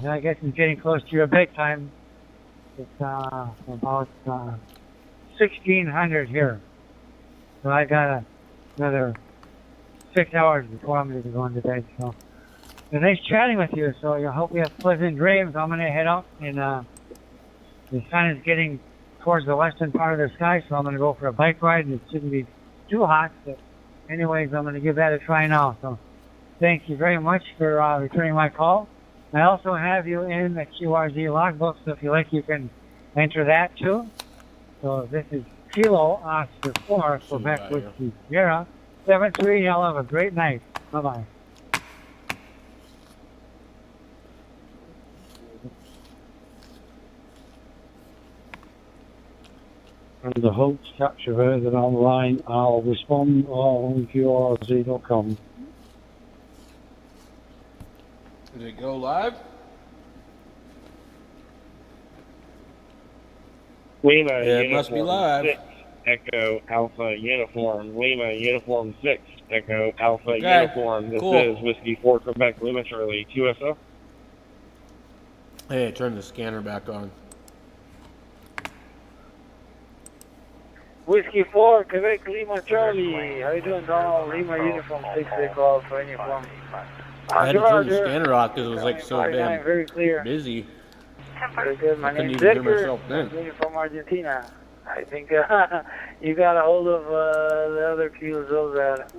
I guess it's getting close to your bedtime. It's about 1600 here. So I got another 6 hours before I'm going to be going to bed. So it's nice chatting with you. So I hope you have pleasant dreams. I'm going to head out, and the sun is getting towards the western part of the sky, so I'm going to go for a bike ride, and it shouldn't be too hot. But anyways, I'm going to give that a try now. So thank you very much for returning my call. I also have you in the QRZ logbook, so if you like, you can enter that too. So this is Kilo Oscar 4, Quebec Whiskey Sierra 73. Y'all have a great night. Bye-bye. And the host capture that online, I'll respond on QRZ.com. Did it go live? Lima Yeah, it must be live. 6, Echo Alpha Uniform. Lima Uniform 6, Echo Alpha Okay, Uniform. This cool. is Whiskey 4 Quebec Lima Charlie QSO. Hey, turn the scanner back on. Whiskey 4, Quebec Lima Charlie. How you doing, Donald? Lima Uniform 6, they call for uniform. I had to turn the scanner off because it was like so damn very clear. busy. Very good. My I couldn't name's even hear Edgar. myself then. I'm from Argentina. I think you got a hold of the other QSO that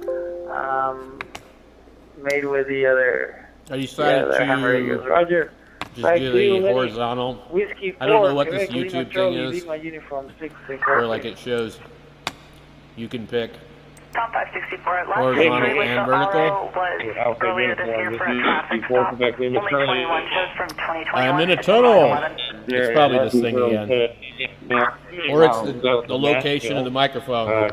made with the other. I decided the hammer eagles. to Roger. just do the horizontal. Whiskey 4, I don't know what this Quebec, Lima YouTube Charlie, thing is, Lima Uniform 6, they call where for like it shows you can pick Tom 564 horizontal and vertical. Alpha Earlier this year Uniform. This for a is traffic Whiskey 4 stop. Quebec Lima Only Charlie. 21 shows from 2021. I'm in a to tunnel. 2011. It's probably this thing again. Or it's the location of the microphone.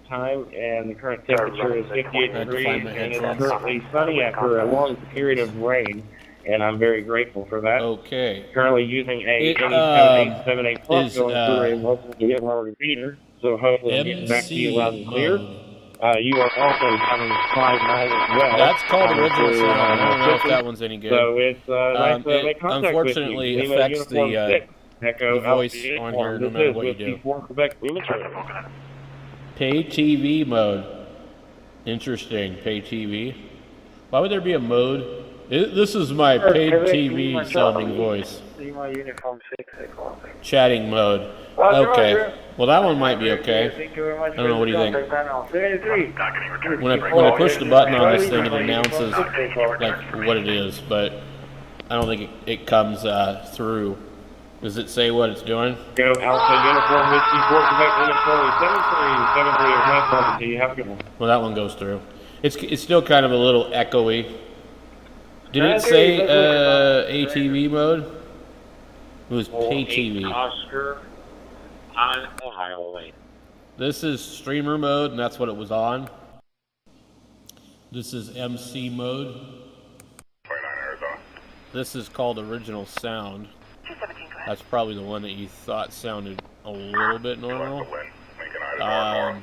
Time and the current temperature is 58 I had to degrees, find my and it's headphones. currently sunny after a long period of rain, and I'm very grateful for that. Okay. Currently using a It, 878 Plus is, going through a local VFR repeater, so hopefully I'm getting back to you loud and clear. You are also having 5.9 as well. That's called original sound. I don't know if that one's any good. So it's nice to It make contact unfortunately with you. affects the, Lima Uniform 6, Echo the voice Alpha on Uniform. here no This matter is what you Whiskey do. 4 Quebec Lima Charlie. Pay TV mode. Interesting. Pay TV. Why would there be a mode? This is my paid TV sounding voice. Lima Uniform 6, they call for. Chatting mode. Okay. Well, that one might be okay. Thank you very much. I don't know, what do you think? 73. When I push the button on this thing, it announces like what it is, but I don't think it comes through. Does it say what it's doing? Go Alpha Uniform Whiskey 4 Quebec Lima Charlie 73 is nice talking to you. Have a good one. Well, that one goes through. It's still kind of a little echoey. Did it say ATV mode? It was pay TV. Oscar on Ohio Lane. This is streamer mode, and that's what it was on. This is MC mode. 29 Arizona. This is called original sound. That's probably the one that you thought sounded a little bit normal. First of Alex,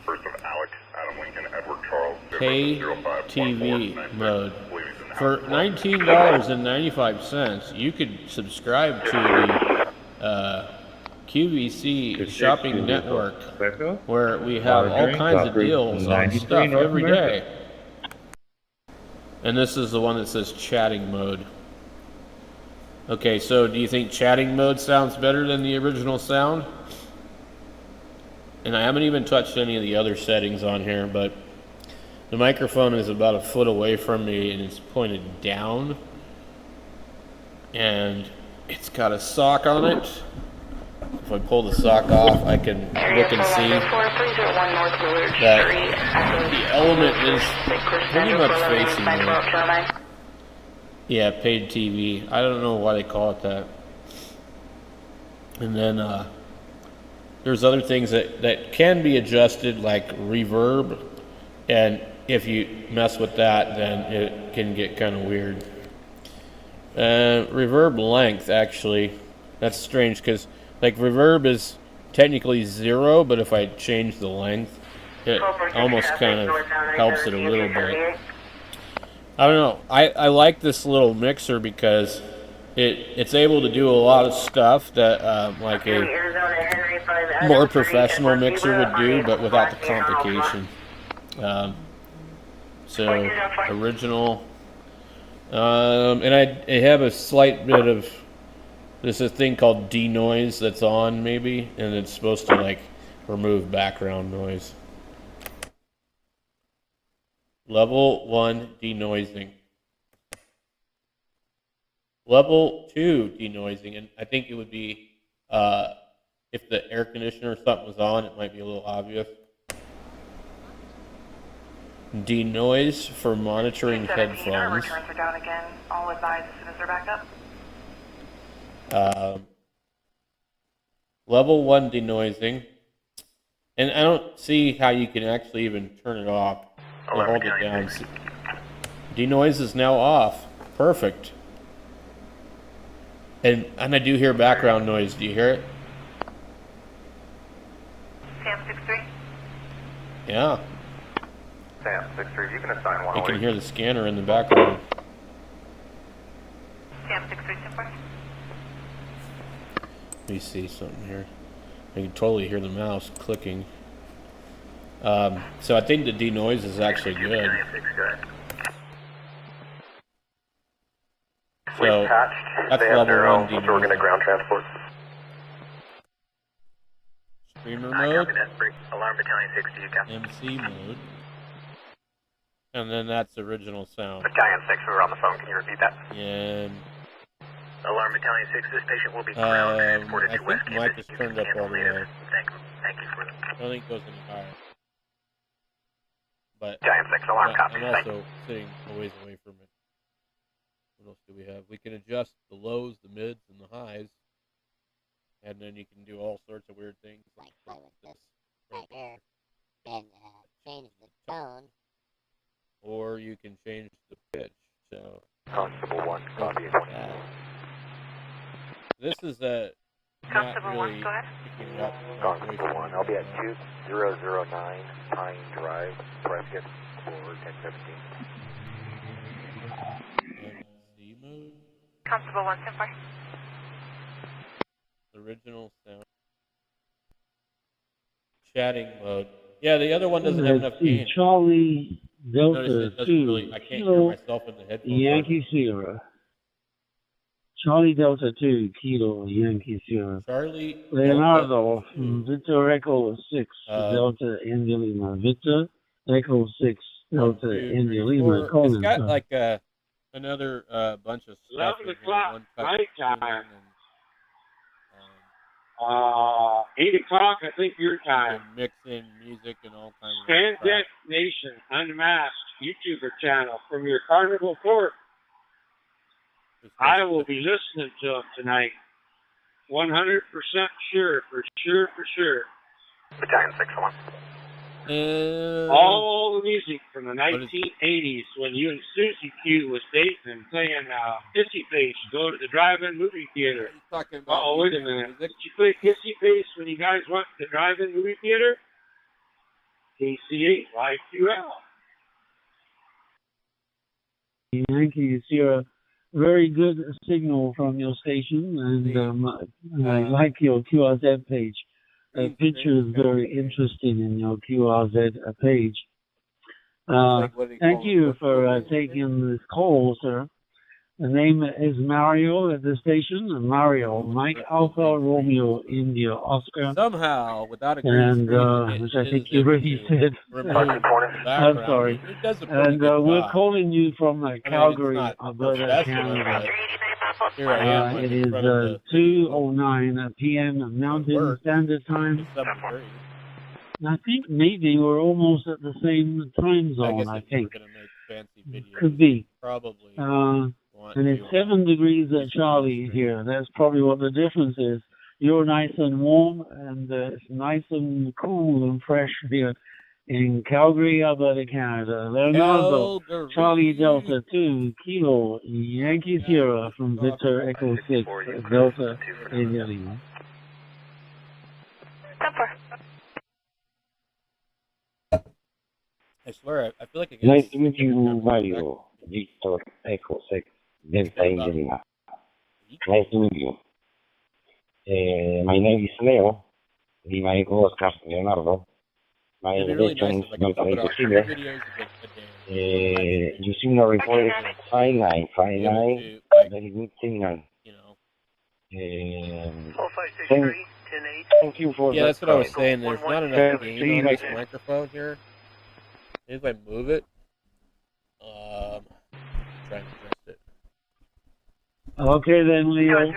Adam Lincoln, Edward Charles. Pay TV mode. For $19.95, you could subscribe to the QVC shopping network, where we have all kinds of deals on stuff every day. And this is the one that says chatting mode. Okay, so do you think chatting mode sounds better than the original sound? And I haven't even touched any of the other settings on here, but the microphone is about a foot away from me and it's pointed down. And it's got a sock on it. If I pull the sock off, I can look and see that the element is pretty much facing me. Yeah, paid TV. I don't know why they call it that. And then there's other things that can be adjusted, like reverb. And if you mess with that, then it can get kind of weird. Reverb length, actually, that's strange because like reverb is technically 0, but if I change the length, it almost kind of helps it a little bit. I don't know. I like this little mixer because it's able to do a lot of stuff that like a more professional mixer would do, but without the complication. So original, and I have a slight bit of, there's a thing called denoise that's on maybe, and it's supposed to like remove background noise. Level 1 denoising. Level 2 denoising, and I think it would be if the air conditioner or something was on, it might be a little obvious. Denoise for monitoring headphones. Returns are down again. I'll advise as soon as they're back up. Level 1 denoising, and I don't see how you can actually even turn it off. I'll hold it down. Denoise is now off. Perfect. And I do hear background noise. Do you hear it? Sam 6-3. Yeah. Sam 6-3, you can assign one. You can hear the scanner in the background. Sam 6-3, Simpler. Let me see something here. I can totally hear the mouse clicking. So I think the denoise is actually good. So that's level 1 denoise. So we're going to ground transport. Streamer mode, Alarm Battalion 60, you can. MC mode, and then that's original sound. Battalion 6, we were on the phone. Can you repeat that? And Alarm Battalion 6, this patient will be ground transported I to West think mic Campus. is turned up all the way. Thank you for the... I don't think it goes any higher. But Battalion 6, alarm copy. I'm also sitting a ways away from it. What else do we have? We can adjust the lows, the mids, and the highs. And then you can do all sorts of weird things. Like play with this right here and change the tone. Or you can change the pitch. So Constable 1, copy. this is a not Constable really 1, go ahead. picking up. Constable 1, I'll be at 2009 Pine Drive, Prescott, for 1017. MC mode, Constable 1, Simpler. original sound, chatting mode. Yeah, the other one doesn't have enough gain. Charlie Notice Delta it doesn't 2, really, I can't hear Kilo myself in the headphones. Yankee Sierra. Charlie Delta 2, Kilo Yankee Sierra. Charlie Leonardo, Delta 2. Victor Echo 6, Delta India Lima. Victor Echo 6, Delta 1, 2, India 3, Lima. 4. It's got like another bunch of stuff. 11 o'clock nighttime. 8 o'clock, I think, your time. Mixing music and all kinds of Spandex Nation Unmasked YouTuber channel from your Carnival Court. I will be listening to them tonight. 100% sure, for sure. Battalion 6, hold on. All the music from the 1980s when you and Susie Q was dating and playing Kissy Face, go to the drive-in movie theater. Talking about Wait a minute. Did you play Kissy Face when you guys went to the drive-in movie theater? KC8, Live QL. Yankee Sierra, very good signal from your station, and I like your QRZ page. The picture is very interesting in your QRZ page. Thank you for taking this call, sir. The name is Mario at the station. Mario, Mike Alpha Romeo India Oscar. Somehow, without a and which I think you already said. I'm sorry. And we're calling you from Calgary, Alberta, Canada. It is 2:09 p.m. Mountain Standard Time. I think maybe we're almost at the same time zone. I think could be. Probably. And it's 7 degrees at Charlie here. That's probably what the difference is. You're nice and warm, and it's nice and cool and fresh here in Calgary, Alberta, Canada. Leonardo, Charlie Delta 2, Kilo, Yankee Sierra from Victor Echo 6, Delta, India Lima. I swear, I feel like I get Nice to meet you, Mario. Victor Echo 6, Delta India Lima. Nice to meet you. My name is Leo, Lima Echo Oscar Leonardo. My intention is Delta Echo Chile. You signal report 5959, very good signal. Thank you for yeah, that. That's what I was saying. There's not enough gain on this microphone here. Maybe if I move it, try and adjust it. Okay then, Leo.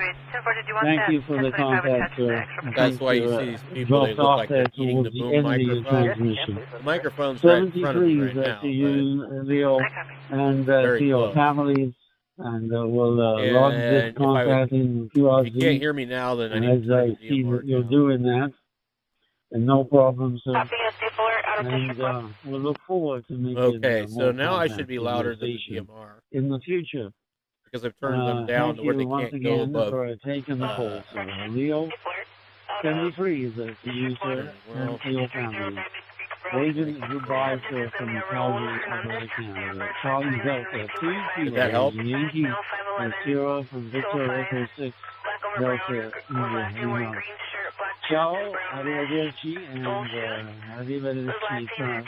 Thank you for the contact, sir. That's why you see these people, they look like they're eating the boom microphone. The microphone's right in front of me right now, to you, Leo, and to your families, and we'll log this contact in QRZ. If you can't hear me now, then I need as I see that you're doing that, and no problem, sir. And we'll look forward to making okay, so now I should be louder than the DMR. In the future. Because I've turned them down to where they can't go above. For taking the call, sir. Leo, 73 is it to you, sir, and to your family. Agent, goodbye, sir, from Calgary, Alberta, Canada. Charlie Delta, 2 Did that help? Yankee, and Sierra from Victor Echo 6, Delta, India, Lima. Ciao, arrivederci, and arrivederci, sir.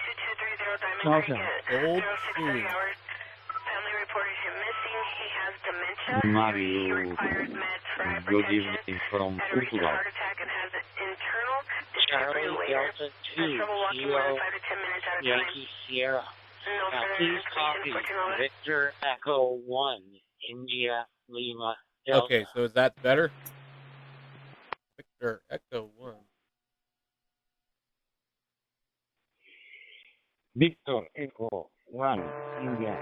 Ciao, ciao. Old school. Mario, good evening from Portugal. Charlie Delta 2, Kilo Yankee Sierra. Now please copy Victor Echo 1, India Lima Delta. Okay, so is that better? Victor Echo 1. Victor Echo 1, India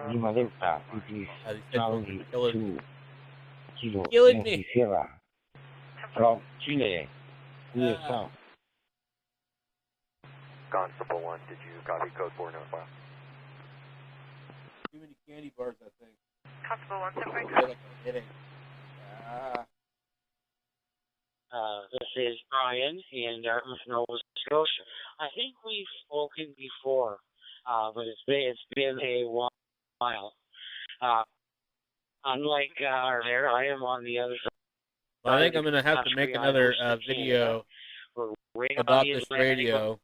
Lima Delta. It is Charlie 2, Kilo Yankee Sierra. From Chile, USA. Constable 1, did you copy code 495? Too many candy bars, I think. Constable 1, This is Brian in Dartmouth, Nova Scotia. I think we've spoken before, but it's been a while. Unlike there, I am on the other side. Well, I think I'm going to have to make another video about this radio.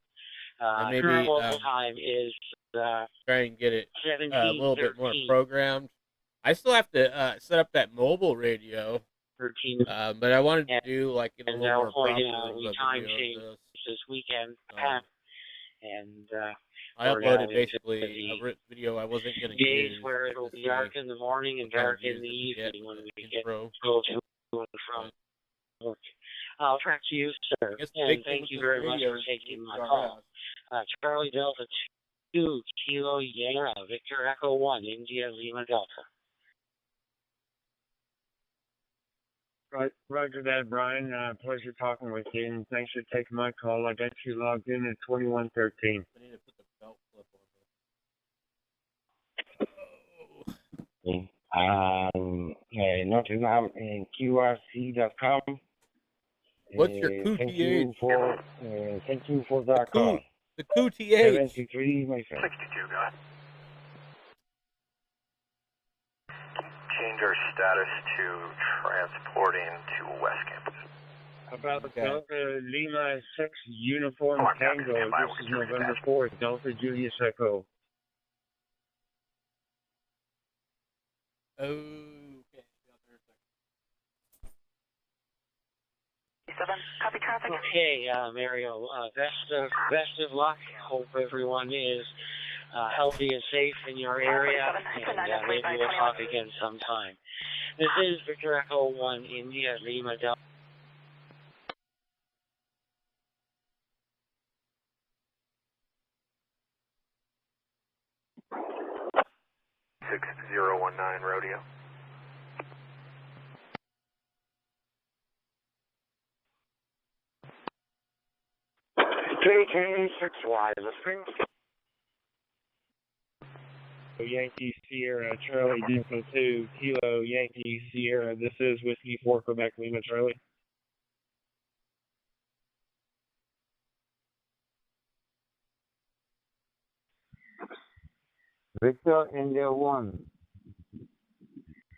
And maybe time is try and get it a little bit more programmed. I still have to set up that mobile radio, but I wanted to do like a little more proper video this weekend. And I uploaded basically a video I wasn't going to use. Days where it'll be dark in the morning and dark in the evening when we get go to and from work. I'll track to you, sir. And thank you very much for taking my call. Charlie Delta 2, Kilo Yara, Victor Echo 1, India Lima Delta. Right, roger that, Brian. Pleasure talking with you, and thanks for taking my call. I got you logged in at 2113. I need to put the belt flip on this. Notre Dame and QRC.com. What's your QTH? Thank you for that call. The QTH. 73, my friend. 62, guy. Change our status to transporting to West Campus. About Delta Lima 6 Uniform Tango. This is November 4th, Delta Julius Echo. Okay. Copy traffic. Okay, Mario, best of luck. Hope everyone is healthy and safe in your area, and maybe we'll talk again sometime. This is Victor Echo 1, India Lima Delta. 6019 Rodeo. K6Y, the Spring. Yankee Sierra, Charlie Delta 2, Kilo Yankee Sierra. This is Whiskey 4 Quebec Lima Charlie. Victor India 1.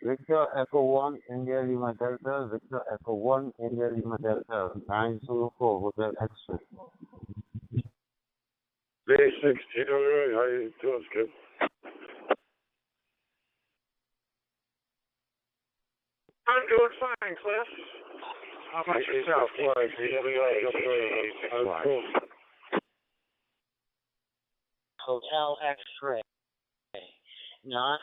Victor Echo 1 India Lima Delta. Victor Echo 1 India Lima Delta. 904 Hotel X-ray. B6 TWA, how you doing, Skip? I'm doing fine, Cliff. How about yourself? Hotel X-ray. Not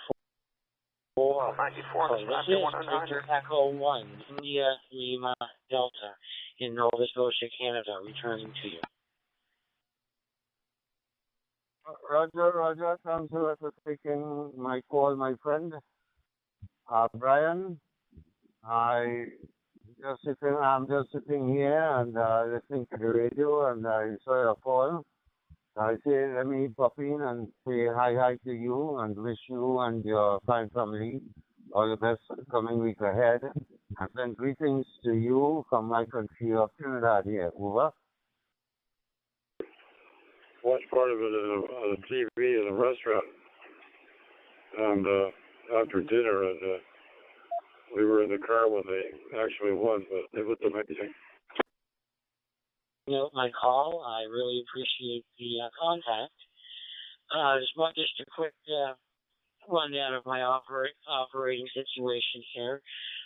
for 94. So this is Victor Echo 1, India Lima Delta, in Nova Scotia, Canada, returning to you. Roger. Thanks for taking my call, my friend. Brian, I'm just sitting here and listening to the radio, and I saw your call. I say, let me pop in and say hi to you and wish you and your fine family all the best for the coming week ahead. And send greetings to you from my country of Trinidad here. Over. Watched part of it on the TV in a restaurant. And after dinner, we were in the car when they actually won, but it was amazing. Note my call. I really appreciate the contact. Just a quick rundown of my operating situation here.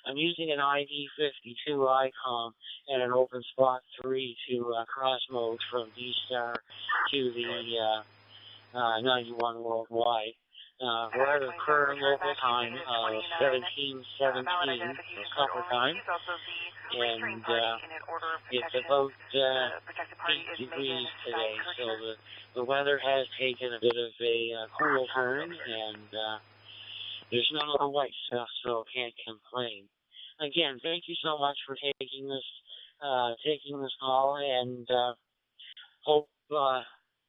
I'm using an ID52 ICOM and an open spot 3 to cross mode from D-Star to the 91 worldwide. We're at a current local time of 17:17 supper time, and it's about 8 degrees today, so the weather has taken a bit of a cool turn, and there's none of the white stuff, so can't complain. Again, thank you so much for taking this call, and hope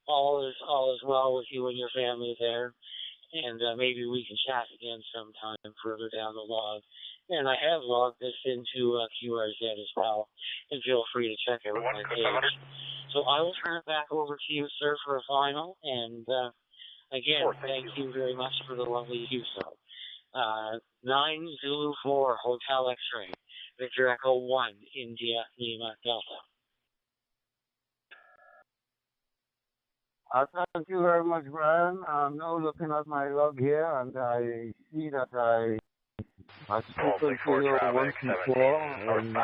all is well with you and your family there. And maybe we can chat again sometime further down the log. And I have logged this into QRZ as well. And feel free to check out my page. So I will turn it back over to you, sir, for a final. And again, thank you very much for the lovely use of 9 Zulu 4 Hotel X-ray, Victor Echo 1, India Lima Delta. Thank you very much, Brian. I'm now looking at my log here, and I see that I spoken to you once before, and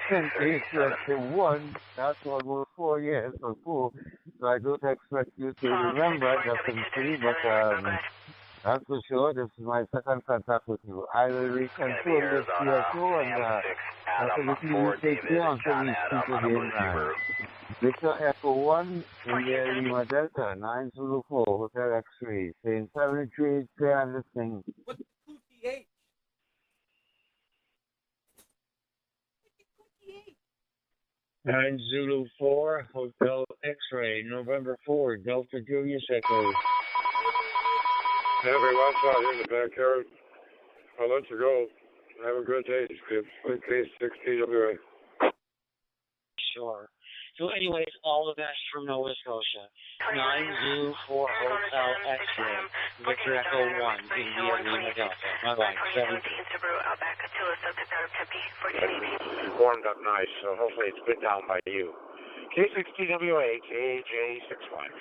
since H21, that's almost 4 years ago, so I don't expect you to remember definitely, but that's for sure. This is my second contact with you. I will reconfirm this PSO, and absolutely you take care until we speak again. Victor Echo 1, India Lima Delta, 904, Hotel X-ray, saying 73, clear and listening. What's QTH? 9 Zulu 4, Hotel X-ray, November 4, Delta Julius Echo. Every once in a while here in the backyard, I'll let you go. Have a good day, Skip. K6 TWA. Sure. So anyways, all the best from Nova Scotia. 9 Zulu 4 Hotel X-ray, Victor Echo 1, India Lima Delta. Bye-bye. 17. It's warmed up nice, so hopefully it's good down by you. K6 TWA, KJ61.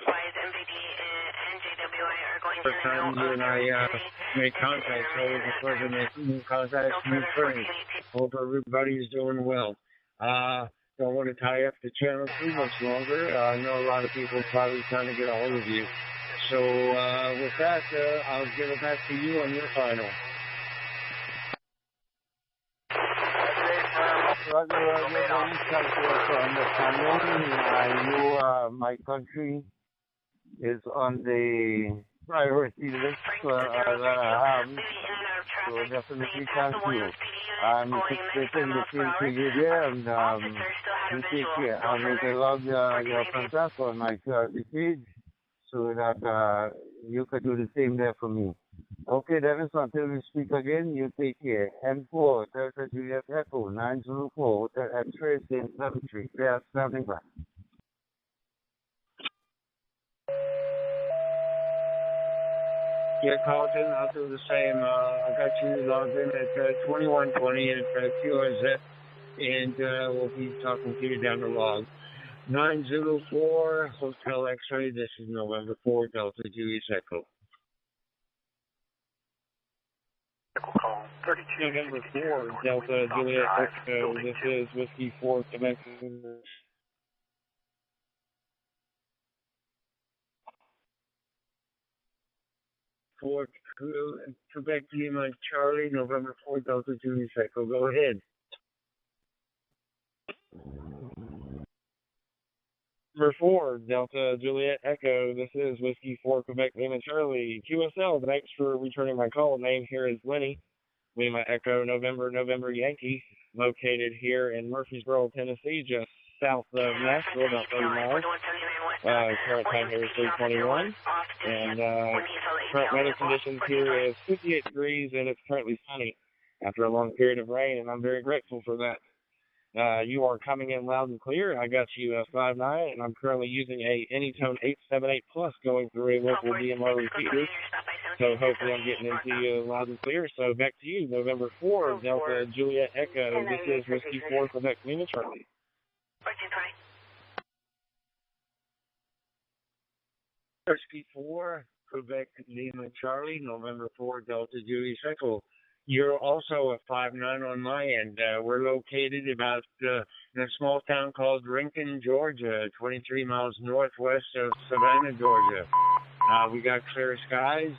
First time you and I make contact, so it was a pleasure making new contacts, new friends. Hope everybody's doing well. Don't want to tie up the channel too much longer. I know a lot of people are probably trying to get a hold of you. So with that, I'll give it back to you on your final. I know my country is on the priority list that I have, so definitely thank you. I'm expecting the same to you there, and you take care. I'll make a log your contact on my charity page so that you can do the same there for me. Okay, Dennis, until we speak again, you take care. N4, Delta Juliet Echo, 904, Hotel X-ray, St. Cemetery. Clear, standing back. Yeah, Carlton, I'll do the same. I got you logged in at 2120 at QRZ, and we'll be talking to you down the log. 904 Hotel X-Ray, this is November 4, Delta Julius Echo. November 4, Delta Juliet Echo, this is Whiskey 4, Quebec. For Quebec Lima Charlie, November 4, Delta Julius Echo, go ahead. Number 4, Delta Juliet Echo, this is Whiskey 4, Quebec Lima Charlie. QSL, thanks for returning my call. Name here is Lenny. Lima Echo, November Yankee, located here in Murfreesboro, Tennessee, just south of Nashville, about 30 miles. Current time here is 3:21, and current weather conditions here is 58 degrees, and it's currently sunny after a long period of rain, and I'm very grateful for that. You are coming in loud and clear. I got you 5.9, and I'm currently using a Anytone 878 Plus going through a local DMR repeater. So hopefully I'm getting into you loud and clear. So back to you, November 4, Delta Juliet Echo. This is Whiskey 4, Quebec Lima Charlie. Whiskey 4, Quebec Lima Charlie, November 4, Delta Juliet Echo. You're also a 5.9 on my end. We're located about in a small town called Rincon, Georgia, 23 miles northwest of Savannah, Georgia. We got clear skies.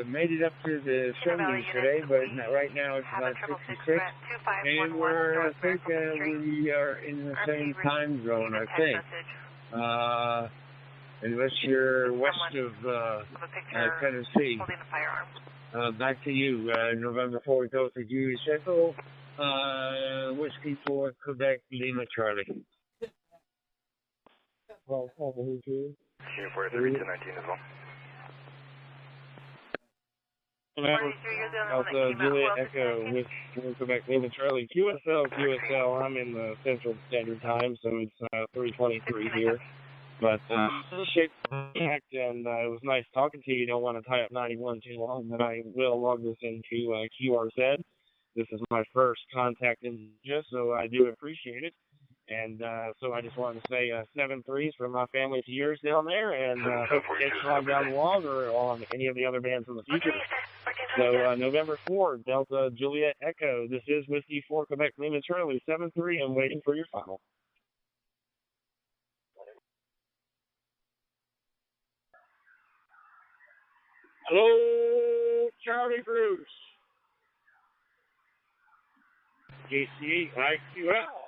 Made it up to the 70s today, but right now it's about 66. And I think we are in the same time zone, I think. Unless you're west of Tennessee. Back to you, November 4th, Delta Julius Echo, Whiskey 4, Quebec, Lima, Charlie. Well, who to? Chino 43 to 19 as well. Delta Juliet Echo, Whiskey 4, Quebec, Lima, Charlie. QSL, I'm in the Central Standard Time, so it's 3:23 here. But appreciate the contact, and it was nice talking to you. Don't want to tie up 91 too long, but I will log this into QRZ. This is my first contact in just, so I do appreciate it. And so I just wanted to say 7-3s for my family to yours down there, and hope to get you on down the log or on any of the other bands in the future. So November 4, Delta Juliet Echo. This is Whiskey 4, Quebec Lima Charlie, 7-3. I'm waiting for your final. Hello, Charlie Bruce. JC, IQL.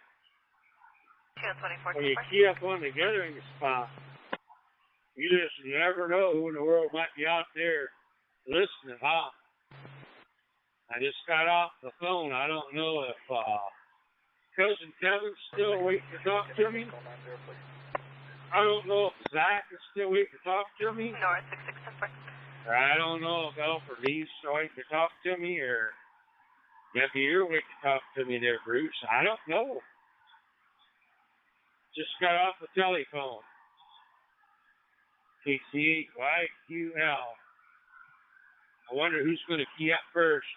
When you key up on the gathering spot, you just never know who in the world might be out there listening, huh? I just got off the phone. I don't know if Cousin Kevin's still waiting to talk to me. I don't know if Zach is still waiting to talk to me. North 66. I don't know if Alfred Lee's waiting to talk to me, or if you're waiting to talk to me there, Bruce. I don't know. Just got off the telephone. TCHYQL. I wonder who's going to key up first.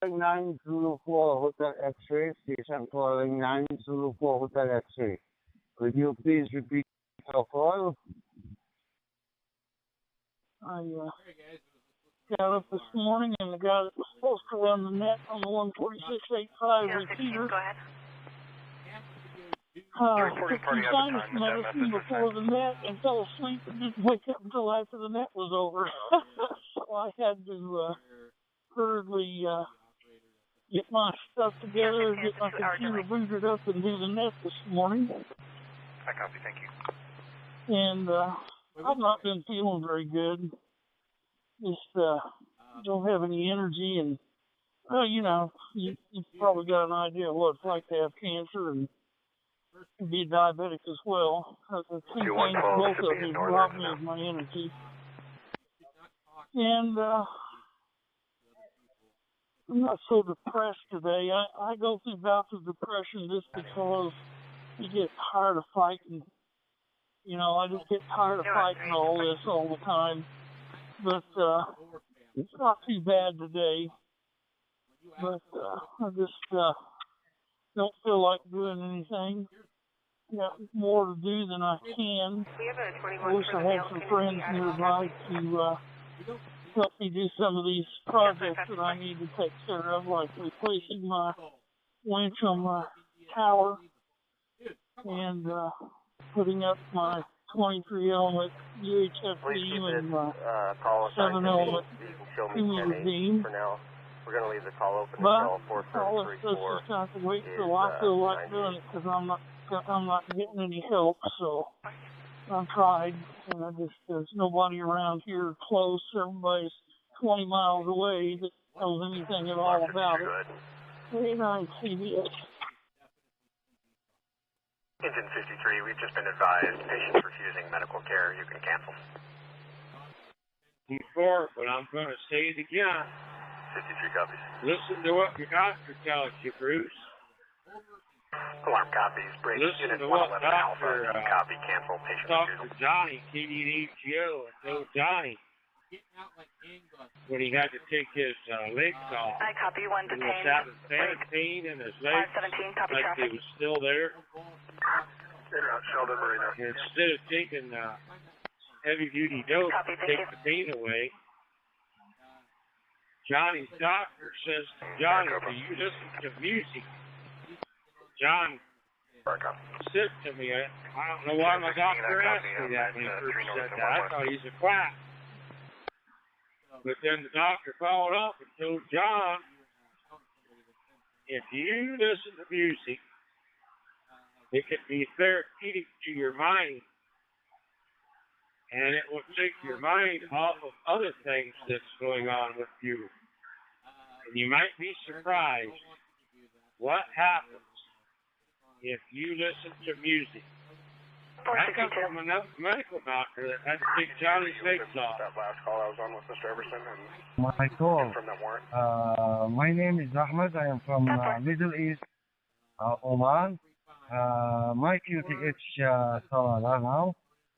9 Zulu 4 Hotel X-ray, station calling 9 Zulu 4 Hotel X-ray. Could you please repeat your call? I got up this morning and the guy that was supposed to run the net on the 146.85 repeater took some sinus medicine before the net and fell asleep and didn't wake up until after the net was over. So I had to hurriedly get my stuff together, get my computer booted up, and do the net this morning. I copy, thank you. And I've not been feeling very good. Just don't have any energy, and well, you know, you've probably got an idea of what it's like to have cancer and be diabetic as well. The two things both of them rob me of my energy. And I'm not so depressed today. I go through bouts of depression just because you get tired of fighting. You know, I just get tired of fighting all this all the time. but it's not too bad today. But I just don't feel like doing anything. Got more to do than I can. I wish I had some friends nearby to help me do some of these projects that I need to take care of, like replacing my winch on my tower and putting up my 23 element UHFD and my 7 element 2 meter beam. For now, we're going to leave the call open But until all this stuff just have to wait till I feel like doing it, because I'm not getting any help. So I've tried, and there's nobody around here close. Everybody's 20 miles away that knows anything at all about it. 39 CBS. Engine 53, we've just been advised, patients refusing medical care, you can cancel. Before, but I'm going to say it again. 53 copies. Listen to what your doctor tells you, Bruce. Alarm copies, break unit 111 Alpha, copy, cancel, patient refusal. Dr. Johnny, KDHO, and told Johnny when he had to take his legs off. I copy, one he detained. was having bad pain in his legs, 517, copy like traffic. he was still there. Sheldon Marina. Instead of taking heavy-duty dope Copy, to take the pain away, Johnny's doctor says to Johnny, do you listen to music? John said to me, I don't know why my doctor asked me that when he first said that. I thought he's a quack. But then the doctor followed up and told John, if you listen to music, it can be therapeutic to your mind. And it will take your mind off of other things that's going on with you. And you might be surprised what happens if you listen to music. I come from a medical doctor that had to take Johnny's legs off. That last call I was on with Mr. Everson and My call. from that warrant. My name is Ahmed. I am from Middle East, Oman. My QTH Salah now.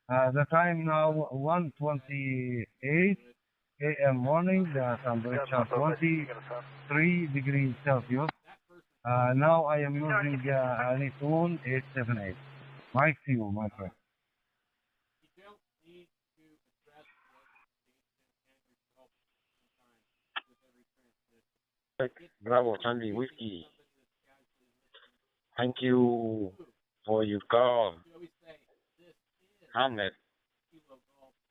The time now 1:28 a.m. morning. The temperature 23 degrees Celsius. Now I am using Neptune 878. My fuel, my friend. Bravo, Charlie Whiskey. Thank you for your call. Hamlet.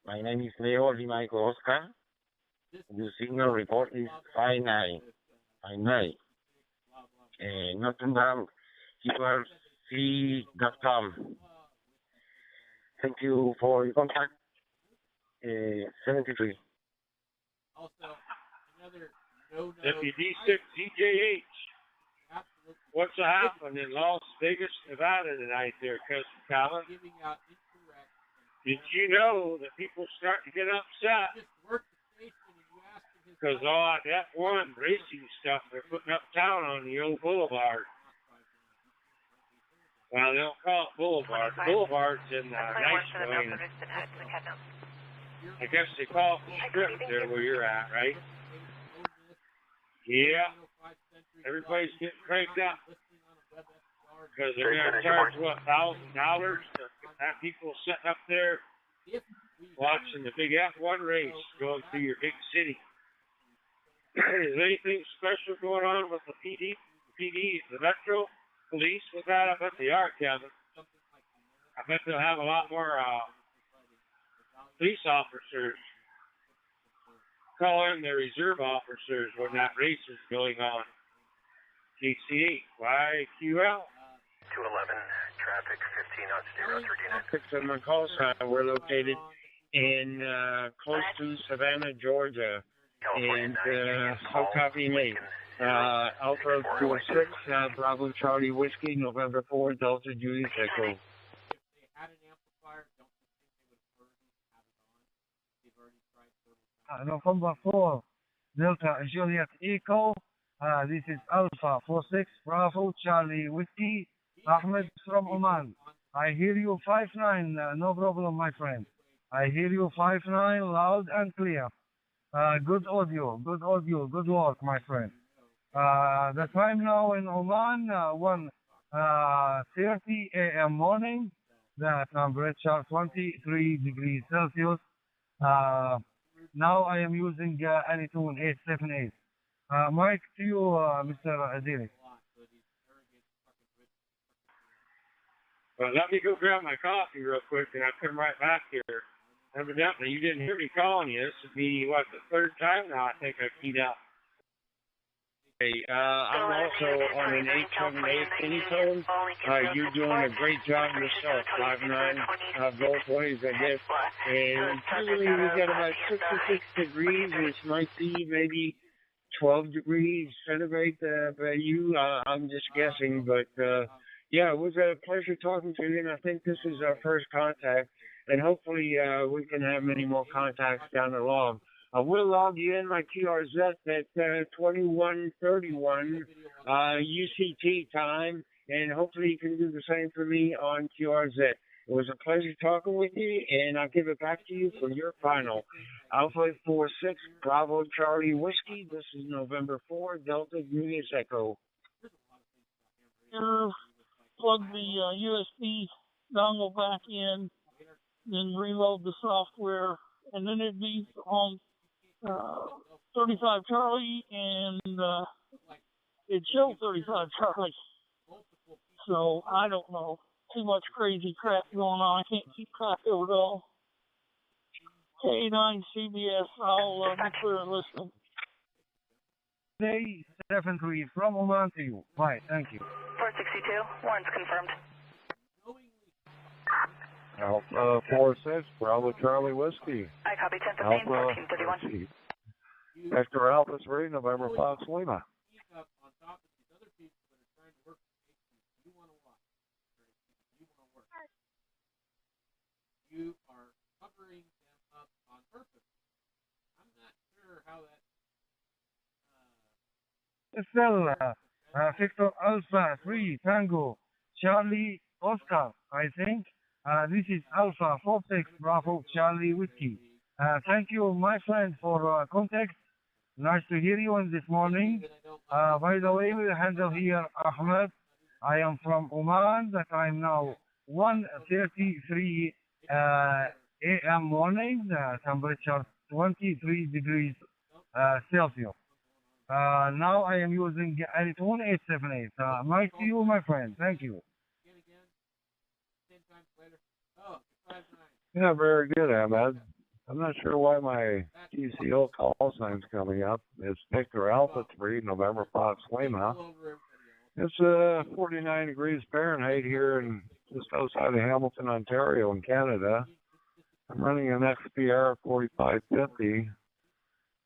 My name is Leo Lima Echo Oscar. Your signal report is 5959. Nottingham, URC.com. Thank you for your contact. 73. WD6 DJH. What's happening in Las Vegas, Nevada tonight there, Cousin Colin? Did you know that people start to get upset? Because all that F1 racing stuff they're putting uptown on the old boulevard. Well, they don't call it boulevard. Boulevard's in Niceville. I guess they call it the strip there where you're at, right? Yeah. Everybody's getting cranked up. Because they're going to charge, what, $1,000 to have people sitting up there watching the big F1 race going through your big city. Is anything special going on with the PD, the Metro Police with that? I bet they are, Kevin. I bet they'll have a lot more police officers call in their reserve officers when that race is going on. GC8, YQL. 211, traffic 15 on 039. 6 call sign. We're located in close to Savannah, Georgia. And how copy me? Alpha 46, Bravo Charlie Whiskey, November 4, Delta Julius Echo. November 4, Delta Juliet Echo. This is Alpha 46, Bravo Charlie Whiskey, Ahmed from Oman. I hear you 5-9, no problem, my friend. I hear you 5-9, loud and clear. Good audio, good work, my friend. The time now in Oman, 1:30 a.m. morning. The temperature 23 degrees Celsius. Now I am using Anytune 878. Mike to you, Mr. Adili. Well, let me go grab my coffee real quick, and I'll come right back here. Evidently, you didn't hear me calling you. This would be, what, the third time now I think I've keyed out. Hey, I'm also on an 878 anytone. You're doing a great job yourself. 5'9", both ways, I guess. And usually we got about 66 degrees, which might be maybe 12 degrees centigrade by you. I'm just guessing, but yeah, it was a pleasure talking to you, and I think this is our first contact, and hopefully we can have many more contacts down the line. I will log you in my QRZ at 21:31 UCT time, and hopefully you can do the same for me on QRZ. It was a pleasure talking with you, and I'll give it back to you for your final. Alpha 46 Bravo Charlie Whiskey. This is November 4, Delta Julius Echo. Plug the USB dongle back in, then reload the software, and then it'd be on 35 Charlie, and it showed 35 Charlie. So I don't know. Too much crazy crap going on. I can't keep track of it all. K9 CBS, I'll be clear and listen. Day 73 from Oman to you. Bye, thank you. 462, warrants confirmed. Alpha 46, Bravo Charlie Whiskey. I copy 1015, 1431. Vector Alpha 3, November 5, Lima. You are covering them up on purpose. I'm not sure how that... Victor Alpha 3 Tango Charlie Oscar, I think. This is Alpha 46 Bravo Charlie Whiskey. Thank you, my friend, for contact. Nice to hear you on this morning. By the way, we handle here Ahmed. I am from Oman. The time now 1:33 a.m. morning. The temperature 23 degrees Celsius. Now I am using Anytone 878. Nice to you, my friend. Thank you. Yeah, very good, Ahmed. I'm not sure why my TCO call sign's coming up. It's Victor Alpha 3, November 5, Lima. It's 49 degrees Fahrenheit here in just outside of Hamilton, Ontario in Canada. I'm running an XPR 4550,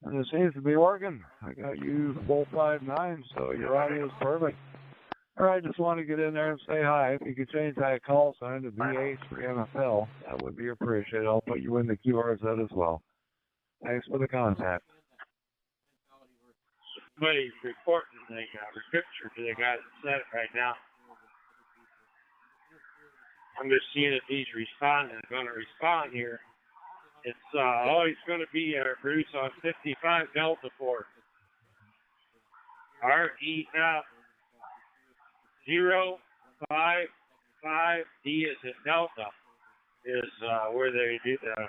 and it seems to be working. I got you full 5.9, so your audio is perfect. All right, just want to get in there and say hi. If you could change that call sign to BH for NFL, that would be appreciated. I'll put you in the QRZ as well. Thanks for the contact. Somebody's reporting the picture to the guy that said it right now. I'm just seeing if he's responding. I'm going to respond here. It's always going to be Bruce on 55 Delta Force. REF 055D is in Delta is where they do the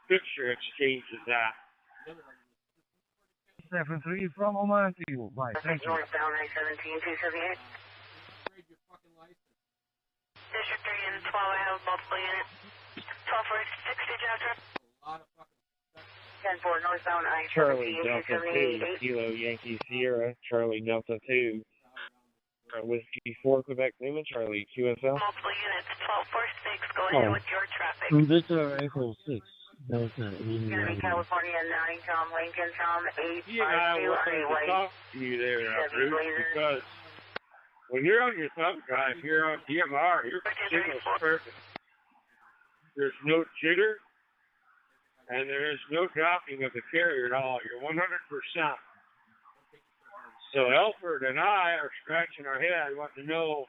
picture exchanges at. 73 from Oman to you. Bye. Thank you. Northbound I-17, 278. District 3 and 12, I have multiple units. 1246, job trip. 10-4 northbound I-17, Charlie Delta 2, 278. Kilo Yankee Sierra, Charlie Delta 2. Whiskey 4 Quebec Lima, Charlie QSL. Multiple units, 1246, go ahead with your traffic. Victor Echo 6, Delta It's going to be California 9, Tom Lincoln, Tom 852, Yeah, I wanted to talk to you there, Bruce, because when you're on your thumb drive, you're on DMR, your signal's perfect. There's no jitter, and there is no dropping of the carrier at all. You're 100%. So Elford and I are scratching our head wanting to know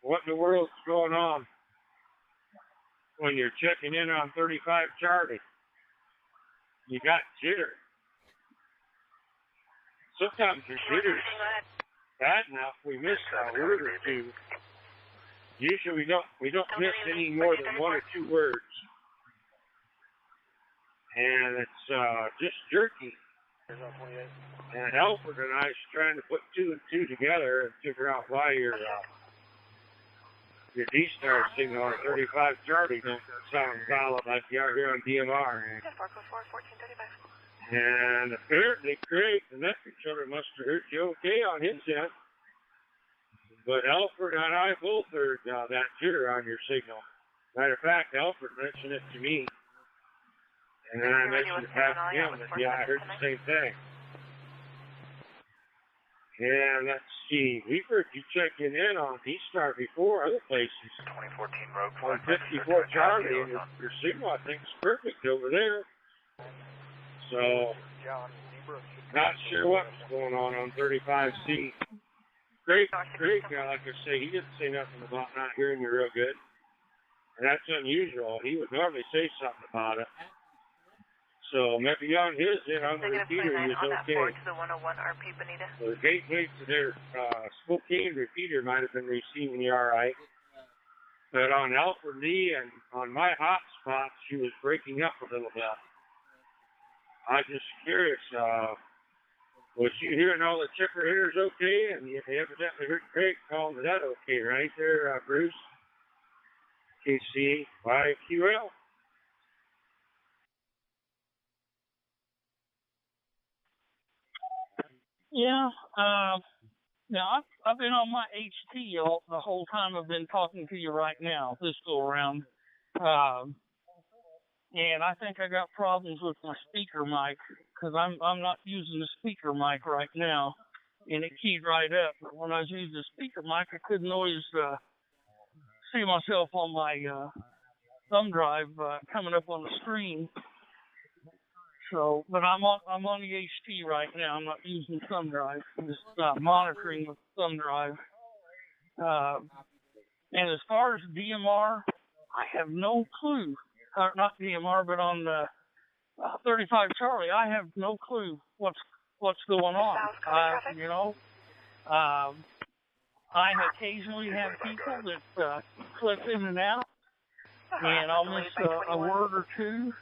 what in the world's going on when you're checking in on 35 Charlie. you got jitter. Sometimes your jitter's bad enough, we miss a word or two. Usually we don't miss any more than one or two words. And it's just jerky. And Alfred and I is trying to put 2 and 2 together and figure out why your D-star signal on 35 Charlie don't sound valid like you are here on DMR. And apparently Craig, the messenger, must have heard you okay on his end. But Alfred and I both heard that jitter on your signal. Matter of fact, Alfred mentioned it to me. And then I mentioned it back to him that, yeah, I heard the same thing. And let's see, we've heard you checking in on D-Star before other places. 2014 Road on 54 Charlie, and your signal, I think, is perfect over there. So, not sure what's going on 35C. Great, like I say, he didn't say nothing about not hearing you real good. And that's unusual. He would normally say something about it. So maybe on his end, on the repeater, he was okay. So the gateway to their Spokane repeater might have been receiving you all right. But on Alfred Lee and on my hotspot, she was breaking up a little bit. I was just curious, was you hearing all the chipper hitters okay? And you evidently heard Craig calling that okay, right there, Bruce? KC-YQL. Yeah, now I've been on my HT the whole time I've been talking to you right now, this go around. And I think I got problems with my speaker mic, because I'm not using the speaker mic right now, and it keyed right up. But when I was using the speaker mic, I couldn't always see myself on my thumb drive coming up on the screen. So, but I'm on the HT right now. I'm not using thumb drive. I'm just monitoring with thumb drive. And as far as DMR, I have no clue. Not DMR, but on the 35 Charlie, I have no clue what's going on. I occasionally have people that slip in and out, and I'll miss a word or two.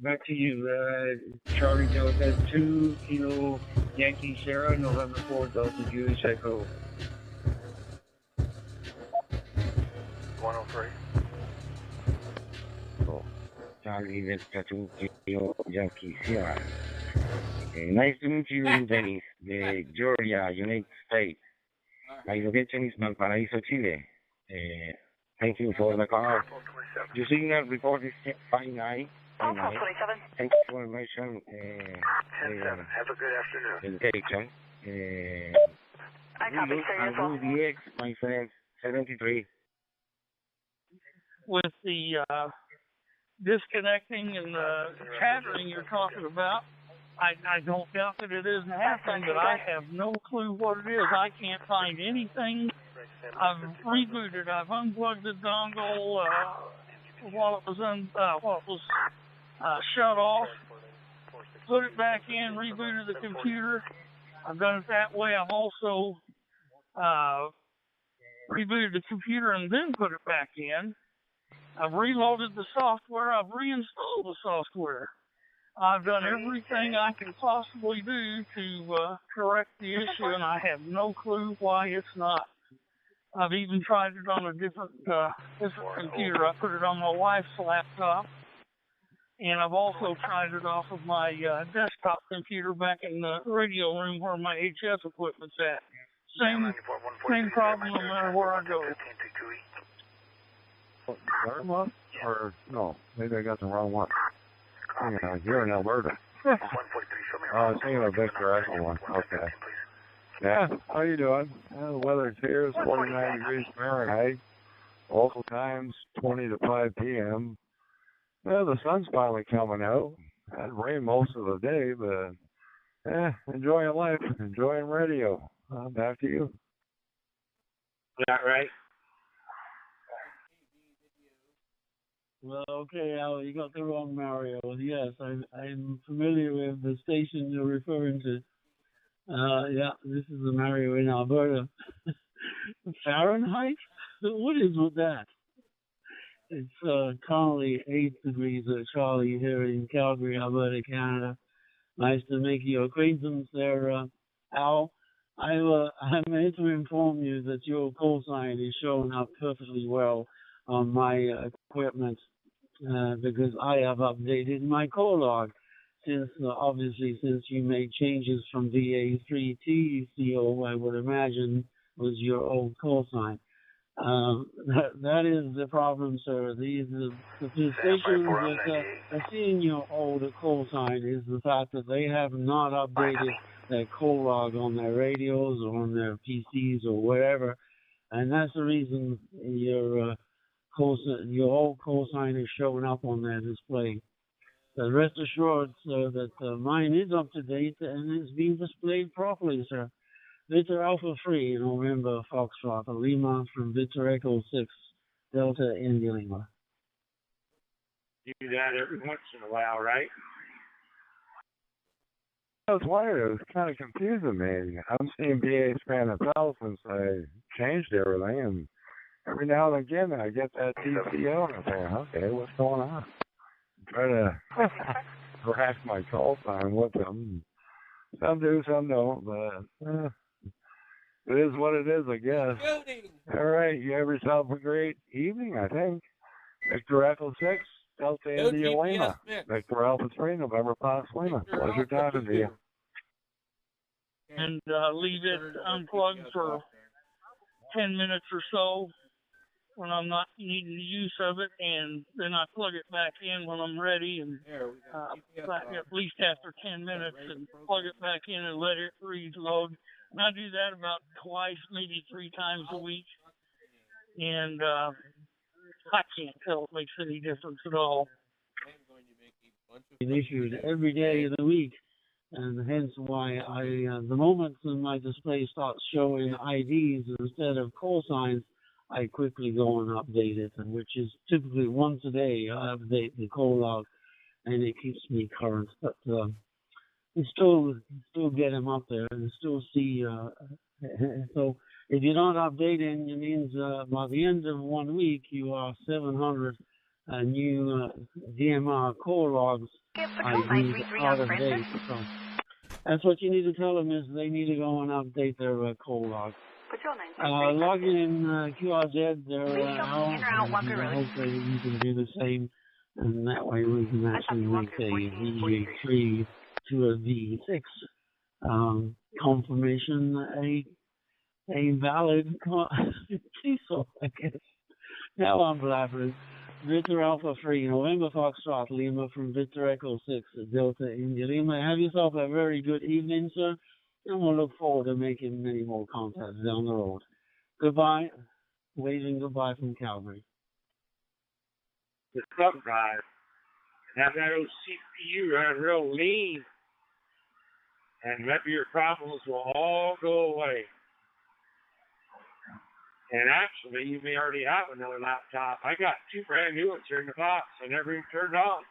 Back to you, Charlie Delta 2, Kilo Yankee Sierra, November 4th, Delta Julie Echo. 103. Oh, Charlie Delta 2, Kilo Yankee Sierra. Nice to meet you, Dennis, the Georgia, United States. My location is Valparaiso, Chile. Thank you for the call. Your signal report is 59. Thank you for information. Have a good afternoon. Detection. I will be X, my friend, 73. With the disconnecting and the chattering you're talking about, I don't doubt that it isn't happening, but I have no clue what it is. I can't find anything. I've rebooted. I've unplugged the dongle while it was shut off. Put it back in. Rebooted the computer. I've done it that way. I've also rebooted the computer and then put it back in. I've reloaded the software. I've reinstalled the software. I've done everything I can possibly do to correct the issue, and I have no clue why it's not. I've even tried it on a different computer. I put it on my wife's laptop, and I've also tried it off of my desktop computer back in the radio room where my HS equipment's at. Same problem no matter where I go. Dartmouth? Or, no, maybe I got the wrong one. Yeah, you're in Alberta. I was thinking of Victor Echo one. Okay. Yeah, how you doing? The weather's here. It's 49 degrees Fahrenheit. Local time's 20 to 5 p.m. Well, the sun's finally coming out. Had rain most of the day, but enjoying life, enjoying radio. Back to you. Is that right? Well, okay, Al, you got the wrong Mario. Yes, I'm familiar with the station you're referring to. Yeah, this is the Mario in Alberta. Fahrenheit? What is with that? It's currently 8 degrees at Charlie here in Calgary, Alberta, Canada. Nice to make your acquaintance there, Al. I'm here to inform you that your call sign is showing up perfectly well on my equipment because I have updated my call log since you made changes from VA3 to ECO, I would imagine was your old call sign. That is the problem, sir. The stations that are seeing your older call sign is the fact that they have not updated their call log on their radios or on their PCs or wherever, and that's the reason your old call sign is showing up on their display. So rest assured, sir, that mine is up to date and is being displayed properly, sir. Victor Alpha 3, November Foxtrot, Lima from Victor Echo 6, Delta India Lima. You do that every once in a while, right? I was wondering, it was kind of confusing me. I'm seeing BA span of pelt since I changed everything, and every now and again I get that TCO and I think, okay, what's going on? Try to grasp my call sign with them. Some do, some don't, but it is what it is, I guess. All right, you have yourself a great evening, I think. Victor Echo 6, Delta India Lima. Victor Alpha 3, November Fox Lima. Pleasure talking to you. And leave it unplugged for 10 minutes or so when I'm not needing the use of it, and then I plug it back in when I'm ready, and at least after 10 minutes, and plug it back in and let it reload. And I do that about twice, maybe 3 times a week, and I can't tell if it makes any difference at all. Issued every day of the week, and hence why the moment my display starts showing IDs instead of call signs, I quickly go and update it, which is typically once a day. I update the call log, and it keeps me current. But you still get them up there, and still see. So if you're not updating, it means by the end of 1 week, you are 700 new DMR call logs IDs out of date. So that's what you need to tell them, is they need to go and update their call logs. Logging in QRZ there now, hopefully you can do the same, and that way we can actually make a VA3 to a V6 confirmation, a valid TSO, I guess. Now I'm blabbering. Victor Alpha 3, November Foxtrot, Lima from Victor Echo 6, Delta India Lima. Have yourself a very good evening, sir, and we'll look forward to making many more contacts down the road. Goodbye. Waving goodbye from Calgary. The thumb drive. Have that old CPU run real lean, and maybe your problems will all go away. And actually, you may already have another laptop. I got 2 brand new ones here in the box. I never even turned on.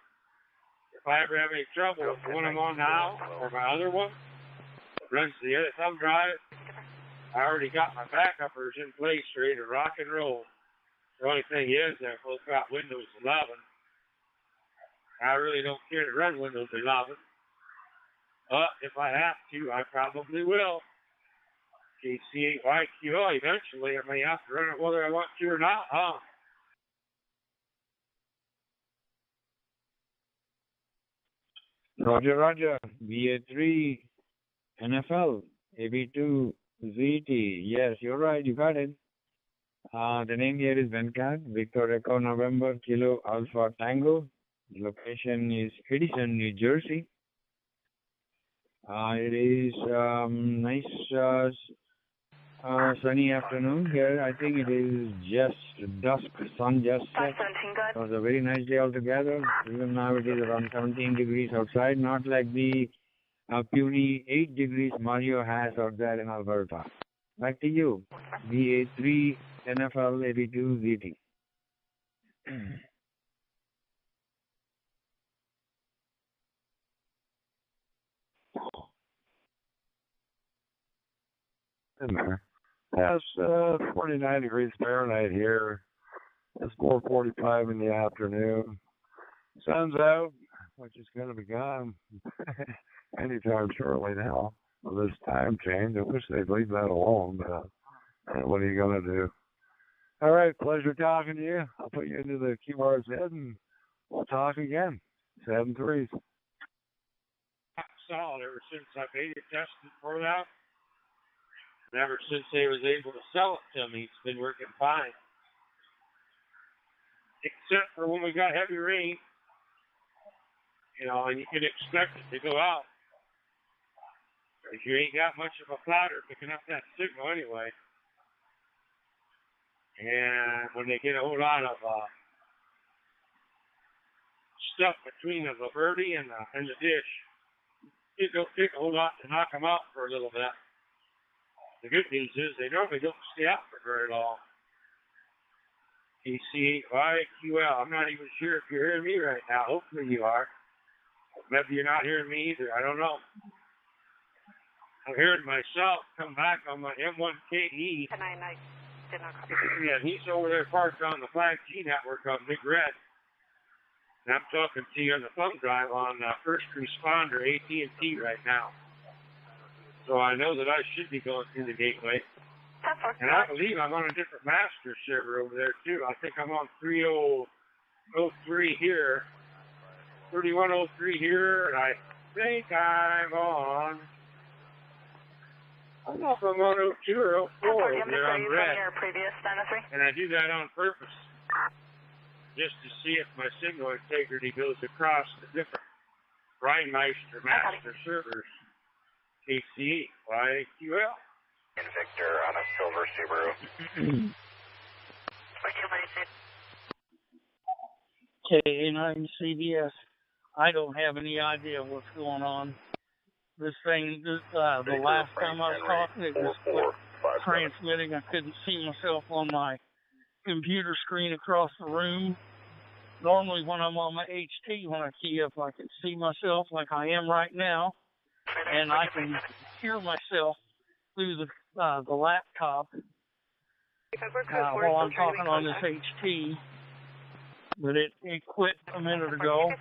If I ever have any trouble with the one I'm on now, or my other one, runs to the other thumb drive, I already got my backuppers in place ready to rock and roll. The only thing is, I've both got Windows 11. I really don't care to run Windows 11. But if I have to, I probably will. GC8YQL eventually, I may have to run it whether I want to or not, huh? Roger, Roger. BA3 NFL, AB2 ZT. Yes, you're right, you got it. The name here is Venkat, Victor Echo November, Kilo Alpha Tango. The location is Edison, New Jersey. It is nice sunny afternoon here. I think it is just dusk, sun just set. It was a very nice day altogether. Even now it is around 17 degrees outside, not like the puny 8 degrees Mario has out there in Alberta. Back to you, BA3 NFL 82 ZT. in there. That's 49 degrees Fahrenheit here. It's 4:45 in the afternoon. Sun's out, which is going to be gone anytime shortly now. With this time change, I wish they'd leave that alone, but what are you going to do? All right, pleasure talking to you. I'll put you into the QRZ and we'll talk again. 7-3s. Solid ever since I beta tested for that. And ever since they was able to sell it to me, it's been working fine. Except for when we got heavy rain, you know, and you can expect it to go out. Because you ain't got much of a plotter picking up that signal anyway. And when they get a whole lot of stuff between the birdie and the dish, it don't take a whole lot to knock them out for a little bit. The good news is they normally don't stay out for very long. ACHYQL. I'm not even sure if you're hearing me right now. Hopefully you are. Maybe you're not hearing me either. I don't know. I'm hearing myself come back on my M1KE. Yeah, he's over there parked on the 5G network on Big Red. And I'm talking to you on the thumb drive on First Responder AT&T right now. So I know that I should be going through the gateway. And I believe I'm on a different master server over there too. I think I'm on 3003 here. 3103 here, and I think I'm on... I don't know if I'm on 02 or 04 over there on red. And I do that on purpose. Just to see if my signal integrity goes across the different Rheinmeister master servers. ACHYQL. Victor on a silver Subaru. KA9 CBS. I don't have any idea what's going on. This thing, the last time I was talking, it was transmitting. I couldn't see myself on my computer screen across the room. Normally when I'm on my HT, when I key up, I can see myself like I am right now. And I can hear myself through the laptop while I'm talking on this HT. But it quit a minute ago.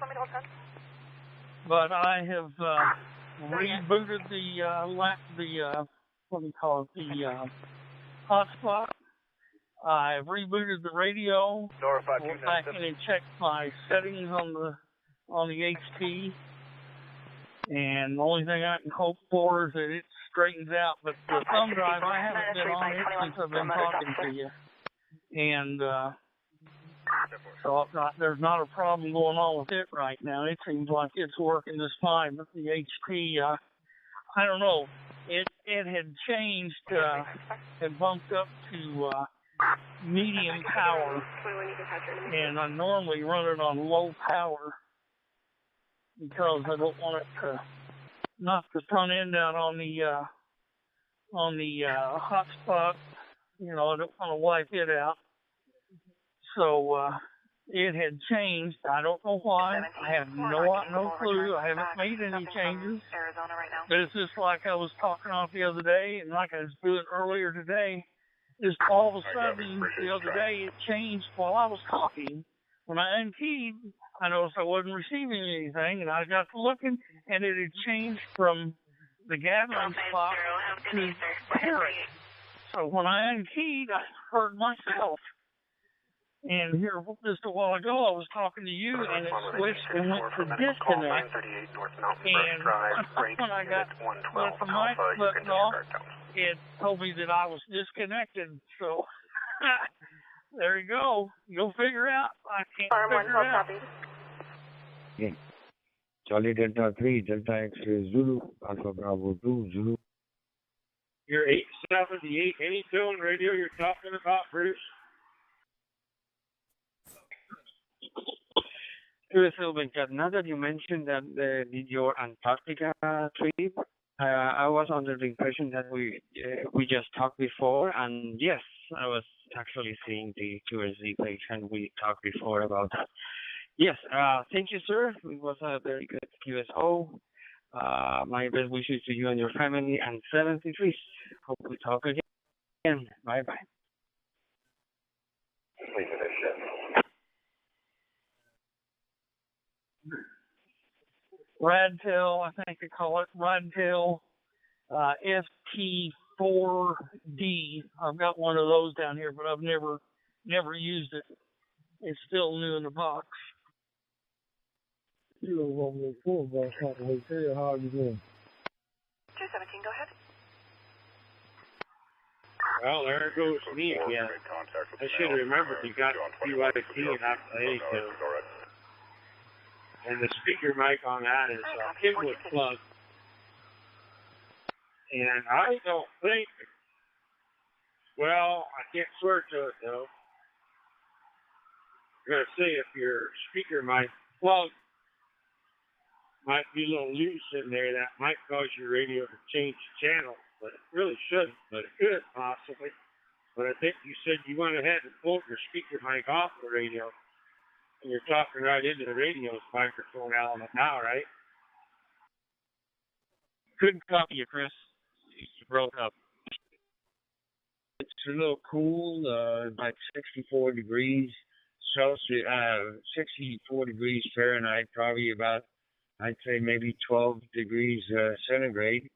But I have rebooted the what do you call it, the hotspot. I've rebooted the radio. Went back in and checked my settings on the HT. And the only thing I can hope for is that it straightens out. But the thumb drive, I haven't been on it since I've been talking to you. And so there's not a problem going on with it right now. It seems like it's working just fine. But the HP, I don't know. It had changed, had bumped up to medium power. And I normally run it on low power because I don't want it to knock the front end out on the hotspot. You know, I don't want to wipe it out. So it had changed. I don't know why. I have no clue. I haven't made any changes. But it's just like I was talking off the other day, and like I was doing earlier today. Just all of a sudden, the other day, it changed while I was talking. When I unkeyed, I noticed I wasn't receiving anything, and I got to looking, and it had changed from the gathering spot to parrot. So when I unkeyed, I heard myself. And here, just a while ago, I was talking to you, and it switched and went to disconnect. And when I got the mic button off, it told me that I was disconnected. So there you go. You'll figure out. I can't figure it out. Okay. Charlie Delta 3, Delta X-ray Zulu, Alpha Bravo 2, Zulu. Your 878, any tone radio you're talking about, Bruce? Now that you mentioned that did your Antarctica trip, I was under the impression that we just talked before, and yes, I was actually seeing the QSZ page, and we talked before about that. Yes, thank you, sir. It was a very good QSO. My best wishes to you and your family, and 73. Hope we talk again. Bye-bye. Radtail, I think they call it Radtail ST4D. I've got one of those down here, but I've never used it. It's still new in the box. You were on the full bus halfway through. How are you doing? 217, go ahead. Well, there goes me again. I should have remembered you got YAVAPI and not anything. And the speaker mic on that is a Kibwood plug. And I don't think, well, I can't swear to it though. I'm going to say if your speaker mic plug might be a little loose in there, that might cause your radio to change channel. But it really shouldn't, but it could possibly. But I think you said you went ahead and pulled your speaker mic off the radio. And you're talking right into the radio's microphone element now, right? Couldn't copy you, Chris. You broke up. It's a little cool, like 64 degrees Celsius, 64 degrees Fahrenheit, probably about, I'd say maybe 12 degrees centigrade.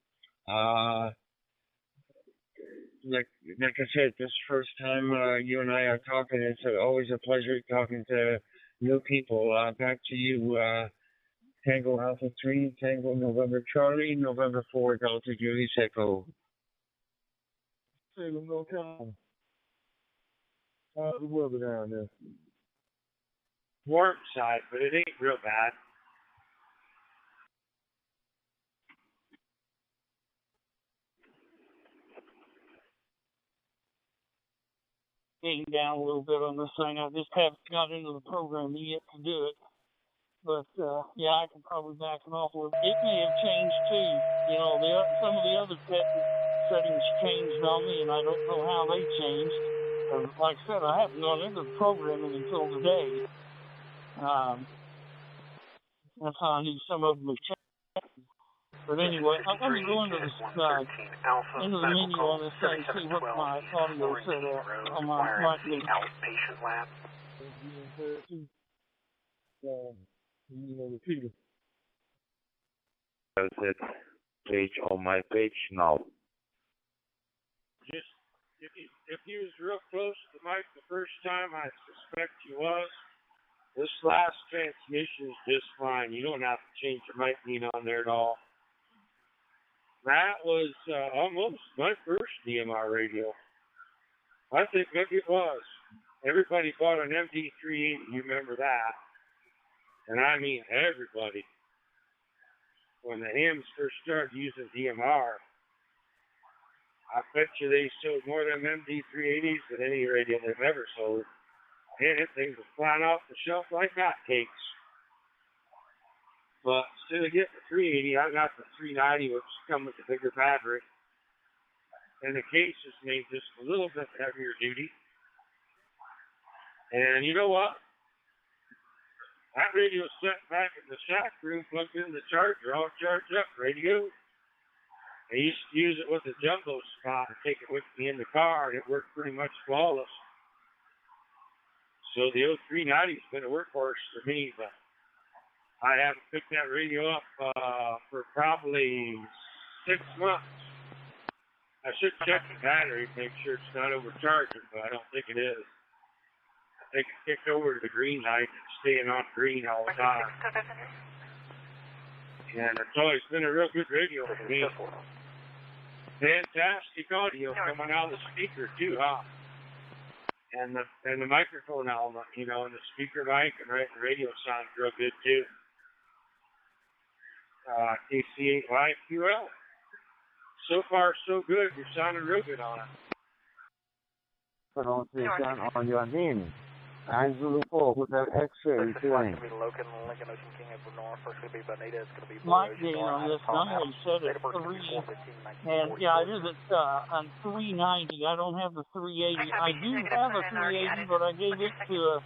Like I said, this first time you and I are talking, it's always a pleasure talking to new people. Back to you, Tango Alpha 3, Tango November Charlie, November 4, Delta Julius Echo. Hey, no time. How's the weather down there? Warm side, but it ain't real bad. Getting down a little bit on this thing. I just haven't got into the program yet to do it. But, yeah, I can probably back it off a little. It may have changed, too. You know, some of the other settings changed on me, and I don't know how they changed. Like I said, I haven't gone into the programming until today. That's how I knew some of them have changed. But anyway, I'm going to go into the menu on this thing, see what my audio set at on my outpatient lab. It page on my page now. Just if you was real close to the mic the first time, I suspect you was. This last transmission is just fine. You don't have to change your mic mean on there at all. That was almost my first DMR radio. I think maybe it was. Everybody bought an MD380, you remember that. And I mean everybody. When the hams first started using DMR, I bet you they sold more than MD380s than any radio they've ever sold. And it things was flying off the shelf like hotcakes. But instead of getting the 380, I got the 390, which comes with the bigger battery. And the case is made just a little bit heavier duty. And you know what? That radio is set back in the shack room, plugged in the charger, all charged up, radio. I used to use it with a jumbo spot and take it with me in the car, and it worked pretty much flawless. So the old 390's been a workhorse for me, but I haven't picked that radio up for probably 6 months. I should check the battery, make sure it's not overcharging, but I don't think it is. I think it kicked over to the green light and staying on green all the time. And it's always been a real good radio for me. Fantastic audio coming out of the speaker too, huh? And the microphone element, you know, and the speaker mic and the radio sounds real good too. KC8YQL. So far, so good. You're sounding real good on it. Pronunciation on your name. Angelo 4 with that X-ray plane. My gain on this number set at 3, and yeah, it is at on 390. I don't have the 380. I do have a 380, but I gave it to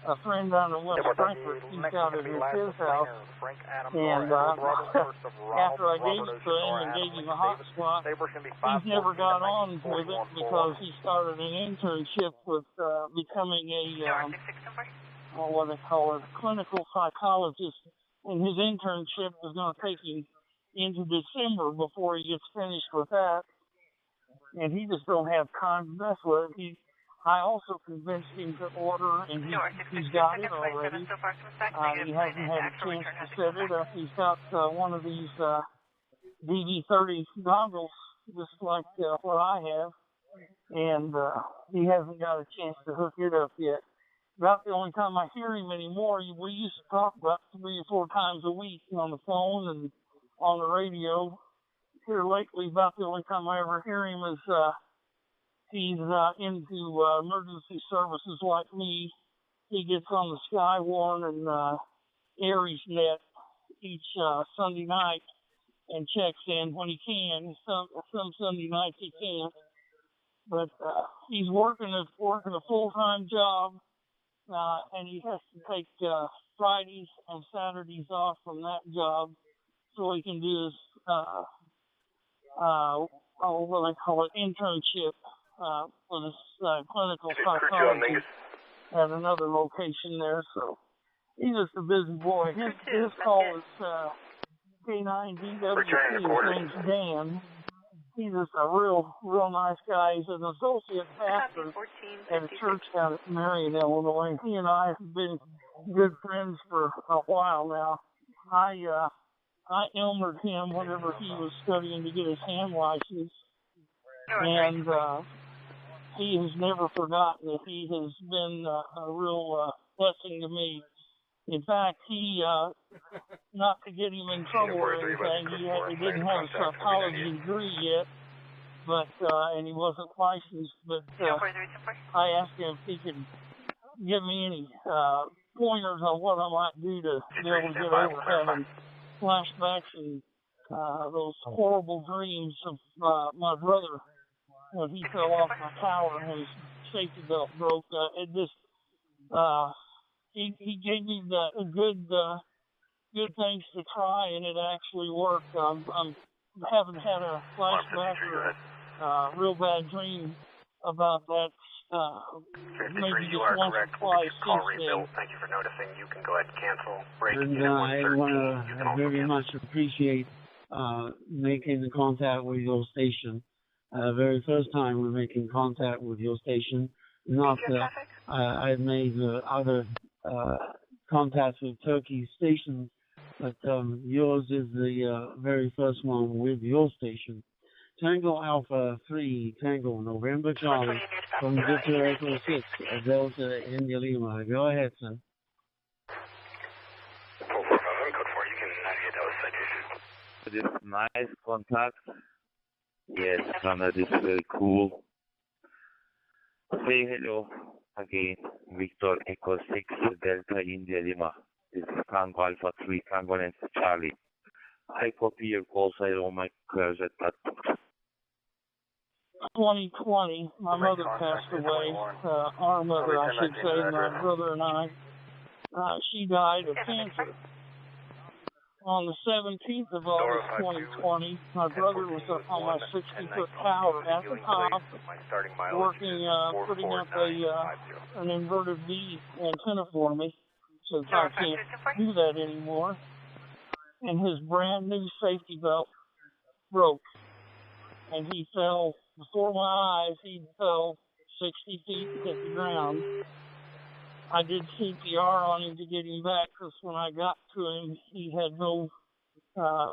a friend down in West Frankfort east out at his house, and after I gave it to him and gave him a hot spot, he's never got on with it because he started an internship with becoming a what they call it, clinical psychologist, and his internship is going to take him into December before he gets finished with that, and he just don't have time to mess with it. I also convinced him to order, and he's got it already. He hasn't had a chance to set it up. He's got one of these DD30 goggles, just like what I have, and he hasn't got a chance to hook it up yet. About the only time I hear him anymore, we used to talk about 3 or 4 times a week on the phone and on the radio. Here lately, about the only time I ever hear him is he's into emergency services like me. He gets on the Skywarn and Aries net each Sunday night and checks in when he can. Some Sunday nights he can't. But he's working a full-time job, and he has to take Fridays and Saturdays off from that job so he can do his, what they call it, internship for this clinical psychology at another location there. So he's just a busy boy. His call is K9DWP. His name's Dan. He's just a real nice guy. He's an associate pastor at a church down at Marion, Illinois. He and I have been good friends for a while now. I Elmered him whenever he was studying to get his hand license, and he has never forgotten it. He has been a real blessing to me. In fact, he, not to get him in trouble or anything, he didn't have a psychology degree yet, but and he wasn't licensed, but I asked him if he could give me any pointers on what I might do to be able to get over having flashbacks and those horrible dreams of my brother when he fell off my tower and his safety belt broke. He gave me the good things to try, and it actually worked. I haven't had a flashback or a real bad dream about that. Maybe just once or twice since then. Thank you for noticing. You can go ahead and cancel. And I want to very much appreciate making contact with your station. Very first time we're making contact with your station. Not that I've made other contacts with Turkey stations, but yours is the very first one with your station. Tango Alpha 3, Tango November Charlie, from Victor Echo 6, Delta India Lima. Go ahead, sir. This nice contact. Yes, Canada is very cool. Say hello again, Victor Echo 6, Delta India Lima. This is Tango Alpha 3, Tango Nancy Charlie. I copy your calls. I own my cars at that. 2020, my mother passed away. Our mother, I should say, my brother and I. She died of cancer. On the 17th of August 2020, my brother was up on my 60-foot tower at the top, working, putting up an inverted V antenna for me, since I can't do that anymore. And his brand new safety belt broke, and he fell before my eyes. He fell 60 feet to hit the ground. I did CPR on him to get him back, because when I got to him, he had no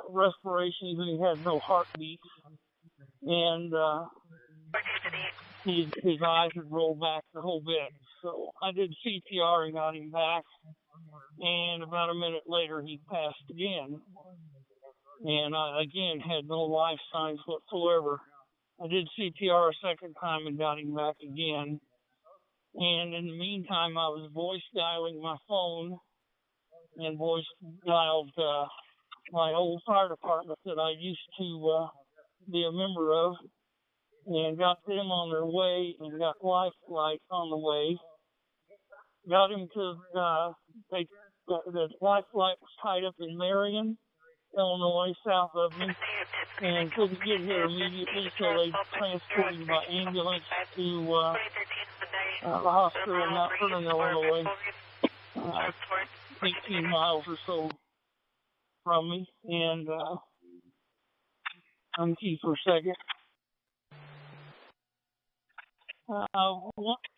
respirations and he had no heartbeat, and his eyes had rolled back the whole bit. So I did CPR and got him back, and about a minute later he passed again, and I again had no life signs whatsoever. I did CPR a second time and got him back again, and in the meantime I was voice dialing my phone and voice dialed my old fire department that I used to be a member of, and got them on their way and got Lifeline on the way. got him to, the life flight was tied up in Marion, Illinois, south of me, and couldn't get here immediately, so they transported him by ambulance to the hospital in Mount Vernon, Illinois, 18 miles or so from me, and I'm key for a second.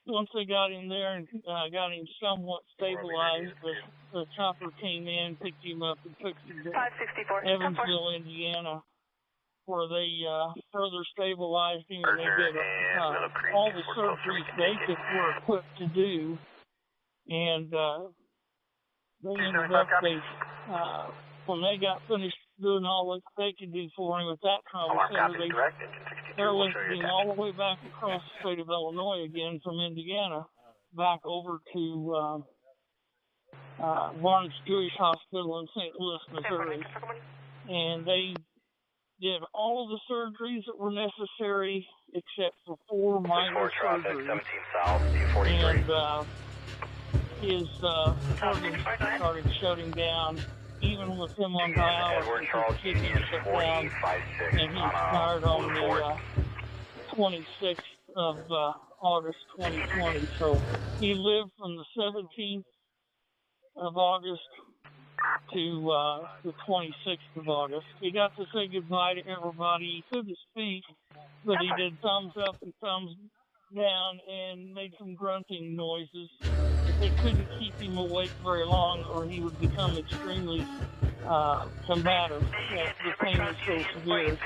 Once they got him there and got him somewhat stabilized, the chopper came in, picked him up, and took him to Evansville, Indiana, where they further stabilized him, and they did all the surgeries they were equipped to do, and they ended up, when they got finished doing all that they could do for him at that trauma center, they airlifted him all the way back across the state of Illinois again from Indiana, back over to Barnes Jewish Hospital in St. Louis, Missouri. And they did all of the surgeries that were necessary except for 4 minor surgeries. And his organs started shutting down. Even with him on dialysis, his kidneys shut down, and he expired on the 26th of August 2020. So he lived from the 17th of August to the 26th of August. He got to say goodbye to everybody. He couldn't speak, but he did thumbs up and thumbs down and made some grunting noises. They couldn't keep him awake very long, or he would become extremely combative. The pain was so severe.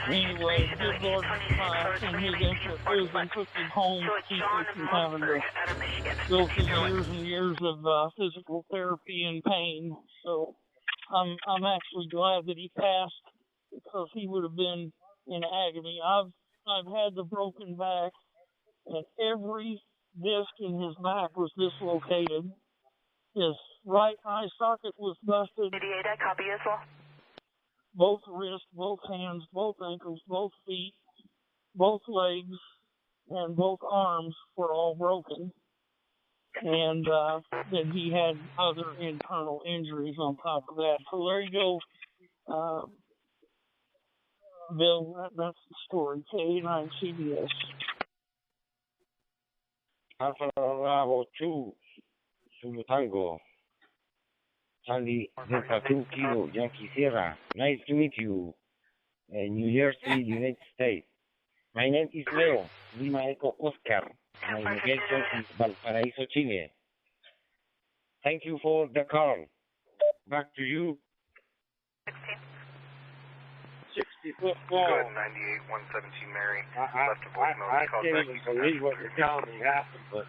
Anyway, good Lord, in his infinite wisdom, took him home to keep him from having to go through years and years of physical therapy and pain. So I'm actually glad that he passed, because he would have been in agony. I've had the broken back, and every disc in his back was dislocated. His right eye socket was busted. Copy as well. Both wrists, both hands, both ankles, both feet, both legs, and both arms were all broken. And then he had other internal injuries on top of that. So there you go, Bill. That's the story. K9 CBS. Alfa Bravo 2, Zulu Tango, Charlie Delta 2 Kilo, Yankee Sierra. Nice to meet you, New Jersey, United States. My name is Leo, Lima Echo Oscar. My location is Valparaíso, Chile. Thank you for the call. Back to you. 60-foot fall. Go ahead, 98, 117 Mary. Left to voicemail. I can't even believe what you're telling me happened, but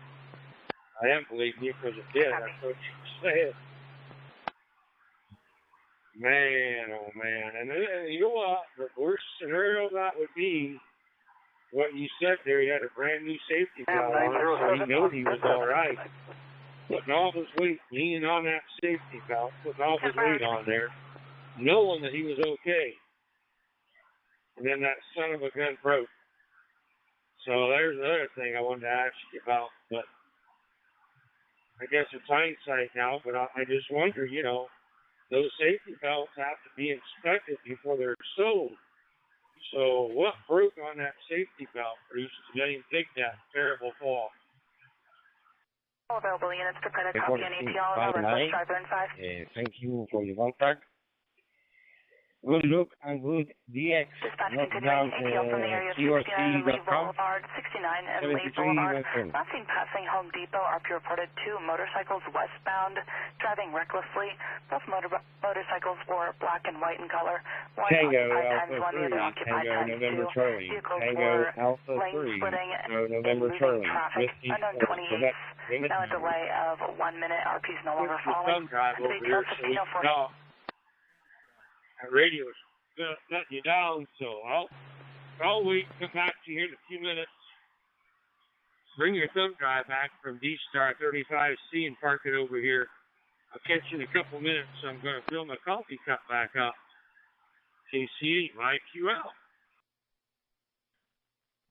I am believing you because it did. That's what you said. Man, oh man. And you know what? The worst scenario that would be what you said there. He had a brand new safety valve on it, so he knew he was all right. Putting all his weight, leaning on that safety valve, putting all his weight on there, knowing that he was okay. And then that son of a gun broke. So there's another thing I wanted to ask you about, but I guess it's hindsight now, but I just wonder, you know, those safety valves have to be inspected before they're sold. So what broke on that safety valve, Bruce, to let him take that terrible fall? All available units to print a copy on ATL and West Driver in 5. Thank you for your contact. Good look and good DX. Not down QRC.com. Boulevard 69 and Lee Boulevard. Not seen passing Home Depot. RP reported 2 motorcycles westbound, driving recklessly. Both motorcycles were black and white in color. One Tango occupied Alpha 3, one, the other occupied Tango times November 2. Charlie, Vehicles Tango were Alpha lane 3, splitting Tango and November moving Charlie, traffic. Whiskey Unknown 28. Now a delay of 1 minute. RP's no longer following. Over here, so we can talk. That radio's letting you down, so I'll wait to come back to you here in a few minutes. Bring your thumb drive back from D-Star 35C and park it over here. I'll catch you in a couple minutes, so I'm going to fill my coffee cup back up. KC, YQL.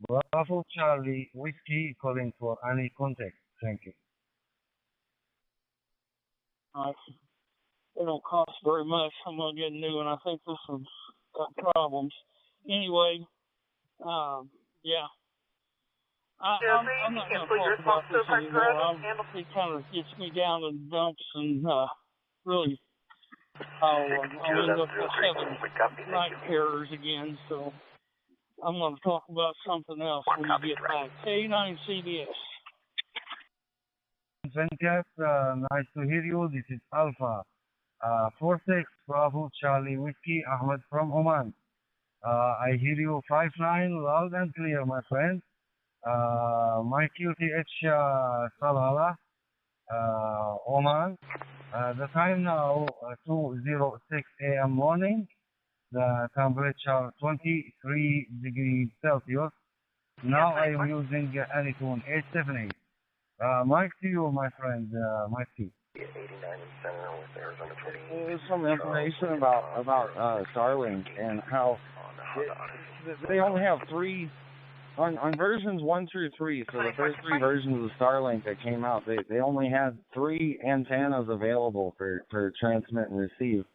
Bravo Charlie, Whiskey calling for any contact. Thank you. They don't cost very much. I'm going to get a new one. I think this one's got problems. Anyway, yeah. I'm not going to talk about this anymore. It kind of gets me down in the dumps and really, I'll end up having night terrors again. So I'm going to talk about something else when we get back. K9CBS. Jenkins, nice to hear you. This is Alpha 46 Bravo Charlie Whiskey Ahmed from Oman. I hear you 5-9 loud and clear, my friend. My QTH Salalah, Oman. The time now 2:06 a.m. morning. The temperature 23 degrees Celsius. Now I am using Anytone 878. Mike to you, my friend. Mike to you. There's some information about Starlink and how they only have 3 on versions 1 through 3. So the first 3 versions of the Starlink that came out, they only had 3 antennas available for transmit and receive.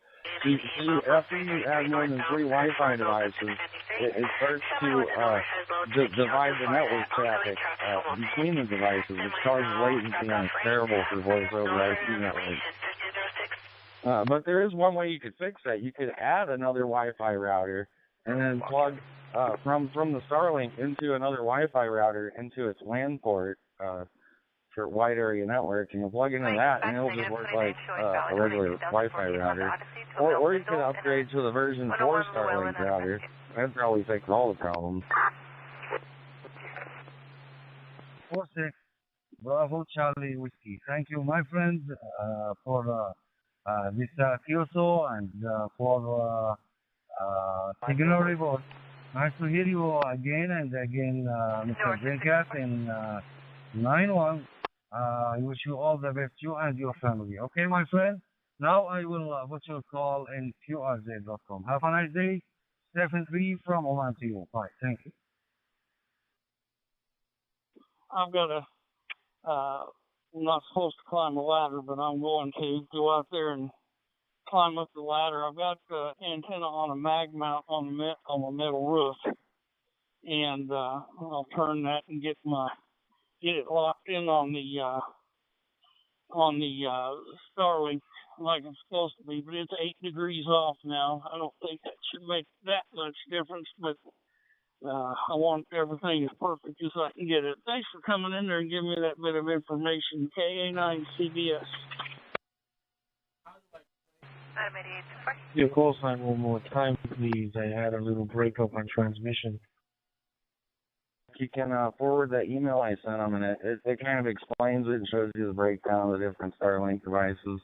After you add more than 3 Wi-Fi devices, it starts to divide the network traffic between the devices, which causes latency and is terrible for voice over IP networks. But there is one way you could fix that. You could add another Wi-Fi router and then plug from the Starlink into another Wi-Fi router into its LAN port for wide area network, and you'll plug into that, and it'll just work like a regular Wi-Fi router. Or you could upgrade to the version 4 Starlink router. That'd probably fix all the problems. 46 Bravo Charlie Whiskey. Thank you, my friend, for this QSO and for signal report. Nice to hear you again and again, Mr. Jenkins in 9-1. I wish you all the best, you and your family. Okay, my friend? Now I will put your call in QRZ.com. Have a nice day. 7-3 from Oman to you. Bye. Thank you. I'm not supposed to climb the ladder, but I'm going to go out there and climb up the ladder. I've got the antenna on a mag mount on the metal roof, and I'll turn that and get it locked in on the Starlink like it's supposed to be, but it's 8 degrees off now. I don't think that should make that much difference, but I want everything as perfect as I can get it. Thanks for coming in there and giving me that bit of information. KA9CBS. Your call sign one more time, please. I had a little breakup on transmission. You can forward that email I sent them, and it kind of explains it and shows you the breakdown of the different Starlink devices.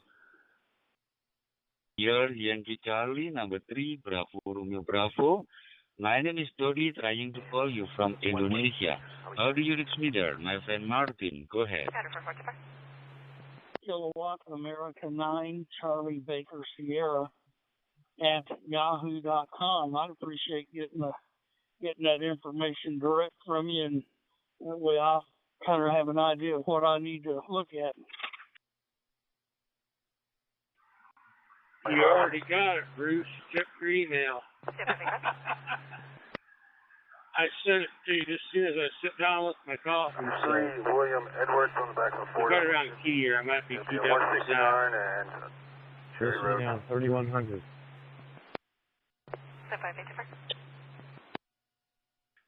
Here, Yankee Charlie, number 3, Bravo, Romeo Bravo. My name is Dodi, trying to call you from Indonesia. How do you reach me there? My friend Martin, go ahead. Kilowatt America 9 Charlie Baker Sierra at yahoo.com. I'd appreciate getting that information direct from you, and that way I'll kind of have an idea of what I need to look at. You already got it, Bruce. Check your email. I sent it to you as soon as I sit down with my coffee. So William Edwards on the back of 4. Right around key here. I might be keyed up for sound. And Sure, down 3100.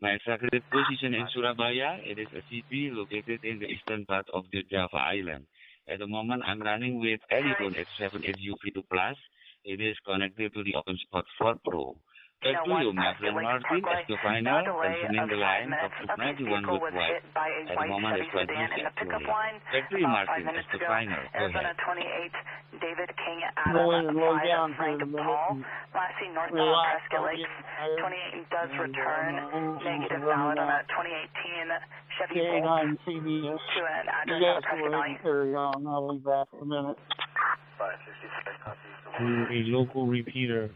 My sacred position in Surabaya, it is a city located in the eastern part of the Java Island. At the moment, I'm running with Anytone X78UV2 Plus. It is connected to the OpenSpot 4 Pro. Back to you, my friend Martin, as the final, concerning the line of 91 with white. At the moment, it's quite busy, actually. Back to you, Martin, as the final. Go ahead. David King, Adam, Frank Paul, Lassie, Northbound Prescott Lakes, 28 does return, negative valid on a 2018 Chevy Bolt to an address on Prescott Valley. Carry on, I'll be back in a minute. To a local repeater.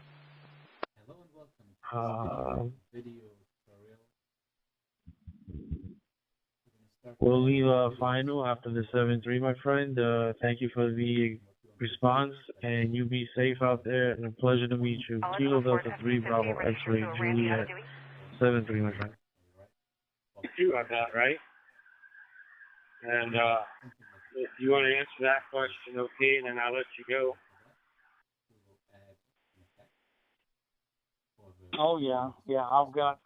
We'll leave a final after the 7-3, my friend. Thank you for the response, and you be safe out there, and a pleasure to meet you. Kilo Delta 3 Bravo X-Ray Juliet 73, my friend. You got that, right? And if you want to answer that question, okay, then I'll let you go. Oh, yeah, I've got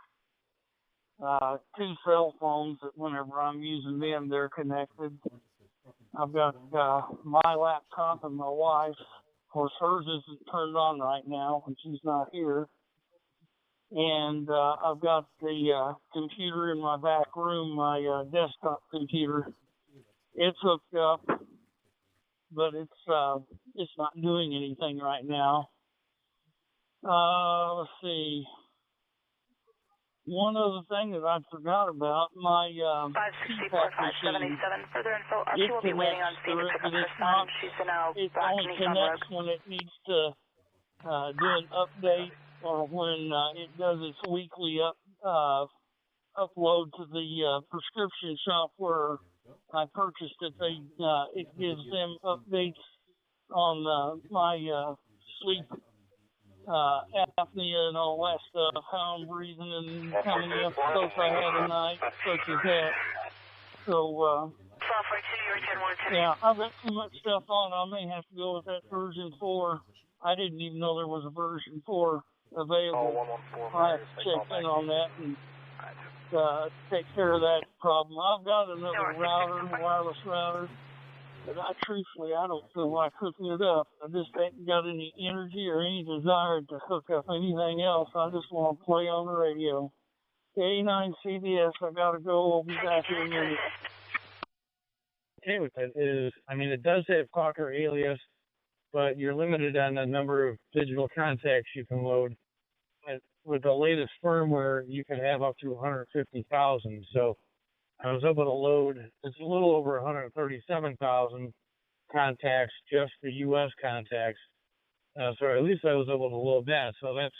2 cell phones that whenever I'm using them, they're connected. I've got my laptop and my wife's. Of course, hers isn't turned on right now when she's not here. And I've got the computer in my back room, my desktop computer. It's hooked up, but it's not doing anything right now. Let's see. One other thing that I forgot about, my CPAP machine, it connects to it, but it only connects when it needs to do an update or when it does its weekly upload to the prescription shop where I purchased it. It gives them updates on my sleep apnea and all that stuff, how I'm breathing and how many episodes I had a night, such as that. So, yeah, I've got too much stuff on. I may have to go with that version 4. I didn't even know there was a version 4 available. I have to check in on that and take care of that problem. I've got another router, wireless router. But truthfully, I don't feel like hooking it up. I just ain't got any energy or any desire to hook up anything else. I just want to play on the radio. 89 CBS, I got to go. I'll be back in a minute. Okay with that is, I mean, it does have Talker alias, but you're limited on the number of digital contacts you can load. With the latest firmware, you can have up to 150,000. So I was able to load, it's a little over 137,000 contacts, just the U.S. contacts. So at least I was able to load that. So that's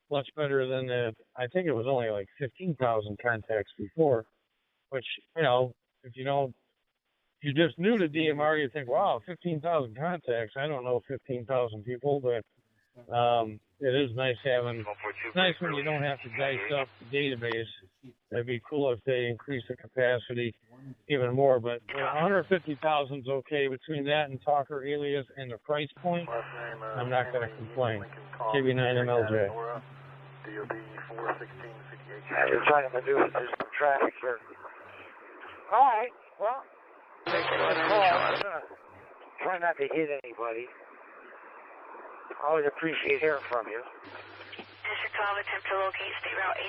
much better than I think it was only like 15,000 contacts before, which, you know, if you just new to DMR, you think, wow, 15,000 contacts. I don't know 15,000 people, but it is nice it's nice when you don't have to dice up the database. It'd be cool if they increase the capacity even more, but 150,000 is okay. Between that and Talker alias and the price point, I'm not going to complain. KB9MLJ. You're trying to do is just traffic here. All right, well, try not to hit anybody. Always appreciate hearing from you. District 12, attempt to locate State Route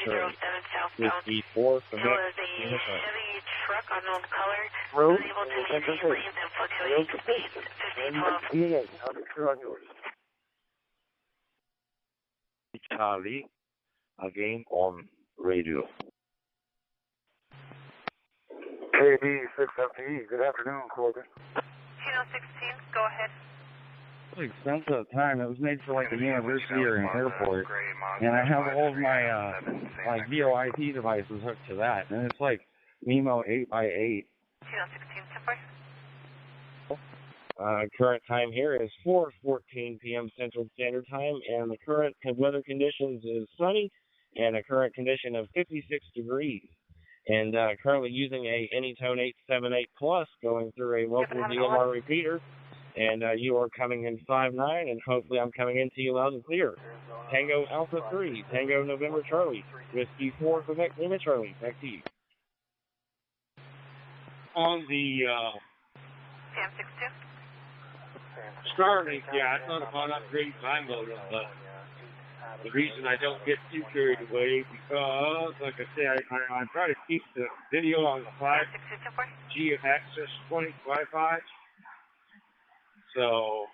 89307 southbound. 54 There was a Chevy truck, unknown color, was able to maintain lanes and fluctuating speeds, 1512. I'll be clear on yours. Charlie, again on radio. KB6FE, good afternoon, Corbin. CHINO 16, go ahead. It's expensive time. It was made for like a university or an airport, and I have all of my like VoIP devices hooked to that, and it's like MIMO 8x8. CHINO 16, Current time here is 4:14 p.m. Central Standard Time, and the current weather conditions is sunny, and a current condition of 56 degrees. And currently using a Anytone 878 Plus, going through a local DMR repeater. And you are coming in 5-9, and hopefully I'm coming in to you loud and clear. Tango Alpha 3, Tango November Charlie, Whiskey 4, Quebec Lima Charlie. Back to you. On the Sam 62. Starlink, yeah, I thought about upgrading my modem, but the reason I don't get too carried away because, like I say, I try to keep the video on the 5G access 20 Wi-Fi. So,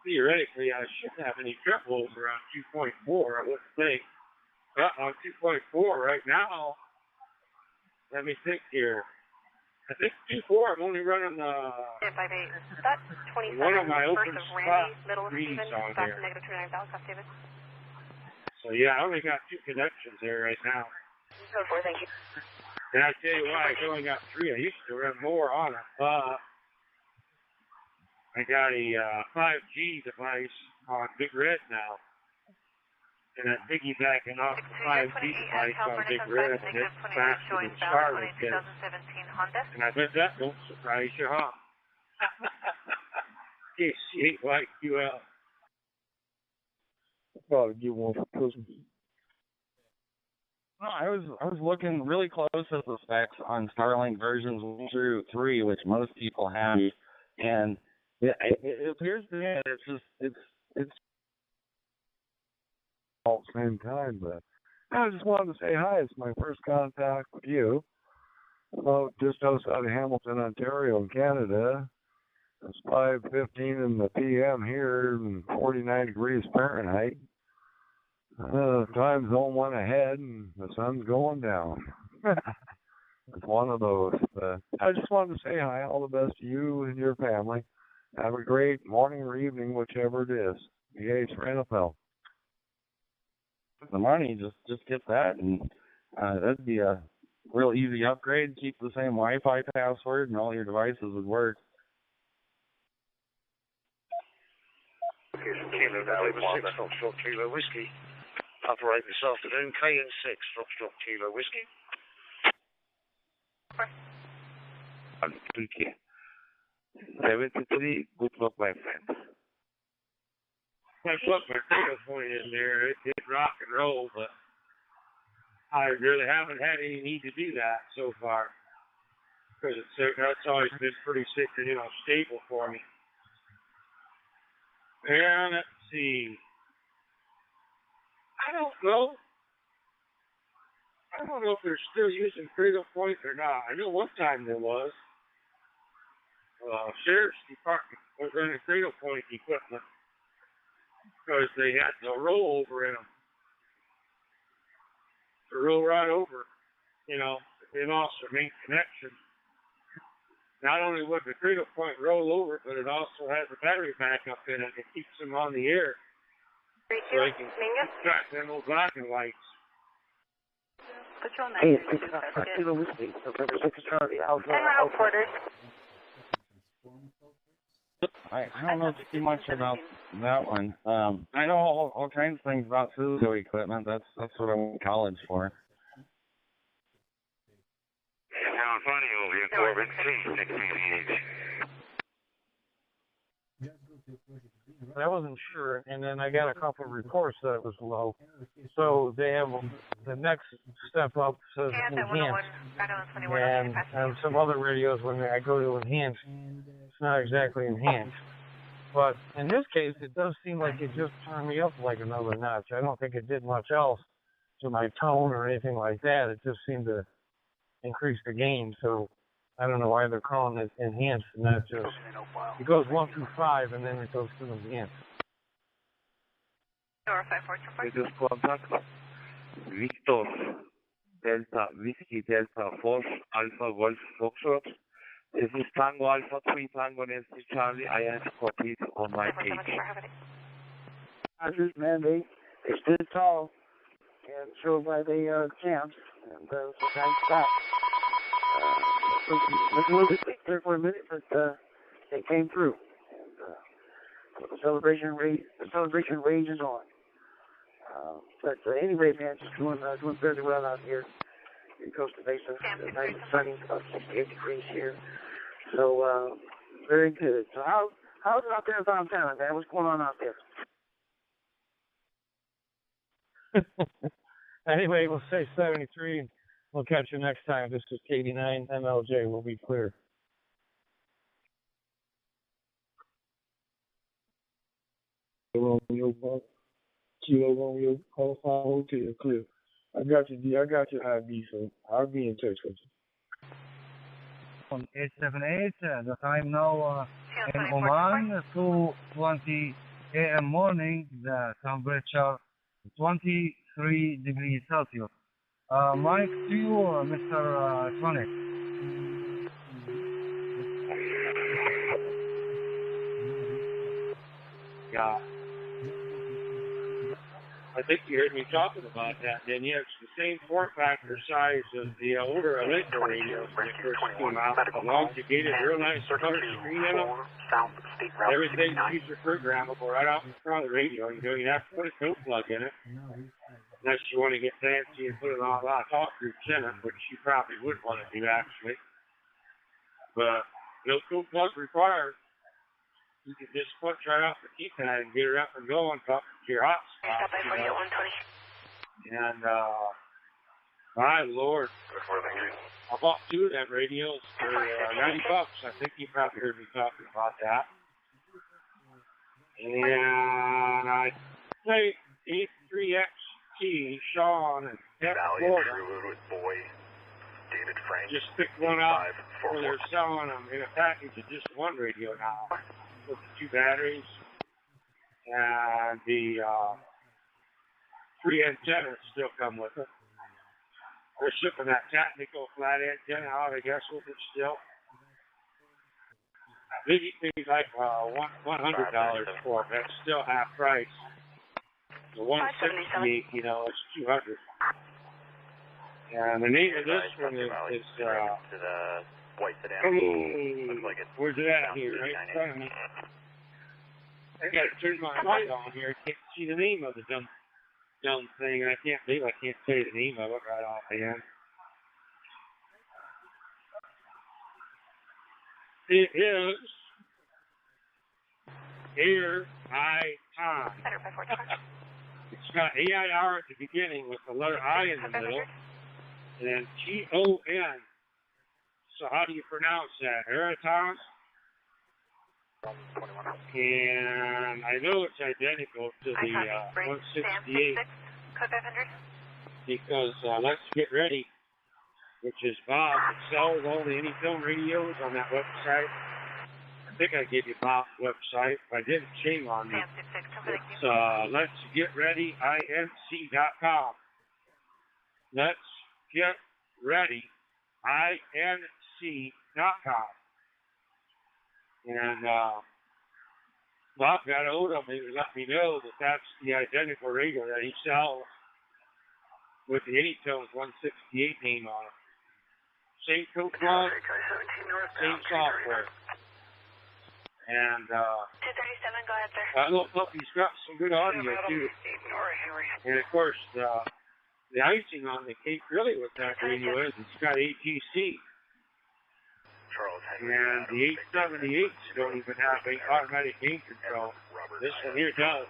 theoretically, I shouldn't have any trouble around 2.4, I would think. But on 2.4 right now, let me think here. I think 2.4, I'm only running one of my open spot readings on there. So, yeah, I only got 2 connections there right now. Thank you. And I tell you why, I only got 3. I used to run more on it, but I got a 5G device on Big Red now. And I'm piggybacking off the 5G device on Big Red, and it's faster than Starlink is. And I bet that won't surprise you, huh? Yes, she ain't like you out. I'll probably get one for Christmas. No, I was looking really close at the specs on Starlink versions 1 through 3, which most people have, and it appears to me that it's all at the same time. But I just wanted to say hi. It's my first contact with you. Well, just outside of Hamilton, Ontario, in Canada. It's 5:15 in the p.m. here, and 49 degrees Fahrenheit. Time zone 1 ahead, and the sun's going down. It's one of those. I just wanted to say hi. All the best to you and your family. Have a great morning or evening, whichever it is. PH for NFL. The money, just get that, and that'd be a real easy upgrade. Keep the same Wi-Fi password, and all your devices would work. Kilo Valley 6, Foxtrot Kilo Whiskey. Operate this afternoon, KN6, Foxtrot Kilo Whiskey. Okay. 73, good luck, my friend. I put my data point in there. It did rock and roll, but I really haven't had any need to do that so far. Because that's always been pretty stable for me. Yeah, let's see. I don't know if they're still using Cradle Point or not. I know one time there was. Sheriff's Department was running Cradle Point equipment because they had no rollover in them. To roll right over, they lost their main connection. Not only would the Cradle Point roll over, but it also has a battery backup in it that keeps them on the air. So they can track them old blacking lights. Hey, it's Kilo Whiskey, November 6 Charlie, Alpha. I don't know too much about that one. I know all kinds of things about Suzuki equipment. That's what I went to college for. California, over here, Corbin, 688. I wasn't sure, and then I got a couple of reports that it was low. So they have the next step up says enhanced, and some other radios when I go to enhance, it's not exactly enhanced. But in this case, it does seem like it just turned me up like another notch. I don't think it did much else to my tone or anything like that. It just seemed to increase the gain. So I don't know why they're calling it enhanced, and that just it goes 1 through 5, and then it goes to enhanced. It is contact Victor Delta Whiskey Delta Force Alpha Wolf Foxtrot. This is Tango Alpha 3 Tango Nancy Charlie. I have copied on my page. Rogers mandate. They stood tall and showed by the champs, and so kind of stopped. It was a little bit quick there for a minute, but they came through. And, the celebration rages on. But anyway, man, just doing fairly well out here in Costa Mesa. Nice and sunny, about 68 degrees here. So very good. So how's it out there in Fontana, man? What's going on out there? Anyway, we'll say 73, and we'll catch you next time. This is 89 MLJ. We'll be clear. Kilo Romeo, Alpha Hotel, clear. I got your D. I got your ID, so I'll be in touch with you. On 878, the time now in Oman, 2:20 a.m. morning, the temperature 23 degrees Celsius. Mike, to you, Mr. Sonic. Yeah. I I think you heard me talking about that, didn't you? It's the same form factor size as the older Electro radios when it first came out. Elongated, real nice color screen in them. Everything's future programmable right off in front of the radio. You don't even have to put a coat plug in it. Unless you want to get fancy and put a lot of talk groups in it, which you probably would want to do, actually. But no coat plug required. You can just punch right off the keypad and get it up and going, talk to your hotspot. And, my lord. I bought 2 of them radios for $90. I think you probably heard me talking about that. And I played 83XT, Sean, and Jeff Florida. Just picked one up where they're selling them in a package of just one radio now, with the 2 batteries and the 3 antennas still come with it. They're shipping that technical flat antenna out, I guess, with it still. They paid like $100 for it. That's still half price. The 168, you know, it's $200. And the name of this one is where's it at here? Right in front of me. I gotta turn my light on here. I can't see the name of the dumb thing. I can't believe I can't say the name of it right offhand. It is Air I Time. It's got AIR at the beginning with the letter I in the middle, and then TON. So how do you pronounce that? Airtime? And I know it's identical to the 168 because Let's Get Ready, which is Bob, that sells all the Anytone radios on that website. I think I gave you Bob's website. If I didn't, shame on me. It's Let's Get Ready INC.com. Let's Get Ready INC.com. And Bob got a hold of me to let me know that that's the identical radio that he sells with the Anytone's 168 name on it. Same code plug, same software. And 237, go ahead, sir. look, he's got some good audio too. And of course, the icing on the cake really with that radio is it's got ATC. And the 878s don't even have automatic gain control. This one here does.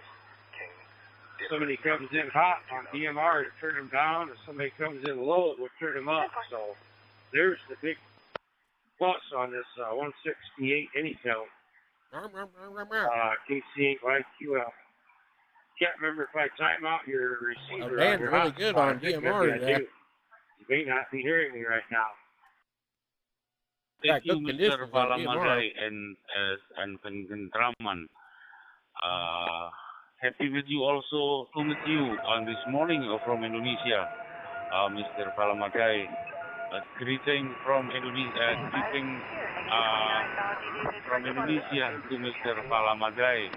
Somebody comes in hot on DMR to turn them down, and somebody comes in low, it will turn them up. So there's the big plus on this 168 Anytone. KC8YQL. Can't remember if I time out your receiver. Well, really hot good on DMR. You may not be hearing me right now. Thank you, Mr. Palamagay and Pendraman. Happy with you also to meet you on this morning from Indonesia, Mr. Palamagay. Greeting from Indonesia. Greeting from Indonesia to Mr. Palamagay.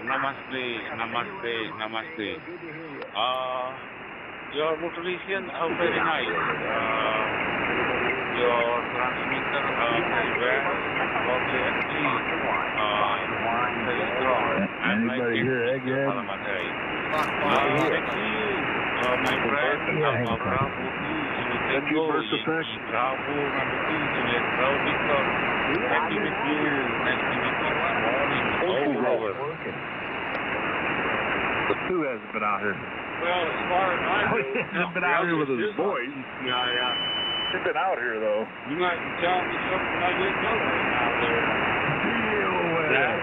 Namaste. Your modulation are very nice. Your transmitter very well, very strong. Anybody here again? Thank you, my friend. Thank you for suppression. Bravo, number 2, Juliet. Bravo, Victor. Nice to meet you. Nice to meet you this morning. Over. The Pooh hasn't been out here. Well, as far as I know, he hasn't been out here with his boys. Yeah. He's been out here, though. You might be telling me something I didn't know right now there. Deal with it.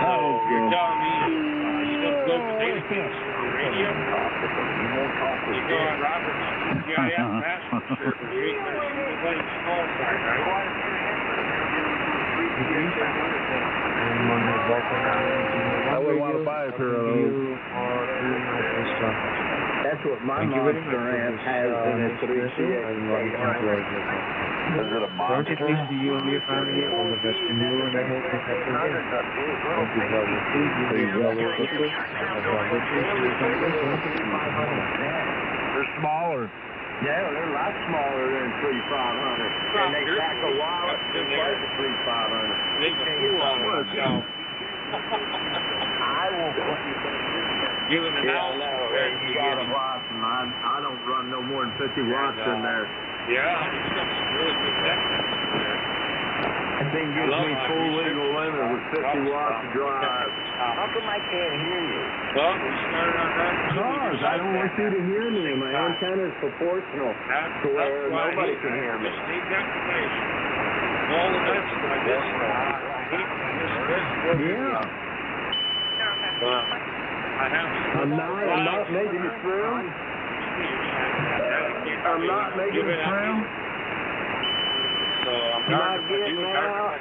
So, you're telling me you don't go to database for radio? You go on Robert's GIS master server, you ain't going to see anybody's call sign, right? I wouldn't want to buy a pair of those. That's That's what my monster ass has in its 3CX. Is it a monster? To you and your family, all the best to you, and I hope you have a good day. Hope you have a food, you have a picture, They're smaller. Yeah, they're a lot smaller than 3500. And they pack a wallet just like the 3500. They can do all of them. I will put you give it an ounce. You got a watts, and I don't run no more than 50 watts in there. Yeah, it's got some really good techniques in there. That thing gives me full legal limit with 50 watts of drive. How come I can't hear you? Well, we started on that. Because I don't want you to hear me. My antenna is proportional to where nobody can hear me. Just need that information. All the next like this. Yeah. I'm not making it through. I'm not making it through. So I'm not getting out.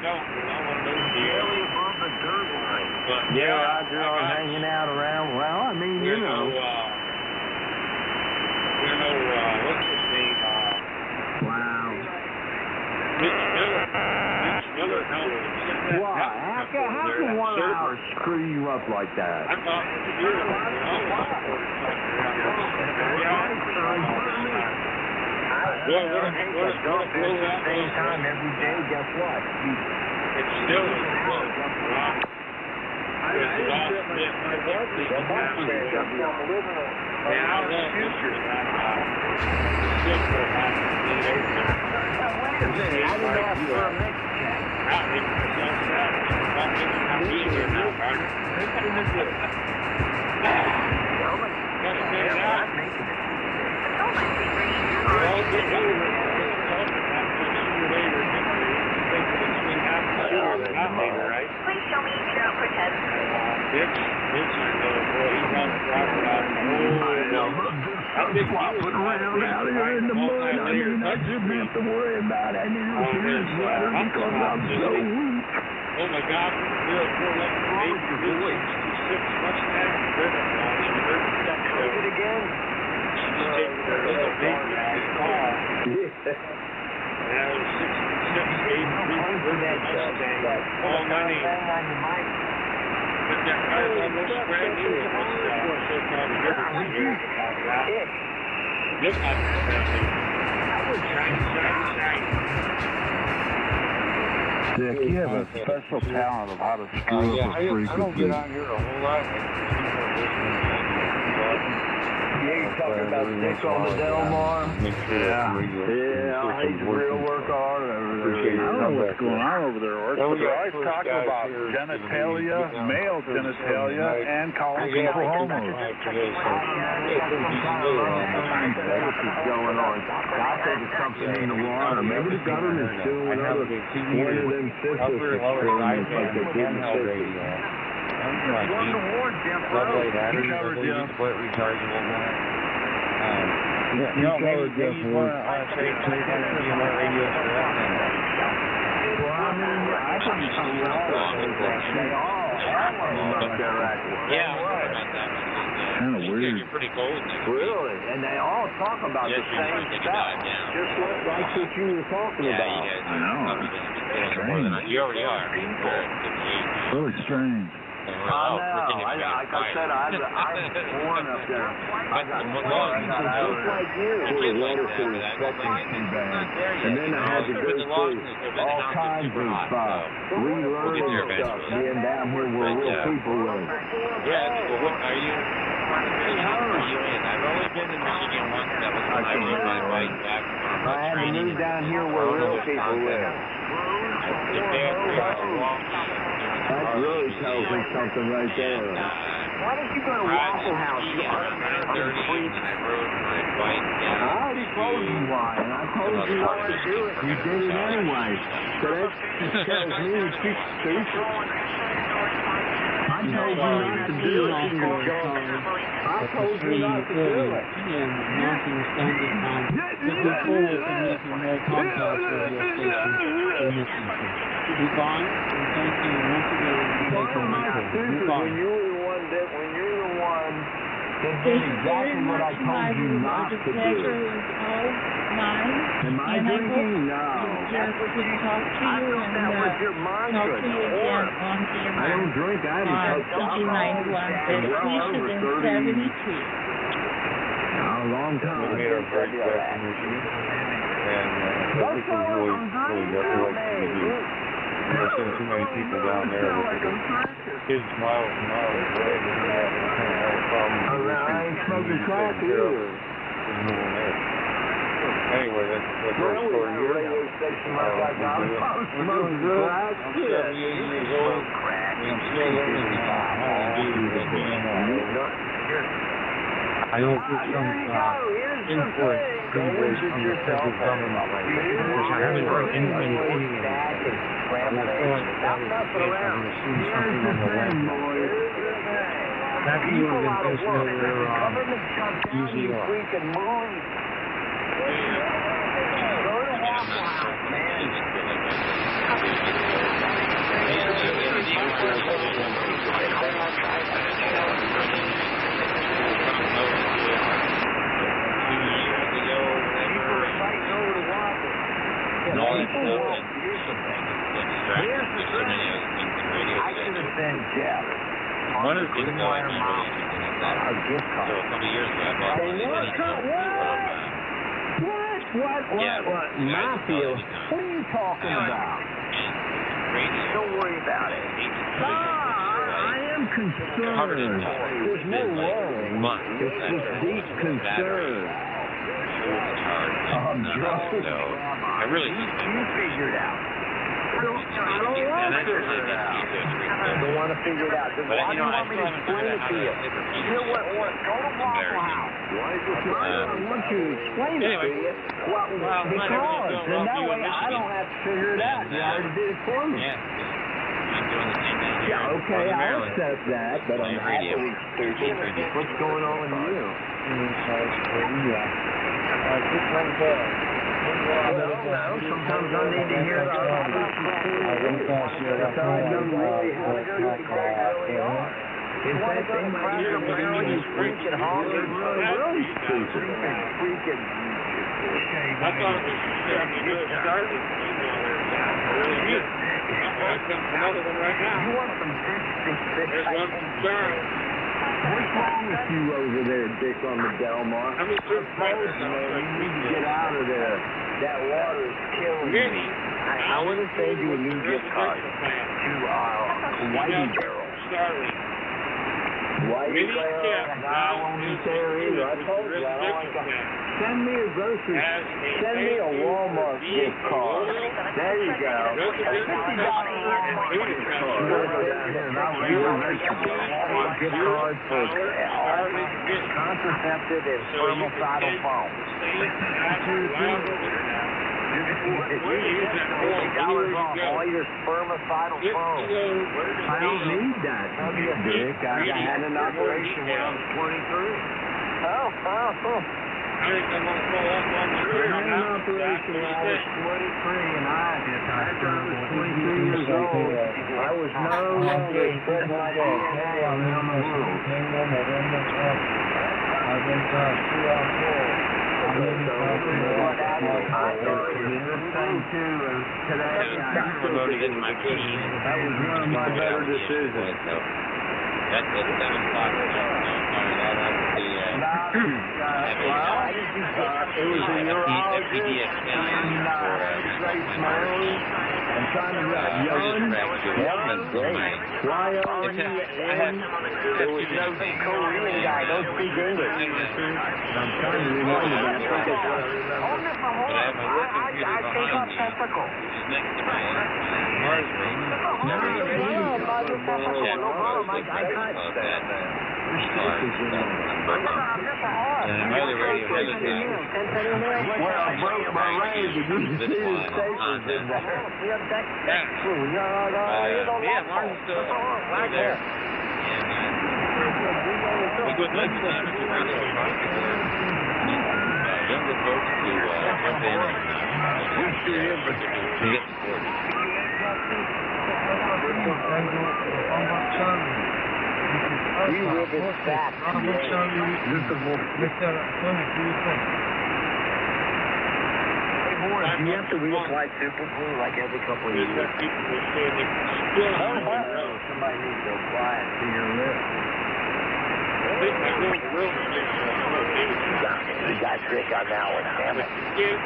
Barely above the dirt line. Yeah, Roger, I'm hanging out around. Well, I mean, you know. What's his name? Wow. Mitch Miller. Why? How can 1 hour screw you up like that? I'm talking to you. Well, what at the same time every day, guess what? It's still Please show me if you don't pretend. I'm just flopping around out here in the mud. I mean, I just have to worry about any insurance matter because I'm so weak. Oh my God, you're a 411 Mustang. Say it again. All my name. But that car is almost brand new. So-called river here. Look at that thing. Shiny. Dick, you have a special talent of how to screw up a frequency. I don't get on here a whole lot. Yeah, you talking about Dick on the Delmar? Yeah, he's a real worker over there. I don't know what's going on over there, Orson. They're always talking about genitalia, male genitalia, and calling people homos. What is going on? I think it's something in the water. Maybe the government's doing one of them syphilis experiments like they did in Syphilis. Won the war, Jim. Rechargeable. You covered this one. Well, I mean, I think it's they all up there acting. Kind of weird. You're pretty cold. Really? And they all talk about the same stuff. Just like what you were talking about. I know. You already are. Really strange. I know. Like I said, I'm born up there. I got just like you. The water cooler fucking bad. And then I had to go through all kinds of relearning stuff, being down here where real people live. Yeah, well, are you in? I've only been in Michigan once. That was when I rode my bike back from I had to move down here where real people live. That really tells me something right there. Why don't you go to Waffle House? I rode my bike down. I already told you why, and I told you not to do it. You did it anyway. So that tells me it's stupid. I told you not to do it. I told you not to do it. Mountain Standard Time. Looking forward to making more contact with your station in this country. Goodbye, and thank you once again for taking my call. When you're the one They did exactly what I told you not to do. Am I drinking? No. Yes, we can talk to you and talk to you again on I don't drink. I haven't touched alcohol. Well over 30. A long time. We made our break back from Michigan, and this was really good. There's been too many people down there with the kids miles and miles away. I ain't smoking crack either. Anyway, that's our story here. Radio station like I got. I'm smoking crack. I'm 78 years old. I'm still learning how to do the I don't get some input invoice from the federal government because I haven't heard anybody eating it. And I feel like that is the case. I'm going to see something on the web. Back to you in this we're using One of the things though I found really interesting is that so a couple of years ago I bought one of these anycoms What? Matthew, what are you talking about? Don't worry about it. I am concerned. There's no worry. It's just deep concern. So I really just figure it out. I don't want to figure it out. Why do you want me to explain it to you? You know what? Go to Waffle House. I want you to explain it to you. Well, because then that way I don't have to figure it out. You already did it for me. Yeah, okay, I'll accept that, but I'm happily speaking. What's going on with you? Sometimes I need to hear about in fact, they might even be you freaking holler. Really stupid. Freaking. I thought it was started. Really good. Another one right now. You want some There's one from Sharon. What's wrong with you over there, Dick, on the Delmar? How many you need to get out of there. That water is killing you. I want to send you a new gift card to Whitey Barrel. Whitey Barrel, I won't eat there either. I told you, I don't like that. Send me a grocery, send me a Walmart gift card. There you go. $50 Walmart gift card. You want to go down here and I'll raise a Walmart gift card for contraceptive and spermicidal foam. $50 off all your spermicidal foam. I don't need that, Dick. I had an operation when I was 23. Oh. I think I'm going to pull up on the rear. I had an operation when I was 23, and after I was 23 years old, I was no longer spreading my DNA around the world. I've been promoted into my team. That was one of my better decisions. That's at 7 o'clock. It was a urologist I'm trying to run. Y-O-N. There was no Korean guy. Don't speak English. I'm trying to remember that. But I have my work computer behind me. It's next to my Mars room. And my other radio has a thing. Well, I broke my leg. Did you see the stations in there? Yeah, Mars is still there. And we go like the amateur radio younger folks to jump in and get support. Re-rib it back. Do you have to reapply super glue like every couple of years? Somebody needs to apply it to your lip. You got sick on that one, damn it. You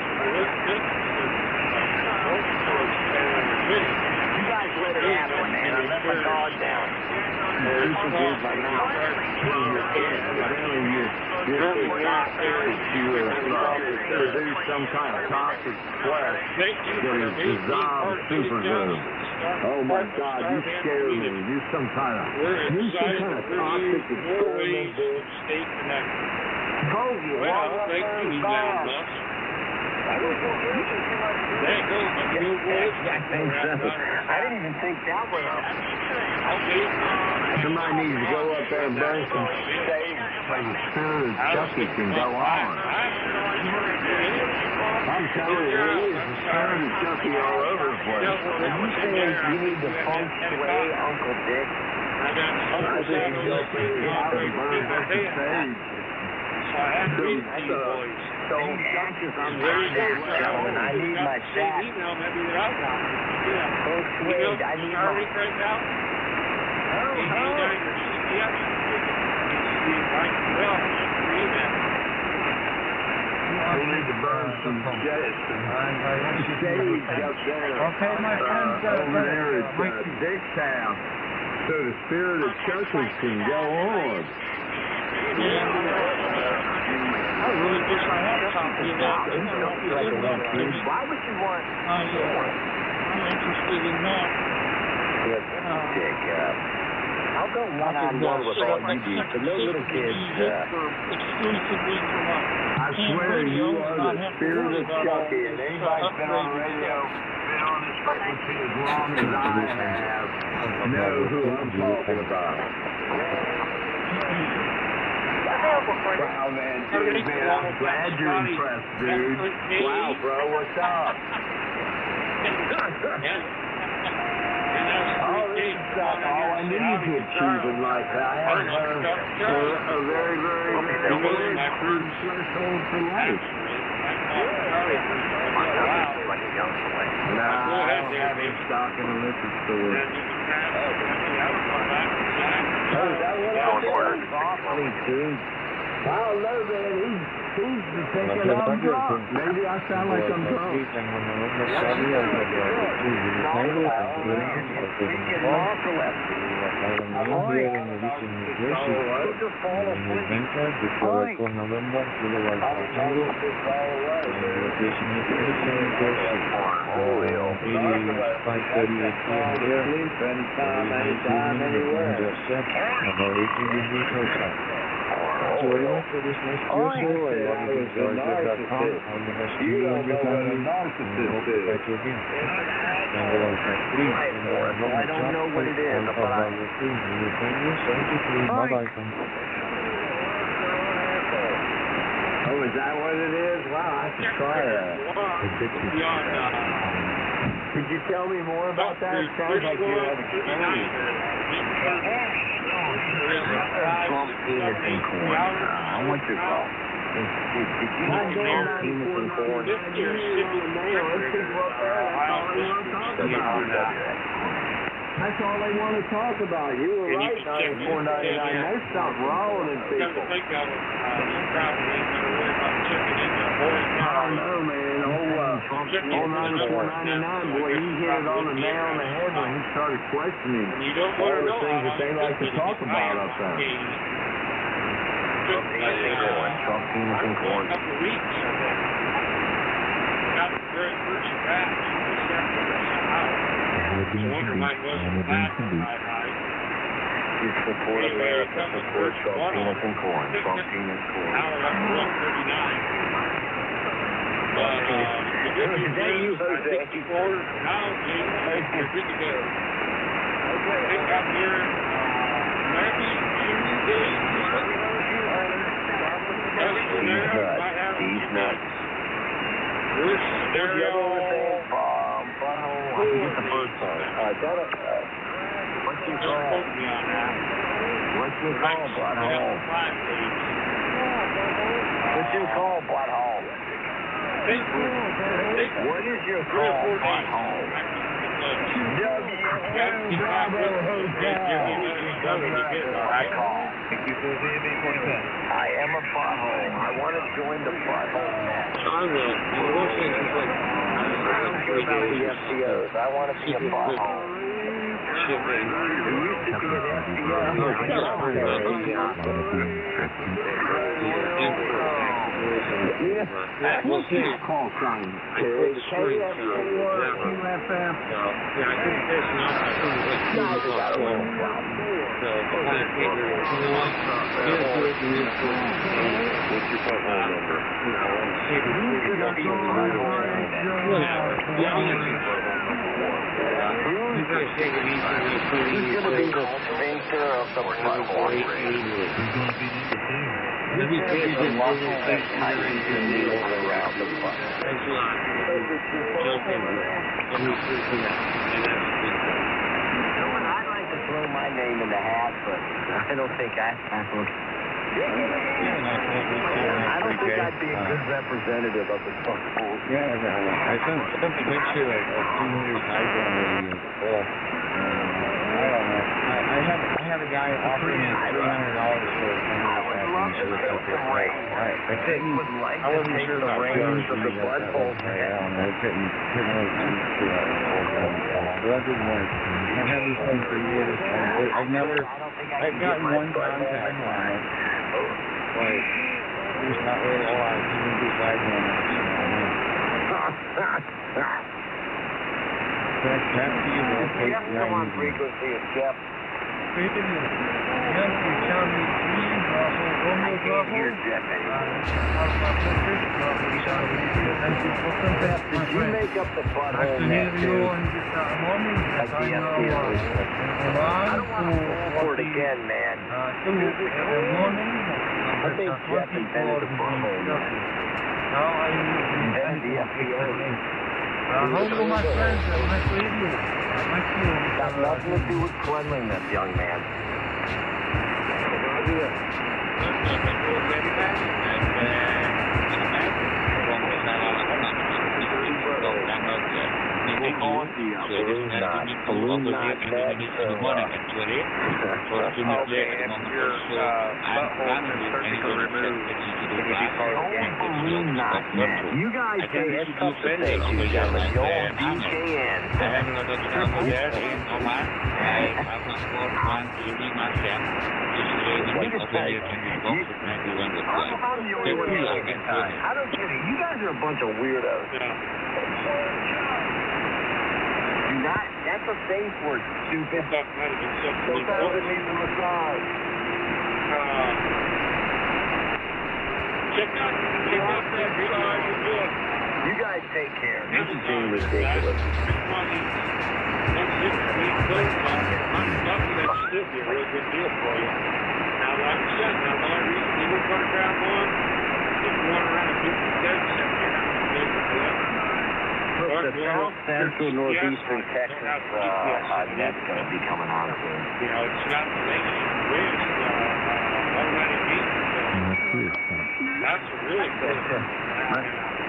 guys let it happen, man. I let my dog down. Super glued my mouth. You're not produce some kind of toxic flesh that is dissolved super glue. Oh my God, you scared me. You some kind of toxic experiment, dude. Told you, I didn't even think that way up. Somebody needs to go up there and burn some sage so the spirit of Chucky can go on. I'm telling you, it is the spirit of Chucky all over the place. Are you saying you need to funk sway Uncle Dick? Uncle Dick is going to burn some sage. So, I'm ready to go, and I need my chat. Oh, Swig, I need my... We need to burn some sage up there. Okay, my friends. Over there at Dick's house, so the spirit of Chucky can go on. I really wish I had a copy of that. Why would you want more? I'm interested in that. I'll go one-on-one with all you do, but no little kids. Exclusively for I swear you are the spirit of Chucky, and anybody's been on the radio, been on this frequency as long as I have, know who I'm talking about. Wow, man, dude, man, I'm glad you're impressed, dude. Wow, bro, what's up? All I need to achieve in life, I have a very, very, very important threshold for life. Nah, I don't have any stock in the liquor store. Oh, is that what I'm doing? Awfully, dude. I don't know, man. He's thinking I'm drunk. Maybe I sound like I'm drunk. So we're going for this nice show. I love you guys. I'm the best to you and your family. And hope to catch you again. And we're on track 3. I don't know what it is, but I... Bye-bye. Oh, is that what it is? Wow, I should try that. Could you tell me more about that? It sounds like you have experience. Trump penis and corn. I want your call. Did you not go penis and corn? That's all they want to talk about. You were right, $94.99. They stopped rolling people. I don't know, man. Old $94.99, boy, he hit it on the nail on the head when he started questioning all the things that they like to talk about up there. Trump penis and corn. It's support America, support Trump penis and corn. Trump penis and corn. Today you heard that. Now, you're good to go. Okay. Pick up your American Junior Day. These nuts. Your stereo. I forget the first part. What's your call? What's your call, butthole? What's your call, butthole? What is your call, butthole? I am a butthole. I want to join the butthole match. I will. I don't care about the FCOs. I want to be a butthole. You used to be an What's your call sign? QFF. Who's going to be the sphincter of the butthole? You're going to be the muscle that tightens the needle around the butt. Thanks a lot. I'd like to throw my name in the hat, but I don't think I don't think I'd be a good representative of the butthole. Yeah, I sent a picture of 200 hydro already. I had a guy offering me $300 for it. I wasn't sure the range of the butthole. I couldn't really understand that. So that didn't work. I've had this thing for years. I've gotten one contact on it. Like, there's not really a lot. You can do side runners. Come on, frequency is Jeff. Did you make up the butthole net too? Like the FCOs? I don't want to report again, man. I think Jeff invented the butthole net. And the FCOs. Hello, my friends. Nice to meet you. Got nothing to do with cleanliness, young man. You guys say it's tough to say to each other. The old DKN. I don't get it. You guys are a bunch of weirdos. Do not. That's a safe word, stupid. Sometimes it needs a massage. Check out that massage again. You guys take care. This is being ridiculous. I'm lucky that should be a real good deal for you. Now, like I said, the only reason you were going to grab one, if you want to run a 57, you're not going to be able to do it. The South Central Northeastern Texas net's going to be coming on soon. You know, it's not the latest with automatic heat. That's really good.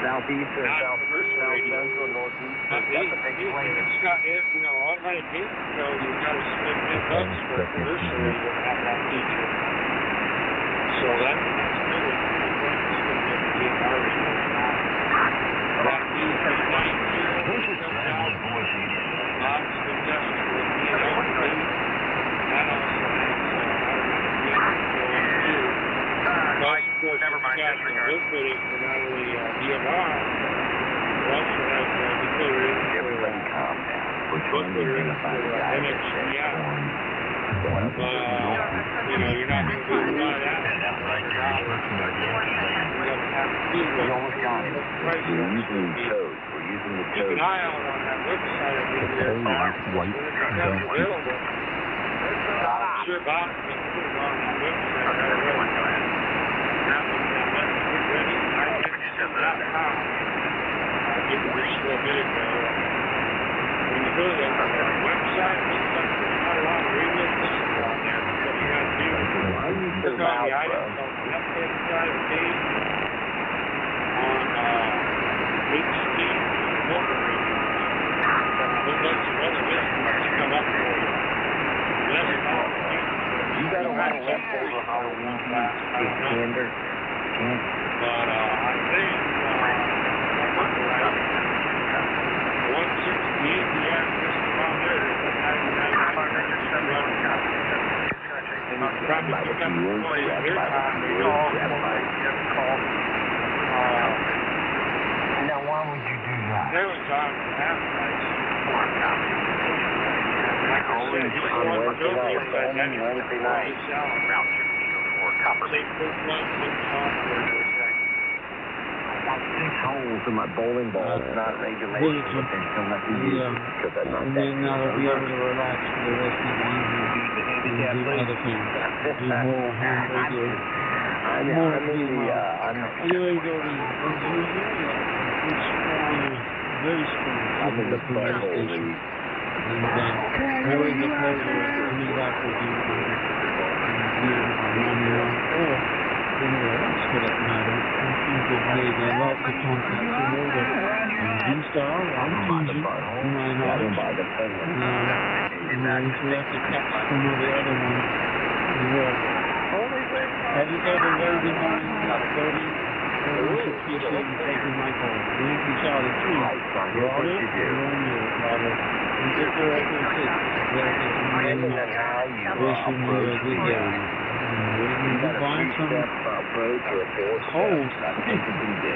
Southeastern, South Central, Northeastern. That's a big place. It's got, you know, automatic heat, so you've got to spend $10 for a commercial to have that feature. So that's really that means that never mind, disregard. For not only DMR, but also has everybody calm down. We're trying to identify the guy that said you know, you're not going to do a lot of that. We almost got it. We're using the code. We're using the code. Keep an eye out on that website. Sure, Bob can put it on that website. When you go to the website, it's not a lot of reading. leftover Halloween candy. But I think 168, yeah, just around there. And it's probably become the point of their time. They all call. Now, why would you do that? There was time for half price. Wednesday night. Holes in my bowling ball. It's not regulation, but they still have to use it because I'm not that. And now I'll be able to relax for the rest of the evening. And do other things. Do more home radio. More video. Are you ready to go to it's strong, very strong. I'm in the butthole league. And always a pleasure coming back with you. Anywhere else for that matter. You've made a lot of contacts in order. D-Star, I'm choosing for my knowledge. And if we have to catch some of the other ones as well. Have you had a very good morning, Cody? I really appreciate you taking my call. Yankee Charlie 3. Robert, Romeo, Robert. And Victor Echo 6. Wishing you a good day. Waiting to find some cold 6 degrees in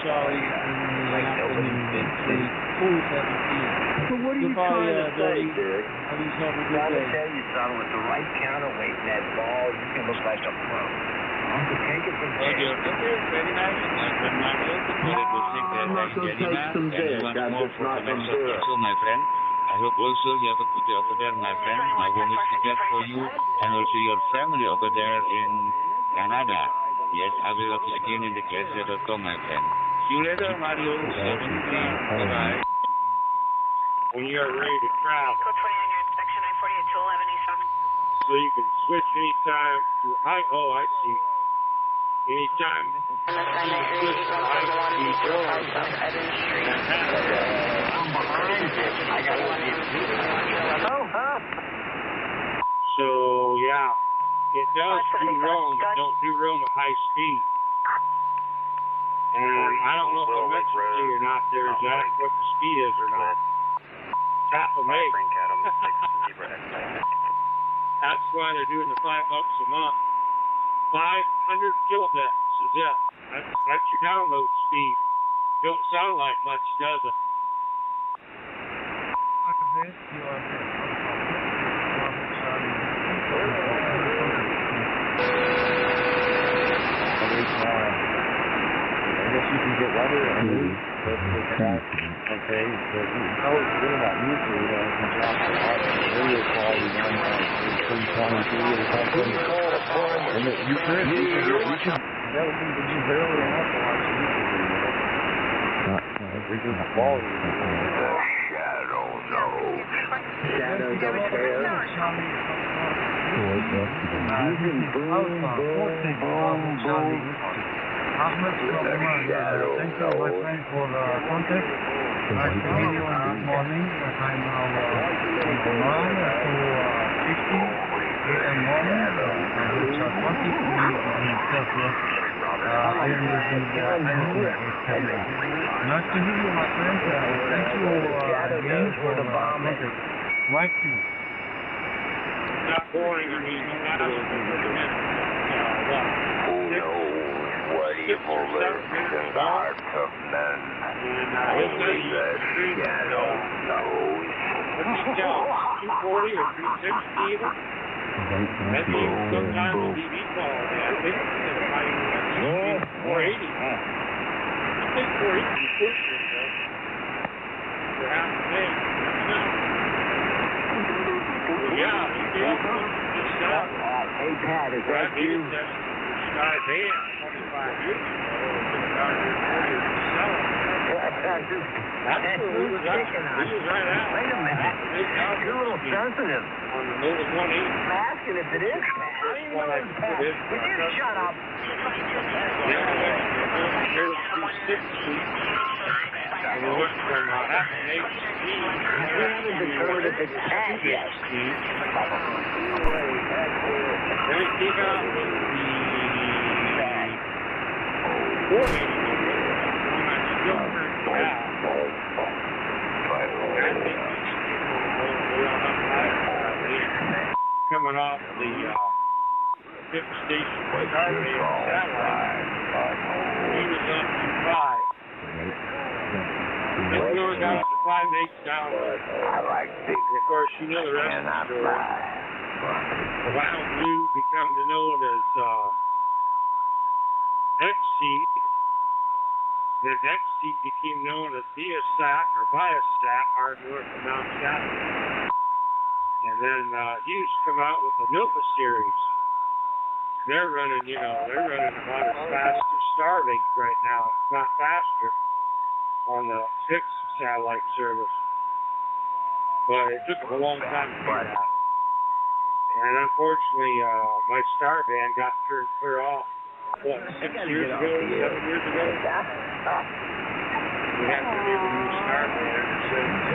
Charlie in the afternoon. Cool 17. So what are you trying to say, Dick? Have yourself a good I'm day. going to tell you, son, with the right counterweight in that ball, you can look like a pro. Take it from there. Very nice. My I'm not going to take some dick. I'm just not going to do it. So, my friend, I hope also you have a good day over there, my friend. My home is prepared for you and also your family over there in Canada. Yes, I will have you again in the class.com, my friend. See you later, Mario. Bye-bye. When you're ready to travel. Code 20 on your inspection, 948 to 11 eastbound. So you can switch anytime to I see. Anytime. And that's 993 Evans Street. I'm behind this. I got to see it. Oh, huh? So, yeah. It does do wrong, but don't do wrong at high speed. And I don't know if I mentioned to you or not, there's that, what the speed is or not. Tap of eight. That's why they're doing the $5 a month. 500 kilobits is it. That's your download speed. Don't sound like much, does it? I guess you can get weather and move, but it's that, okay, but how it's good about YouTube, you can drop a lot of video quality down to 323 or something. And you could, that would mean that you barely have to watch YouTube videos. It's just quality. Shadow don't care. You can boom, boom, boom, boom. Ahmed from thank you my friend for contact. Nice to meet you and good morning. I'm now from 9 to 50 a.m. morning. It's 20 minutes in Celsius. I am using nice to meet you, my friend. Thank you again for the contact. Right to you. Not boring, I mean, not Who knows what evil lurks in the hearts of men? Only the shadow knows. What do you tell? 240 or 360 even? That means sometimes the TV call, I think it's like 480. I think 480 is pushing, though. For half a day. Yeah, you did. Just hey, Pat, is that you? Sky Band 25 years ago, out here 40 years to sell it. That's what we was kicking on. Right out. Wait a minute. You're a little sensitive. On the Lotus 180. I'm asking if it is Pat. How do you know it's Pat? Would you shut up? And we went from half an acre speed. We haven't determined if it's Pat yet. Then it came out with the 480 millimeter, one I still turned out. And I think these people will be on up higher, coming off the fifth station Stargate satellite. He was up to 5. Then we were down to 5/8 downward. And of course, you know the rest of the story. The Wild Blue became known as XC. Then XC became known as Viasat or Viasat, hard to pronounce that. And then Hughes come out with the Nova series. They're running, about as fast as Starlink right now, if not faster, on the 6th satellite service. But it took them a long time to do that. And unfortunately, my Starband got turned clear off, 6 years ago, 7 years ago? We haven't been able to use Starband since.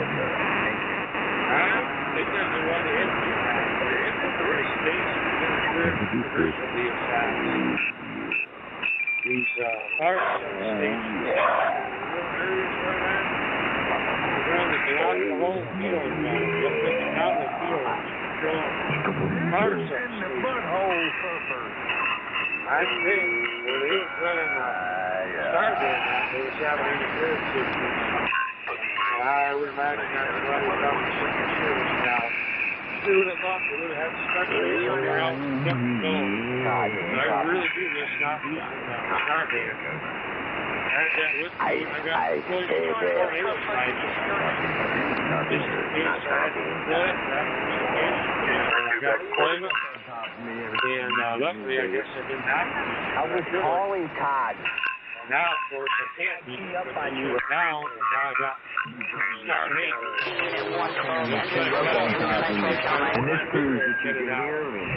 They don't know why they hit me. They're in the first station, commercially attacked. These power stations, around the whole field, up in the outlet field, power stations. I think when they was running Starband out, they was having interference systems. I would imagine that's why they found the second service now. They would have thought they would have had to start somewhere else and kept it going. But I really do miss not using Starband. I had that with me when I got deployed to the tornado site. Just in case I had to deploy it, that was the case. And I got deployment. And luckily, I guess I didn't have to. I was calling Todd. Now, of course, I can't be up on you now, and now I got Starlink. And this proves that you can hear me.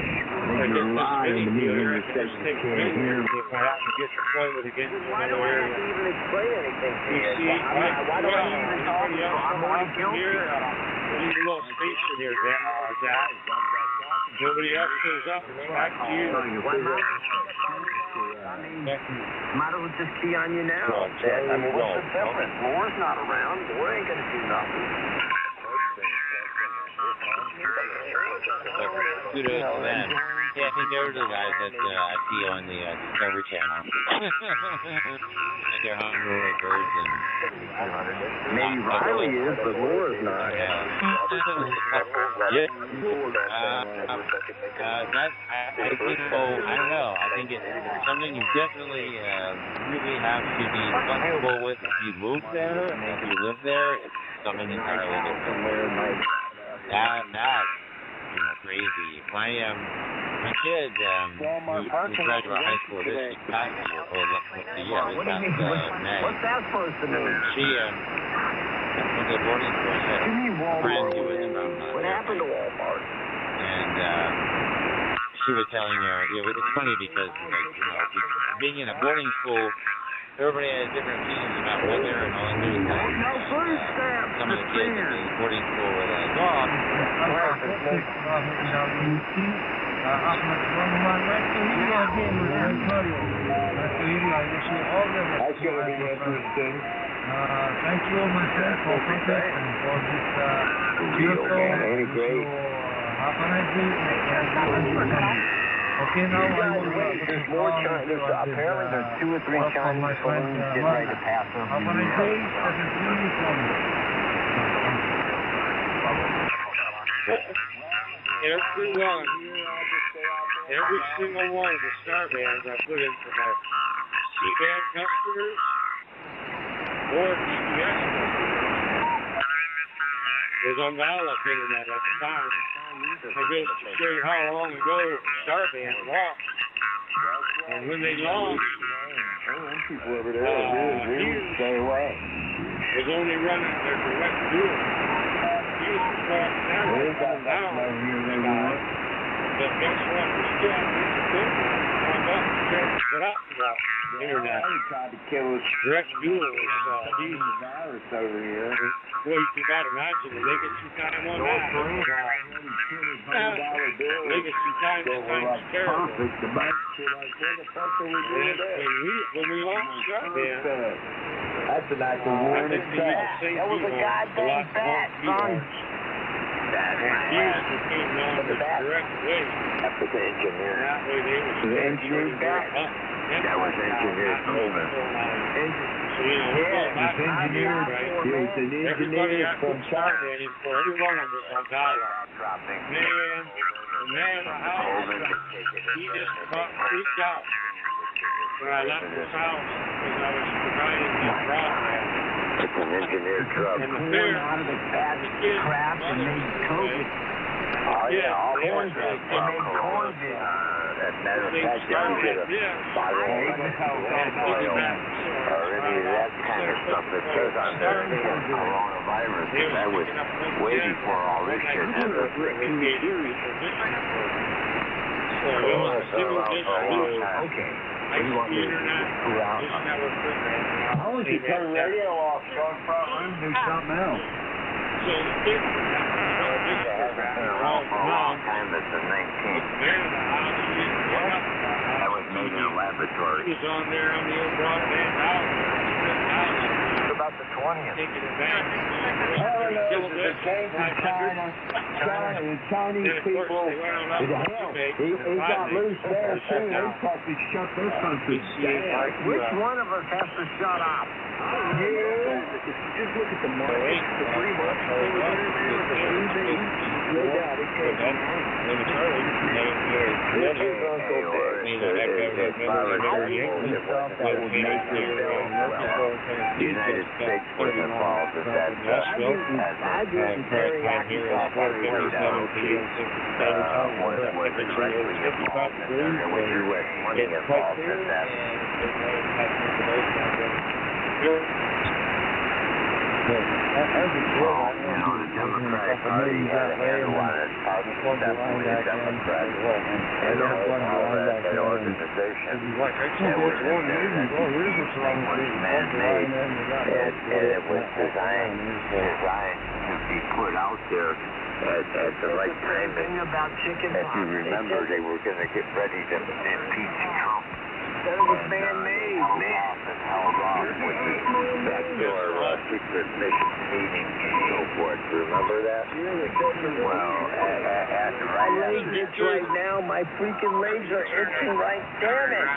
When you're live in the meeting, you said you can't hear me. If I have to get deployment again to another area. I can't even explain anything to you. See, Why don't I even talk to you? I'm already guilty. Leave a little space in here, Zach. Nobody else shows up. It's back to you. Might as well just be on you now. I mean, what's the difference? Moore's not around. Moore ain't going to do nothing. Kudos to them. Yeah, I think they're the guys that I see on the Discovery Channel. They're hungry birds and... Maybe Riley is, but Moore's not. Yeah. I think so. I don't know. I think it's something you definitely really have to be comfortable with. If you move there and if you live there, it's something entirely different. That's crazy. My kid, who graduated high school this past year, May. What's that supposed to mean? She went to boarding school. She had a friend who was from what happened to Walmart? And she was telling her, it's funny because, being in a boarding school, everybody has different opinions about weather and all that kind of stuff. Some of the kids in the boarding school were like, That's going to be interesting. Thank you, my friend, for contact and for this beautiful half an hour. Okay, now there's more Chinese. Apparently, there's 2 or 3 Chinese balloons getting ready to pass over. Half an Every single one of the Starbands I put in for my C-band customers or DEPT'S customers was on dial-up internet at the time. I go to show you how long ago Starband launched. And when they launched, people over there stay away. Was only running their direct dual. He was down. But guess what? We still have these equipment on up. What up about the internet? Tried to kill us. Direct fuel is the virus over here. Boy, you got to imagine they get some time on that. They get some time on that. Perfect. The back shit like, what the fuck are we doing there? When we launched that, man. That's an actual warning shot. That was a goddamn bat, son. That's direct way. That was the engineer. That way they were the engineer back. That was engineer Coleman. So, you know, it's engineered. It's an engineer from China. For everyone on dialogue. Man, he just about freaked out when I left his house because I was providing his broadcast. It's an engineered truck. And the fair, out of the crap and made COVID. Oh, yeah, all corn drugs. They made corn As a matter of fact, they don't get a bottle of oil or any of that kind of stuff that says on there coronavirus. That was way before all this shit happened. Okay. How long did you turn the radio off? Start front room, do something else. So the big hasn't been around for a long time. That's the 19th. That was made in a laboratory. He was on there on the old broadband It's about the 20th. taking advantage. The change in China, the Chinese people, he got loose there too. They probably shut their country down. Which one of us has to shut up? Just look at the market. The 3 months they were the United States was involved in that. I didn't very active was directly involved in that. There was U.S. money involved in that. Well, you know, the Democratic Party had a handle on it. Definitely the Democrats. And all that organization that was in there, that thing was man-made. And it was designed to be put out there at the right time. If you remember, they were going to get ready to impeach Trump. That was man-made, man. Held off with the backdoor secret mission meeting and so forth. Remember that? Well, my leg itch right now. My freaking legs are itching right. Damn it!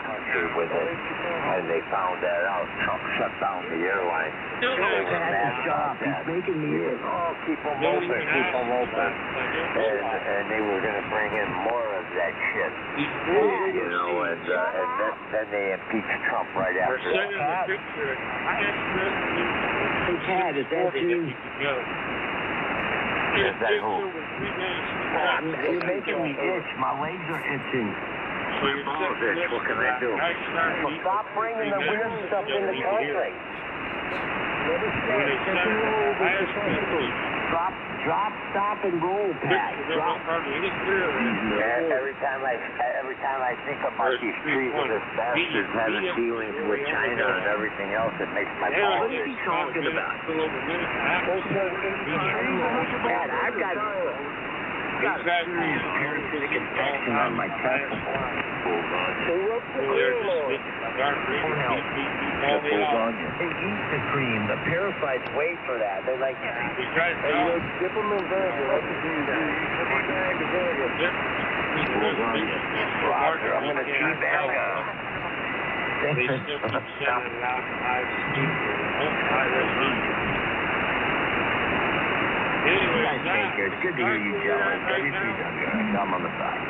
With it, and they found that out. Trump shut down the airline. They were mad about that. He's making me ill. Oh, keep them open, keep them open. And they were going to bring in more of that shit. You know, and then they impeached Trump right after that. Hey, Tad, is that you? Is that who? You're making me itch. My legs are itching. My balls itch. What can I do? Well, stop bringing the weird stuff in the country. Drop, stop, and roll, Pat. Drop. Every time I think about these treasonous bastards having dealings with China and everything else, it makes my balls itch. What are you talking about? Pat, I've got a serious parasitic infection on my testicles. They wrote the cream on it. They eat the cream. The parasites wait for that. They like, dip them in vinegar. Like you do. Dip them in bag of vinegar. Roger, I'm going to chew back up. You guys take care. It's good to hear you yelling. I'm on the side.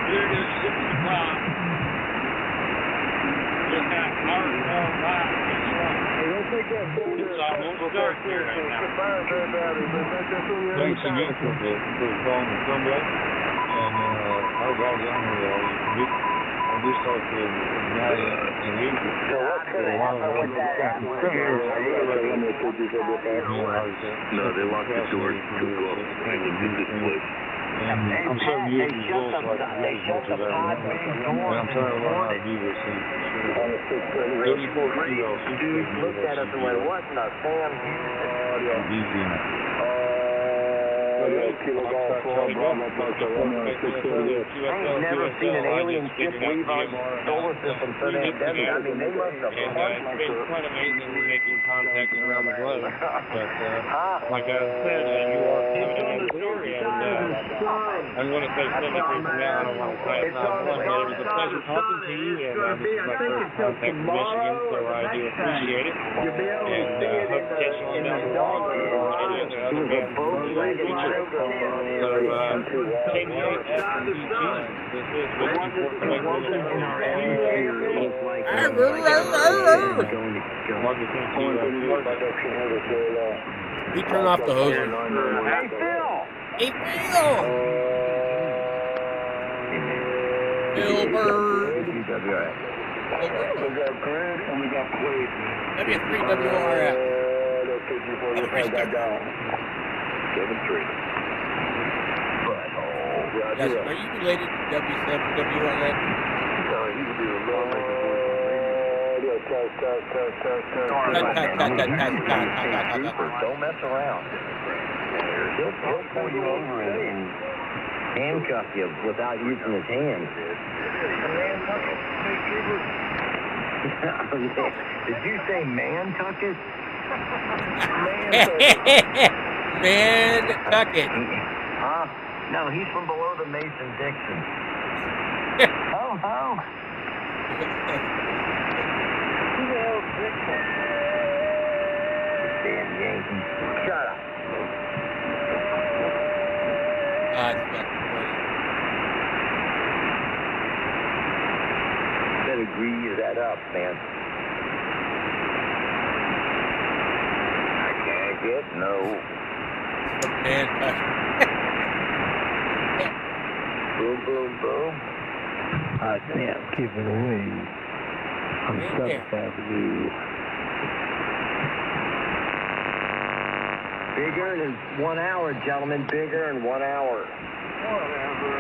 Here it is, 6 o'clock. Just that hard back. It's almost dark here right now. Thanks again for calling the comeback. And I was all down here. I just talked to Matt and Lee. So what's going to happen with that atmosphere? No, they locked the doors to go up and into this place. And I'm so used to rules like this much as I remember. And I'm trying to learn how to do this thing. 34 kilos. Dude looked at us and went, what in the Sam Houston? Easy enough. I ain't never seen an alien ship leave our solar system so damn desert. I mean, they must have It's been quite amazing making contacts around the globe. But like I said, you are doing the story. And I'm going to say something from now. I don't want to say it's not one, but it was a pleasure talking to you. And this is my first contact from Michigan, so I do appreciate it. And hope to catch you on down the line or any other bands in the future. So, We turn off the hose. Hey, Phil! Hey, Phil! Philbert! We got grid and we got plate. W3WRF. Got down. 7-3. Yes, are you related to W7WRF? No, he would be a little Don't mess around. He'll pull you over and handcuff you without using his hands. Did you say man tuck it? Man tuck it. Huh? No, he's from below the Mason-Dixon. Ho, ho. Who the hell's Dixon? Damn Yankees. Shut up. It's fucking funny. Better grease that up, man. I can't get no. Man tuck it. Boom, boom, boom. I can't keep it away from 7th Avenue. Big earn is 1 hour, gentlemen. Big earn, 1 hour. Whatever.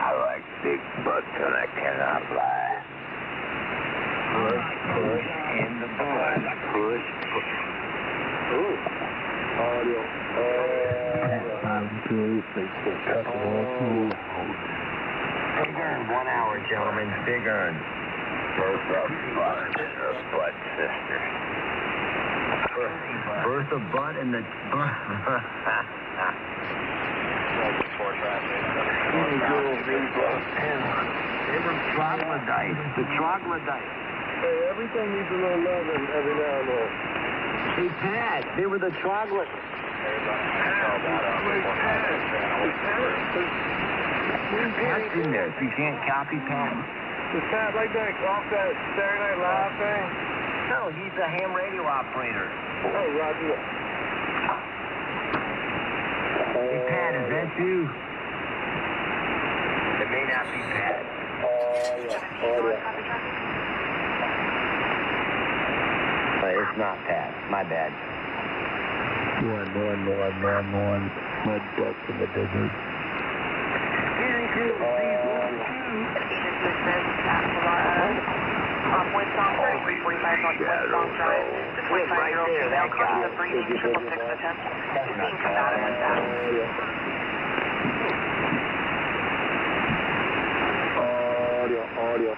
I like big butts and I cannot lie. Push, push, in the butt. Push, push. Ooh. Audio. I'm good. They put cut off. Big earn, 1 hour, gentlemen. Big earn. Bertha Butt and her butt sister. Bertha Butt and the... They were troglodytes. The troglodytes. Hey, everything needs a little loving every now and then. Hey, Pat, they were the troglodytes. Pat's in there. You can't copy Pat. Is Pat like that off that Saturday Night Live thing? No, he's a ham radio operator. Oh, Roger. Hey, Pat, is that you? It may not be Pat. It's not Pat. My bad. One. My butt's in the desert. West on 3345 Northwest Long Drive. The 25-year-old female causing the breathing 666 attempt is being combated with that. Audio.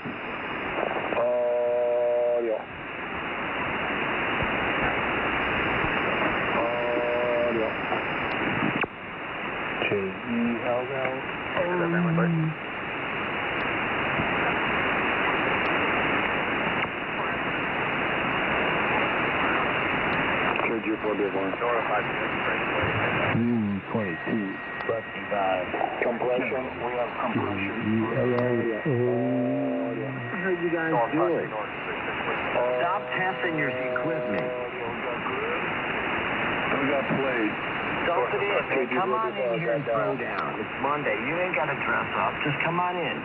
Compression. 22. Compression. We have compression. How you guys doing? Stop testing your equipment. We got played. Dump it in, man. Come on in here and throw down. It's Monday. You ain't got to dress up. Just come on in.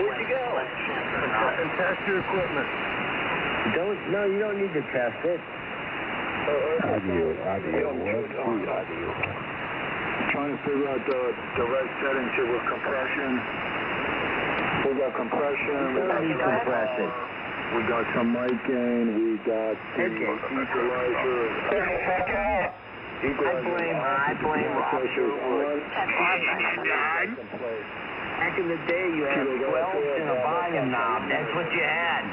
Where'd you go? And test your equipment. No, you don't need to test it. Ideal. Ideal. Trying to figure out the right settings here with compression. We got compression. We got some mic gain. We got the equalizer. I blame Rob Sherwood. Back in the day, you had 12 and a volume knob. That's what you had.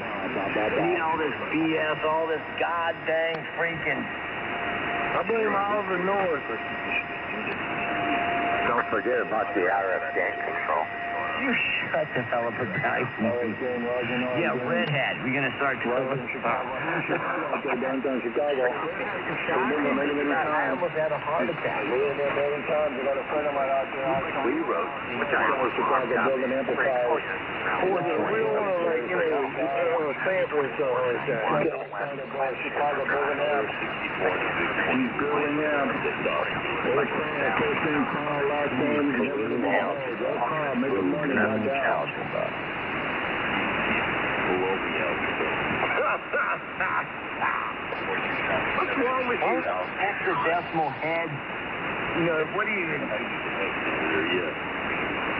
You need all this BS, all this god dang freaking. I blame Oliver North. Don't forget about the RF gain control. You shut the hell up about Yeah, redhead. We're going to start downtown Chicago. I almost had a heart attack. We were there a million times. I got a friend of mine out there. We wrote, which I know Chicago building amplifiers. We don't want to, sample or something like that. Chicago building amps. He's building amps. We're saying that first thing, call, last name, make the money. What's wrong with you? Hexadecimal head. You know, what do you...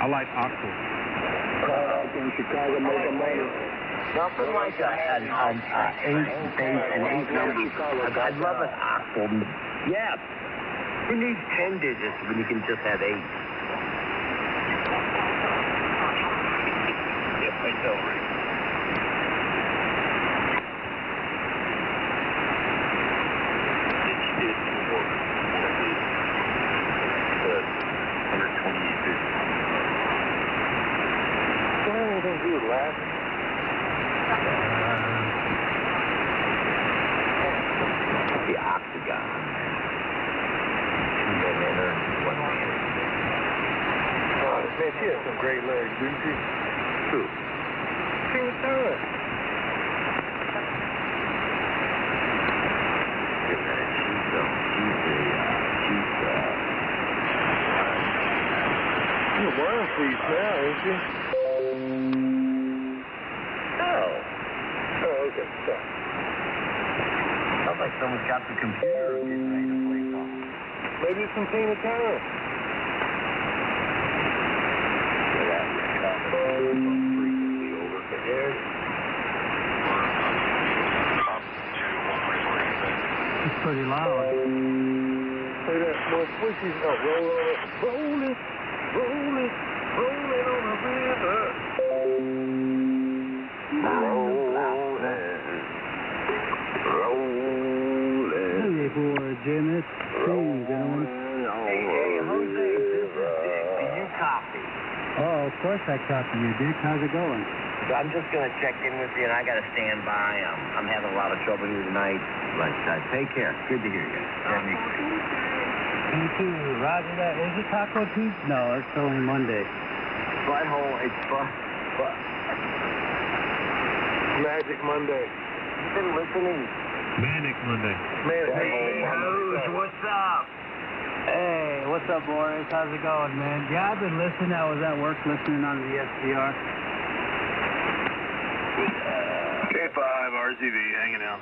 I like octave. In Chicago, making money. Something like an 8 number. I'd love an octave. Yeah. Who needs 10 digits when you can just have 8? The octagon. Man, she has some great legs, didn't she? Who? Tina Turner. She's one of these now, isn't she? No. Oh, okay. Sorry. Sounds like someone's got the computer and getting ready to play something. Maybe it's from Tina Turner. It's pretty loud. Say that more squishy. Rolling on the river. Hey, boy, Jimmy. Hey, gentlemen. Hey, Jose, this is Dick. Do you copy? Oh, of course I copy you, Dick. How's it going? I'm just going to check in with you, and I got to stand by. I'm having a lot of trouble here tonight, but take care. Good to hear you. Thank you. Roger that. Is it Taco Tuesday? No, it's only Monday. Butthole, it's Magic Monday. You've been listening. Manic Monday. Hey, Hose, what's up? Hey, what's up, boys? How's it going, man? Yeah, I've been listening. I was at work listening on the SDR. K5, RCV, hanging out.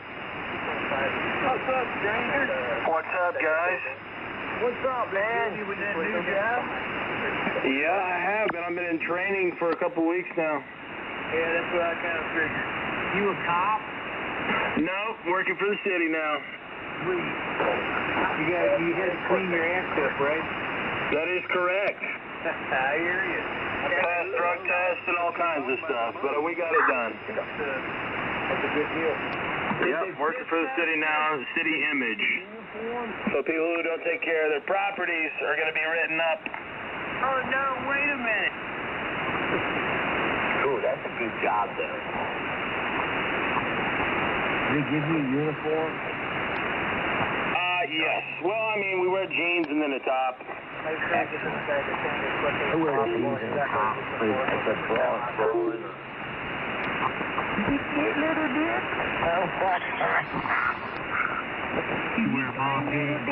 What's up, stranger? What's up, guys? What's up, man? You with that new job? Yeah, I have been. I've been in training for a couple weeks now. Yeah, that's what I kind of figured. You a cop? No, working for the city now. Sweet. You had to clean your ass up, right? That is correct. I hear you. Passed drug tests and all kinds of stuff, but we got it done. That's a good deal. Yep, working for the city now, city image. So people who don't take care of their properties are going to be written up. Oh, no, wait a minute. Ooh, that's a good job, though. Did they give you a uniform? Yes. Well, I mean, we wear jeans and then a top. Who wears jeans and a top? It's a broad sword. You get little dick? Oh, fuck. You wear mom jeans?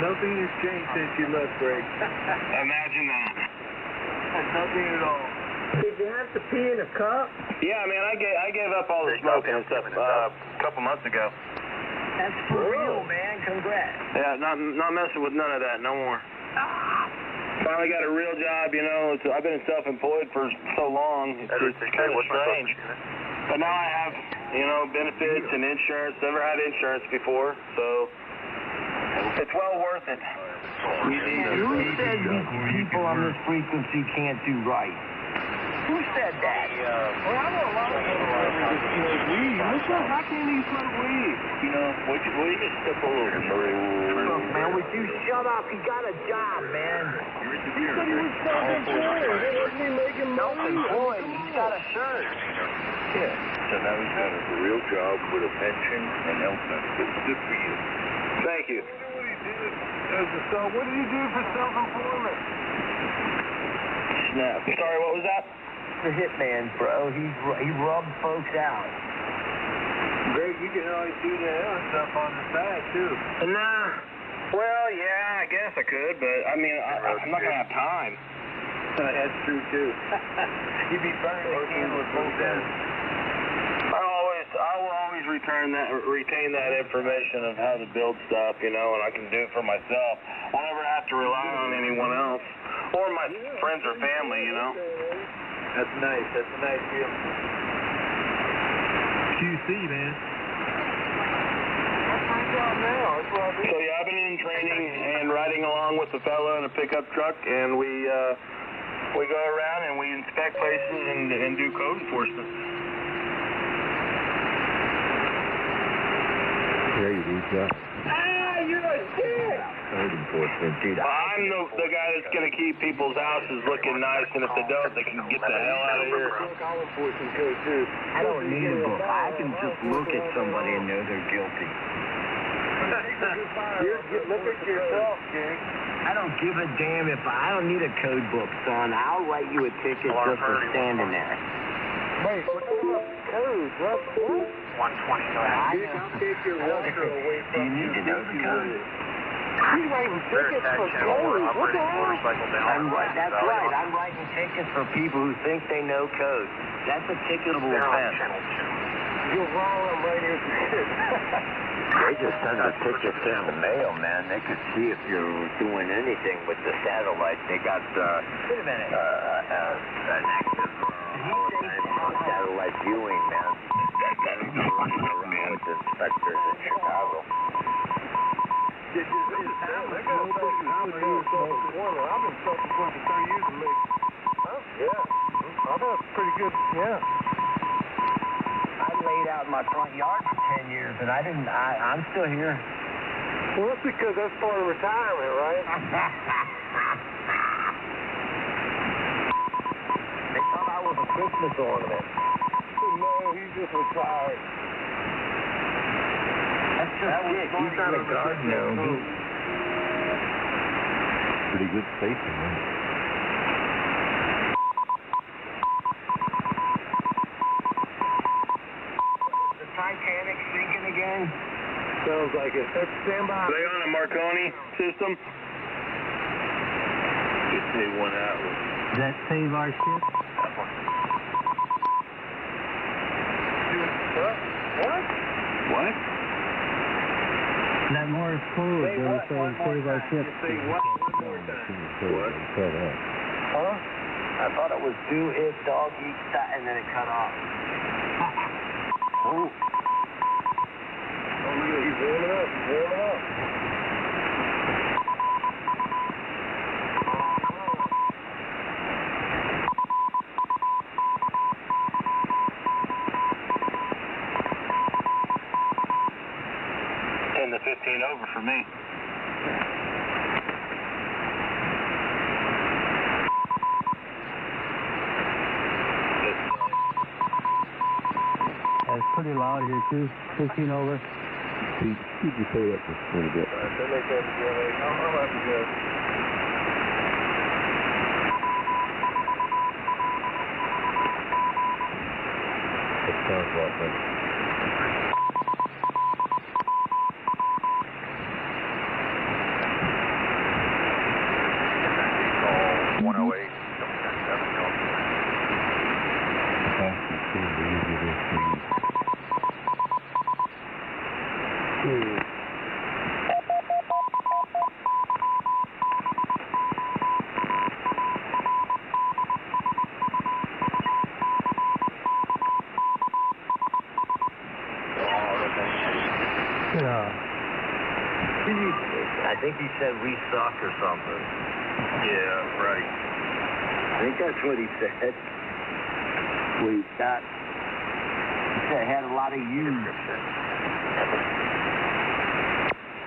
Nothing has changed since you left, Greg. Imagine that. Nothing at all. Did you have to pee in a cup? Yeah, man, I gave up all the smoking and stuff a couple months ago. That's for real, man. Congrats. Yeah, not messing with none of that no more. Finally got a real job, you know. I've been self-employed for so long. It's kind of strange. But now I have, you know, benefits and insurance. Never had insurance before, so it's well worth it. Who said these people on this frequency can't do right? Who said that? Well, I know a lot of people smoke weed. How can you smoke weed? You know, will you just step a little bit? Look, man, would you shut up? He got a job, man. He said he was self-employed. Wasn't he making money? Self-employed. He's got a shirt. Yeah, so now he's got a real job with a pension and health benefits. Good for you. Thank you. So what did he do for self-employment? Snap. Sorry, what was that? The hitman, bro. He rubbed folks out. Greg, you can always do the other stuff on the side, too. Nah. Well, yeah, I guess I could, but, I mean, I'm not going to have time. That's true, too. You'd be burning the candle with both ends. I will always retain that information of how to build stuff, you know, and I can do it for myself. I never have to rely on anyone else or my friends or family, you know. That's nice. That's a nice deal. QC, man. So yeah, I've been in training and riding along with the fellow in a pickup truck, and we go around and we inspect places and do code enforcement. Great, Joe. You're a dick! Code enforcement, dude. I'm the guy that's going to keep people's houses looking nice, and if they don't, they can get the hell out of here. I don't need a book. I can just look at somebody and know they're guilty. Look at yourself, Jake. I don't give a damn if I don't need a code book, son. I'll write you a ticket just for standing there. Wait, what code? What? 120. I'll take your walker away from you. You need to know the code. He's writing tickets for code. What the hell? That's right. I'm writing tickets for people who think they know code. That's a ticketable offense. You're wrong. I'm writing a ticket. They just send the tickets in the mail, man. They could see if you're doing anything with the satellite. They got wait a minute. An active satellite viewing, man. Running around with inspectors in Chicago. I've been self-employed for 30 years and make. Yeah. I've had pretty good. Yeah. I laid out in my front yard for 10 years, and I'm still here. Well, that's because that's part of retirement, right? They thought I was a Christmas ornament. No, he's just retired. That's just it. He's not a guard gnome. Pretty good safety, man. The Titanic sinking again? Sounds like it. Stand by. Are they on a Marconi system? Just say 1 hour. Does that save our ship? What? What? That more food will save our ship. Say what? What? Huh? I thought it was do it, dog eat, and then it cut off. Oh, look at it. He's warming up. Warming up. 15 over for me. It's pretty loud here too. 15 over. Keep your foot up just a little bit. They make that together. I'm happy good. It sounds like that. I think he said we suck or something. Yeah, right. I think that's what he said. We got. He said I had a lot of U's.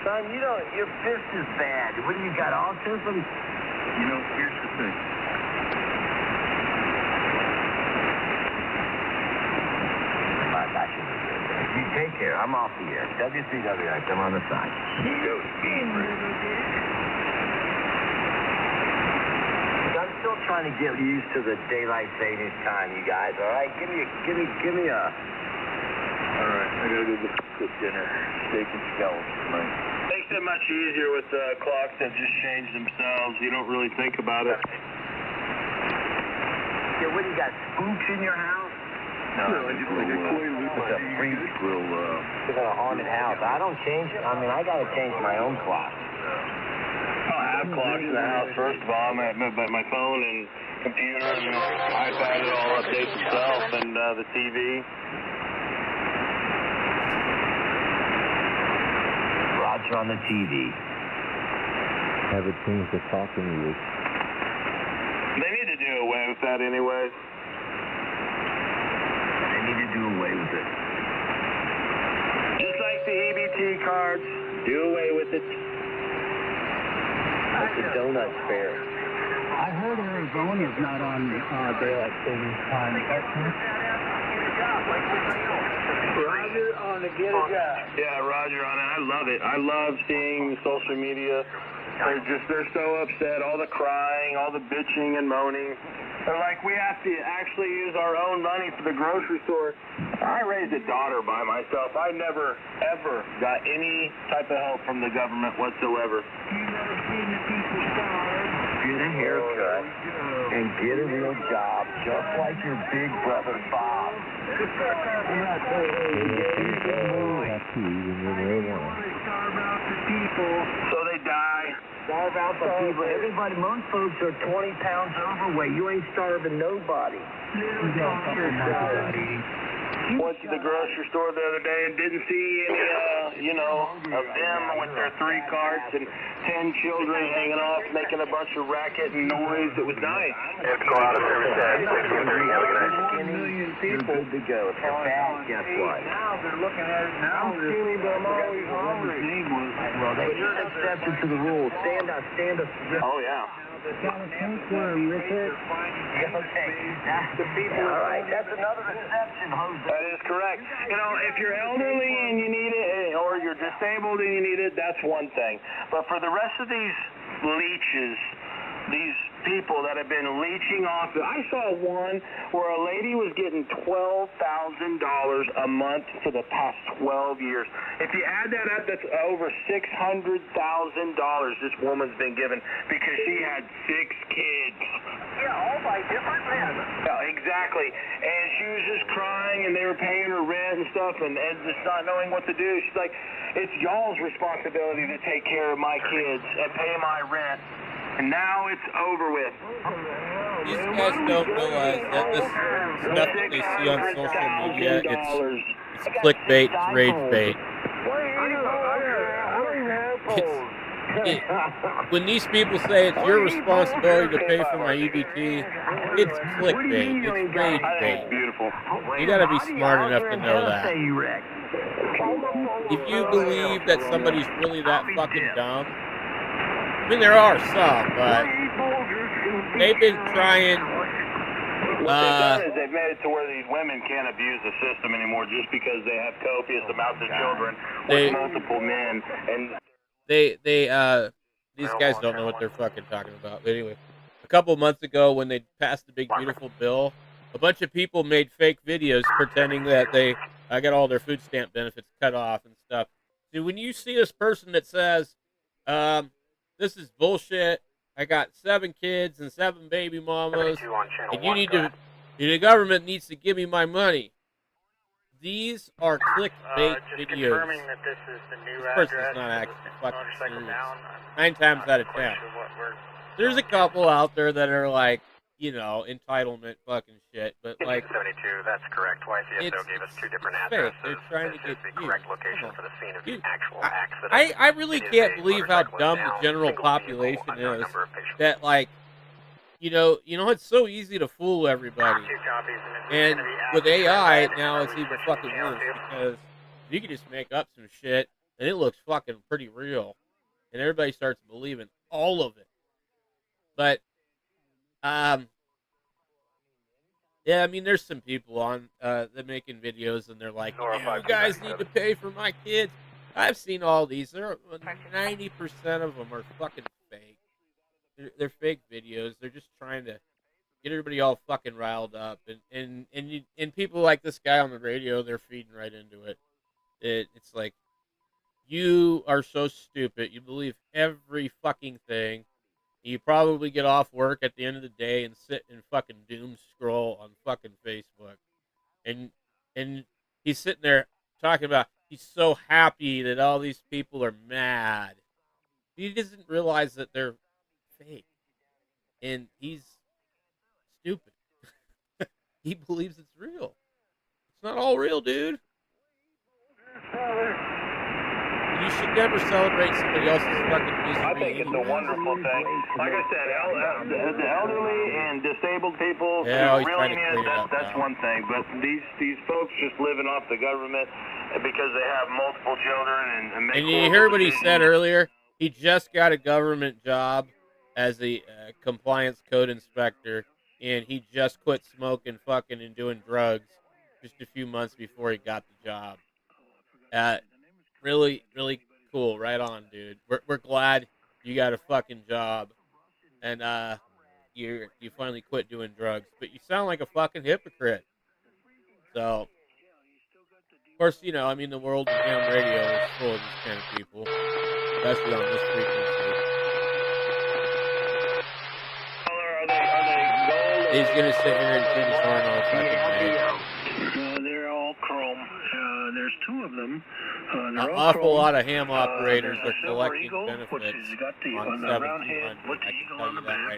Son, you know, your fist is bad. What do you got, autism? You know, here's the thing. I got you. You take care. I'm off the air. WCWX. I'm on the side. Go speed. I'm still trying to get used to the daylight savings time, you guys. All right, give me a. All right, I gotta go cook dinner, steak and skeleton tonight. Makes it much easier with clocks that just change themselves. You don't really think about it. Yeah, what do you got? Spooks in your house? No, I just like a coin loop. It's a freak. It's a haunted house. I don't change it. I mean, I gotta change my own clock. I don't have clocks in the house, first of all. But my phone and computer and iPad, it all updates itself, and the TV. Roger on the TV. Have it change the talking music. They need to do away with that anyway. They need to do away with it. Just like the EBT cards, do away with it. Like the donuts fair. I heard Arizona's not on daylight savings time. Is that true? Roger on the get it job. Yeah, Roger on it. I love it. I love seeing social media. They're so upset. All the crying, all the bitching and moaning. They're like, we have to actually use our own money for the grocery store. I raised a daughter by myself. I never, ever got any type of help from the government whatsoever. Get a haircut and get a real job, just like your big brother Bob. So they die. Starve out the people. Everybody, most folks are 20 pounds overweight. You ain't starving nobody. Went to the grocery store the other day and didn't see any, of them with their 3 carts and 10 children hanging off, making a bunch of racket and noise. It was nice. It's go out of service at 613. 1 million people. Good to go. If you're fat, guess what? Now they're looking at it now. I'm skinny, but I'm always hungry. Well, you're an exception to the rule. Stand up. Oh, yeah. Got a tapeworm with it. Okay. All right, that's another exception, Jose. That is correct. If you're elderly and you need it, or you're disabled and you need it, that's one thing. But for the rest of these leeches, these people that have been leeching off, I saw one where a lady was getting $12,000 a month for the past 12 years. If you add that up, that's over $600,000 this woman's been given because she had 6 kids. Yeah, all by different men. Yeah, exactly. And she was just crying, and they were paying her rent and stuff, and just not knowing what to do. She's like, it's y'all's responsibility to take care of my kids and pay my rent. And now it's over with. These guys don't realize that this stuff that they see on social media, it's clickbait, it's rage bait. When these people say it's your responsibility to pay for my EBT, it's clickbait, it's rage bait. You gotta be smart enough to know that. If you believe that somebody's really that fucking dumb, I mean, there are some, but they've been trying. What they've done is they've made it to where these women can't abuse the system anymore just because they have copious amounts of children with multiple men. And these guys don't know what they're fucking talking about. But anyway, a couple months ago when they passed the big beautiful bill, a bunch of people made fake videos pretending that I got all their food stamp benefits cut off and stuff. See, when you see this person that says, this is bullshit. I got 7 kids and 7 baby mamas, and the government needs to give me my money. these are clickbait Just videos. confirming that this is the new This person's address. not actually fucking Motorcycle serious. down. 9 times out of 10. There's a couple out there that are like, you know, entitlement fucking shit, but like 72, that's correct. YCSO gave us two different addresses. they're trying to get the you. correct location for the scene of the actual accident. I really can't believe how dumb the general population is. That like, you know, it's so easy to fool everybody. And with AI now, it's even fucking worse because you can just make up some shit and it looks fucking pretty real, and everybody starts believing all of it. But yeah, I mean, there's some people on that making videos, and they're like, "You guys need to pay for my kids." I've seen all these. 90% of them are fucking fake. They're fake videos. They're just trying to get everybody all fucking riled up, and people like this guy on the radio, they're feeding right into it. It's like, you are so stupid. You believe every fucking thing. You probably get off work at the end of the day and sit and fucking doom scroll on fucking Facebook. And he's sitting there talking about he's so happy that all these people are mad. He doesn't realize that they're fake. And he's stupid. He believes it's real. It's not all real, dude. You should never celebrate somebody else's fucking misery. I think it's a wonderful thing. Like I said, the elderly and disabled people, really that's one thing. But these folks just living off the government because they have multiple children and make. And you hear what he said earlier? He just got a government job as a compliance code inspector, and he just quit smoking, fucking, and doing drugs just a few months before he got the job. Really, really cool. Right on, dude. We're glad you got a fucking job, and you finally quit doing drugs. But you sound like a fucking hypocrite. So, of course, you know, I mean, the world of ham radio is full of these kind of people, especially on this frequency. He's gonna sit here and toot his horn all fucking night. They're all chrome. There's two of them. An awful lot of ham operators are collecting benefits on 1700. I can tell you that right now.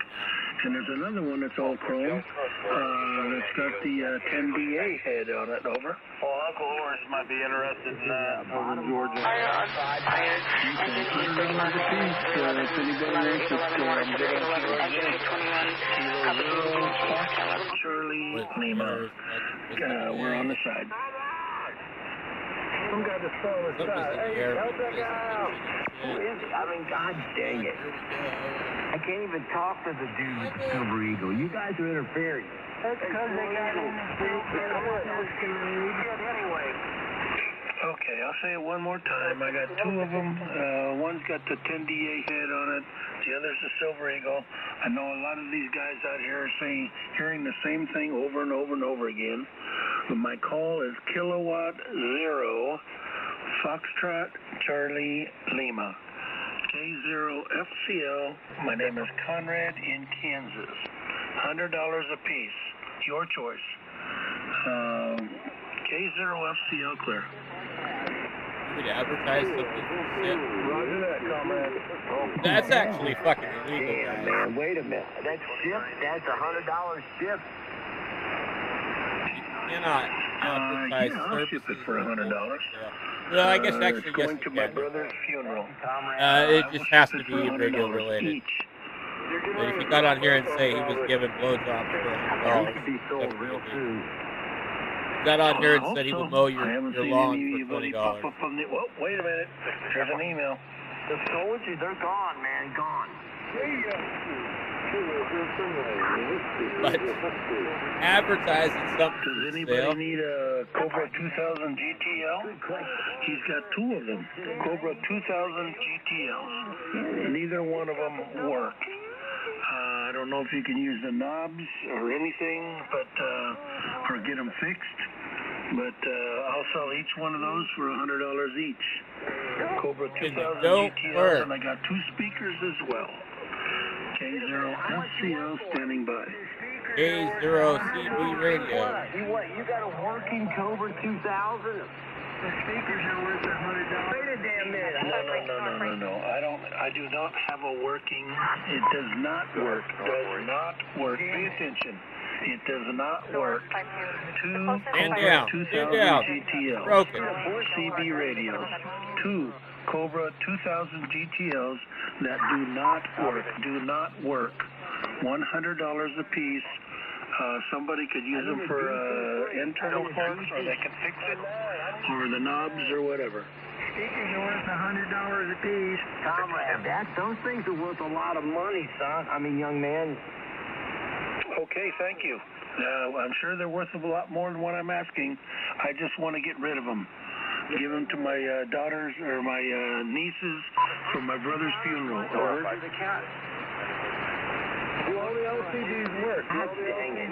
And there's another one that's all chrome. That's got the 10BA head on it. Over. Well, Uncle Horace might be interested in that. Over in Georgia. Charlie Lima. We're on the side. Some guy just fell on the side. Hey, help that guy out. Who is it? I mean, God dang it. I can't even talk to the dude with the Silver Eagle. You guys are interfering. That's because they got in the street. Anyway. Okay, I'll say it one more time. I got two of them. One's got the 10DA head on it. The other's the Silver Eagle. I know a lot of these guys out here are hearing the same thing over and over and over again. But my call is Kilowatt 0 Foxtrot Charlie Lima. K0FCL. My name is Conrad in Kansas. $100 a piece. Your choice. K0FCL clear. You could advertise something. Roger that, comrade. That's actually fucking illegal, Damn, man, wait a minute. That's shipped. That's $100 shipped. You cannot advertise I'll ship it for $100. Well, I guess actually, it's going to my brother's funeral. It just has to be radio related. But if you got on here and say he was given blowjobs for $100, got on here and said he would mow your lawn for $20. Well, wait a minute. There's an email. The soldiers, they're gone, man, gone. But advertising something. Does anybody need a Cobra 2000 GTL? He's got two of them. Cobra 2000 GTLs. Neither one of them work. I don't know if you can use the knobs or anything, but or get them fixed. But I'll sell each one of those for $100 each. Cobra 2000 GTL, and I got two speakers as well. K0FCL standing by. K0CB radio. You got a working Cobra 2000? The speakers are worth $100. Wait a damn minute. No. I do not have a working. It does not work. Does not work. Pay attention. It does not work. Two Cobra 2000 GTLs. Broken. 4 CB radios. 2 Cobra 2000 GTLs that do not work. Do not work. $100 a piece. Somebody could use them for internal parts, or they can fix it, or the knobs, or whatever. Speakers are worth $100 a piece. Comrade, those things are worth a lot of money, son. I mean, young man. Okay, thank you. I'm sure they're worth a lot more than what I'm asking. I just want to get rid of them. Give them to my daughters or my nieces for my brother's funeral. Over. Do all the LCDs work? God dang it.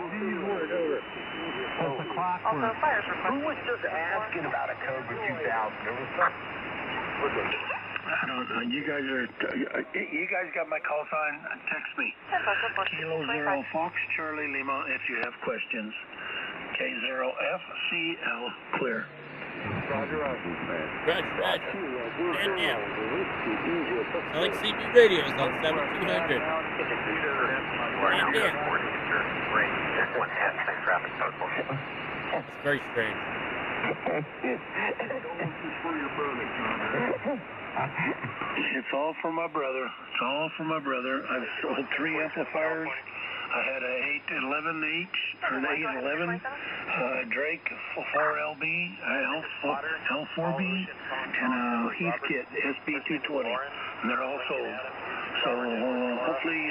Work, over. What's the clock work? Who was just asking about a Cobra 2000? There was some... I don't know. You guys got my call sign? Text me. Kilo 0 Fox Charlie Lima if you have questions. K0FCL clear. Roger, man. Roger. Damn. I like CB radios on 7200. It's very strange. It's all for my brother. It's all for my brother. I've sold 3 amplifiers. I had a 811H, or an 811, Drake 4LB, L4B, and a Heathkit SB220. And they're all sold. So hopefully,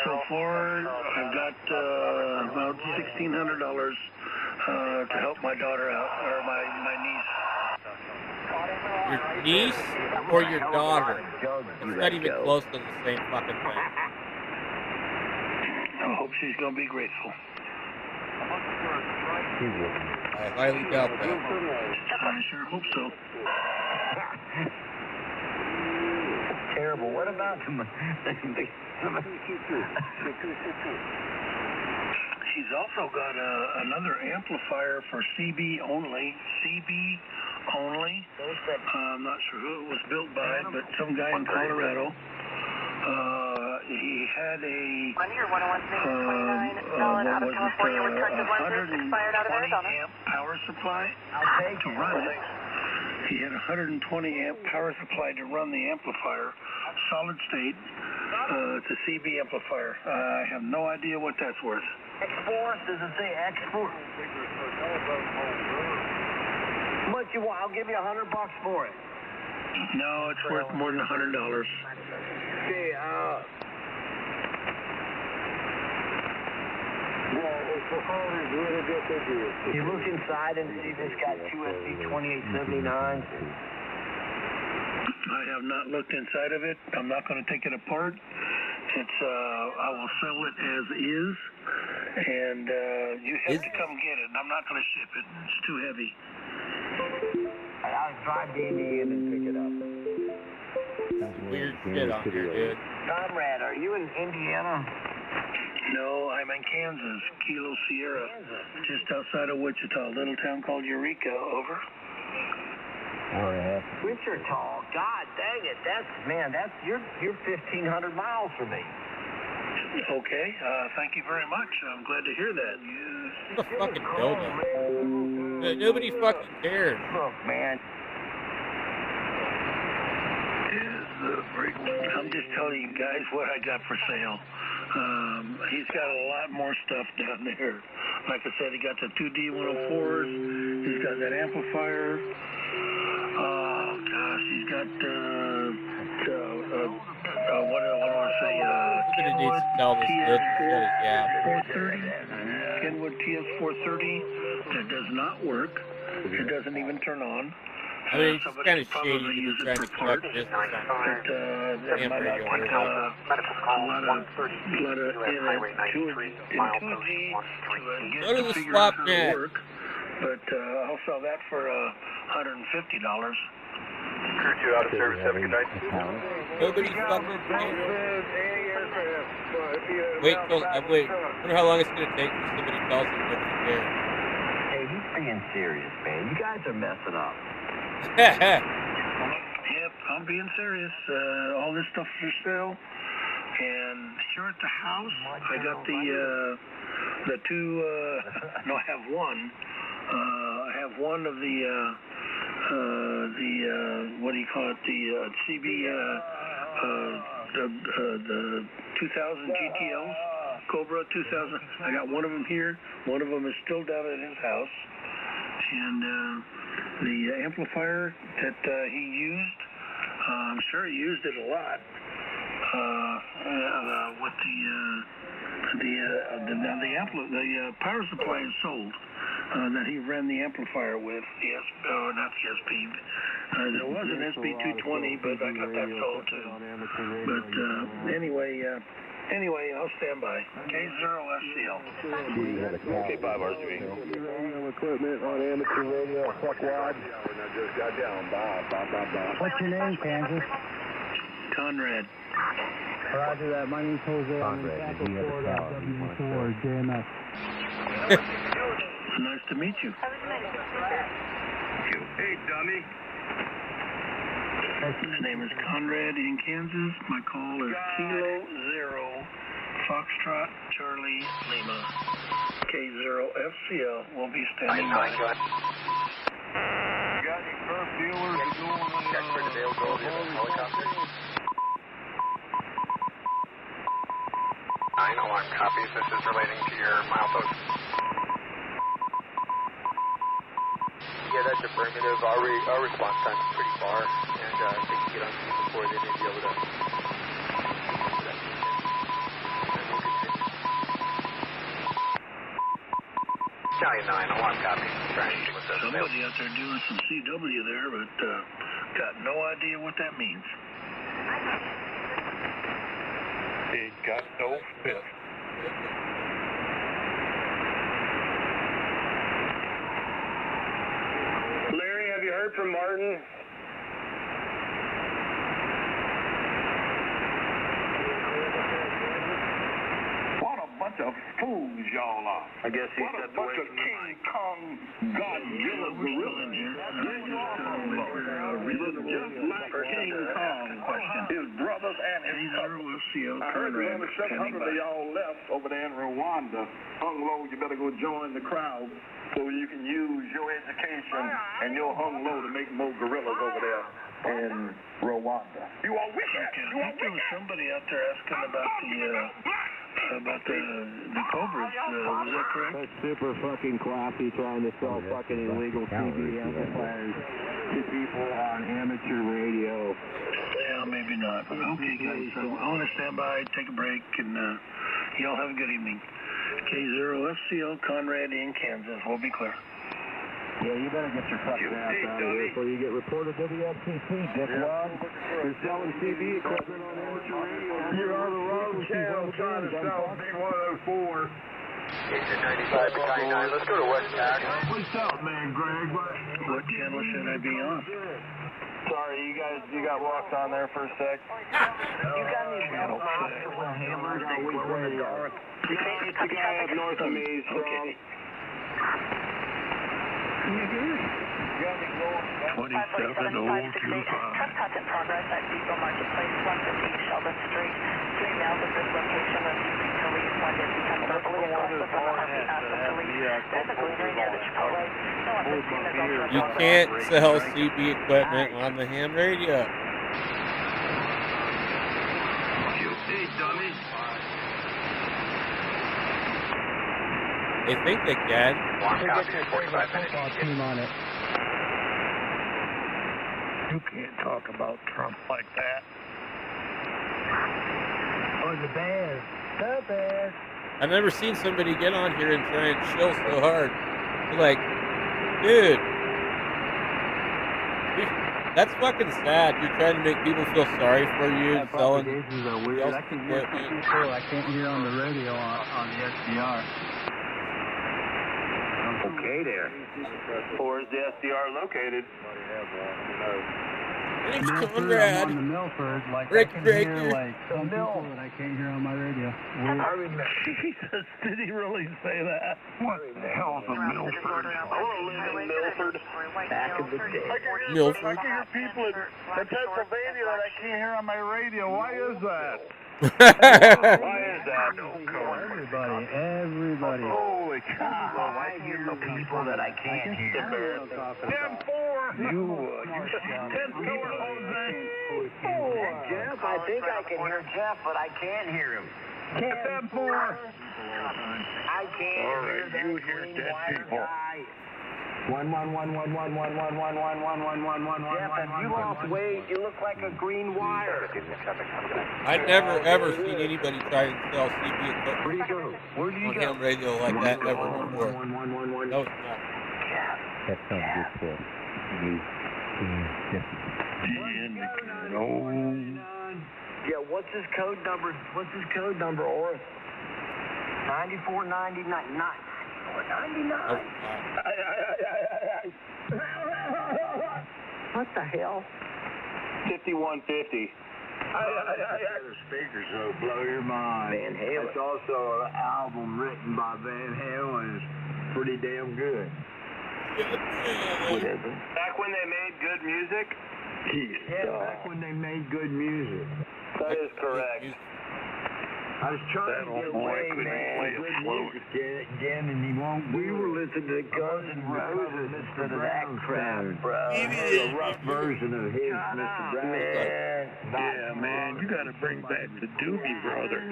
so far I've got about $1,600 to help my daughter out, or my niece. Your niece or your daughter? It's not even close to the same fucking thing. I hope she's going to be grateful. I highly doubt that. I sure hope so. Terrible. What about She's also got another amplifier for CB only. CB only. I'm not sure who it was built by, but some guy in Colorado. He had a 120 amp power supply to run it. He had a 120 amp power supply to run the amplifier, solid state. It's a CB amplifier. I have no idea what that's worth. X-Force? Does it say X-Force? How much you want? I'll give you $100 for it. No, it's worth more than $100. Okay, you look inside and see if it's got QSC 2879. I have not looked inside of it. I'm not going to take it apart. It's I will sell it as is, and you have to come get it. I'm not going to ship it. It's too heavy. I'll drive to Indiana and pick it up. Weird shit on here, dude. Comrade, are you in Indiana? No, I'm in Kansas, Kilo Sierra, just outside of Wichita, a little town called Eureka. Over. Wichita, God dang it, you're 1,500 miles from me. Okay, thank you very much. I'm glad to hear that. What the fucking building? Nobody fucking cares. Look, man. I'm just telling you guys what I got for sale. He's got a lot more stuff down there. Like I said, he got the 2 D104s. He's got that amplifier. Oh gosh, he's got what do I want to say? Kenwood TS430 that does not work. It doesn't even turn on. I mean, it's kind of shady to be trying to collect this. That might not take a lot of in 2G Go to the swap net. But I'll sell that for $150. Crew 2 out of service, have a good night. Nobody fucking cares. Wait, wait. I wonder how long it's going to take for somebody calls and nobody cares. Hey, he's being serious, man. You guys are messing up. Yep, I'm being serious. All this stuff for sale. And here at the house, I got the two, no, I have one. I have one of the what do you call it, the CB, the 2000 GTLs, Cobra 2000. I got one of them here. One of them is still down at his house. And the amplifier that he used, I'm sure he used it a lot. With the power supply is sold. That he ran the amplifier with, not the SP. There was an SP220, but I got that sold too. But anyway, I'll stand by. K0SCL. K5 R3. Equipment on amateur radio, fuck wide. What's your name, Kansas? Conrad. Roger that. My name's Jose. I'm in Tackle Ford W4 JMS. Nice to meet you. Hey, dummy. My name is Conrad in Kansas. My call is Kilo 0 Foxtrot Charlie Lima. K0FCL will be standing by. You got any curb dealers doing check for the availability of a helicopter? 9 alarm copies. This is relating to your milepost. Yeah, that's affirmative. Our response time is pretty far, and if they can get on scene before, they may be able to. Charlie 9, alarm copy. Somebody out there doing some CW there, but got no idea what that means. It got no fit. Larry, have you heard from Martin? What a bunch of fools y'all are. I guess he said the way of King Kong Godzilla gorillas. Just like King Kong, his brothers and his cousins. I heard around 700 of y'all left over there in Rwanda. Hung low, you better go join the crowd so you can use your education and your hung low to make more gorillas over there in Rwanda. You are wicked. I think there was somebody out there asking about the Cobras. Was that correct? That's super fucking classy, trying to sell fucking illegal TV amplifiers to people on amateur radio. Yeah, maybe not. Okay, guys. So I want to stand by, take a break, and y'all have a good evening. K0FCL, Conrad in Kansas. We'll be clear. Yeah, you better get your fucking ass out of here before you get reported WFCC, dickwad. You're selling TV equipment on amateur radio. You're on the wrong channel trying to sell B104. Agent 95 Battalion 9, let's go to West Tack. What's up, man, Greg? What channel should I be on? Sorry, you got walked on there for a sec. You got any channel 6. Hammers, they glow in the dark. It's the guy up north of me, strong. 27025. Trespass in progress at Depot Marketplace, 115 Sheldon Street. 3 males at this location refusing to leave. One did become verbally aggressive on the RV, asked them to leave. There's a greenery near the Chipotle. No one has seen this also. You can't sell CB equipment on the ham radio. Hey, dummy. They think they can. Team on it. You can't talk about Trump like that. Oh, the Bears. The Bears. I've never seen somebody get on here and try and chill so hard. You're like, dude, that's fucking sad. You're trying to make people feel sorry for you and selling weird. I can hear people I can't hear on the radio on the SDR. Okay there. Where's the SDR located? I'm on the Milford, like I can hear like some people that I can't hear on my radio. Jesus, did he really say that? What the hell's a Milford? I want to live in Milford. Back in the day. Milford. I can hear people in Pennsylvania that I can't hear on my radio. Why is that? Why is that? Everybody. Holy cow. I hear the people that I can't hear. 10-4. You 10-4, Jose. Jeff, I think I can hear Jeff, but I can't hear him. 10-4. I can't hear that green wire guy. 1-1-1-1-1-1-1-1-1-1-1-1-1-1-1. Jeff, if you lost weight, you look like a green wire. I've never ever seen anybody try and sell CB equipment Where do you go? Where do you on go? ham radio like that ever before. No, it's not. That sounds good for me. Yeah, what's his code number? What's his code number, Oris? 9499. 9499. What the hell? 5150. The speakers will blow your mind. Van Halen. It's also an album written by Van Halen. It's pretty damn good. What is it? Back when they made good music? Yeah, back when they made good music. That is correct. I was trying to get away, man. Good music again, and he won't. We were listening to Guns N' Roses instead of that crap, bro. A rough version of his, Mr. Brown. Man. Yeah, man, you got to bring back the Doobie Brothers.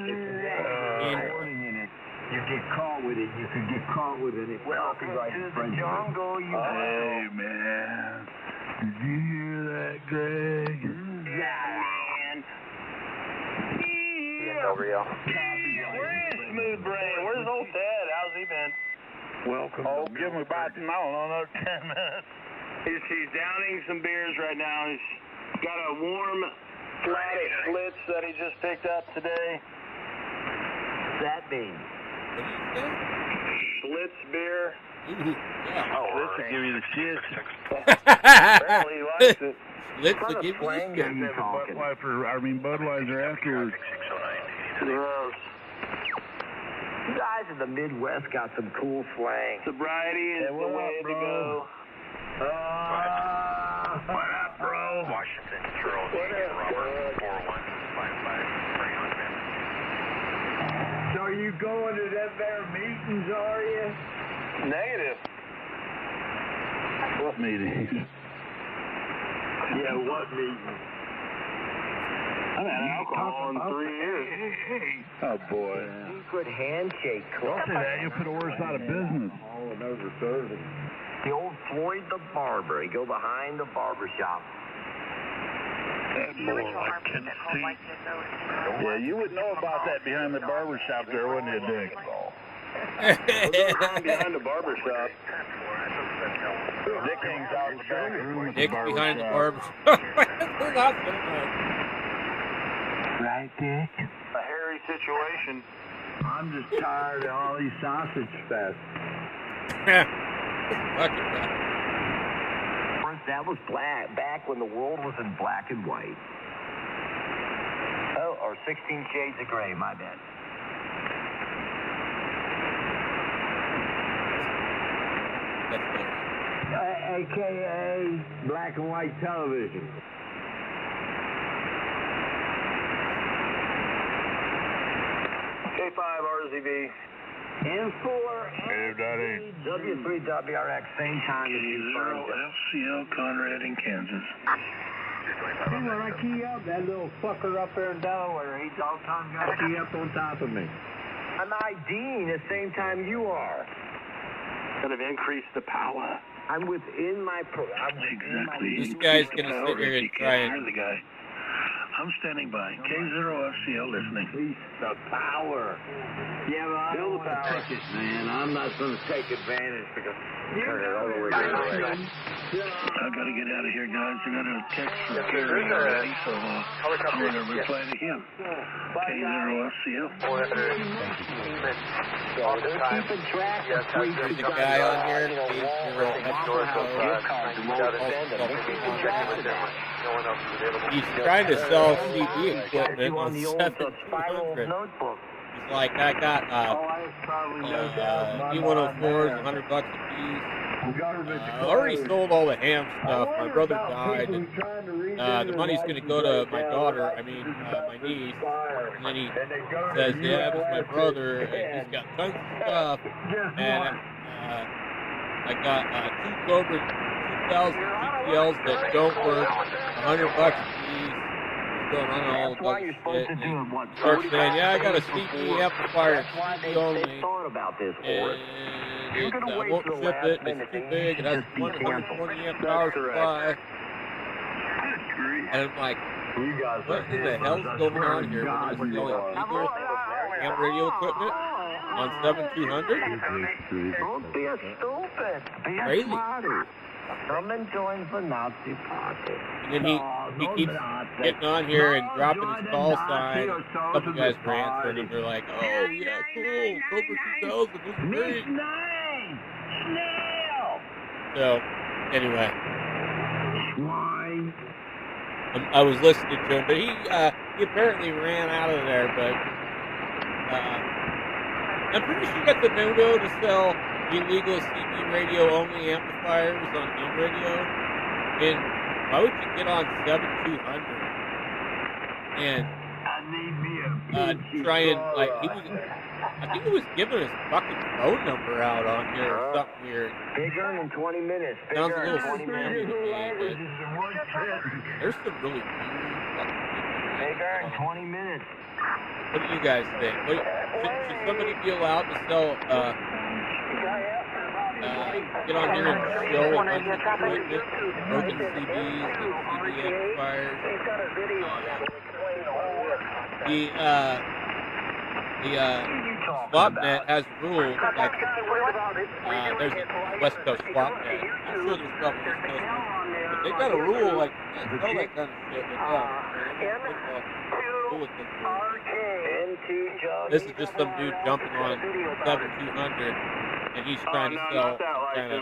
You get caught with it. You could get caught with it. Welcome to the jungle, you Hey, man. Did you hear that, Greg? Yeah, man. Where is Smooth Brain? Where's old Ted? How's he been? Welcome. Oh, give him about, another 10 minutes. He's downing some beers right now. He's got a warm flat of Schlitz that he just picked up today. What's that mean? Schlitz beer. Yeah. Schlitz will give you the shit. Apparently he likes it. Schlitz will give you the shit. Budweiser afterwards. Gross. You guys in the Midwest got some cool slang. Sobriety is the way to go. What up, bro? Washington, Charles, Robert, 4155. So you going to them there meetings, are you? Negative. What meetings? Yeah, what meetings? I've had alcohol in 3 years. Oh, boy. Secret handshake club. Don't say that. You'll put a worse out of business. Oh, another 30. The old Floyd the Barber. He go behind the barber shop. That boy, I can see. Yeah, you would know about that behind the barber shop there, wouldn't you, Dick? Behind the barber shop. Dick hangs out in the back room. Dick's behind the barber shop. We're not gonna Right, Dick? A hairy situation. I'm just tired of all these sausage fests. That was back when the world was in black and white. Oh, or 16 Shades of Gray, my bad. AKA black and white television. K5 RZB. N4 W3WRX, same time as you Zero FCL Conrad in Kansas. See, when I key up, that little fucker up there in Delaware, he's all time got to key up on top of me. I'm IDing the same time you are. Kind of increase the power. I'm within my Exactly. This guy's gonna sit here and try and. The guy. I'm standing by. K0FCL listening. The power. Yeah, well, I don't want to take it, man. I'm not going to take advantage because turn it all the way around. I got to get out of here, guys. I got a text from Gary already, so I'm going to reply to him. K0FCL. They're keeping track of There's a guy on here. he's trying to sell CB equipment on 7,200. He's like, I got E104s, $100 a piece. I already sold all the ham stuff. My brother died, and the money's going to go to my daughter, my niece. And then he says, yeah, this is my brother, and he's got tons of stuff. And I got two Cobra 2000 TPLs that don't work, $100 a piece. Going on all the other shit. And he starts saying, yeah, I got a CB amplifier, CB only. And I won't ship it, it's too big, it has 120 amp power supply. And I'm like, what in the hell's going on here? We're just selling speakers, ham radio equipment on 7200? Don't be a stupid. Be a Crazy. smarty. Come and join the Nazi party. And then he keeps getting on here and dropping his call sign. A couple guys were answering and they're like, oh yeah, cool, Cobra 2000, this is great. So, anyway. I was listening to him, but he apparently ran out of there, but I'm pretty sure that's a no-no to sell illegal CB radio only amplifiers on ham radio. And why would you get on 7200 and try and, like, I think he was giving his fucking phone number out on here or something weird. Bigger in 20 minutes. Sounds a little scammy to me, but there's some really weird fucking people. Bigger in 20 minutes. What do you guys think? Should somebody be allowed to sell, get on here and show a bunch of equipment, broken CBs and CB amplifiers? The SwapNet has rules, like, there's a West Coast SwapNet. I'm sure there's probably West Coast, but they got a rule, like, you can't sell that kind of shit This is just some dude jumping on 7200, and he's trying to sell kind of,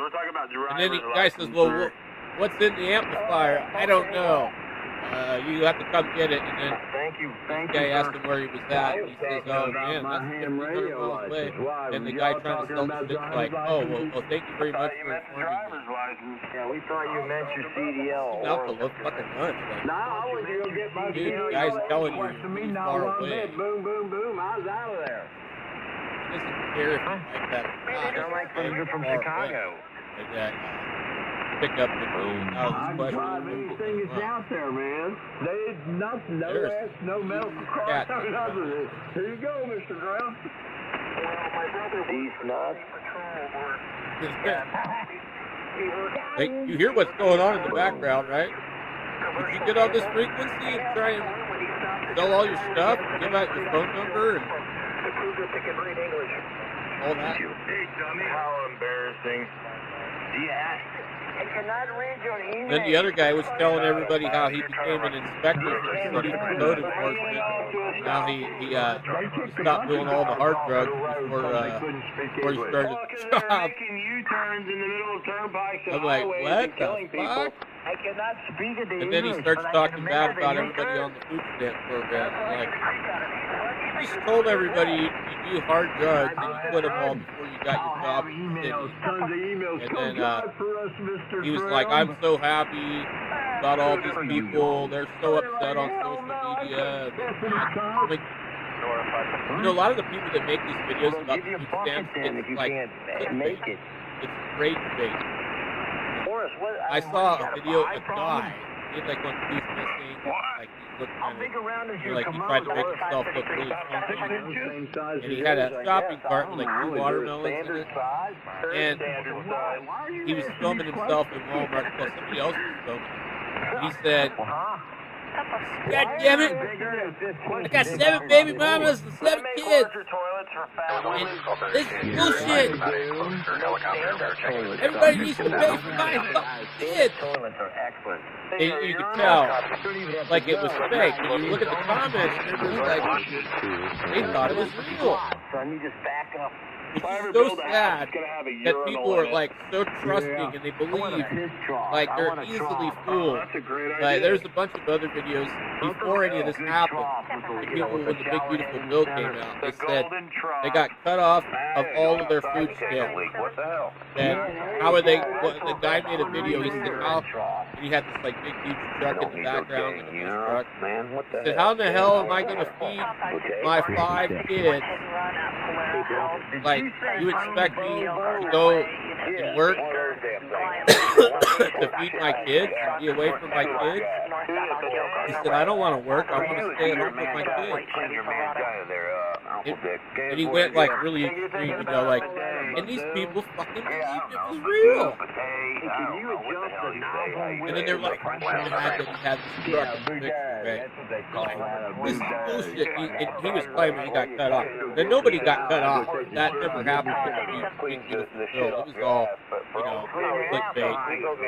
and then the guy says, well, what's in the amplifier? I don't know. You have to come get it. And then the guy asked him where he was at, and he says, oh man, that's 1,500 miles away. And the guy trying to sell the shit's like, oh, well, thank you very much for informing me. Yeah, we thought you meant your CDL. Out to look fucking lunch. Like, I was going to get my dude, the guy's telling you he's far away. Boom, boom, boom, I was out of there. He doesn't care if you like that or not. You're like you're from Chicago. Like that. Pick up the phone out of this question. Anything is out there, man. There's nothing, no ass, no medical card, nothing. Here you go, Mr. Brown. These nuts. Hey, you hear what's going on in the background, right? Would you get on this frequency and try and sell all your stuff, give out your phone number, and all that? How embarrassing. Yeah. I cannot read your email. Then the other guy was telling everybody how he became an inspector for the city for code enforcement. Now he stopped doing all the hard drugs before he started the job. U-turns in the middle of turnpikes and I'm like, what the fuck? I cannot speak it to And then he starts talking bad about everybody on the food stamp program. I'm like, you just told everybody you do hard drugs and you quit them all before you got your job in the city. And then he was like, I'm so happy about all these people. They're so upset on social media. Like, you know, a lot of the people that make these videos about the food stamps, it's like clickbait. It's rage bait. I saw a video of a guy. He had like one tooth missing. Like he looked kind of, like he tried to make himself look really funky. And he had a shopping cart with like 2 watermelons in it. And he was filming himself in Walmart because somebody else was filming. And he said, God damn it! I got 7 baby mamas and 7 kids. And this is bullshit. Everybody needs to pay for my fucking kids. And you could tell, like it was fake. When you look at the comments, it was like they thought it was real. Son, you just back up. Which is so sad that people are like so trusting and they believe like they're easily fooled. Like there's a bunch of other videos before any of this happened. The people when the big beautiful bill came out, they said they got cut off of all of their food stamps. And how are they? Well, the guy made a video. He said how, and he had this like big huge truck in the background, like a huge truck. He said, how in the hell am I going to feed my 5 kids? Like, you expect me to go and work to feed my kids and be away from my kids? He said, I don't want to work. I want to stay at home with my kids. And he went like really extreme, you know, like, and these people fucking believed it was real. And then they're like, he had this truck in the picture, right? Like, this is bullshit. He was claiming he got cut off. Then nobody got cut off. That never happened to the big beautiful bill. It was all, you know, clickbait.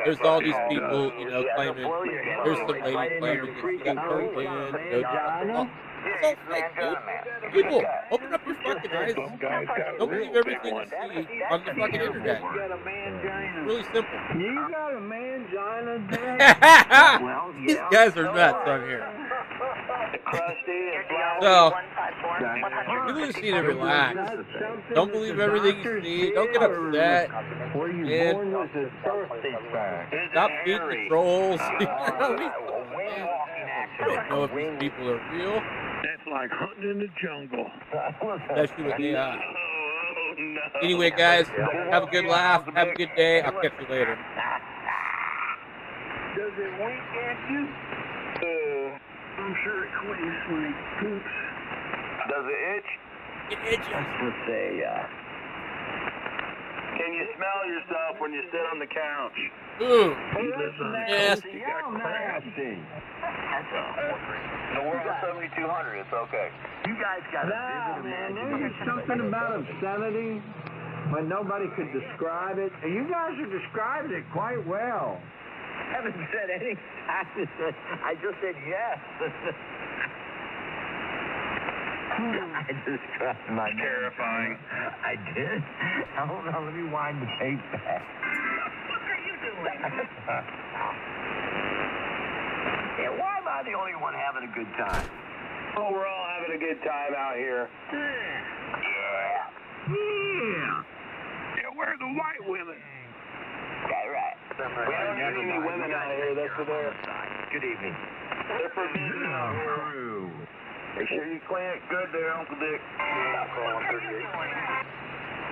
There's all these people, you know, claiming, there's some lady claiming that she got turned in. It's all fake, dude. People, open up your fucking eyes. Don't believe everything you see on the fucking internet. It's really simple. You got a mangina, These guys are nuts on here. So, you just need to relax. Don't believe everything you see. Don't get upset. And stop feeding the trolls. I don't know if these people are real. That's like hunting in the jungle. Especially with AI. Anyway, guys, have a good laugh. Have a good day. I'll catch you later. Does it wink at you? I'm sure it winks when it poops. Does it itch? It itches. Let's say, can you smell yourself when you sit on the couch? Ooh. Nasty. The world is 7,200. It's okay. You guys got a vivid imagination. There's something about obscenity, but nobody could describe it. And you guys are describing it quite well. I haven't said anything. I just said yes. I just tried my terrifying. I did. Hold on, let me wind the tape back. What are you doing? Yeah, why am I the only one having a good time? Oh, we're all having a good time out here. Yeah. Yeah, where are the white women? Yeah, right. We don't need any women out here. That's for their... Good evening. They're forbidden out here. Make sure you clean it good there, Uncle Dick.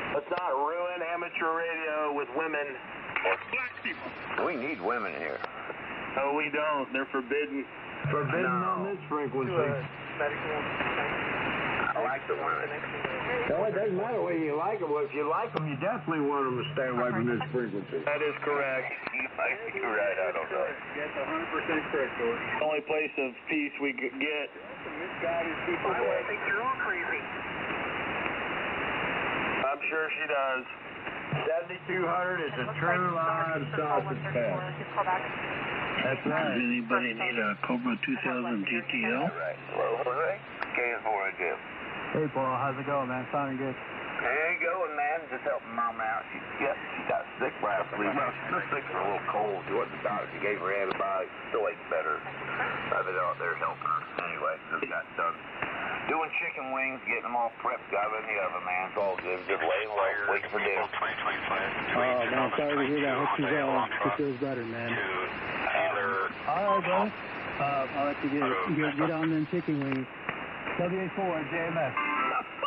Let's not ruin amateur radio with women. Black people. We need women here. No, we don't. They're forbidden. Forbidden on this frequency. I like the women. Well, it doesn't matter whether you like them. Well, if you like them, you definitely want them to stay away from this frequency. That is correct. You're right, I don't know. That's 100% correct, George. The only place of peace we could get. I think you're all crazy. I'm sure she does. 7,200 is a true live sausage fest. That's right. Does anybody need a Cobra 2000 GTL? Right. Hello, Jose. K4 Jim. Hey, Paul, how's it going, man? Sounding good. There you go, man. Just helping Mom out. She got sick last week. Well, she was sick for a little cold. She went to the doctor. She gave her antibiotics. Still ain't better. I've been out there helping her. Anyway, just got done doing chicken wings, getting them all prepped. Got them in the oven, man. It's all good. Just laying low, waiting for dinner. Oh, man, sorry to hear that. Hope she feels better, man. All right, bro. I'll let you get on them chicken wings. WA4, JMS.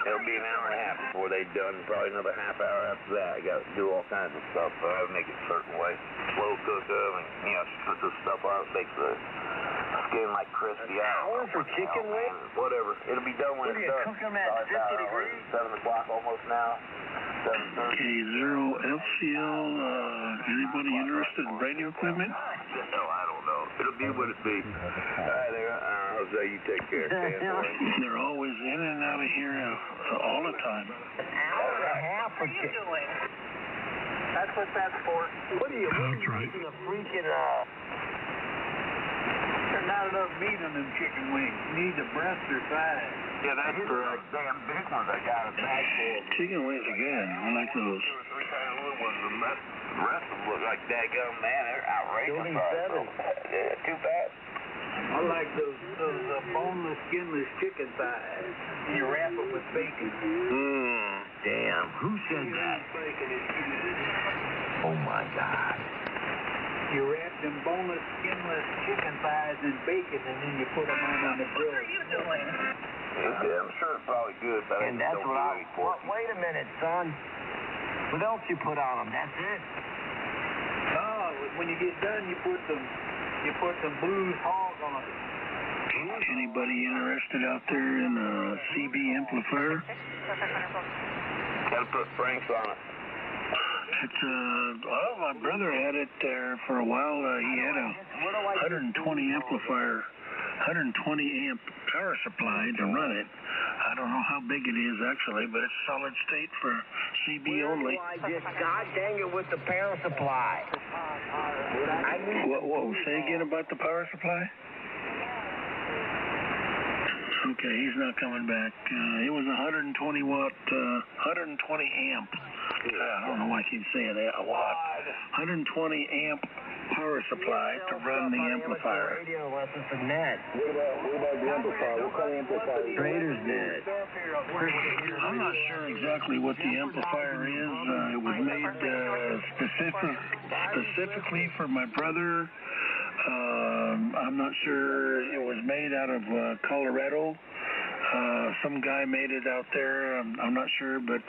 It'll be an hour and a half before they're done. Probably another half hour after that. I got to do all kinds of stuff. I have to make it a certain way. Slow cook them and, you know, cook the stuff out. Makes the skin like crispy out. Hour for chicken wings? Whatever. It'll be done when it's done. Cook them at 50 degrees? 7 o'clock almost now. 7:30. K0FCL, anybody interested in radio equipment? No, I don't know. It'll be what it be. All right, there. Jose, you take care. They're always in and out of here all the time. An hour and a half for chicken. That's what that's for. What are you That's right. using a freaking, not enough meat on them chicken wings. You need the breast or thighs. Yeah, that's correct. Damn big ones I got a bag full. Chicken wings are good. I like those. 2 or 3 kind of little ones. The rest of them look like daggum, man. They're outrageous. Too bad. I like those boneless, skinless chicken thighs. You wrap them with bacon. Damn. Who said that? Oh my God. You wrap them boneless, skinless chicken thighs in bacon, and then you put them on the grill. What are you doing? Yeah, I'm sure it's probably good, but and that's what I. Wait a minute, son. What else you put on them? That's it. Oh, when you get done, you put some blues hog on it. Anybody interested out there in a CB amplifier? Gotta put Franks on it. It's well, my brother had it there for a while. He had a 120 amplifier, 120 amp power supply to run it. I don't know how big it is actually, but it's solid state for CB only. God dang it with the power supply. What? Say again about the power supply? Okay, he's not coming back. It was 120 watt, 120 amp. I don't know why I keep saying that. A watt. 120 amp power supply to run the amplifier. Radio lessons from Ned. What about the amplifier? What kind of amplifier? Trader's Ned. I'm not sure exactly what the amplifier is. It was made specifically for my brother. I'm not sure. It was made out of Colorado. Some guy made it out there. I'm not sure, but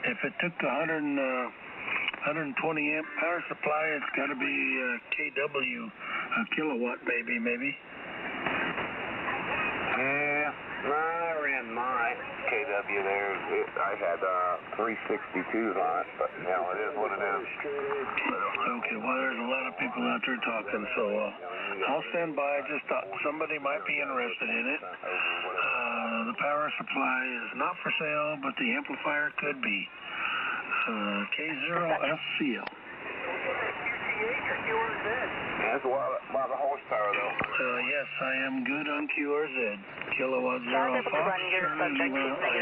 if it took 120 amp power supply, it's got to be KW, a kilowatt baby, maybe. Yeah, I ran my KW there. I had 362s on it, but you know, it is what it is. Okay, well, there's a lot of people out there talking, so I'll stand by. Just thought somebody might be interested in it. The power supply is not for sale, but the amplifier could be. K0FCL. That's a lot of horsepower, though. Yes, I am good on QRZ. Kilowatt Zero Fox. I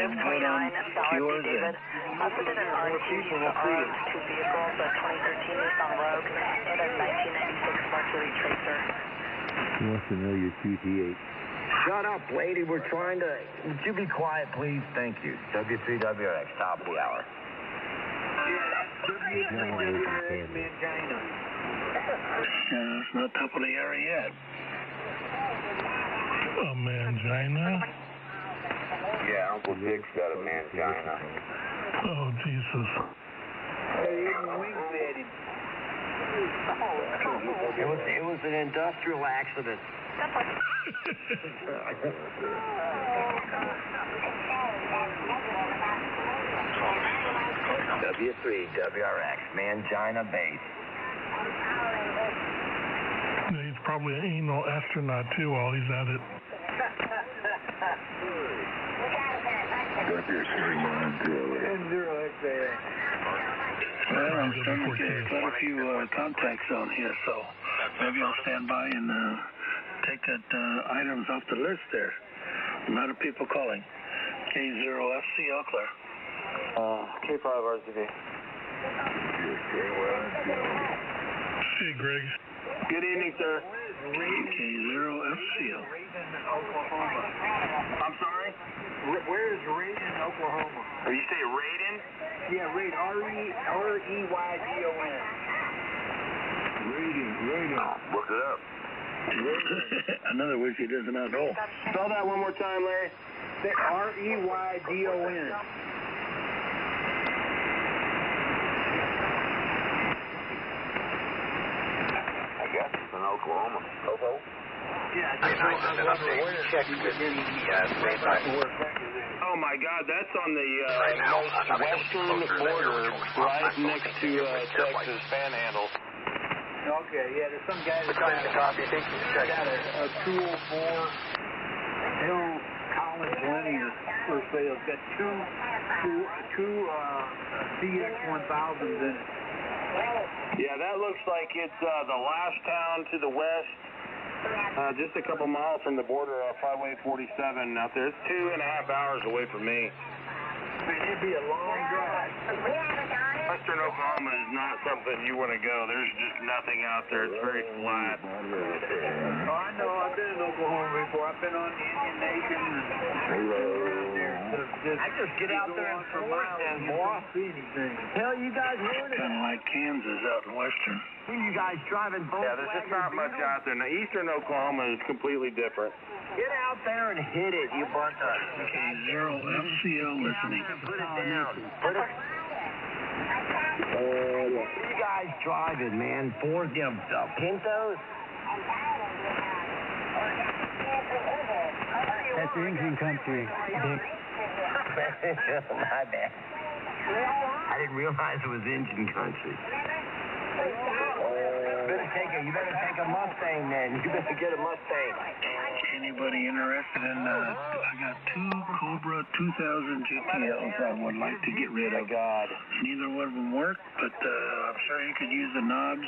am good on QRZ. Also did an R2 to two vehicles, a 2013 Nissan Rogue and a 1996 Mercury Tracer. He wants to know your QT8. Shut up, lady. We're trying to... Would you be quiet, please? Thank you. W3WX, top of the hour. W3WX, Mangina. It's not top of the hour yet. A mangina? Yeah, Uncle Dick's got a mangina. Oh, Jesus. It was an industrial accident. W3WRX, Mangina Base. He's probably an anal astronaut too while he's at it. Well, I'm starting to get quite a few contacts on here, so maybe I'll stand by and take that items off the list there. A lot of people calling. K0FC, all clear. K5 RCV. Hey, Greg. Good evening, sir. K0FC. I'm sorry? Where is Raiden, Oklahoma? Or you say Raiden? Yeah, Raiden. R-E-Y-D-O-N. Raiden. Look it up. In other words, he does not know. Spell that one more time, Larry. R-E-Y-D-O-N. I guess it's in Oklahoma. Oklahoma? Yeah, oh my God, that's on the western border, right next to Texas Panhandle. Okay, yeah, there's some guy that's trying to copy. Got a 204 Hill Collins Linear for sale. It's got two CX1000s in it. Yeah, that looks like it's the last town to the west Just a couple miles from the border off Highway 47 out there. It's 2.5 hours away from me. Man, it'd be a long drive. Western Oklahoma is not something you want to go. There's just nothing out there. It's very flat. Oh, I know. I've been in Oklahoma before. I've been on the Indian Nation. I just get out there and force and boss anything. Hell, you guys heard it. Kind of like Kansas out in Western. You guys driving both. Yeah, there's just not much out there. Now, Eastern Oklahoma is completely different. Get out there and hit it, you bunch of. Okay, zero FCL listening. Put it down. Put it. What are you guys driving, man? Ford, Pintos? That's engine country, Dick. My bad. I didn't realize it was engine country. You better take a Mustang then. You better get a Mustang. Anybody interested in, I got 2 Cobra 2000 GTLs I would like to get rid of. Neither one of them work, but I'm sure you could use the knobs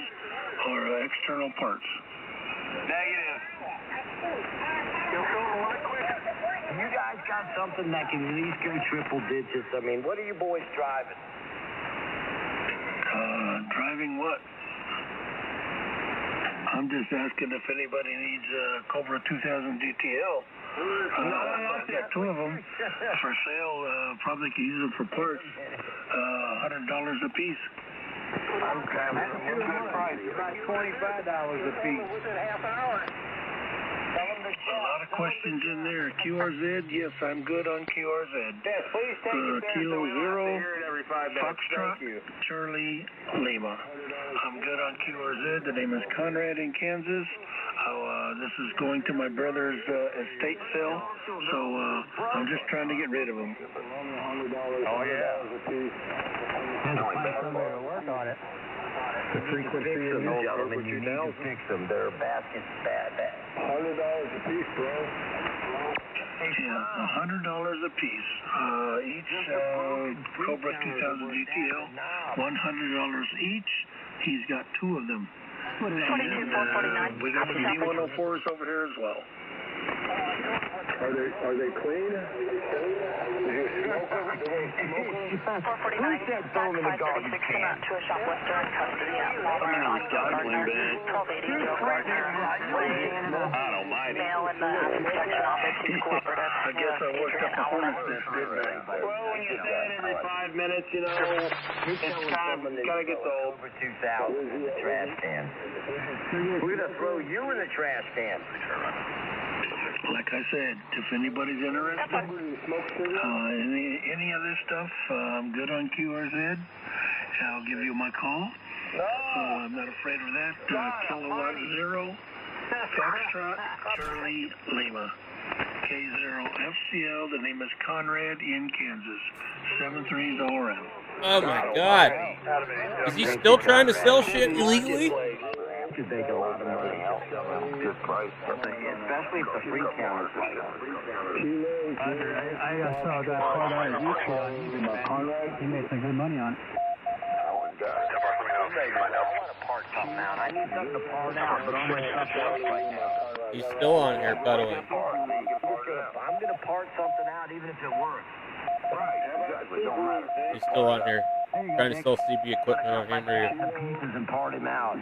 or external parts. Negative. You guys got something that can at least go triple digits. I mean, what are you boys driving? Driving what? I'm just asking if anybody needs a Cobra 2000 GTL. I've got 2 of them for sale. Probably could use them for parts. $100 a piece. Okay, that's a good price. About $25 a piece. A lot of questions in there. QRZ, yes, I'm good on QRZ. Please take it Kilo Zero, every 5 minutes. Foxtrot, Charlie, Lima. I'm good on QRZ. The name is Conrad in Kansas. This is going to my brother's estate sale, so I'm just trying to get rid of them. Oh, yeah. Somebody to work on it. The frequency is gentlemen, you need to fix them. Their baskets bad. $100 a piece, bro. Yeah, $100 a piece. Each Cobra 2000 GTL, $100 each. He's got 2 of them. And, we got some D104s over here as well. Are they clean? Did you smoke them? 449, dispatch 536, come out to a shoplifter in custody at Walmart on Gardner, 1280 Gardner, I don't mind it. male in the Asset Protection Office, he's cooperative. I guess I worked up a hornet's nest, didn't I? Well, when you say it every 5 minutes, you know, it's kind of, gotta get the old. Over 2,000 in the trash can. We're gonna throw you in the trash can. Like I said, if anybody's interested, any of this stuff, I'm good on QRZ. I'll give you my call. I'm not afraid of that. Kilowatt Zero, Foxtrot, Charlie, Lima. K0 FCL, the name is Conrad in Kansas. 73s all around. Oh my God. Is he still trying to sell shit illegally? Could make a lot of money out of good price, especially if the free counters. I saw that part on YouTube. He made some good money on it. I need something to part out, but I'm going to cut out right now. He's still on here cuddling. I'm going to part something out even if it works. Right, exactly. Don't matter. He's still on here trying to sell CB equipment on him or pieces and part him out.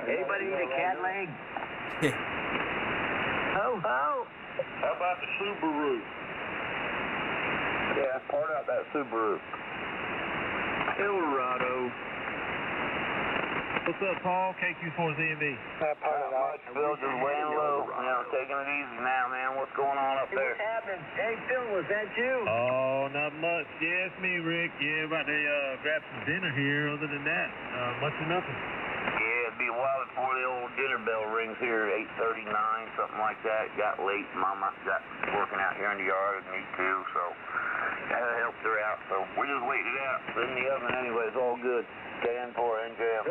Anybody need a cat leg? Ho ho! How about the Subaru? Yeah, part out that Subaru. Eldorado. What's up, Paul? KQ4ZMB. Not much, Phil, just laying low. You know, taking it easy now, man. What's going on up there? What's happening? Hey, Phil, was that you? Oh, not much. Yeah, it's me, Rick. Yeah, about to grab some dinner here. Other than that, much or nothing. Yeah, it'd be a while before the old dinner bell rings here, 8:39, something like that. Got late. Mama got working out here in the yard, and me too, so that helped her out. So we just waited it out. It's in the oven anyway. It's all good. Stand for NJM.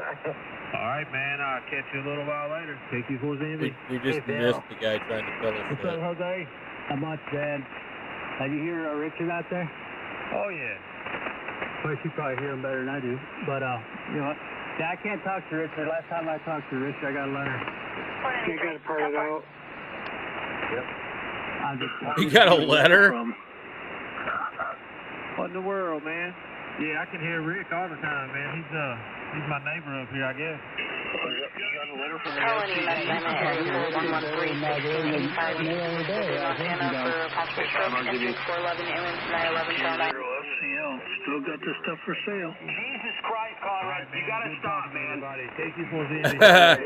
All right, man. I'll catch you a little while later. KQ4ZMB. We just missed the guy trying to tell us What's up, Jose? Not much, Dad. Have you hear Richard out there? Oh, yeah. Of course, you probably hear him better than I do. But, you know what? Yeah, I can't talk to Richard. Last time I talked to Richard, I got a letter. You got to print it out. Yep. You got a letter? What in the world, man? Yeah, I can hear Rick all the time, man. He's my neighbor up here, I guess. Colony Montana area 4113 Montana for possible stroke, engine 411, image 911, Still got this stuff for sale. Jesus Christ, Conrad, you gotta stop, man. Take you for the God,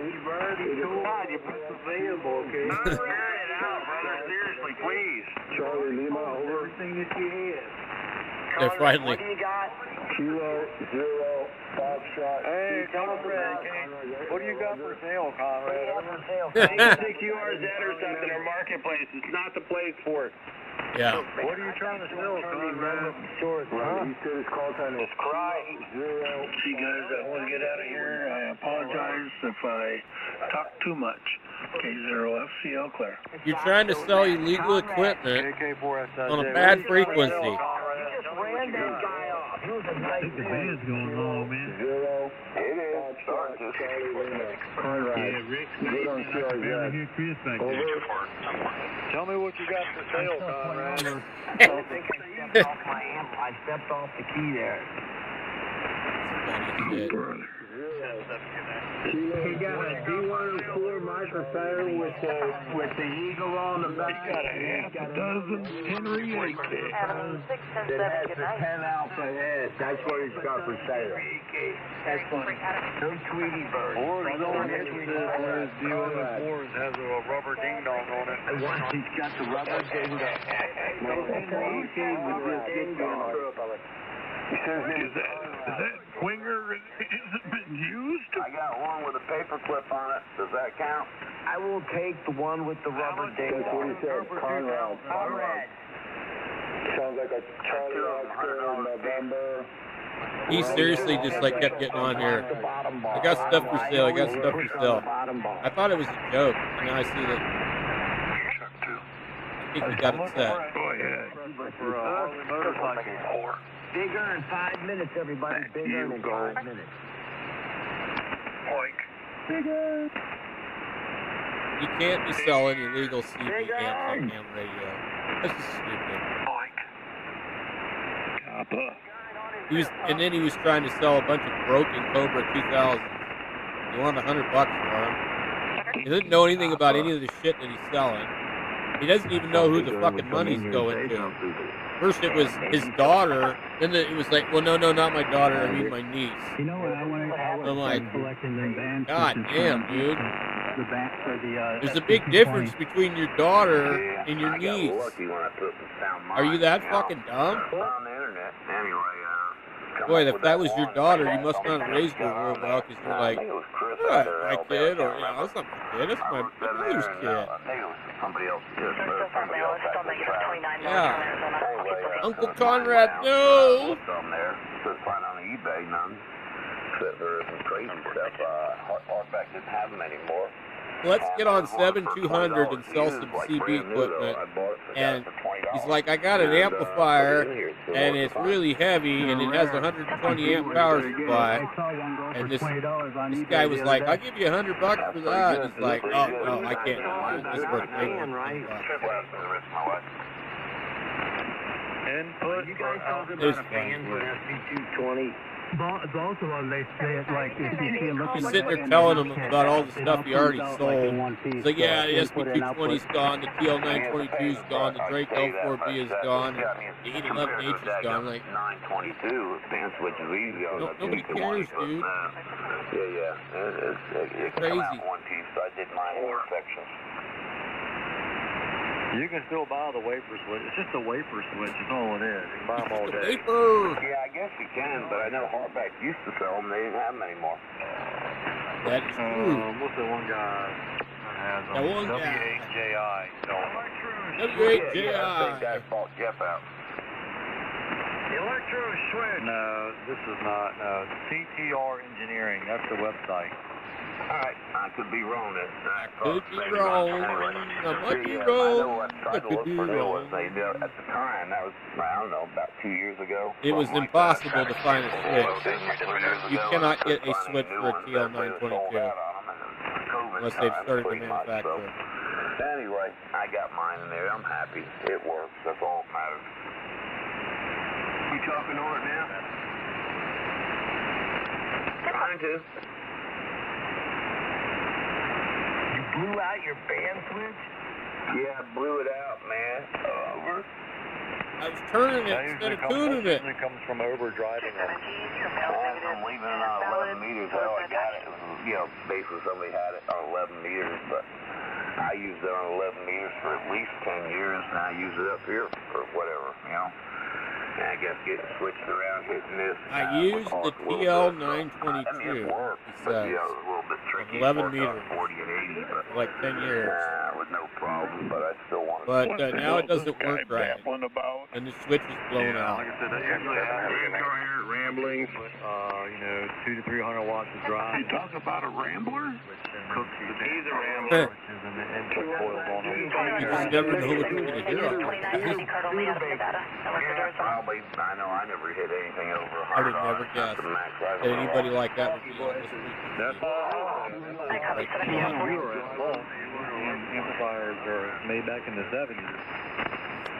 you put the available, okay? Figure it out, brother. Seriously, please. Charlie Lima, over. Everything that you have. They're finally. What do you got? Kilo 0 Foxtrot. Hey, Conrad, what do you got for sale, Conrad? QRZ or something, or Marketplace. It's not the place for it. Yeah. What are you trying to sell, Conrad? Short, huh? He said his call time is Crying. 0. See, guys, I want to get out of here. I apologize if I talk too much. K0 FCL clear. You're trying to sell illegal equipment on a bad frequency. You just ran that guy off. He was a nice the band's going long, man. 0. It is. Start just. Conrad. Yeah, Rick. Good on I can barely CRZ. hear Chris back there. Tell me what you got for sale, Conrad. I think I stepped off my amp. I stepped off the key there. He got a D104 microphone with the eagle on the back. He got a half a dozen Henry AK. That has the 10 alpha head. That's what he's got for sale. That's funny. No Tweety bird. Warzone entrances with D104 has a rubber ding dong on it. He's got the rubber ding dong. Is that Winger hasn't been used? I got one with a paper clip on it. Does that count? I will take the one with the rubber ding dong. Conrad. Conrad. Sounds like a Charlie Oscar in November. He seriously just like kept getting on here. I got stuff for sale. I got stuff for sale. I thought it was a joke, and now I see that. I think he got upset. Go ahead. Bigger in 5 minutes, everybody. Bigger in 5 minutes. Bigger. You can't be selling illegal CB amps on ham radio. That's just stupid. And then he was trying to sell a bunch of broken Cobra 2000s. He wanted $100 for them. He doesn't know anything about any of the shit that he's selling. He doesn't even know who the fucking money's going to. First it was his daughter, then it was like, well, no, not my daughter, I mean my niece. You know what I want to I'm like, collecting them bands. God damn, dude. The bands for the, there's a big difference between your daughter and your niece. Are you that fucking dumb? On the internet, anyway. Boy, if that was your daughter, you must not have raised her real well, because you're like, oh, my kid, or, that's not my kid, that's my brother's kid. Yeah. Uncle Conrad, no! Find on eBay, none. There is some crazy stuff. Hardback didn't have them anymore. Let's get on 7200 and sell some CB equipment. And he's like, I got an amplifier, and it's really heavy, and it has 120 amp power supply. And this guy was like, I'll give you $100 for that. And he's like, oh, no, I can't do that. It's worth $100. Input. There's fun. SB220. Both of them, they say it's like, if you see them looking He's sitting there telling him about all the stuff he already sold. He's like, yeah, the SB220's gone, the TL922's gone, the Drake L4B is gone, the 811H is gone. Like, 922, fan switches easy on nobody cares, dude. Yeah. It crazy. Come out one piece, so I did mine in sections. You can still buy the wafer switch. It's just a wafer switch. Is all it is. You can buy them all day. Yeah, I guess you can, but I know Hardback used to sell them. They didn't have them anymore. That's true. What's the one guy that has them? That one guy. W8JI. W8JI. That guy bought Jeff out. Electro switch. No, this is not. No, CTR Engineering. That's the website. Alright, I could be wrong. I could be wrong. I might be wrong. I know what I tried to look for there was at the time, that was, I don't know, about 2 years ago. It was impossible to find a switch. You cannot get a switch for a TL922 unless they've started to manufacture. Anyway, I got mine in there. I'm happy. It works. That's all that matters. You talking to it now? Trying to. You blew out your band switch? Yeah, I blew it out, man. Over. I was turning it instead of tuning it. It comes from overdriving them. I'm leaving it on 11 meters. How I got it. You know, basically somebody had it on 11 meters, but I used it on 11 meters for at least 10 years, and I use it up here or whatever, you know. And I guess getting switched around, hitting this. I used the TL922. It says 11 meters, 40 and 80, but like 10 years. with no problem, but I still want to. But now it doesn't work right, and the switch is blown out. Like I said, that usually happens. Ramblings. You know, 200 to 300 watts of drive. You talk about a Rambler? He's a Rambler. You just never know what you're going to hear on it. Probably, I know I never hit anything over I would never guess that anybody like that would be on this That's amplifiers are made back in the 70s.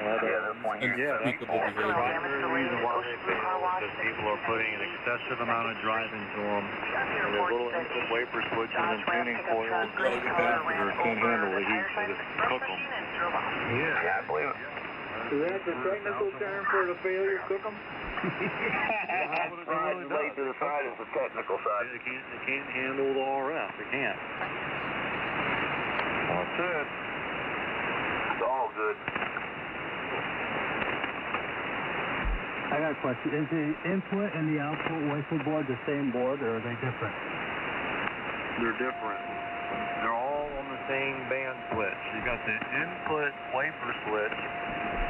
Unspeakable behavior. The reason why they fail is because people are putting an excessive amount of drive into them. And there's little input wafer switches and tuning coils that can't handle the heat, so just cook them. Yeah, I believe it. Is that the technical term for the failure? Cook them? Late to the side is the technical side. They can't handle the RF. They can't. That's it. It's all good. I got a question. Is the input and the output wafer board the same board, or are they different? They're different. They're all on the same band switch. You got the input wafer switch,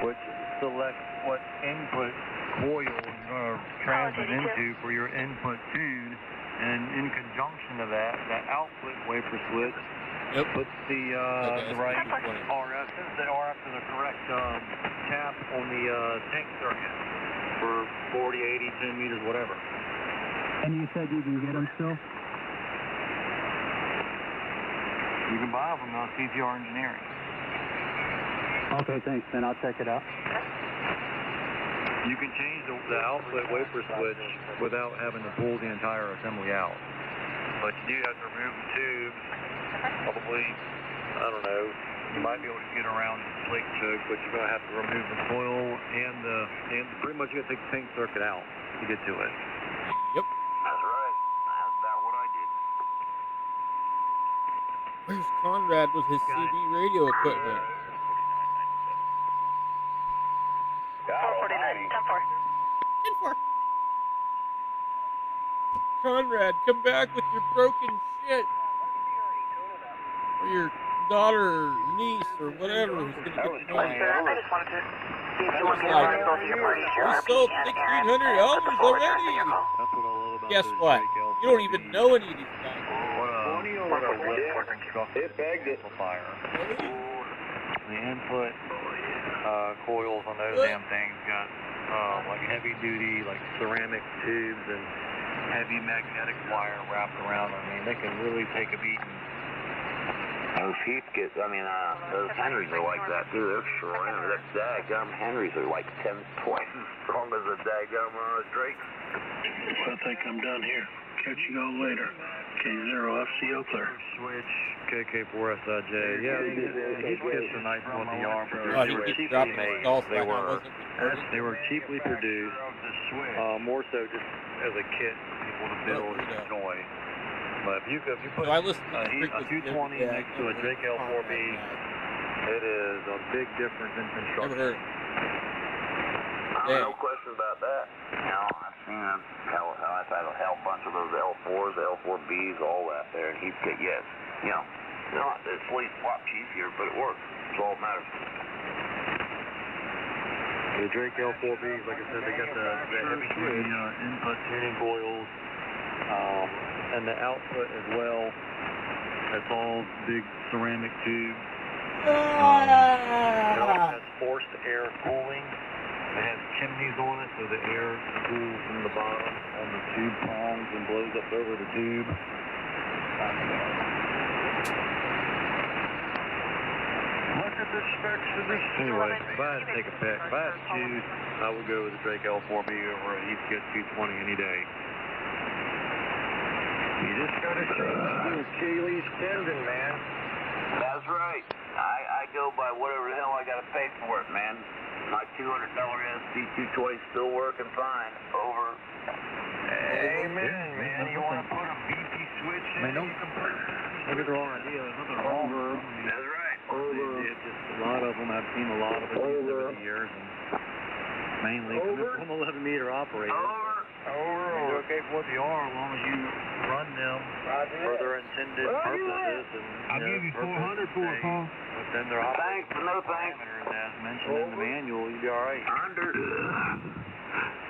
which selects what input coil you're going to transit into for your input tune, and in conjunction to that, the output wafer switch puts the right RF, the RF to the correct tap on the tank circuit for 40, 80, 10 meters, whatever. And you said you can get them still? You can buy them from CTR Engineering. Okay, thanks. Then I'll check it out. You can change the output wafer switch without having to pull the entire assembly out. But you do have to remove the tubes. Probably, I don't know, you might be able to get around the flake choke, but you're going to have to remove the coil and pretty much you have to take the tank circuit out to get to it. Yep. That's right. That's about what I did. Where's Conrad with his CD radio equipment? 10-4. Conrad, come back with your broken shit. Or your daughter, or niece, or whatever who's going to get the money. I just wanted to see if you wanted to join both of your parties here. We sold 1,600 albums already. Guess what? You don't even know any of these guys. It begged it. The input coils on those damn things got like heavy duty, like ceramic tubes and heavy magnetic wire wrapped around them. I mean, they can really take a beating. Those heat kits, those Henrys are like that too. They're short. That daggum Henrys are like 10 twice as strong as the daggum Drakes. Well, I think I'm done here. Catch you all later. K0FCO clear. Switch KK4SIJ. Yeah, the heat kits are nice on the arm, but they were cheaply made. They were cheaply produced. More so just as a kit for people to build and enjoy. But if you put a 220 next to a Drake L4B, it is a big difference in construction. No question about that. You know, I've seen them. I've had a hell bunch of those L4s, L4Bs, all that there. And heat kit, yes. You know, it's a lot cheaper, but it works. That's all that matters. The Drake L4Bs, like I said, they got the heavy duty input tuning coils. and the output as well. It's all big ceramic tube. It also has forced air cooling. It has chimneys on it, so the air cools from the bottom on the tube prongs and blows up over the tube. Look at the specs of this. Anyway, if I had to take a pick, if I had to choose, I would go with the Drake L4B over a Heathkit 220 any day. You just gotta change the Achilles tendon, man. That's right. I go by whatever the hell I gotta pay for it, man. My $200 SC220 still working fine. Over. Amen, man. You want to put a BP switch in? Man, don't look at the wrong idea. There's nothing wrong with them. That's right. Just a lot of them. I've seen a lot of them over the years, and mainly I'm 11-meter operator. They're okay for what they are, as long as you run them for their intended purposes. And, I'll give you 400 for it, huh? But then they're thanks, no thanks. As mentioned in the manual, you'll be all right.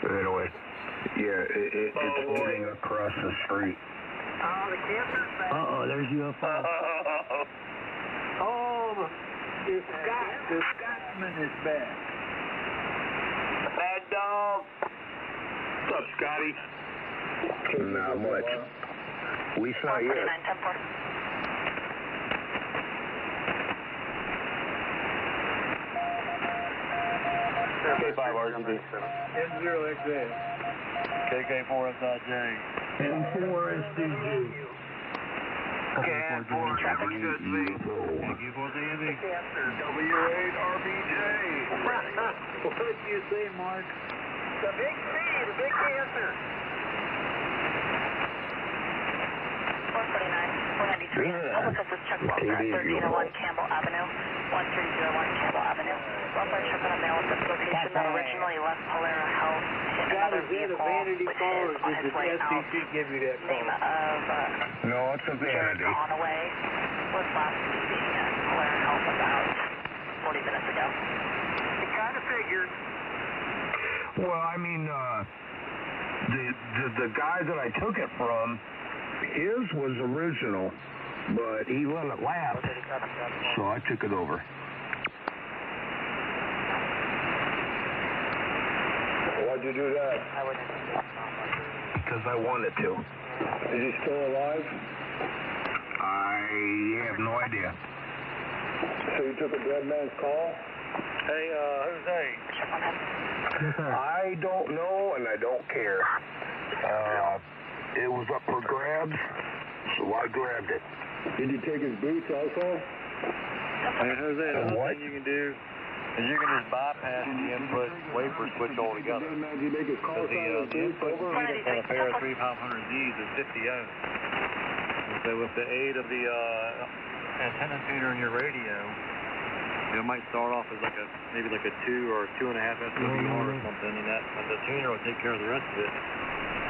Anyway, yeah, it's moving across the street. Oh, the camper's back. Uh-oh, there's UFO. Oh, the Scotsman is back. Bad dog. What's up, Scotty? Not much. We saw you. K5 RGB. M0XA. KK4SIJ. M4SDG. K4 traffic good to me. KQ4ZMB. W8RBJ. What did you say, Mark? The big C, the big cancer. 149, 493. Public office check box at 1301 Campbell Avenue, 1301 Campbell Avenue. Welfare check on a male at this location that originally left Polera Health hit another vehicle with his on his way out. Name of No, it's a vanity. On away was last meeting at Polera Health about 40 minutes ago. It kind of figured. Well, I mean, the guy that I took it from, his was original, but he let it lapse, so I took it over. Why'd you do that? Because I wanted to. Is he still alive? I have no idea. So you took a dead man's call? Hey, Jose. I don't know, and I don't care. It was up for grabs, so I grabbed it. Did you take his boots also? Hey, Jose, another thing you can do is you can just bypass the input wafer switch altogether. Because the input reading on a pair of 3500Zs is 50 ohms. And so with the aid of the antenna tuner in your radio, it might start off as maybe like a 2 or 2.5 SWR or something, and the tuner will take care of the rest of it.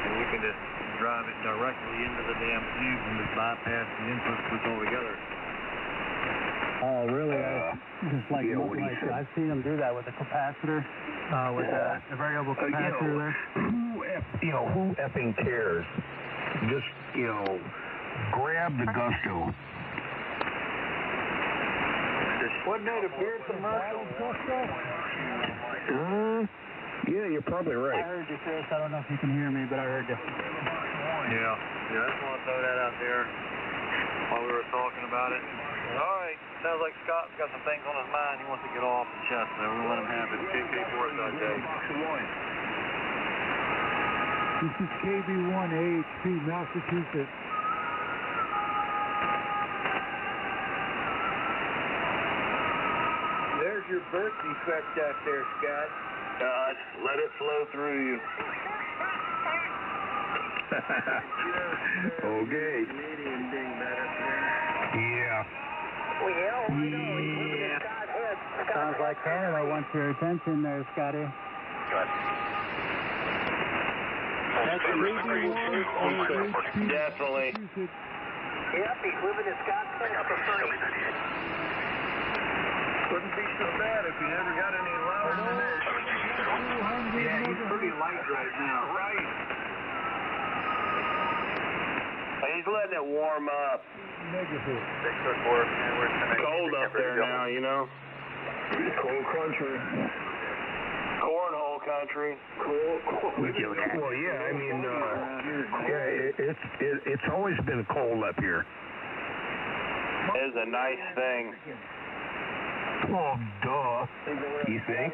And you can just drive it directly into the damn tube and just bypass the input switch altogether. Oh, really? Just like I've seen them do that with the capacitor, with the variable capacitor there. Who effing cares? Just, grab the gusto. Wasn't that a beer commercial? Yeah, you're probably right. I heard you, Chris. I don't know if you can hear me, but I heard you. Yeah, I just want to throw that out there while we were talking about it. All right, sounds like Scott's got some things on his mind he wants to get off the chest, so we're going to let him have it. KK4SIJ. This is KB1AHP, Massachusetts. There's your birth defect out there, Scott. Let it flow through you. Okay. Yeah. Sounds like Canada wants your attention there, Scotty. Definitely. Yep, he's living in Scottsdale up first. Wouldn't be so bad if he never got any louder than this. Yeah, he's pretty light right now. Right. Hey, he's letting it warm up. Negative. 604, and we're Cold up there now, you know. Cold country. Cornhole country. Well, yeah, I mean, it's always been cold up here. It's a nice thing. Oh, duh. You think?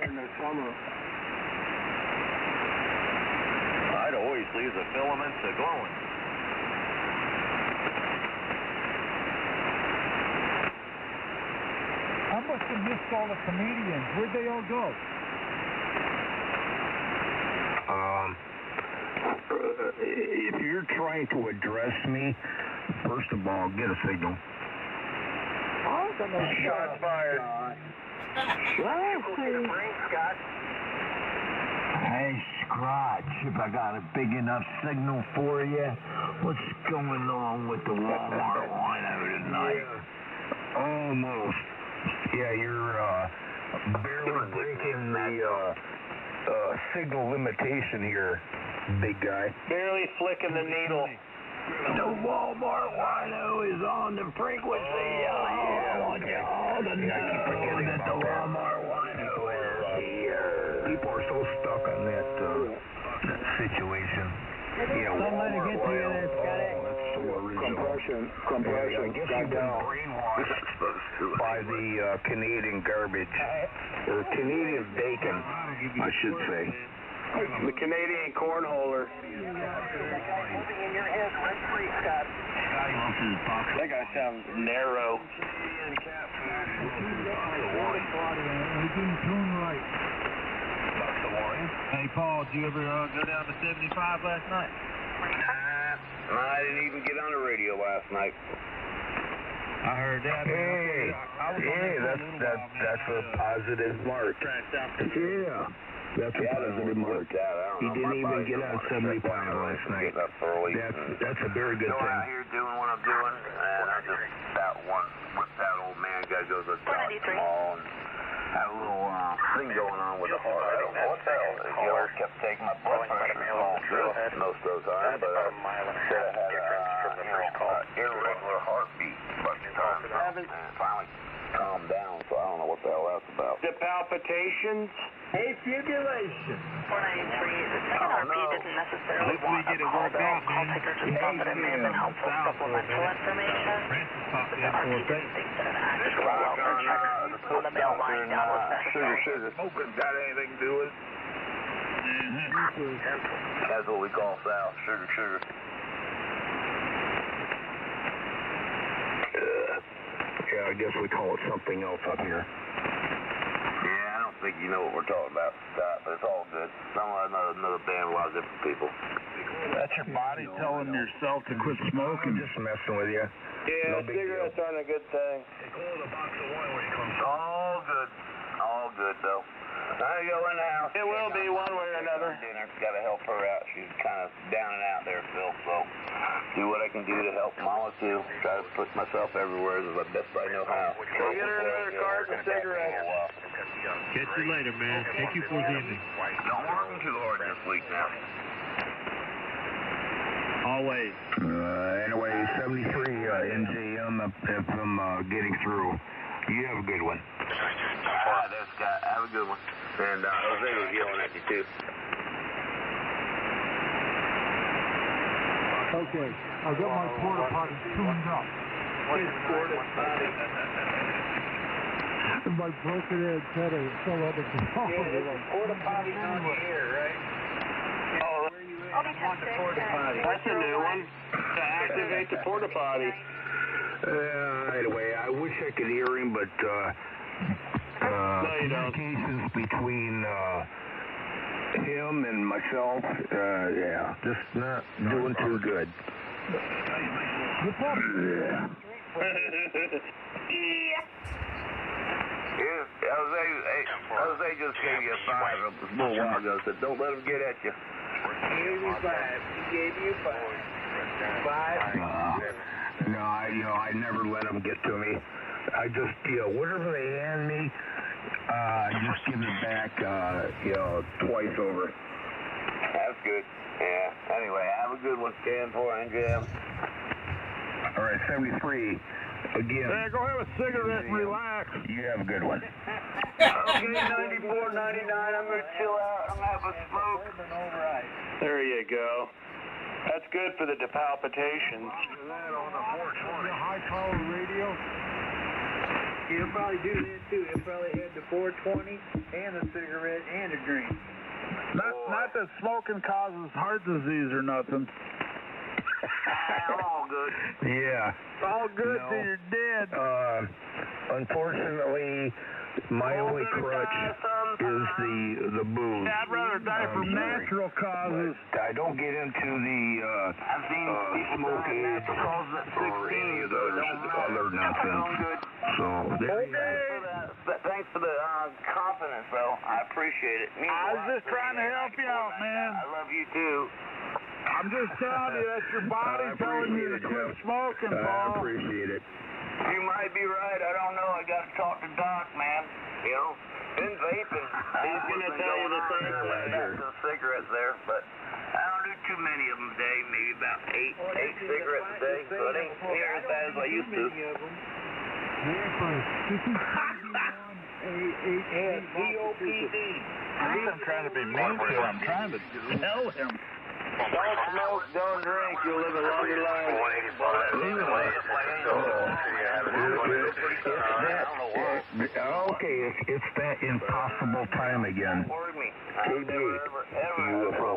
I'd always leave the filaments glowing. I must have missed all the comedians. Where'd they all go? If you're trying to address me, first of all, get a signal. Shots fired. Hey, Scratch, if I got a big enough signal for you, what's going on with the Walmart wino tonight? Almost. Yeah, you're barely breaking the signal limitation here, big guy. Barely flicking the needle. The Walmart wino is on the frequency. I want you all to know that the Walmart wino is here. People are so stuck on that situation. Yeah, Don't let it get to you there, Scotty. Compression. I guess you've been brainwashed by the Canadian garbage, or Canadian bacon, I should say. The Canadian cornholer. That guy sounds narrow. Hey, Paul, did you ever go down to 75 last night? I didn't even get on the radio last night. I heard that. Hey, that's a positive mark. Yeah. That's a positive mark. He didn't even get on 75 last night. That's a very good thing. Out here doing what I'm doing, and I just whipped that old man guy goes to small and had a little thing going on with the heart. I don't know what the hell. The yellow kept taking my blood pressure all good most of the time, but said I had irregular heartbeat a bunch of times. And finally calmed down, so I don't know what the hell that's about. The palpitations? Afibrillation. 493, the second heartbeat didn't necessarily want a call, though. Call taker just thought that it may have been helpful supplemental information. But the RP didn't think that an actual welfare check on the bail line down was necessary. Sugar. Smoking got anything to do with it? That's what we call South. Sugar. Yeah, I guess we call it something else up here. Yeah, I don't think you know what we're talking about, Scott, but it's all good. Another band, a lot of different people. That's your body telling yourself to quit smoking. Just messing with you. Yeah, cigarettes aren't a good thing. All good, though. I go in the house. It will be one way or another. Dinner. Got to help her out. She's kind of down and out there, Phil. So do what I can do to help Mama too. Try to put myself everywhere as best I know how. So get her another carton of cigarettes. Catch you later, man. Thank you for the evening. Don't work too hard this week now. Always. Anyway, 73 NJM if I'm getting through. You have a good one. There's Scott. Have a good one. And Jose was yelling at you too. Okay, I got my porta potty tuned up. What's porta potty? My broken antenna fell out of the phone. Yeah, there's porta potty on the air, right? That's a new one. To activate the porta potty. Anyway, I wish I could hear him, but communications between him and myself, just not doing too good. Jose just gave you a 5 a little while ago. Said, don't let him get at you. He gave you 5. He gave you 5. 5? No, I never let them get to me. I just, whatever they hand me, just give it back, twice over. That's good. Yeah. Anyway, have a good one, Stan 4 NJM. All right, 73. Again. Hey, go have a cigarette and relax. You have a good one. Okay, 94, 99, I'm going to chill out. I'm going to have a smoke. There you go. That's good for the palpitations. High-powered radio. He'll probably do that too. He'll probably have the 420 and a cigarette and a drink. Not that smoking causes heart disease or nothing. All good. Yeah. It's all good till you're dead. Unfortunately, my only crutch is the booze. Yeah, I'd rather die from natural causes. I don't get into the smoking or any of those other nonsense. So there you go. Thanks for the confidence, bro. I appreciate it. I was just trying to help you out, man. I love you too. I'm just telling you, that's your body telling you to quit smoking, Paul. I appreciate it. You might be right. I don't know. I got to talk to Doc, man. You know, been vaping. He's going to tell you the same thing. Some cigarettes there, but I don't do too many of them a day. Maybe about eight cigarettes a day. So it ain't near as bad as I used to. DOPD. I'm trying to be mean to him. I'm trying to tell him. Don't smoke, don't drink, you'll live a longer life. Okay, it's that impossible time again. KB, UFO.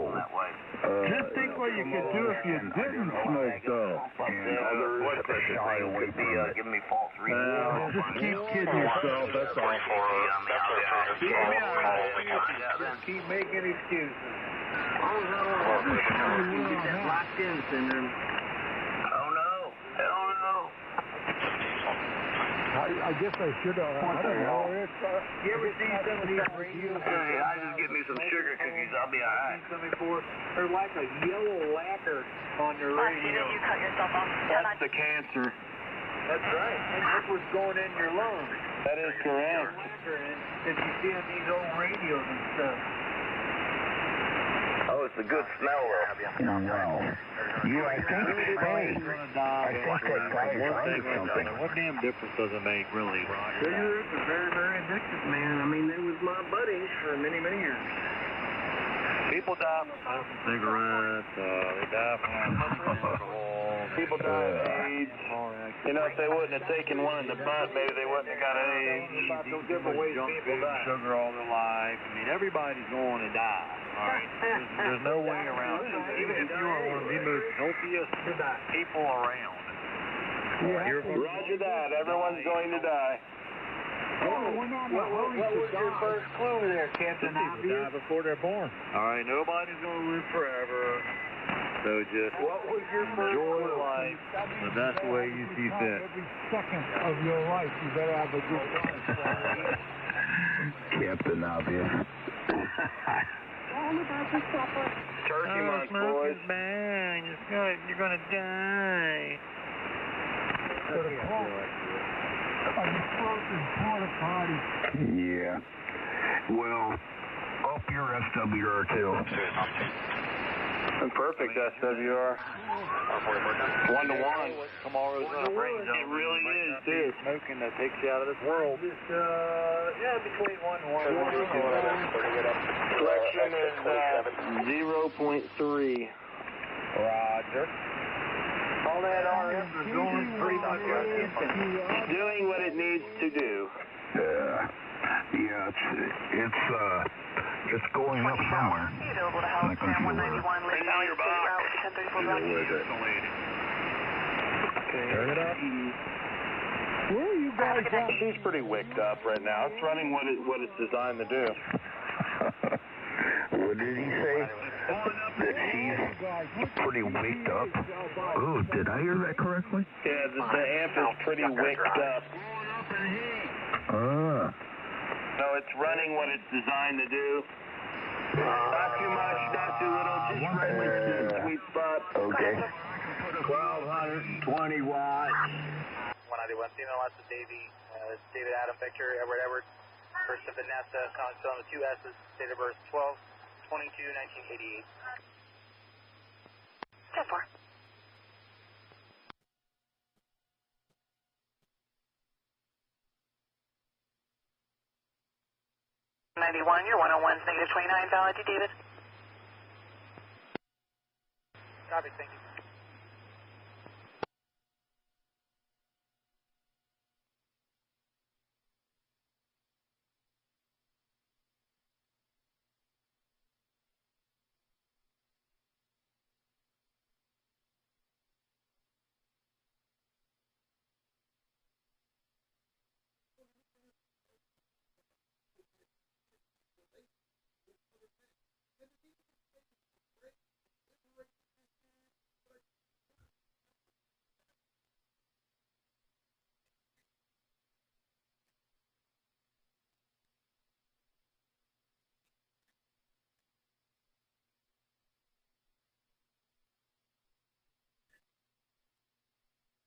Just think what you could do if you didn't smoke, though. And others shy away from it. Give me false reasons. Just keep kidding yourself, that's all. Just keep making excuses. Get that locked in syndrome. Oh no. Hell no. I guess I should have. I don't know. You ever seen some of these radios? Hey, I just get me some sugar cookies. I'll be alright. Some before, they're like a yellow lacquer on your radio. You cut yourself off. That's the cancer. That's right. That's what's going in your lungs. That is correct. If you see on these old radios and stuff. Oh, it's a good smell, though. Wow. Yeah, I think, hey, I think that guy's onto something. What damn difference does it make, really? Cigarettes are very, very addictive, man. I mean, they was my buddies for many, many years. People die from cigarettes, they die from alcohol, people die of AIDS. You know, if they wouldn't have taken one in the butt, maybe they wouldn't have got AIDS. Those different ways people die. Sugar all their life. I mean, everybody's going to die. All right? There's no way around it. Even if you are one of the most healthiest people around. Roger that. Everyone's going to die. What was your first clue there, Captain Obvious? Die before they're born. All right, nobody's going to live forever. So just What was your first enjoy clue? life the best way you see fit. Every second of your life, you better have a good life. Captain Obvious. Turkey month, boys. Man, you're gonna die. Yeah. Well, up your SWR too. Perfect SWR. 1-to-1. Tomorrow's it really is, too. Smoking that takes you out of this world. Between 1 and 1. Selection is 0.3. Roger. All that RF is going pretty much Doing what it needs to do. Yeah, it's going up somewhere. Available to help Sam 191, Lake Valley State Route 1034. Turn it up. Where are you guys at? She's pretty wicked up right now. It's running what it's designed to do. What did he say? That she's pretty waked up? Oh, did I hear that correctly? Yeah, the amp is pretty wicked up. So it's running what it's designed to do. Not too much, not too little, just right in the sweet spot. Okay. 1,220 watts. 191, Stephen, lots of David Adam Victor, Edward Edwards. First of Vanessa, calling still on the 2 S's, date of birth 12/22/1988. 10-4. 91, your 101's negative 29, valid, David. Copy, thank you.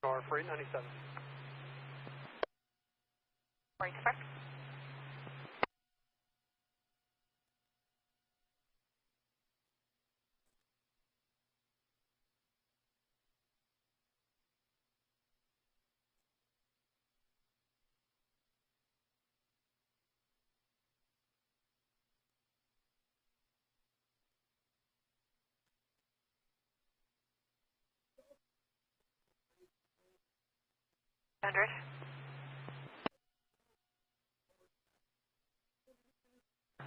Car free, 97. Right, sir. Andres.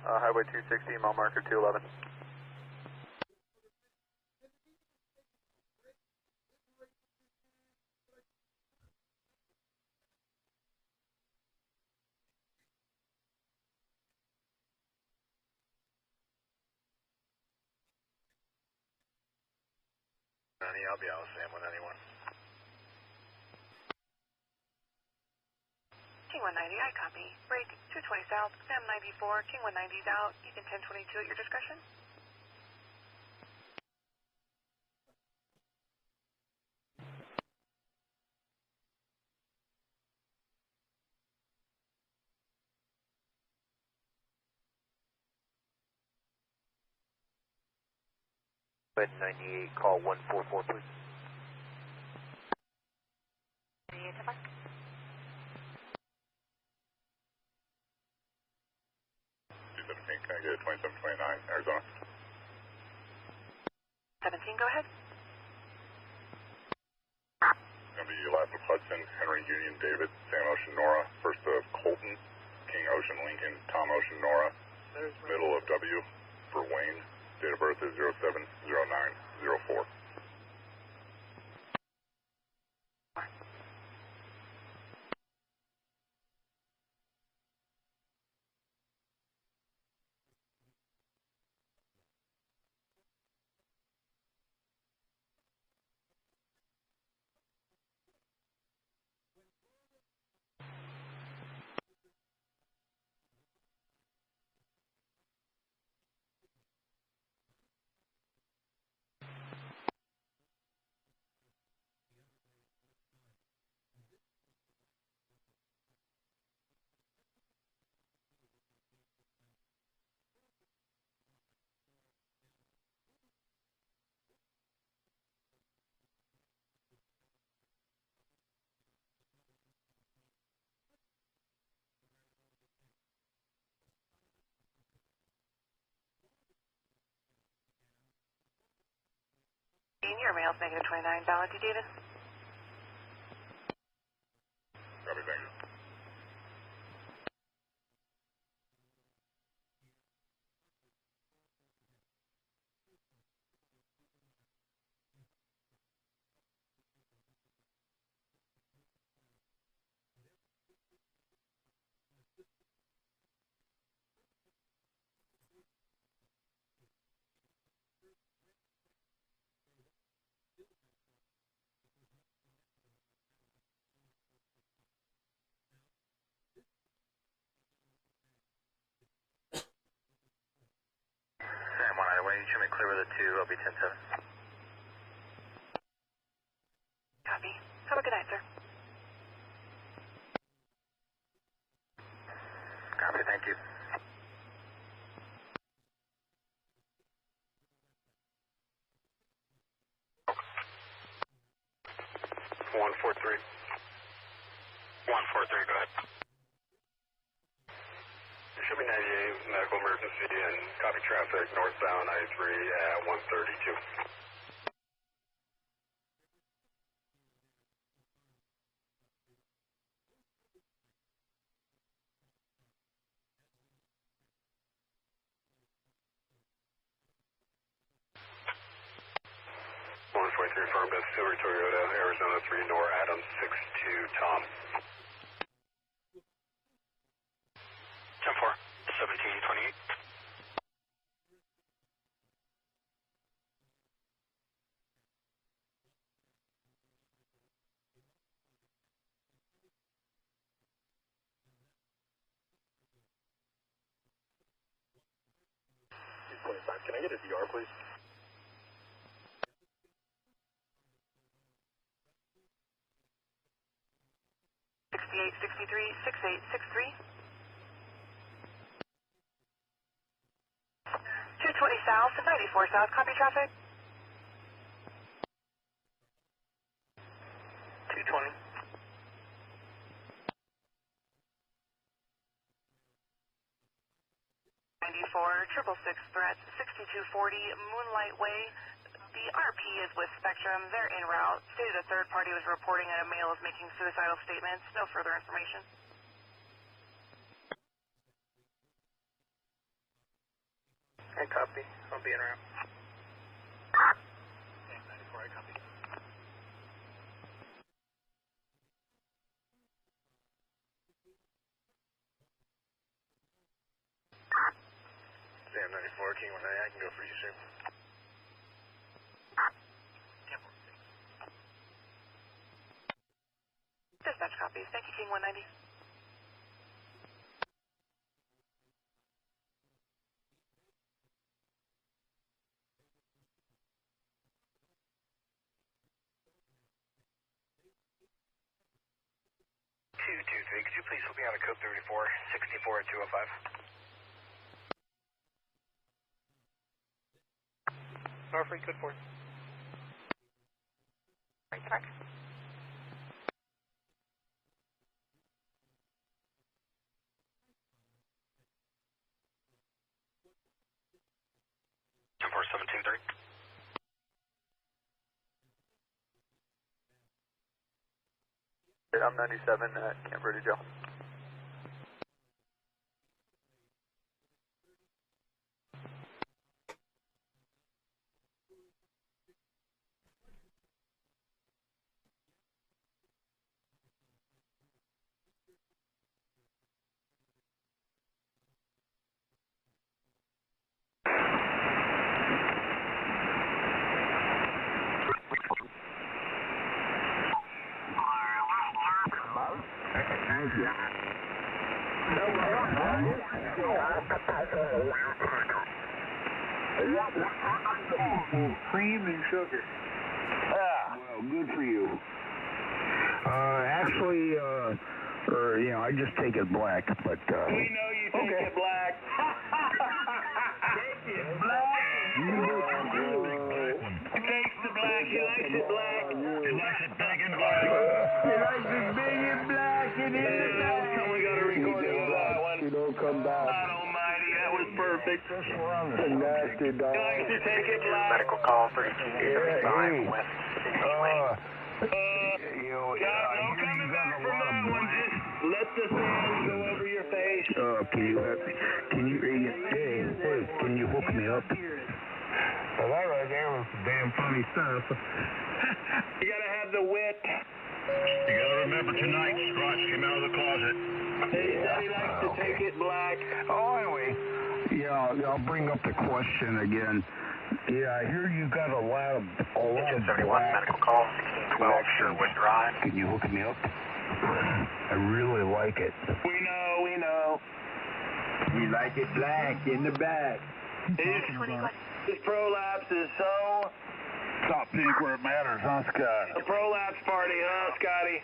Highway 260, mile marker 211. I'll be out of Sam with anyone. King 190, I copy. Break 220 south, Sam 94, King 190's out, Beacon 1022 at your discretion. Bed 98, call 144, please. 98 to 5. Can I get a 2729, Arizona? 17, go ahead. Going to be last of Hudson, Henry Union, David, Sam Ocean, Nora. First of Colton, King Ocean, Lincoln, Tom Ocean, Nora. Middle of W for Wayne. Date of birth is 070904. Your mail's negative 29, valid, David. Copy, thank you. Sam 1 either way, you should be clear with a 2, I'll be 10-7. Copy. Have a good night, sir. Copy, thank you. One four three. 143, go ahead. There should be 398, medical emergency and copy traffic northbound I-3 at 132. Firm best Silver Toyota, Arizona 3 Nor Adams 62 Tom. 10-4, 1728. Can I get a DR, please? Sixty-eight, 63, 6863. 220 south, 94 south, copy traffic. 220. 666 threats, 6240 Moonlight Way. The RP is with Spectrum. They're en route. Stated a third party was reporting that a male is making suicidal statements. No further information. I copy. I'll be en route. 94, I copy. Sam 94, King 19, I can go for you, sir. Dispatch copies. Thank you, King 190. Could you please help me out of code 34, 64 at 205? Norfolk, code 4. Right back. Number 723. I'm 97 at Camp Verde Joe. Cream and sugar. Well, good for you. Actually, I just take it black, but, We know you take it black. Take it black. He takes the black. He likes it black. He likes it big and black. He likes it big and black. And in the back. We got a recording of that one. You don't come back. God almighty, that was perfect. Nasty dog. He likes to take it black. Medical call 3275 West. No coming back from that one. Just let the sand go over your face. Can you hook me up? Well, that right there was damn funny stuff. You gotta have the wit. You gotta remember tonight, Scratch came out of the closet. He said he likes to take it black. Oh, anyway, I'll bring up the question again. Yeah, I hear you got a lot of 71 medical call 1612 Sherwood Drive. Can you hook me up? I really like it. We know. We like it black in the back. His prolapse is so... Top pink where it matters, huh, Scott? The prolapse party, huh, Scotty?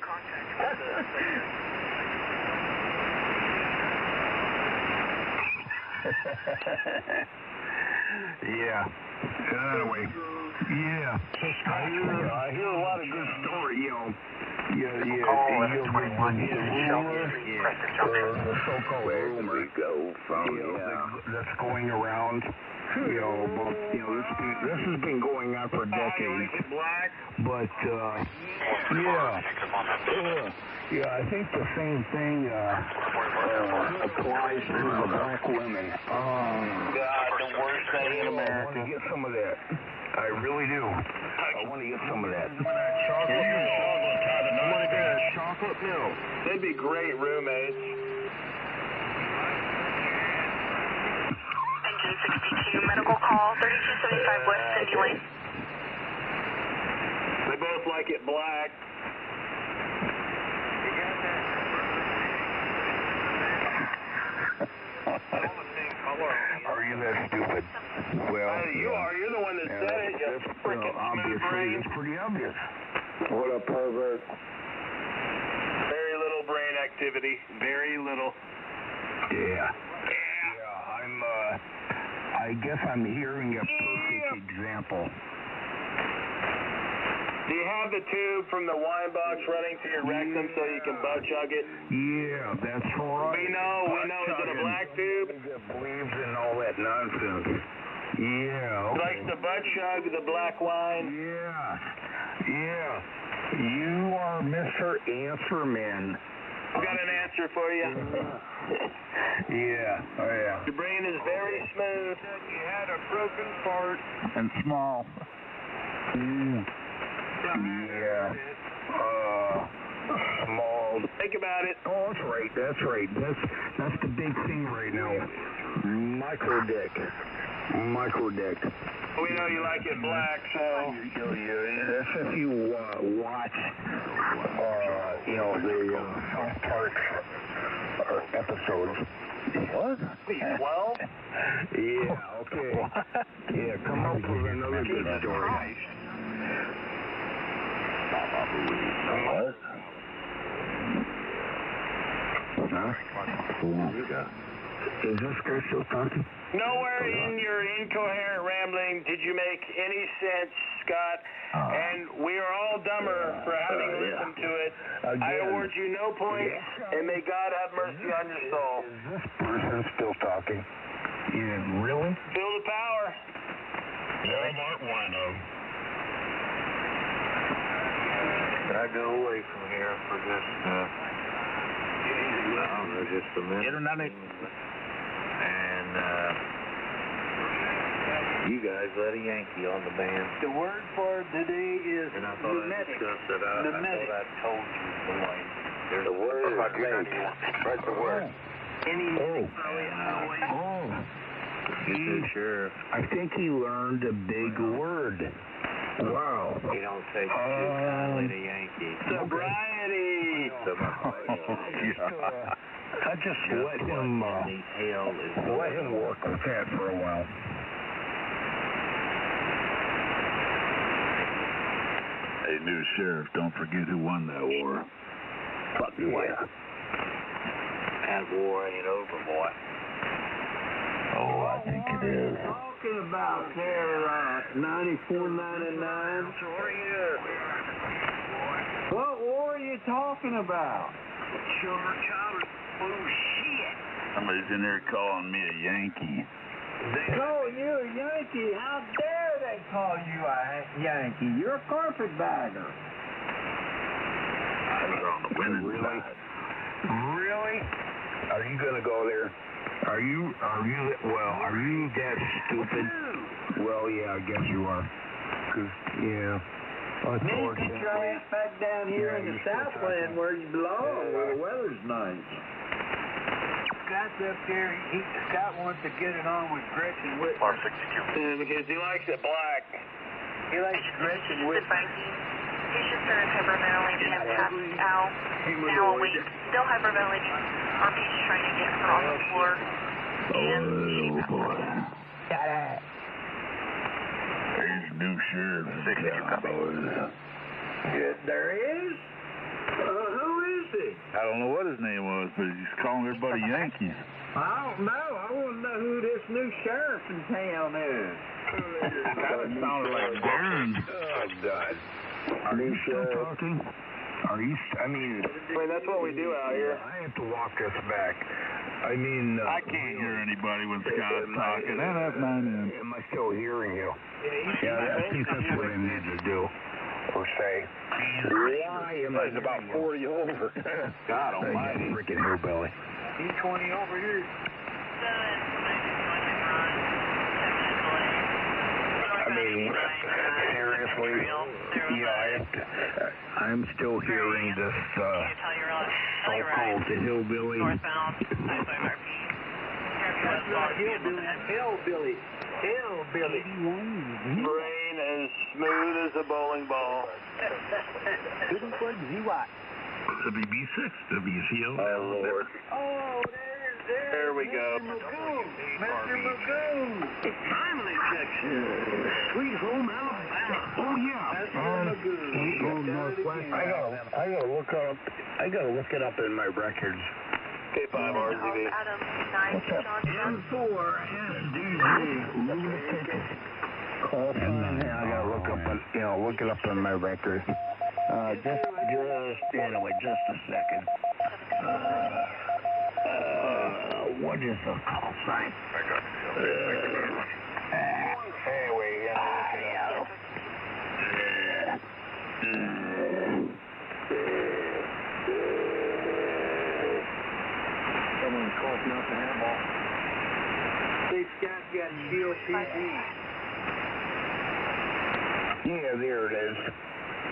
Yeah. Anyway, yeah. I hear a lot of good story, You'll be the so-called rumor that's going around. This has been going on for decades. But I think the same thing applies to the black women. God, the worst thing in America. I want to get some of that. I really do. I want to get some of that. Chocolate milk. They'd be great roommates. Engine 62, medical call, 3275 West Cindy Lane. They both like it black. Are you that stupid? Well, you are. You're the one that said it. You freaking obviously, it's pretty obvious. What a pervert. Very little brain activity. Very little. Yeah. I guess I'm hearing a perfect example. Do you have the tube from the wine box running to your rectum so you can butt chug it? Yeah, that's right. We know. Is it a black tube? That believes in all that nonsense. Yeah. Okay. Likes to butt chug the black wine. Yeah. You are Mr. Answerman. I've got an answer for you. Yeah. Your brain is very smooth. You had a broken part. And small. Yeah. Small. Think about it. Oh, that's right. That's the big thing right now. Micro dick. We know you like it black, so. That's if you watch, the South Park episodes. What? 12? Yeah, okay. Yeah, come up with another good story. What? Huh? Is this guy still talking? Nowhere in your incoherent rambling did you make any sense, Scott. And we are all dumber for having listened to it. I award you no points, and may God have mercy on your soul. Is this person still talking? Yeah, really? Feel the power. Walmart wino. Can I go away from here for just a minute? And you guys let a Yankee on the band. The word for today is pneumatic. Pneumatic. I told you, boy. There's the word is mate. Write the word. Sheriff. I think he learned a big word. Wow. You don't take too kindly to Yankee. Sobriety. I just let him work with that for a while. Hey, new sheriff, don't forget who won that war. Fuck yeah. That war ain't over, boy. Oh, I think it is. Talking about there, 94, 99. What war are you talking about? Children. Oh, shit. Somebody's in there calling me a Yankee. Calling you a Yankee? How dare they call you a Yankee? You're a carpetbagger. I was on the winning side. Really? Are you going to go there? Are you that stupid? Well, yeah, I guess you are. Because, yeah. Then you get your ass back down here in the Southland where you belong, where the weather's nice. Scott's up there. Scott wants to get it on with Gretchen Whitmer. Because he likes it black. He likes Gretchen Whitmer. He's just started hyperventilating and passed out. Now awake. Still hyperventilating. RP's trying to get her on the floor. And oh, boy. Shut up. There's new sheriff. 60 boys. Yes, there is? Who is he? I don't know what his name was, but he's calling everybody Yankees. I don't know. I want to know who this new sheriff in town is. That sounded like Darren. Oh, God. Are you still talking? Are you, I mean, that's what we do out here. I have to walk this back. I mean, I can't hear anybody when Scott's talking. That's 9 Am I still hearing you? Yeah, I think that's what I need to do. Or say, why am I about 40 over? God almighty. Freaking hillbilly. D20 over here. I mean, seriously, I'm still hearing this so-called hillbilly. Hillbilly. Brain as smooth as a bowling ball. WB6, WCO. Oh, Lord. Oh, there we go. Mr. Magoo. Timely section. Sweet home Alabama. Oh, yeah. Northwest. I gotta look it up in my records. K5 RZV. What's up? M4 SDG. Lunatic. Call sign. I gotta look it up in my records. Just a second. What is the call sign? Anyway, Someone's coughing out the hairball. Big Scott's got COPD. Yeah, there it is.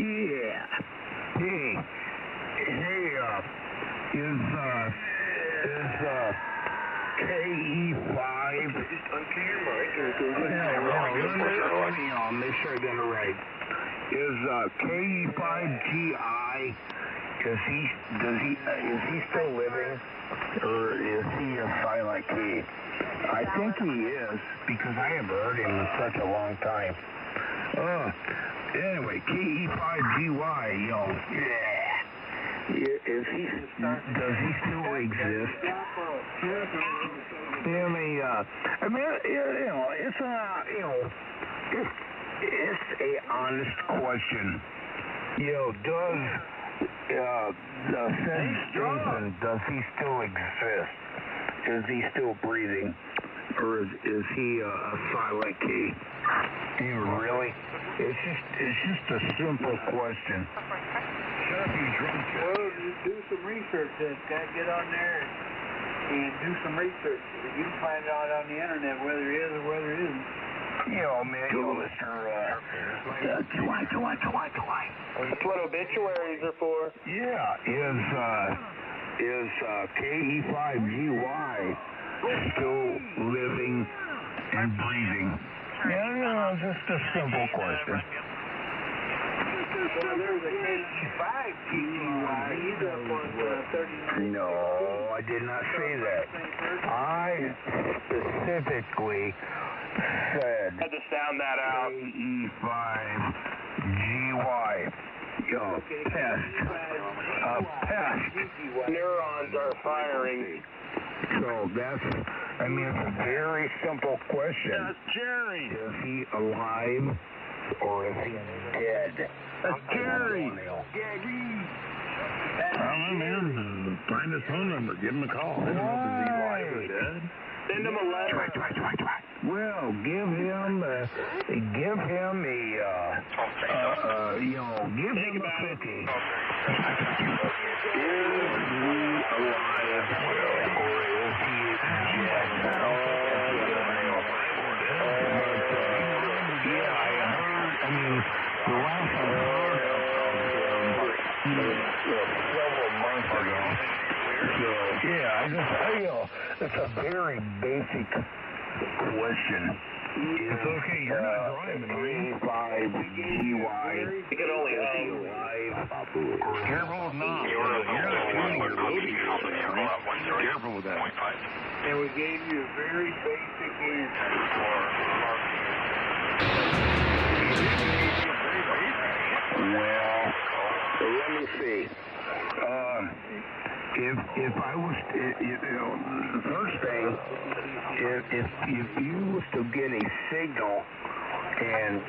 Yeah. Hey, is KE5? I'll make sure I get it right. Is KE5GI? Is he still living, or is he a silent key? I think he is, because I haven't heard him in such a long time. Anyway, KE5GY, does he still exist? It's a honest question. Does he still exist? Is he still breathing? Or is he a silent key? Really? It's just a simple question. Well, do some research then, Scott. Get on there and do some research. You can find out on the internet whether it is or whether it isn't. That's what obituaries are for. Yeah, is KE5GY still living and breathing? Yeah, just a simple question. Well, there's a KE5GY. He's up on 39. No, I did not say that. I specifically said had to sound that out. KE5GY. Pest. A pest. Neurons are firing. So it's a very simple question. That's Jerry. Is he alive or is he dead? That's Jerry. I'm here. Find his phone number. Give him a call. I don't know if he's alive or dead. Send him a letter. Well, give him a cookie. Is he alive or is he dead? The last I heard of him several months ago. So, it's a very basic question. It's okay, you're not driving, are you? KE5GY. You can only Careful with not. You're not tuning your loading. Careful with that. And we gave you a very basic answer. Well, let me see. If I was, the first thing, if you was to get a signal and,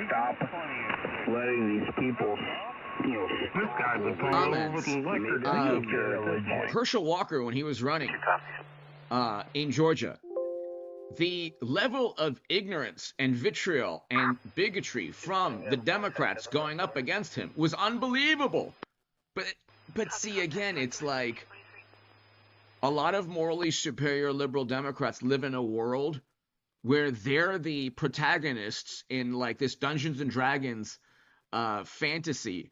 stop letting these people This guy's a comments. electric. Herschel Walker, when he was running in Georgia, the level of ignorance and vitriol and bigotry from the Democrats going up against him was unbelievable. But see, again, it's like a lot of morally superior liberal Democrats live in a world where they're the protagonists in like this Dungeons and Dragons fantasy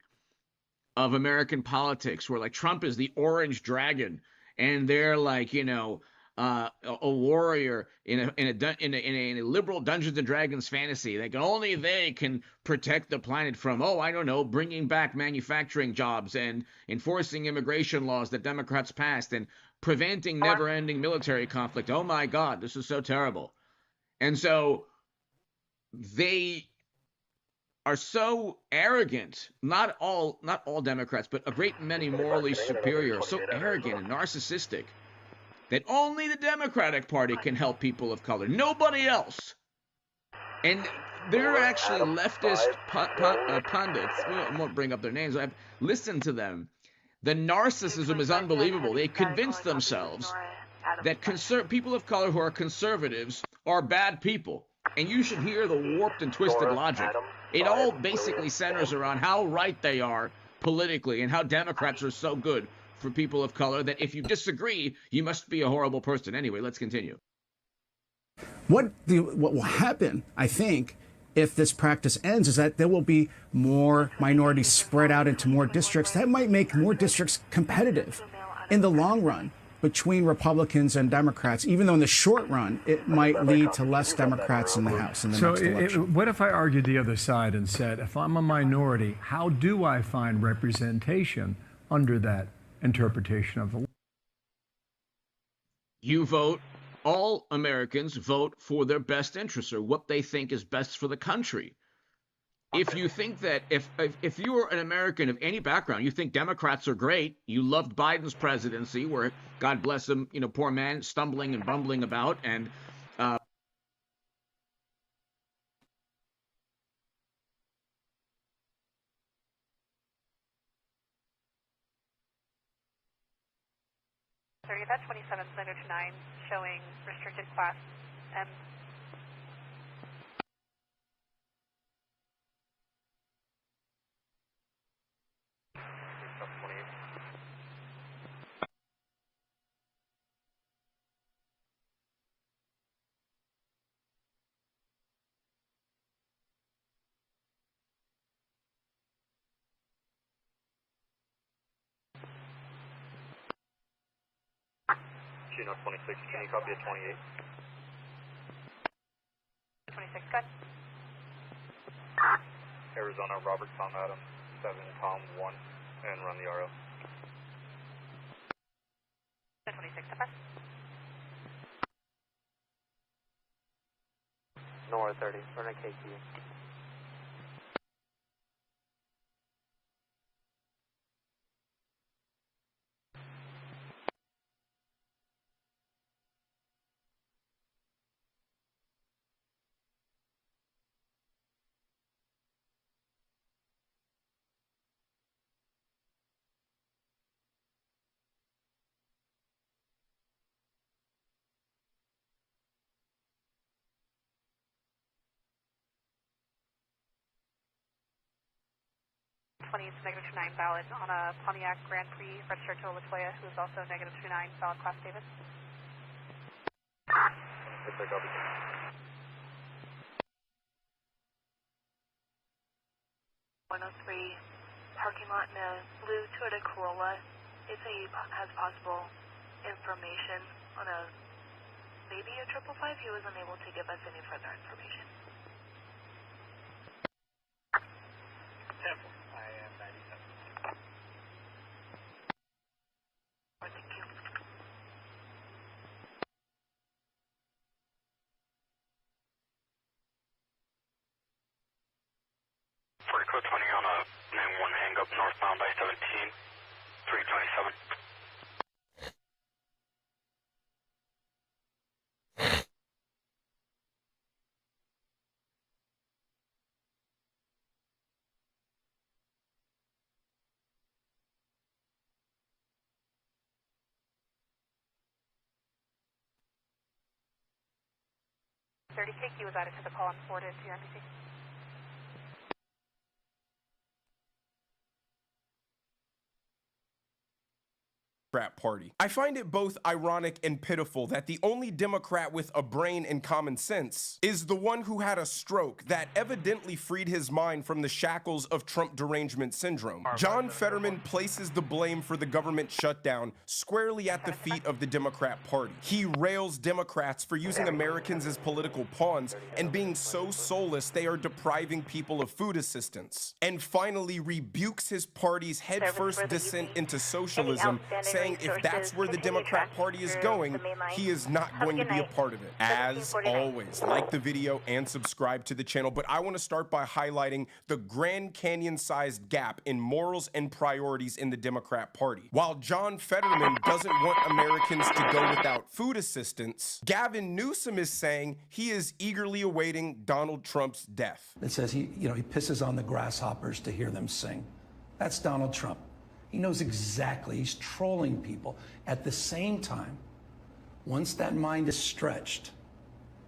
of American politics, where like Trump is the orange dragon and they're like, you know, a warrior in a liberal Dungeons and Dragons fantasy. Like only they can protect the planet from, oh, I don't know, bringing back manufacturing jobs and enforcing immigration laws that Democrats passed and preventing never-ending military conflict. Oh my God, this is so terrible. And so they are so arrogant, not all Democrats, but a great many morally superior, so arrogant and narcissistic that only the Democratic Party can help people of color, nobody else. And they're actually leftist pundits. I won't bring up their names. I've listened to them. The narcissism is unbelievable. They convince themselves that people of color who are conservatives are bad people. And you should hear the warped and twisted logic. It all basically centers around how right they are politically and how Democrats are so good for people of color that if you disagree, you must be a horrible person. Anyway, let's continue. What will happen, I think, if this practice ends, is that there will be more minorities spread out into more districts. That might make more districts competitive in the long run between Republicans and Democrats, even though in the short run, it might lead to less Democrats in the House in the next election. What if I argued the other side and said, if I'm a minority, how do I find representation under that interpretation of the law? You vote, all Americans vote for their best interests or what they think is best for the country. If you think that if you are an American of any background, you think Democrats are great, you loved Biden's presidency, where God bless him, you know, poor man stumbling and bumbling about, and that's 27.9 showing restricted class M. CHINO 26, can you copy at 28? 26, good. Arizona, Robert, Tom, Adam, 7, Tom, 1, and run the RO. 26, to pass. Nora 30, run a KQ. It's -29 valid on a Pontiac Grand Prix registered to Latoya, who is also -29 valid class David. Yes, I copy. 103 parking lot in a blue Toyota Corolla. If he has possible information on a maybe a 555, he was unable to give us any further information. Code 20 on a 9-1 hang up northbound by 17, 327. 30 KQ was added to the call and forwarded to your NPC. Democrat Party. I find it both ironic and pitiful that the only Democrat with a brain and common sense is the one who had a stroke that evidently freed his mind from the shackles of Trump derangement syndrome. John Fetterman places the blame for the government shutdown squarely at the feet of the Democrat Party. He rails Democrats for using Americans as political pawns and being so soulless they are depriving people of food assistance. And finally rebukes his party's headfirst descent into socialism, saying if that's where the Democrat Party is going, he is not going to be a part of it. As always, like the video and subscribe to the channel, but I want to start by highlighting the Grand Canyon-sized gap in morals and priorities in the Democrat Party. While John Fetterman doesn't want Americans to go without food assistance, Gavin Newsom is saying he is eagerly awaiting Donald Trump's death. It says he pisses on the grasshoppers to hear them sing. That's Donald Trump. He knows exactly, he's trolling people. At the same time, once that mind is stretched,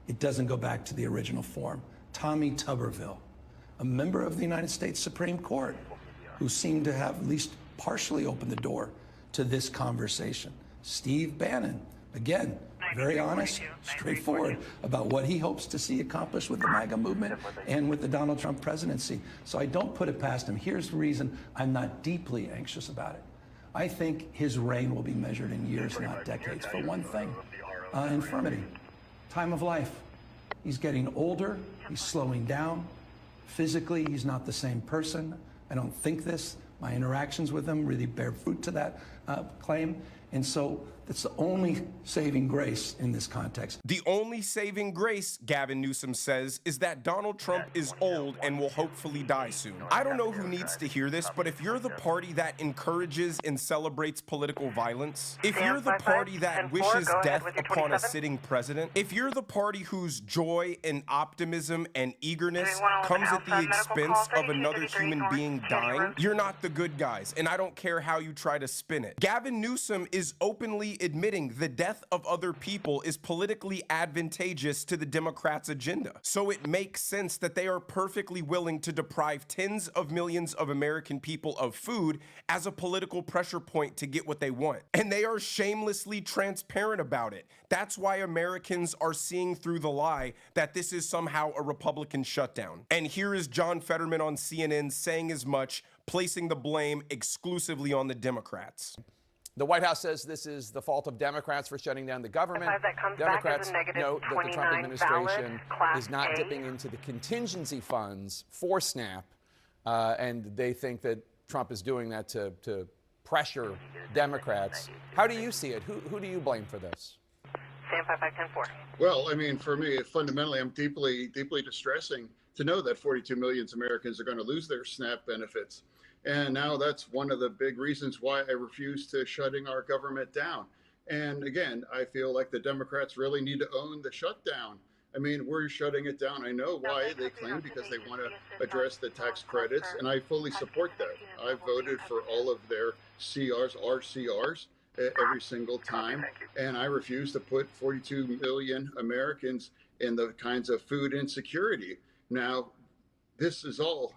it doesn't go back to the original form. Tommy Tuberville, a member of the United States Supreme Court, who seemed to have at least partially opened the door to this conversation. Steve Bannon, again, very honest, straightforward about what he hopes to see accomplished with the MAGA movement and with the Donald Trump presidency. So I don't put it past him. Here's the reason I'm not deeply anxious about it. I think his reign will be measured in years, not decades, for one thing. Infirmity, time of life. He's getting older, he's slowing down. Physically, he's not the same person. I don't think this. My interactions with him really bear fruit to that claim. And so that's the only saving grace in this context. The only saving grace, Gavin Newsom says, is that Donald Trump is old and will hopefully die soon. I don't know who needs to hear this, but if you're the party that encourages and celebrates political violence, if you're the party that wishes death upon a sitting president, if you're the party whose joy and optimism and eagerness comes at the expense of another human being dying, you're not the good guys, and I don't care how you try to spin it. Gavin Newsom is openly admitting the death of other people is politically advantageous to the Democrats' agenda. So it makes sense that they are perfectly willing to deprive tens of millions of American people of food as a political pressure point to get what they want. And they are shamelessly transparent about it. That's why Americans are seeing through the lie that this is somehow a Republican shutdown. And here is John Fetterman on CNN saying as much, placing the blame exclusively on the Democrats. The White House says this is the fault of Democrats for shutting down the government. Democrats note that the Trump administration is not dipping into the contingency funds for SNAP, and they think that Trump is doing that to pressure Democrats. How do you see it? Who do you blame for this? Sam 5510-4. Well, I mean, for me, fundamentally, I'm deeply distressing to know that 42 million Americans are going to lose their SNAP benefits. And now that's one of the big reasons why I refuse to shutting our government down. And again, I feel like the Democrats really need to own the shutdown. I mean, we're shutting it down. I know why they claim, because they want to address the tax credits, and I fully support that. I voted for all of their CRs, RCRs, every single time, and I refuse to put 42 million Americans in the kinds of food insecurity. Now, this is all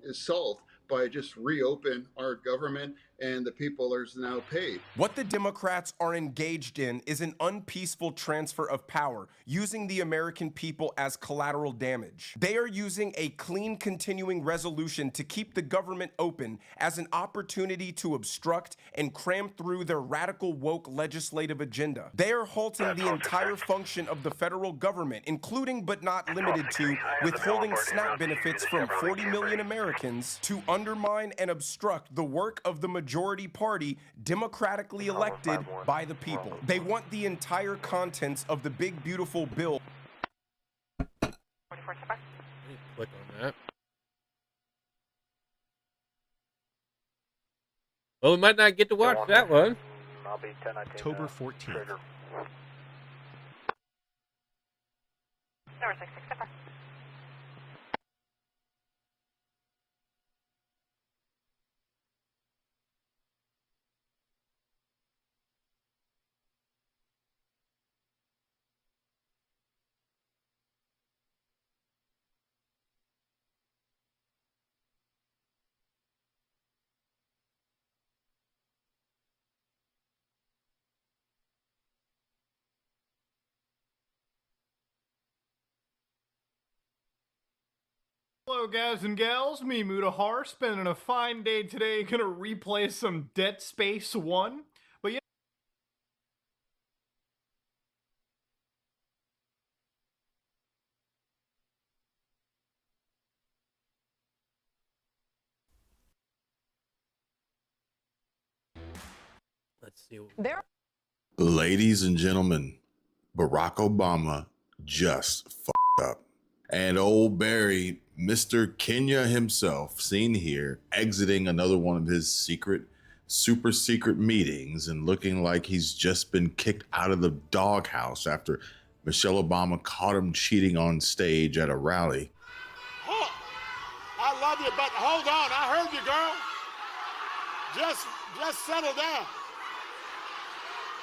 is solved by just reopen our government, and the people are now paid. What the Democrats are engaged in is an unpeaceful transfer of power, using the American people as collateral damage. They are using a clean continuing resolution to keep the government open as an opportunity to obstruct and cram through their radical woke legislative agenda. They are halting the entire function of the federal government, including but not limited to withholding SNAP benefits from 40 million Americans, to undermine and obstruct the work of the majority party democratically elected by the people. They want the entire contents of the big beautiful bill. Click on that. Well, we might not get to watch that one. October 14th. Hello guys and gals, me Mutahar, spending a fine day today, gonna replay some Dead Space 1, but yeah. Let's see. Ladies and gentlemen, Barack Obama just f***ed up. And old Barry, Mr. Kenya himself, seen here, exiting another one of his super secret meetings and looking like he's just been kicked out of the doghouse after Michelle Obama caught him cheating on stage at a rally. Oh, I love you, but hold on, I heard you, girl. Just settle down.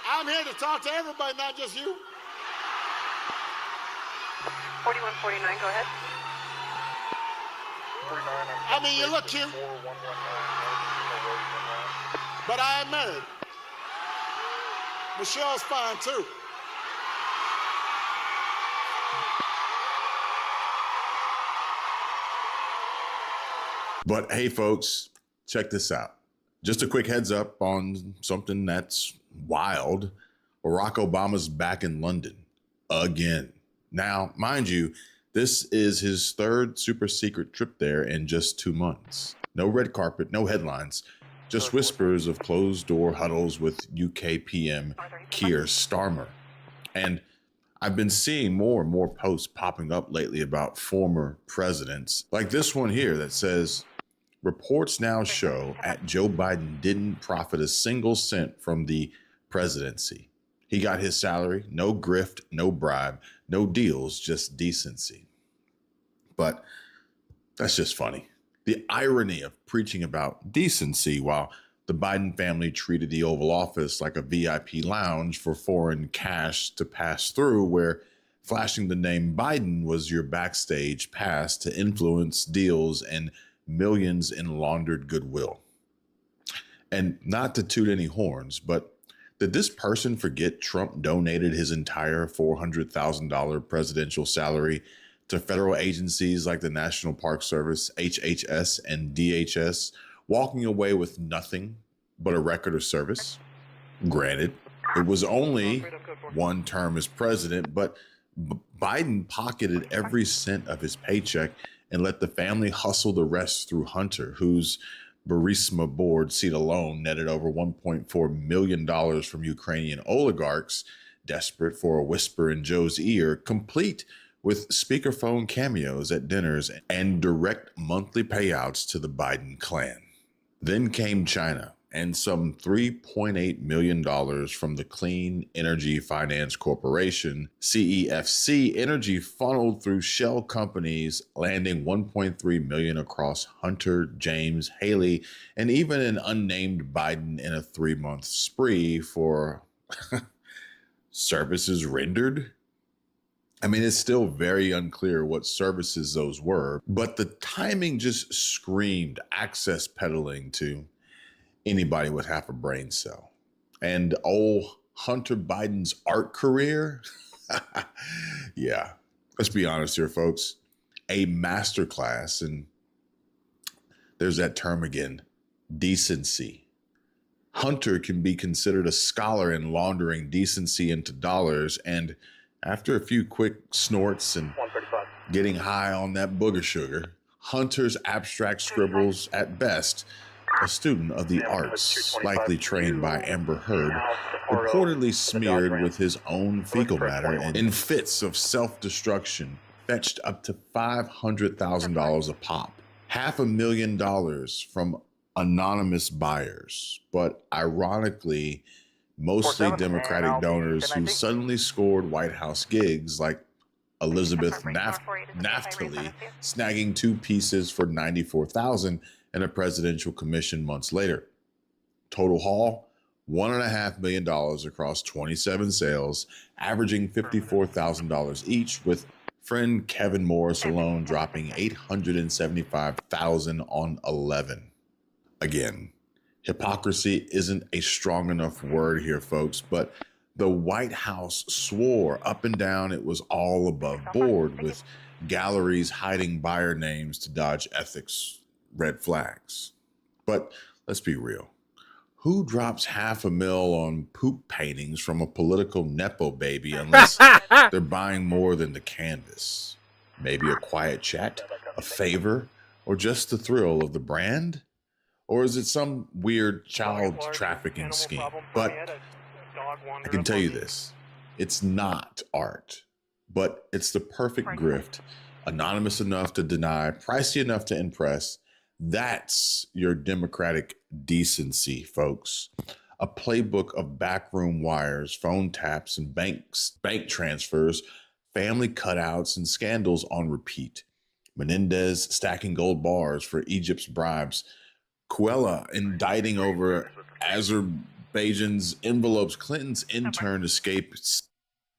I'm here to talk to everybody, not just you. 4149, go ahead. I mean, you look cute, but I am married. Michelle's fine, too. But hey, folks, check this out. Just a quick heads up on something that's wild. Barack Obama's back in London again. Now, mind you, this is his third super secret trip there in just 2 months. No red carpet, no headlines, just whispers of closed door huddles with UK PM Keir Starmer. And I've been seeing more and more posts popping up lately about former presidents, like this one here that says, reports now show that Joe Biden didn't profit a single cent from the presidency. He got his salary, no grift, no bribe, no deals, just decency. But that's just funny. The irony of preaching about decency while the Biden family treated the Oval Office like a VIP lounge for foreign cash to pass through, where flashing the name Biden was your backstage pass to influence deals and millions in laundered goodwill. And not to toot any horns, but did this person forget Trump donated his entire $400,000 presidential salary to federal agencies like the National Park Service, HHS, and DHS, walking away with nothing but a record of service? Granted, it was only one term as president, but Biden pocketed every cent of his paycheck and let the family hustle the rest through Hunter, whose Burisma board seat alone netted over $1.4 million from Ukrainian oligarchs, desperate for a whisper in Joe's ear, complete with speakerphone cameos at dinners and direct monthly payouts to the Biden clan. Then came China and some $3.8 million from the Clean Energy Finance Corporation, CEFC Energy, funneled through shell companies, landing $1.3 million across Hunter, James, Haley, and even an unnamed Biden in a 3-month spree for services rendered. I mean, it's still very unclear what services those were, but the timing just screamed access peddling to anybody with half a brain cell. And old Hunter Biden's art career? Yeah, let's be honest here, folks. A masterclass, and there's that term again, decency. Hunter can be considered a scholar in laundering decency into dollars, and after a few quick snorts and getting high on that booger sugar, Hunter's abstract scribbles, at best, a student of the arts, likely trained by Amber Heard, reportedly smeared with his own fecal matter and in fits of self-destruction, fetched up to $500,000 a pop. $500,000 from anonymous buyers, but ironically, mostly Democratic donors who suddenly scored White House gigs, like Elizabeth Naftali snagging 2 pieces for $94,000 and a presidential commission months later. Total haul, $1.5 million across 27 sales, averaging $54,000 each, with friend Kevin Morris alone dropping $875,000 on 11. Again, hypocrisy isn't a strong enough word here, folks, but The White House swore up and down it was all above board, with galleries hiding buyer names to dodge ethics red flags. But let's be real. Who drops $500,000 on poop paintings from a political Nepo baby unless they're buying more than the canvas? Maybe a quiet chat, a favor, or just the thrill of the brand? Or is it some weird child trafficking scheme? But I can tell you this, it's not art, but it's the perfect grift, anonymous enough to deny, pricey enough to impress. That's your democratic decency, folks. A playbook of backroom wires, phone taps, and bank transfers, family cutouts, and scandals on repeat. Menendez stacking gold bars for Egypt's bribes. Kuela indicting over Azerbaijan's envelopes. Clinton's intern escapes.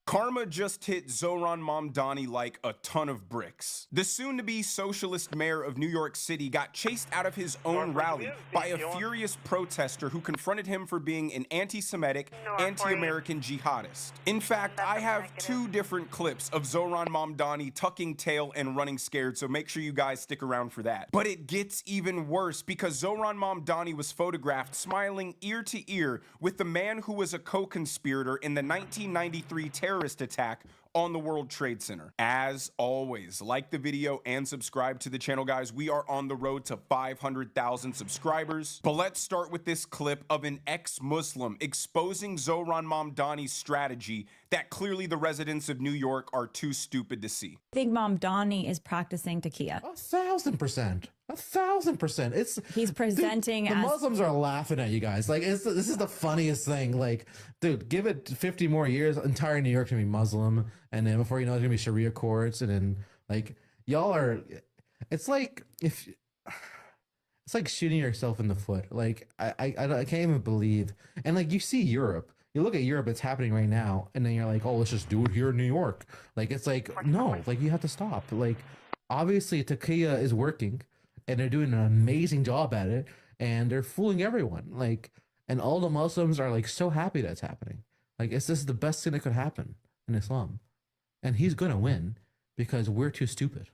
Karma just hit Zohran Mamdani like a ton of bricks. The soon-to-be socialist mayor of New York City got chased out of his own rally by a furious protester who confronted him for being an anti-Semitic, anti-American jihadist. In fact, I have 2 different clips of Zohran Mamdani tucking tail and running scared, so make sure you guys stick around for that. But it gets even worse because Zohran Mamdani was photographed smiling ear to ear with the man who was a co-conspirator in the 1993 terrorist attack on the World Trade Center. As always, like the video and subscribe to the channel, guys. We are on the road to 500,000 subscribers. But let's start with this clip of an ex-Muslim exposing Zohran Mamdani's strategy that clearly the residents of New York are too stupid to see. I think Mamdani is practicing taqiyya. 1,000%. 1,000%. He's presenting dude, the Muslims are laughing at you guys. Like, this is the funniest thing. Like, dude, give it 50 more years, entire New York's gonna be Muslim, and then before you know, it's gonna be Sharia courts, and then like y'all are. It's like it's like shooting yourself in the foot. Like I can't even believe. And like you see Europe. You look at Europe, it's happening right now, and then you're like, oh, let's just do it here in New York. Like, it's like, no, like you have to stop. Like, obviously taqiyya is working, and they're doing an amazing job at it, and they're fooling everyone. Like, and all the Muslims are like so happy that's happening. Like, this is the best thing that could happen in Islam, and he's gonna win because we're too stupid.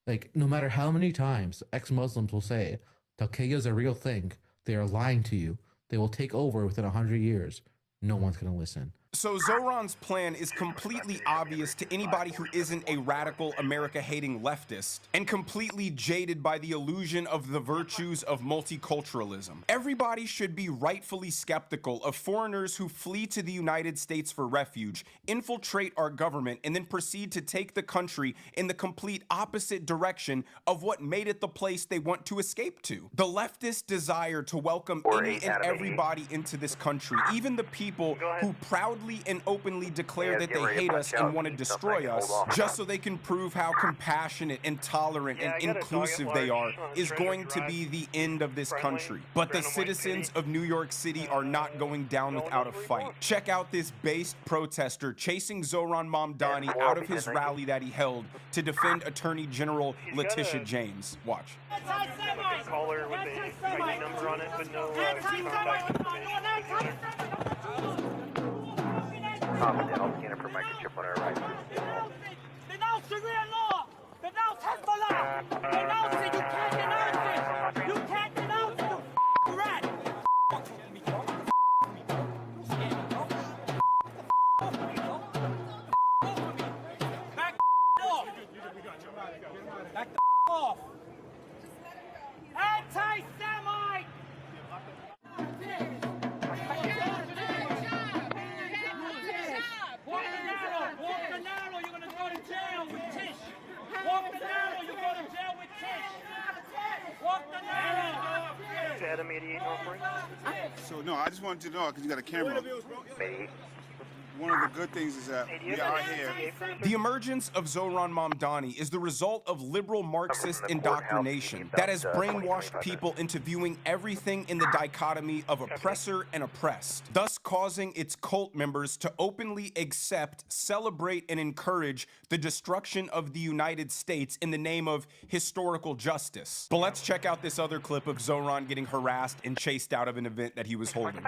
Like, no matter how many times ex-Muslims will say taqiyya is a real thing, they are lying to you. They will take over within 100 years. No one's gonna listen. So Zohran's plan is completely obvious to anybody who isn't a radical America-hating leftist and completely jaded by the illusion of the virtues of multiculturalism. Everybody should be rightfully skeptical of foreigners who flee to the United States for refuge, infiltrate our government, and then proceed to take the country in the complete opposite direction of what made it the place they want to escape to. The leftists desire to welcome any and everybody into this country, even the people who proudly and openly declare that they hate us and want to destroy us, just so they can prove how compassionate and tolerant and inclusive they are, is going to be the end of this country. But the citizens of New York City are not going down without a fight. Check out this based protester chasing Zohran Mamdani out of his rally that he held to defend Attorney General Letitia James. Watch. Caller with a ID number on it, but no I'll scan it for microchip when I arrive. Denounce Sharia law! Denounce Hezbollah! Denounce it! You can't denounce it! You can't denounce it, you rat! Back off! Back the off! Anti-Semite! So no, I just wanted to know because you got a camera. One of the good things is that we are here. The emergence of Zohran Mamdani is the result of liberal Marxist indoctrination that has brainwashed people into viewing everything in the dichotomy of oppressor and oppressed, thus causing its cult members to openly accept, celebrate, and encourage the destruction of the United States in the name of historical justice. But let's check out this other clip of Zohran getting harassed and chased out of an event that he was holding.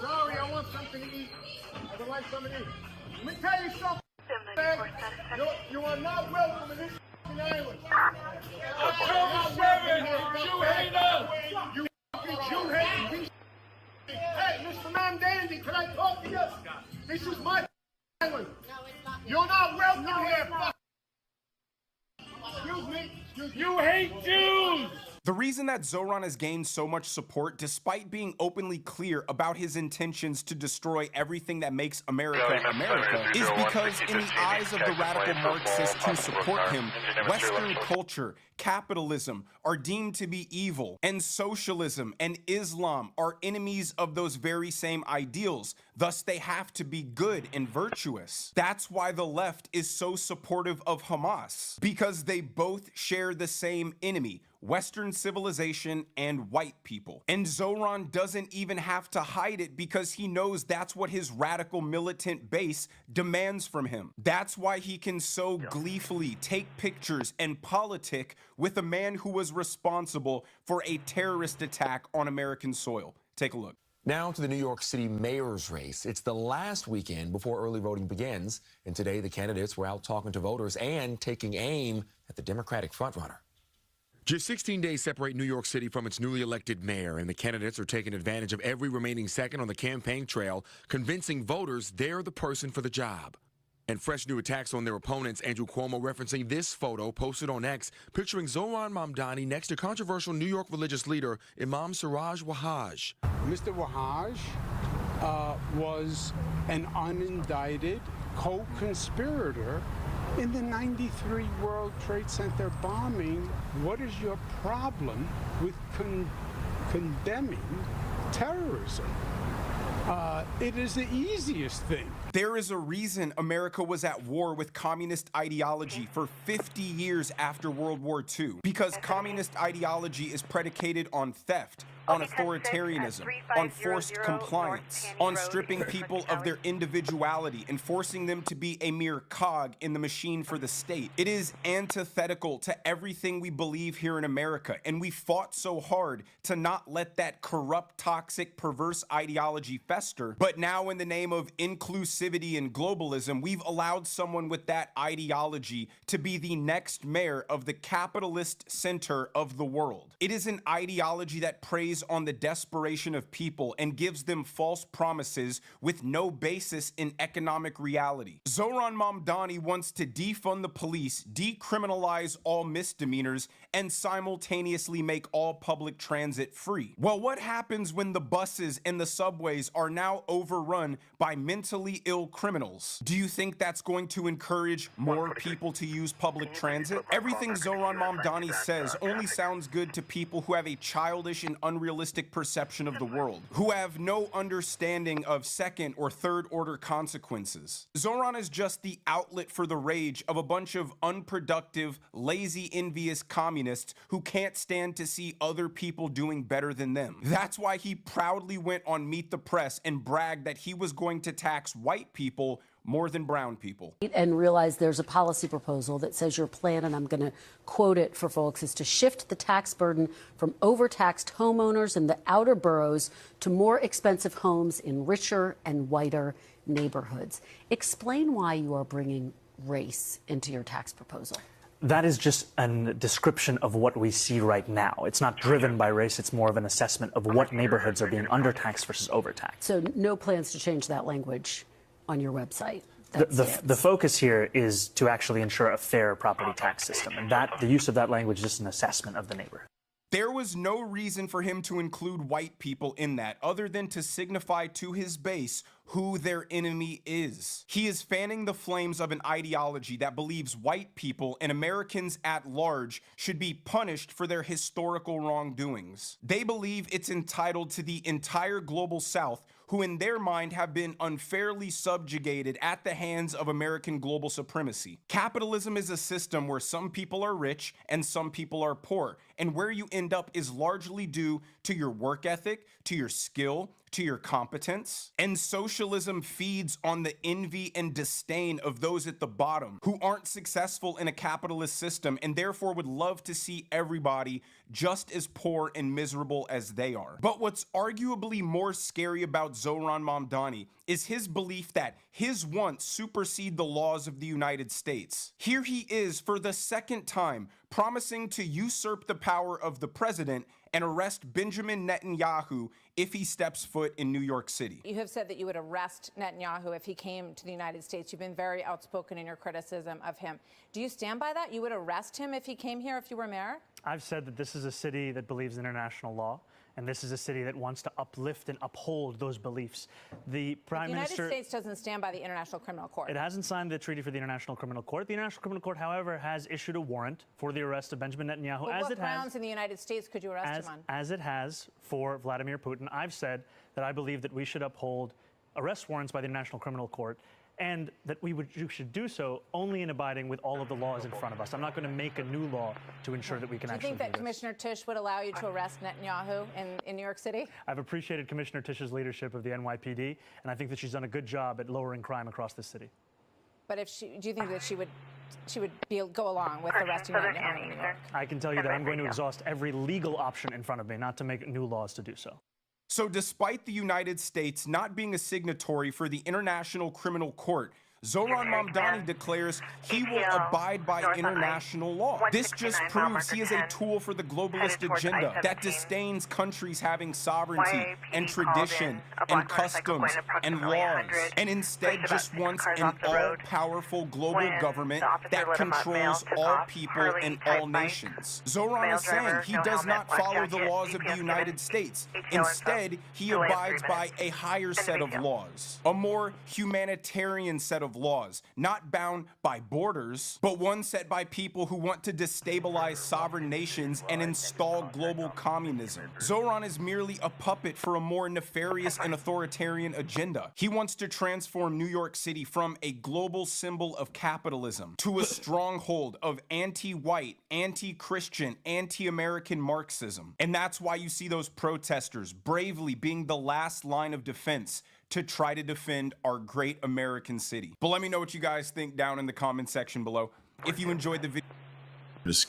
Sorry, I want something to eat. I would like something to eat. Let me tell you something, man. You are not welcome in this island. October 7th, you hate us. You hate me. Hey, Mr. Man Dandy, can I talk to you? This is my island. You're not welcome here. Excuse me. You hate Jews. The reason that Zoran has gained so much support, despite being openly clear about his intentions to destroy everything that makes America America, is because in the eyes of the radical Marxists who support him, Western culture, capitalism are deemed to be evil, and socialism and Islam are enemies of those very same ideals. Thus, they have to be good and virtuous. That's why the left is so supportive of Hamas, because they both share the same enemy: Western civilization and white people. And Zoran doesn't even have to hide it because he knows that's what his radical militant base demands from him. That's why he can so gleefully take pictures and politic with a man who was responsible for a terrorist attack on American soil. Take a look. Now to the New York City mayor's race. It's the last weekend before early voting begins, and today the candidates were out talking to voters and taking aim at the Democratic frontrunner. Just 16 days separate New York City from its newly elected mayor, and the candidates are taking advantage of every remaining second on the campaign trail, convincing voters they're the person for the job. And fresh new attacks on their opponents, Andrew Cuomo referencing this photo posted on X, picturing Zoran Mamdani next to controversial New York religious leader Imam Siraj Wahhaj. Mr. Wahhaj was an unindicted co-conspirator in the 93 World Trade Center bombing. What is your problem with condemning terrorism? It is the easiest thing. There is a reason America was at war with communist ideology for 50 years after World War II. Because communist ideology is predicated on theft, on authoritarianism, on forced compliance, on stripping people of their individuality and forcing them to be a mere cog in the machine for the state. It is antithetical to everything we believe here in America, and we fought so hard to not let that corrupt, toxic, perverse ideology fester. But now, in the name of inclusivity and globalism, we've allowed someone with that ideology to be the next mayor of the capitalist center of the world. It is an ideology that preys on the desperation of people and gives them false promises with no basis in economic reality. Zoran Mamdani wants to defund the police, decriminalize all misdemeanors, and simultaneously make all public transit free. Well, what happens when the buses and the subways are now overrun by mentally ill criminals? Do you think that's going to encourage more people to use public transit? Everything Zoran Mamdani says only sounds good to people who have a childish and unrealistic perception of the world, who have no understanding of second or third order consequences. Zoran is just the outlet for the rage of a bunch of unproductive, lazy, envious communists who can't stand to see other people doing better than them. That's why he proudly went on Meet the Press and bragged that he was going to tax white people more than brown people. And realize there's a policy proposal that says your plan, and I'm going to quote it for folks, is to shift the tax burden from overtaxed homeowners in the outer boroughs to more expensive homes in richer and whiter neighborhoods. Explain why you are bringing race into your tax proposal. That is just a description of what we see right now. It's not driven by race. It's more of an assessment of what neighborhoods are being undertaxed versus overtaxed. So no plans to change that language on your website? The focus here is to actually ensure a fair property tax system, and that the use of that language is just an assessment of the neighborhood. There was no reason for him to include white people in that other than to signify to his base who their enemy is. He is fanning the flames of an ideology that believes white people and Americans at large should be punished for their historical wrongdoings. They believe it's entitled to the entire global South, who in their mind have been unfairly subjugated at the hands of American global supremacy. Capitalism is a system where some people are rich and some people are poor, and where you end up is largely due to your work ethic, to your skill, to your competence. And socialism feeds on the envy and disdain of those at the bottom who aren't successful in a capitalist system and therefore would love to see everybody just as poor and miserable as they are. But what's arguably more scary about Zohran Mamdani is his belief that his wants supersede the laws of the United States. Here he is for the second time promising to usurp the power of the president and arrest Benjamin Netanyahu if he steps foot in New York City. You have said that you would arrest Netanyahu if he came to the United States. You've been very outspoken in your criticism of him. Do you stand by that? You would arrest him if he came here if you were mayor? I've said that this is a city that believes in international law, and this is a city that wants to uplift and uphold those beliefs. The Prime Minister... The United States doesn't stand by the International Criminal Court. It hasn't signed the treaty for the International Criminal Court. The International Criminal Court, however, has issued a warrant for the arrest of Benjamin Netanyahu, But what grounds in the United States could you arrest him on? As it has for Vladimir Putin. I've said that I believe that we should uphold arrest warrants by the International Criminal Court, and that we should do so only in abiding with all of the laws in front of us. I'm not going to make a new law to ensure that we can actually do this. Do you think that Commissioner Tisch would allow you to arrest Netanyahu in New York City? I've appreciated Commissioner Tisch's leadership of the NYPD, and I think that she's done a good job at lowering crime across the city. But do you think that she would go along with arresting Netanyahu in New York? I can tell you that I'm going to exhaust every legal option in front of me, not to make new laws to do so. So despite the United States not being a signatory for the International Criminal Court, Zohran Mamdani declares he will abide by international law. This just proves he is a tool for the globalist agenda that disdains countries having sovereignty and tradition and customs and laws, and instead just wants an all-powerful global government that controls all people and all nations. Zohran is saying he does not follow the laws of the United States. Instead, he abides by a higher set of laws, a more humanitarian set of laws, not bound by borders, but one set by people who want to destabilize sovereign nations and install global communism. Zohran is merely a puppet for a more nefarious and authoritarian agenda. He wants to transform New York City from a global symbol of capitalism to a stronghold of anti-white, anti-Christian, anti-American Marxism. And that's why you see those protesters bravely being the last line of defense to try to defend our great American city. But let me know what you guys think down in the comment section below. If you enjoyed the video. College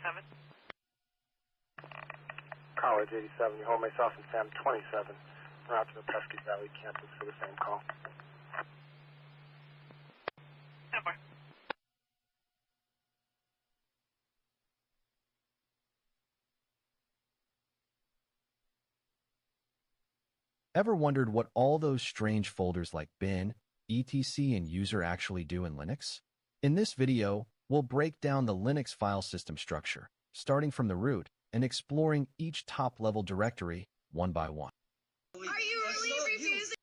87. College 87, you hold myself and Sam 27. We're out to the Pesky Valley campus for the same call. Number. Ever wondered what all those strange folders like bin, etc, and user actually do in Linux? In this video, we'll break down the Linux file system structure, starting from the root and exploring each top-level directory one by one. Are you really refusing?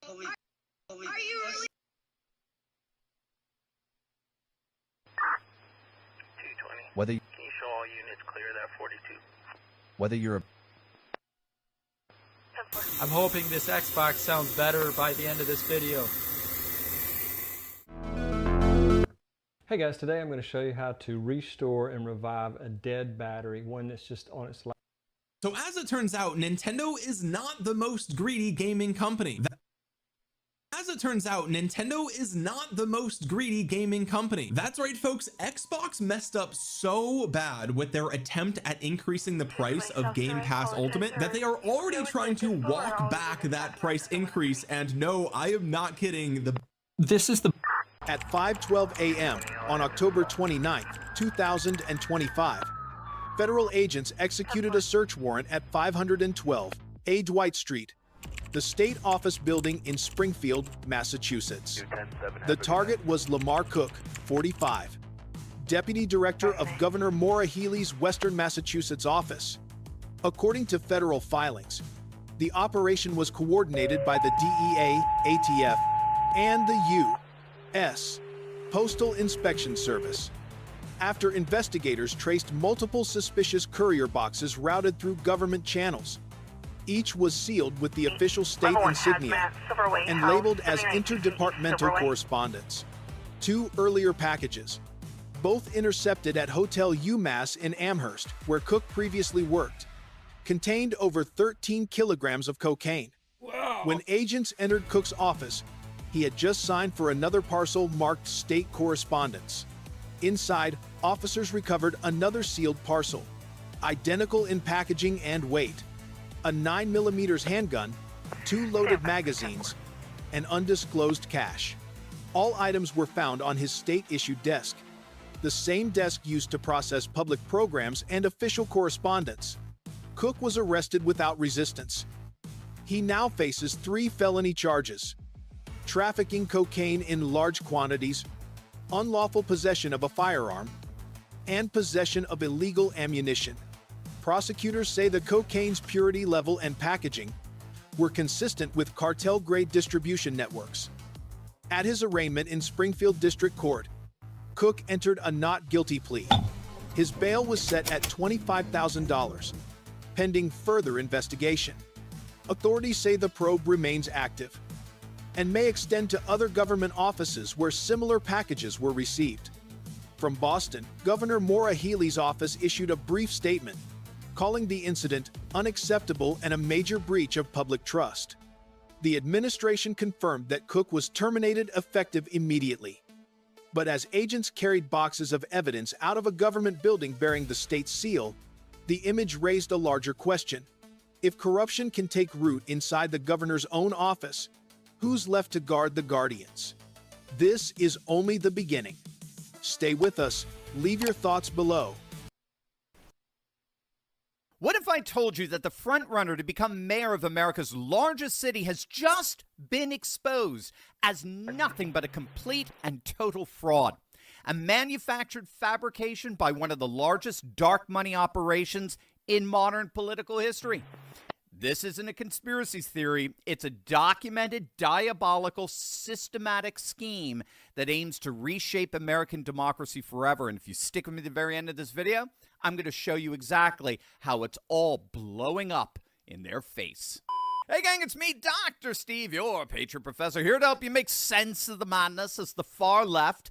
Are you really? 220. Whether Can you show all units clear that 42? Whether you're a I'm hoping this Xbox sounds better by the end of this video. Hey guys, today I'm going to show you how to restore and revive a dead battery, one that's just on its life. So as it turns out, Nintendo is not the most greedy gaming company. That's right, folks. Xbox messed up so bad with their attempt at increasing the price of Game Pass Ultimate that they are already trying to walk back that price increase. And no, I am not kidding. This is the... At 5:12 a.m. on October 29th, 2025, federal agents executed a search warrant at 512 A. Dwight Street, the state office building in Springfield, Massachusetts. The target was Lamar Cook, 45, Deputy Director of Governor Maura Healey's Western Massachusetts office. According to federal filings, the operation was coordinated by the DEA, ATF, and the U.S. Postal Inspection Service. After investigators traced multiple suspicious courier boxes routed through government channels, each was sealed with the official state insignia and labeled as interdepartmental correspondence. 2 earlier packages, both intercepted at Hotel UMass in Amherst, where Cook previously worked, contained over 13 kilograms of cocaine. Wow. When agents entered Cook's office, he had just signed for another parcel marked State Correspondence. Inside, officers recovered another sealed parcel, identical in packaging and weight, a 9mm handgun, 2 loaded magazines, and undisclosed cash. All items were found on his state-issued desk, the same desk used to process public programs and official correspondence. Cook was arrested without resistance. He now faces 3 felony charges: trafficking cocaine in large quantities, unlawful possession of a firearm, and possession of illegal ammunition. Prosecutors say the cocaine's purity level and packaging were consistent with cartel-grade distribution networks. At his arraignment in Springfield District Court, Cook entered a not guilty plea. His bail was set at $25,000, pending further investigation. Authorities say the probe remains active and may extend to other government offices where similar packages were received. From Boston, Governor Maura Healey's office issued a brief statement, calling the incident unacceptable and a major breach of public trust. The administration confirmed that Cook was terminated effective immediately. But as agents carried boxes of evidence out of a government building bearing the state's seal, the image raised a larger question. If corruption can take root inside the governor's own office, who's left to guard the guardians? This is only the beginning. Stay with us. Leave your thoughts below. What if I told you that the frontrunner to become mayor of America's largest city has just been exposed as nothing but a complete and total fraud? A manufactured fabrication by one of the largest dark money operations in modern political history. This isn't a conspiracy theory. It's a documented, diabolical, systematic scheme that aims to reshape American democracy forever. And if you stick with me to the very end of this video, I'm going to show you exactly how it's all blowing up in their face. Hey gang, it's me, Dr. Steve, your Patriot Professor, here to help you make sense of the madness as the far left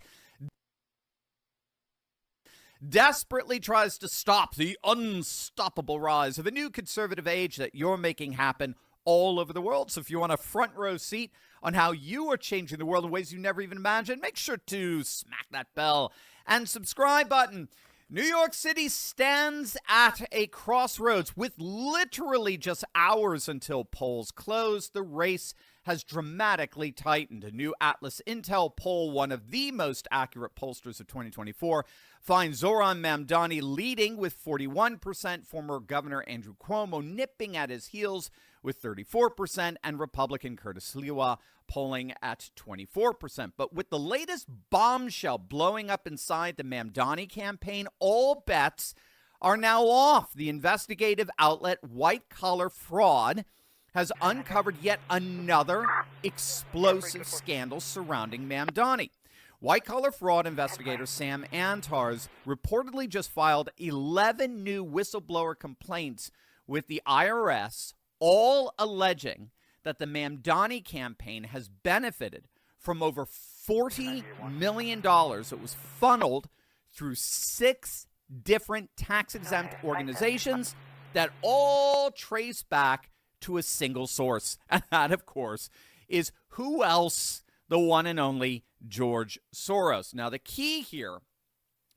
desperately tries to stop the unstoppable rise of a new conservative age that you're making happen all over the world. So if you want a front row seat on how you are changing the world in ways you never even imagined, make sure to smack that bell and subscribe button. New York City stands at a crossroads with literally just hours until polls close. The race has dramatically tightened. A new Atlas Intel poll, one of the most accurate pollsters of 2024, finds Zoran Mamdani leading with 41%, former Governor Andrew Cuomo nipping at his heels with 34%, and Republican Curtis Sliwa polling at 24%. But with the latest bombshell blowing up inside the Mamdani campaign, all bets are now off. The investigative outlet White Collar Fraud has uncovered yet another explosive scandal surrounding Mamdani. White Collar Fraud investigator Sam Antars reportedly just filed 11 new whistleblower complaints with the IRS, all alleging that the Mamdani campaign has benefited from over $40 million that was funneled through 6 different tax-exempt organizations that all trace back to a single source. And that, of course, is who else? The one and only George Soros. Now, the key here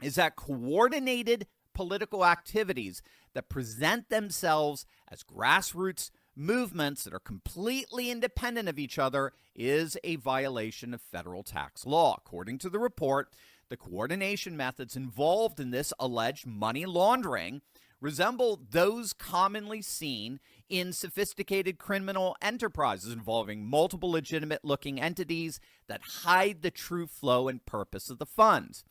is that coordinated political activities that present themselves as grassroots movements that are completely independent of each other is a violation of federal tax law. According to the report, the coordination methods involved in this alleged money laundering resemble those commonly seen in sophisticated criminal enterprises involving multiple legitimate-looking entities that hide the true flow and purpose of the funds.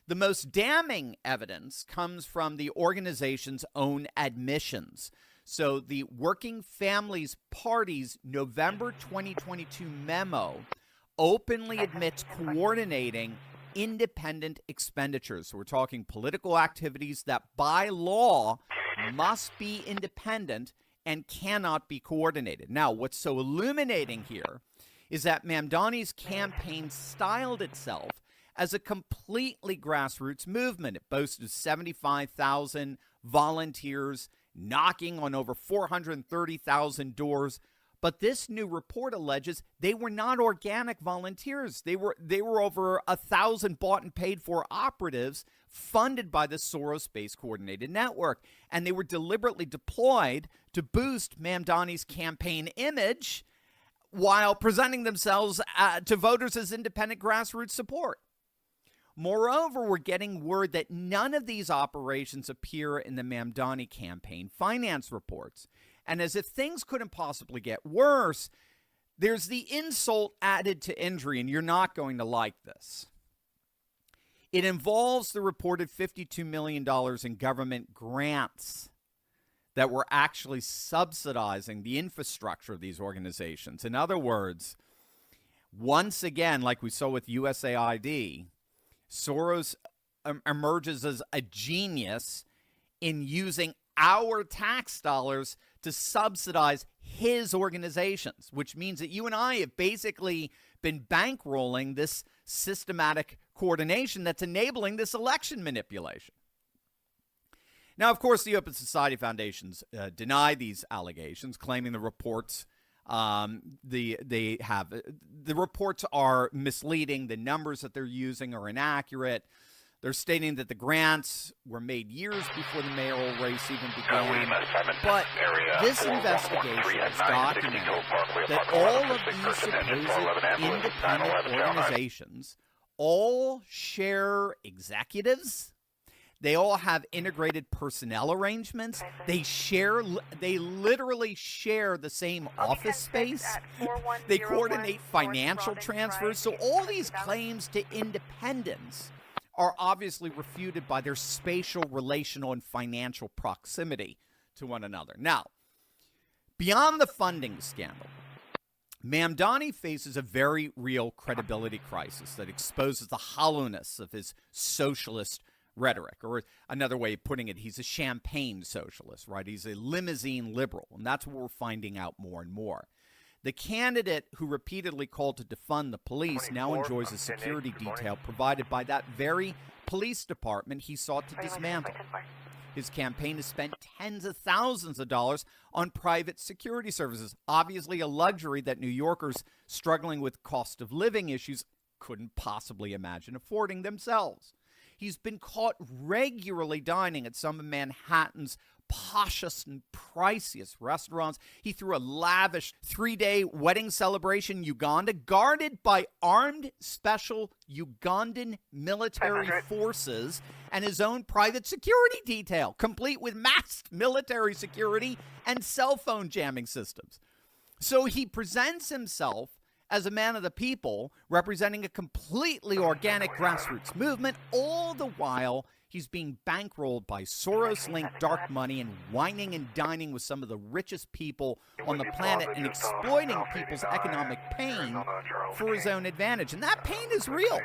The most damning evidence comes from the organization's own admissions. So the Working Families Party's November 2022 memo openly admits coordinating independent expenditures. So we're talking political activities that by law must be independent and cannot be coordinated. Now, what's so illuminating here is that Mamdani's campaign styled itself as a completely grassroots movement. It boasted 75,000 volunteers knocking on over 430,000 doors. But this new report alleges they were not organic volunteers. They were over 1,000 bought and paid for operatives funded by the Soros-based coordinated network. And they were deliberately deployed to boost Mamdani's campaign image while presenting themselves to voters as independent grassroots support. Moreover, we're getting word that none of these operations appear in the Mamdani campaign finance reports. And as if things couldn't possibly get worse, there's the insult added to injury, and you're not going to like this. It involves the reported $52 million in government grants that were actually subsidizing the infrastructure of these organizations. In other words, once again, like we saw with USAID, Soros emerges as a genius in using our tax dollars to subsidize his organizations, which means that you and I have basically been bankrolling this systematic coordination that's enabling this election manipulation. Now, of course, the Open Society Foundations deny these allegations, claiming the reports the reports are misleading. The numbers that they're using are inaccurate. They're stating that the grants were made years before the mayoral race even began. But this investigation has documented that all of these supposed independent organizations all share executives. They all have integrated personnel arrangements. They literally share the same office space. They coordinate financial transfers. So all these claims to independence are obviously refuted by their spatial, relational, and financial proximity to one another. Now, beyond the funding scandal, Mamdani faces a very real credibility crisis that exposes the hollowness of his socialist rhetoric. Or another way of putting it, he's a champagne socialist, right? He's a limousine liberal, and that's what we're finding out more and more. The candidate who repeatedly called to defund the police now enjoys a security detail provided by that very police department he sought to dismantle. His campaign has spent tens of thousands of dollars on private security services, obviously a luxury that New Yorkers struggling with cost of living issues couldn't possibly imagine affording themselves. He's been caught regularly dining at some of Manhattan's poshest and priciest restaurants. He threw a lavish 3-day wedding celebration in Uganda, guarded by armed special Ugandan military forces and his own private security detail, complete with masked military security and cell phone jamming systems. So he presents himself as a man of the people, representing a completely organic grassroots movement. All the while, he's being bankrolled by Soros-linked dark money and whining and dining with some of the richest people on the planet and exploiting people's economic pain for his own advantage. And that pain is real.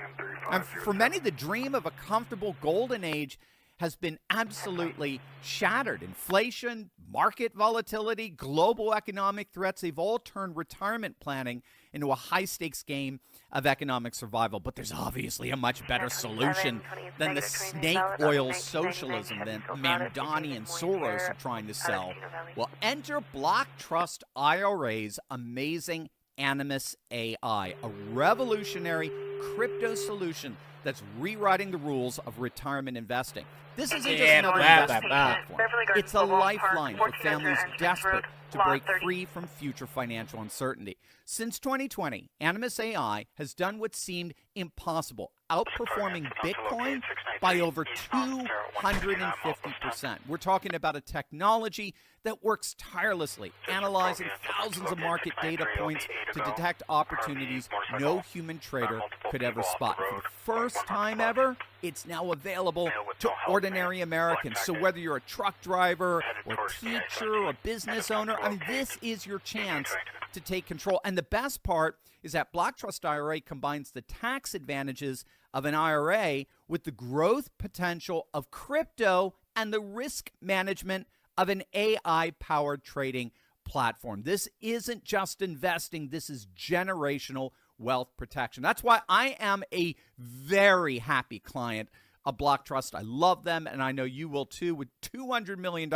And for many, the dream of a comfortable golden age has been absolutely shattered. Inflation, market volatility, global economic threats, they've all turned retirement planning into a high-stakes game of economic survival. But there's obviously a much better solution than the snake oil socialism that Mamdani and Soros are trying to sell. Well, enter Block Trust IRA's amazing Animus AI, a revolutionary crypto solution that's rewriting the rules of retirement investing. This isn't just another investment platform. It's a lifeline for families desperate to break free from future financial uncertainty. Since 2020, Animus AI has done what seemed impossible, outperforming Bitcoin by over 250%. We're talking about a technology that works tirelessly, analyzing thousands of market data points to detect opportunities no human trader could ever spot. For the first time ever, it's now available to ordinary Americans. So whether you're a truck driver or teacher or business owner, I mean, this is your chance to take control. And the best part is that Block Trust IRA combines the tax advantages of an IRA with the growth potential of crypto and the risk management of an AI-powered trading platform. This isn't just investing. This is generational wealth protection. That's why I am a very happy client of Block Trust. I love them, and I know you will too, with $200 million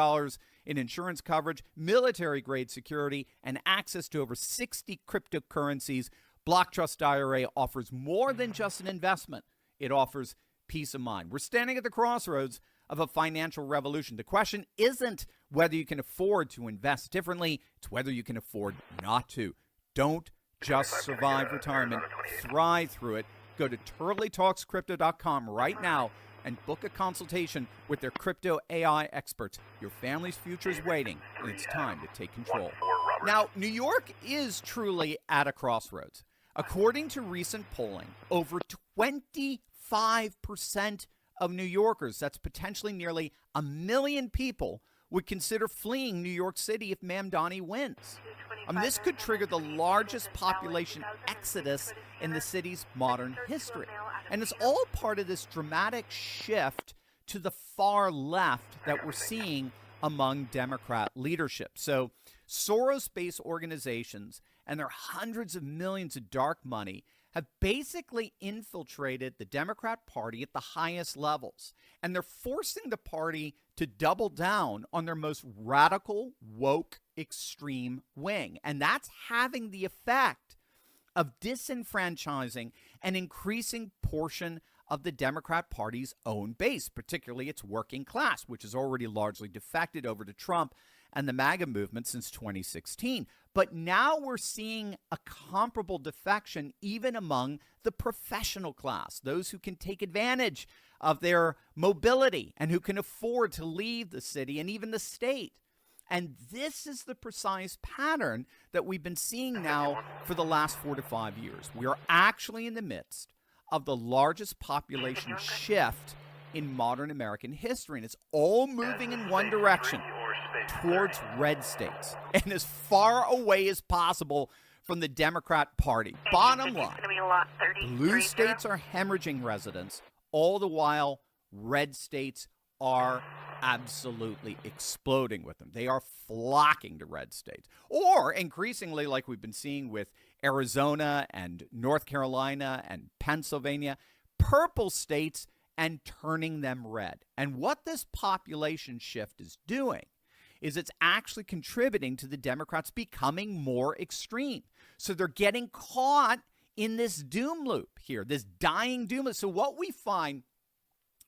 in insurance coverage, military-grade security, and access to over 60 cryptocurrencies. Block Trust IRA offers more than just an investment. It offers peace of mind. We're standing at the crossroads of a financial revolution. The question isn't whether you can afford to invest differently, it's whether you can afford not to. Don't just survive retirement, thrive through it. Go to turleytalkscrypto.com right now and book a consultation with their crypto AI experts. Your family's future is waiting, and it's time to take control. Now, New York is truly at a crossroads. According to recent polling, over 25% of New Yorkers, that's potentially nearly 1 million people, would consider fleeing New York City if Mamdani wins. This could trigger the largest population exodus in the city's modern history. And it's all part of this dramatic shift to the far left that we're seeing among Democrat leadership. So Soros-based organizations and their hundreds of millions of dark money have basically infiltrated the Democrat Party at the highest levels. And they're forcing the party to double down on their most radical, woke, extreme wing. And that's having the effect of disenfranchising an increasing portion of the Democrat Party's own base, particularly its working class, which has already largely defected over to Trump and the MAGA movement since 2016. But now we're seeing a comparable defection even among the professional class, those who can take advantage of their mobility and who can afford to leave the city and even the state. And this is the precise pattern that we've been seeing now for the last 4 to 5 years. We are actually in the midst of the largest population shift in modern American history, and it's all moving in one direction, towards red states and as far away as possible from the Democrat Party. Bottom line, blue states are hemorrhaging residents, all the while red states are absolutely exploding with them. They are flocking to red states. Or increasingly, like we've been seeing with Arizona and North Carolina and Pennsylvania, purple states and turning them red. And what this population shift is doing is it's actually contributing to the Democrats becoming more extreme. So they're getting caught in this doom loop here, this dying doom loop. So what we find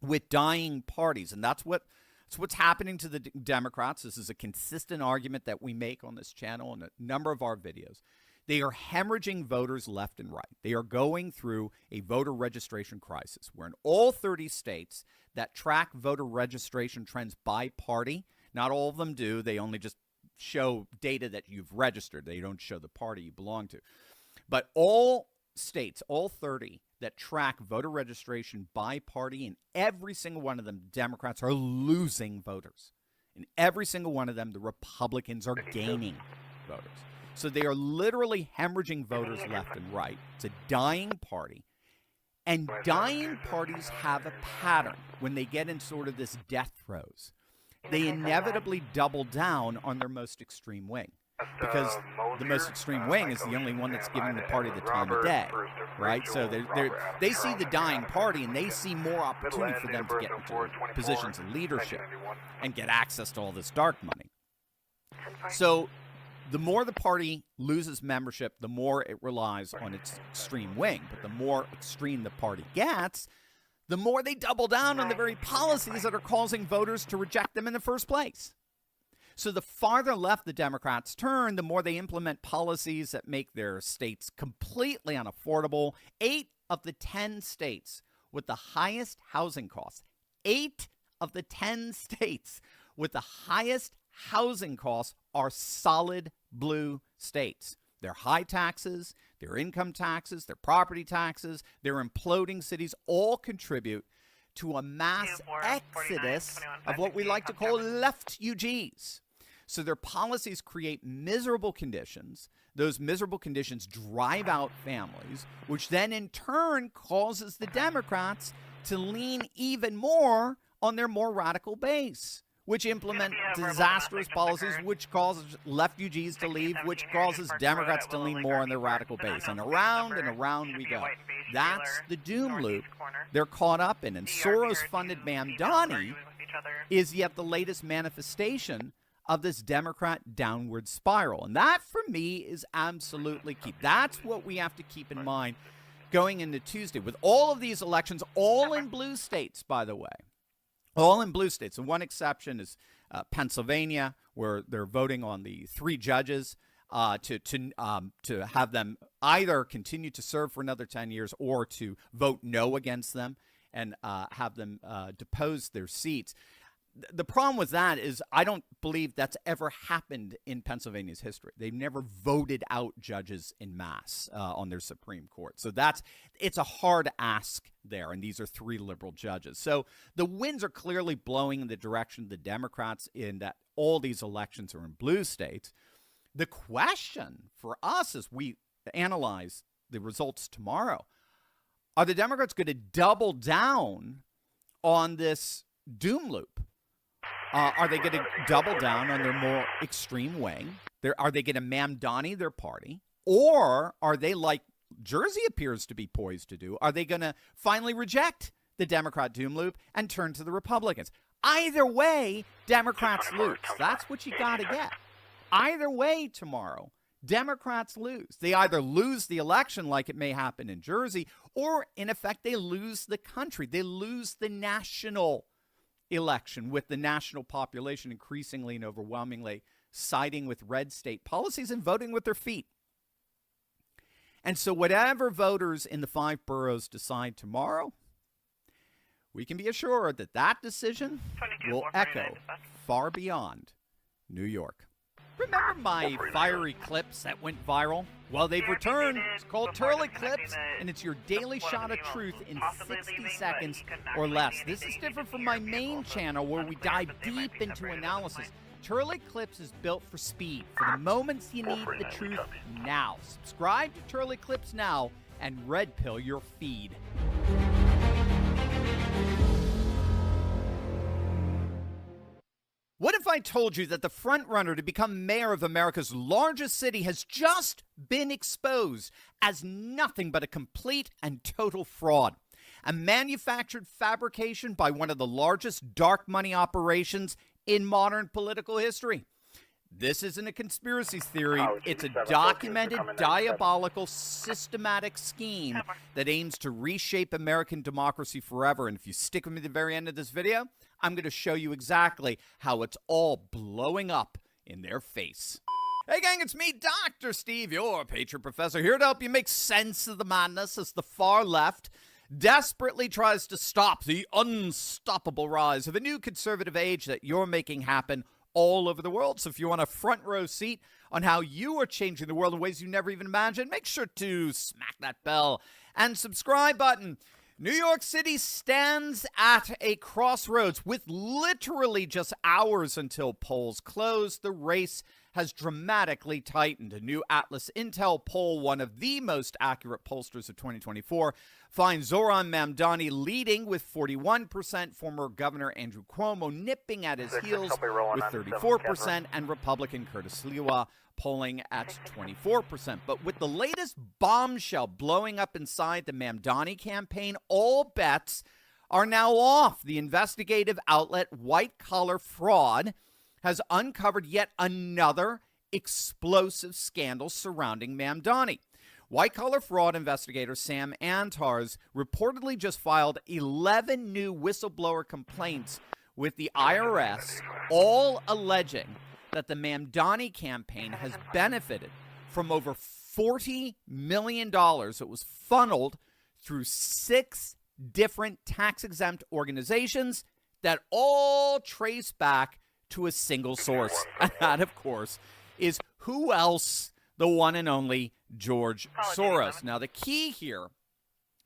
with dying parties, and that's what's happening to the Democrats. This is a consistent argument that we make on this channel and a number of our videos. They are hemorrhaging voters left and right. They are going through a voter registration crisis where in all 30 states that track voter registration trends by party, not all of them do. They only just show data that you've registered. They don't show the party you belong to. But all states, all 30 that track voter registration by party, in every single one of them, Democrats are losing voters. In every single one of them, the Republicans are gaining voters. So they are literally hemorrhaging voters left and right. It's a dying party. And dying parties have a pattern when they get in sort of this death throes. They inevitably double down on their most extreme wing, because the most extreme wing is the only one that's giving the party the time of day, right? So they see the dying party and they see more opportunity for them to get into positions of leadership and get access to all this dark money. So the more the party loses membership, the more it relies on its extreme wing. But the more extreme the party gets, the more they double down on the very policies that are causing voters to reject them in the first place. So the farther left the Democrats turn, the more they implement policies that make their states completely unaffordable. 8 of the 10 states with the highest housing costs, 8 of the 10 states with the highest housing costs are solid blue states. Their high taxes, their income taxes, their property taxes, their imploding cities all contribute to a mass exodus of what we like to call left UGs. So their policies create miserable conditions. Those miserable conditions drive out families, which then in turn causes the Democrats to lean even more on their more radical base, which implement disastrous policies, which causes refugees to leave, which causes Democrats to lean more on their radical base. And around we go. That's the doom loop they're caught up in. And Soros-funded Mamdani is yet the latest manifestation of this Democrat downward spiral. And that, for me, is absolutely key. That's what we have to keep in mind going into Tuesday. With all of these elections, all in blue states, by the way, all in blue states. And one exception is Pennsylvania, where they're voting on the 3 judges to have them either continue to serve for another 10 years or to vote no against them and have them depose their seats. The problem with that is I don't believe that's ever happened in Pennsylvania's history. They've never voted out judges en masse on their Supreme Court. So it's a hard ask there, and these are 3 liberal judges. So the winds are clearly blowing in the direction of the Democrats in that all these elections are in blue states. The question for us as we analyze the results tomorrow, are the Democrats going to double down on this doom loop? Are they going to double down on their more extreme wing? Are they going to Mamdani their party? Or are they, like Jersey appears to be poised to do, are they going to finally reject the Democrat doom loop and turn to the Republicans? Either way, Democrats lose. That's what you got to get. Either way tomorrow, Democrats lose. They either lose the election like it may happen in Jersey, or in effect, they lose the country. They lose the national election, with the national population increasingly and overwhelmingly siding with red state policies and voting with their feet. And so whatever voters in the 5 boroughs decide tomorrow, we can be assured that that decision will echo far beyond New York. Remember my fiery clips that went viral? Well, they've returned. It's called Turley Clips, and it's your daily shot of truth in 60 seconds or less. This is different from my main channel where we dive deep into analysis. Turley Clips is built for speed, for the moments you need the truth now. Subscribe to Turley Clips now and red pill your feed. What if I told you that the frontrunner to become mayor of America's largest city has just been exposed as nothing but a complete and total fraud? A manufactured fabrication by one of the largest dark money operations in modern political history. This isn't a conspiracy theory. It's a documented, diabolical, systematic scheme that aims to reshape American democracy forever. And if you stick with me to the very end of this video, I'm going to show you exactly how it's all blowing up in their face. Hey gang, it's me, Dr. Steve, your Patriot Professor, here to help you make sense of the madness as the far left desperately tries to stop the unstoppable rise of a new conservative age that you're making happen all over the world. So if you want a front row seat on how you are changing the world in ways you never even imagined, make sure to smack that bell and subscribe button. New York City stands at a crossroads with literally just hours until polls close. The race has dramatically tightened. A new Atlas Intel poll, one of the most accurate pollsters of 2024, finds Zoran Mamdani leading with 41%, former Governor Andrew Cuomo nipping at his heels with 34%, and Republican Curtis Sliwa polling at 24%. But with the latest bombshell blowing up inside the Mamdani campaign, all bets are now off. The investigative outlet White Collar Fraud has uncovered yet another explosive scandal surrounding Mamdani. White-collar fraud investigator Sam Antars reportedly just filed 11 new whistleblower complaints with the IRS, all alleging that the Mamdani campaign has benefited from over $40 million that was funneled through 6 different tax-exempt organizations that all trace back to a single source. And that, of course, is who else? The one and only George Soros. Now, the key here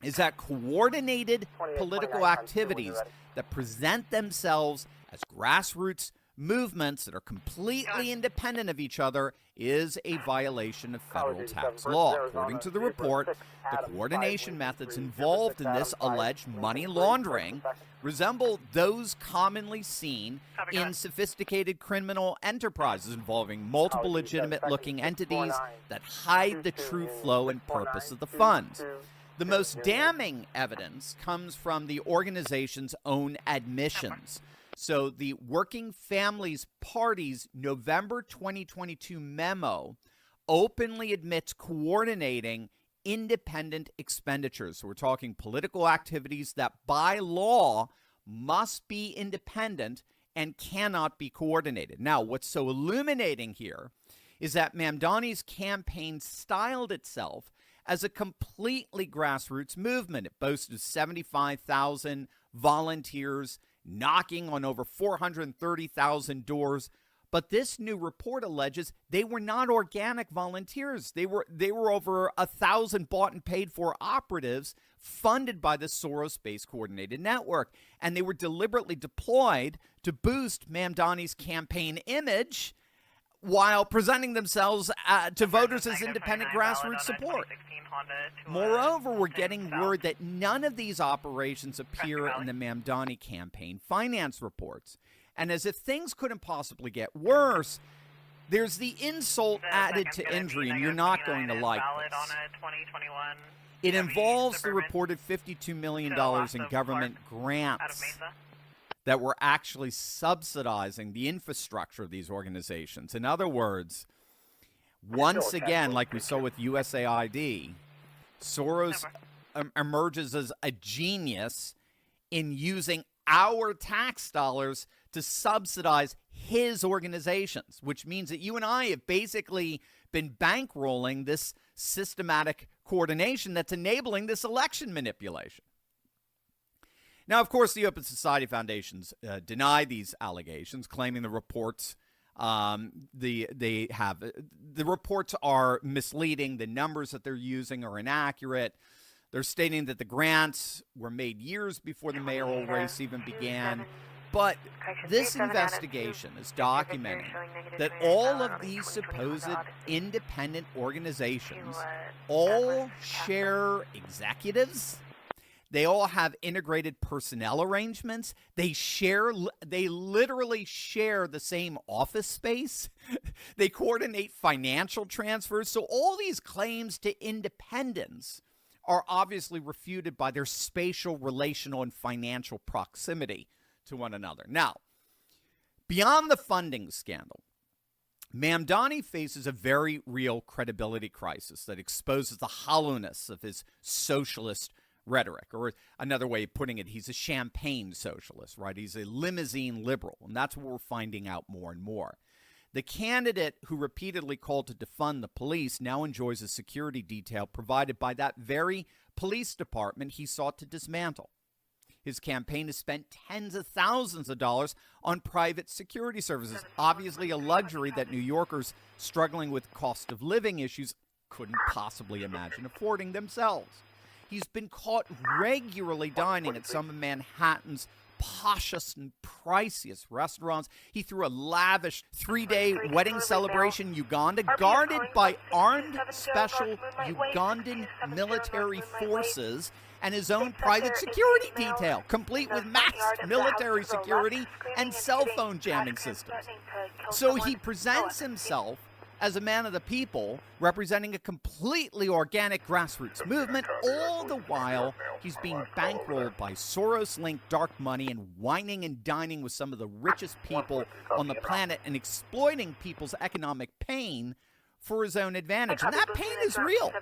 is that coordinated political activities that present themselves as grassroots movements that are completely independent of each other is a violation of federal tax law. According to the report, the coordination methods involved in this alleged money laundering resemble those commonly seen in sophisticated criminal enterprises involving multiple legitimate-looking entities that hide the true flow and purpose of the funds. The most damning evidence comes from the organization's own admissions. So the Working Families Party's November 2022 memo openly admits coordinating independent expenditures. So we're talking political activities that by law must be independent and cannot be coordinated. Now, what's so illuminating here is that Mamdani's campaign styled itself as a completely grassroots movement. It boasted 75,000 volunteers knocking on over 430,000 doors. But this new report alleges they were not organic volunteers. They were over 1,000 bought and paid for operatives funded by the Soros-based coordinated network. And they were deliberately deployed to boost Mamdani's campaign image while presenting themselves to voters as independent grassroots support. Moreover, we're getting word that none of these operations appear in the Mamdani campaign finance reports. And as if things couldn't possibly get worse, there's the insult added to injury, and you're not going to like this. It involves the reported $52 million in government grants that were actually subsidizing the infrastructure of these organizations. In other words, once again, like we saw with USAID, Soros emerges as a genius in using our tax dollars to subsidize his organizations, which means that you and I have basically been bankrolling this systematic coordination that's enabling this election manipulation. Now, of course, the Open Society Foundations deny these allegations, claiming the reports the reports are misleading. The numbers that they're using are inaccurate. They're stating that the grants were made years before the mayoral race even began. But this investigation is documenting that all of these supposed independent organizations all share executives. They all have integrated personnel arrangements. They literally share the same office space. They coordinate financial transfers. So all these claims to independence are obviously refuted by their spatial, relational, and financial proximity to one another. Now, beyond the funding scandal, Mamdani faces a very real credibility crisis that exposes the hollowness of his socialist rhetoric, or another way of putting it, he's a champagne socialist, right? He's a limousine liberal, and that's what we're finding out more and more. The candidate who repeatedly called to defund the police now enjoys a security detail provided by that very police department he sought to dismantle. His campaign has spent tens of thousands of dollars on private security services, obviously a luxury that New Yorkers struggling with cost of living issues couldn't possibly imagine affording themselves. He's been caught regularly dining at some of Manhattan's poshest and priciest restaurants. He threw a lavish 3-day wedding celebration in Uganda, guarded by armed special Ugandan military forces and his own private security detail, complete with maxed military security and cell phone jamming systems. So he presents himself as a man of the people, representing a completely organic grassroots movement. All the while, he's being bankrolled by Soros-linked dark money and whining and dining with some of the richest people on the planet and exploiting people's economic pain for his own advantage. And that pain is real.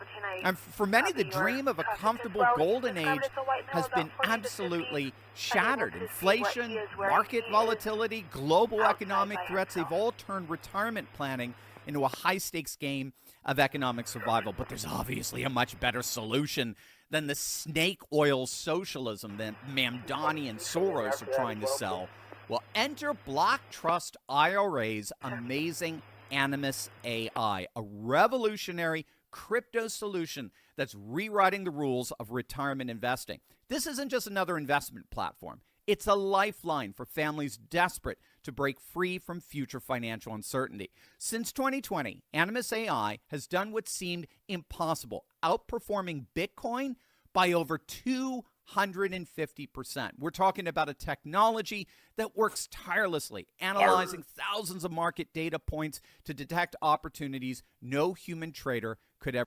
And for many, the dream of a comfortable golden age has been absolutely shattered. Inflation, market volatility, global economic threats, they've all turned retirement planning into a high-stakes game of economic survival. But there's obviously a much better solution than the snake oil socialism that Mamdani and Soros are trying to sell. Well, enter Block Trust IRA's amazing Animus AI, a revolutionary crypto solution that's rewriting the rules of retirement investing. This isn't just another investment platform. It's a lifeline for families desperate to break free from future financial uncertainty. Since 2020, Animas AI has done what seemed impossible, outperforming Bitcoin by over 250%. We're talking about a technology that works tirelessly, analyzing thousands of market data points to detect opportunities no human trader could ever.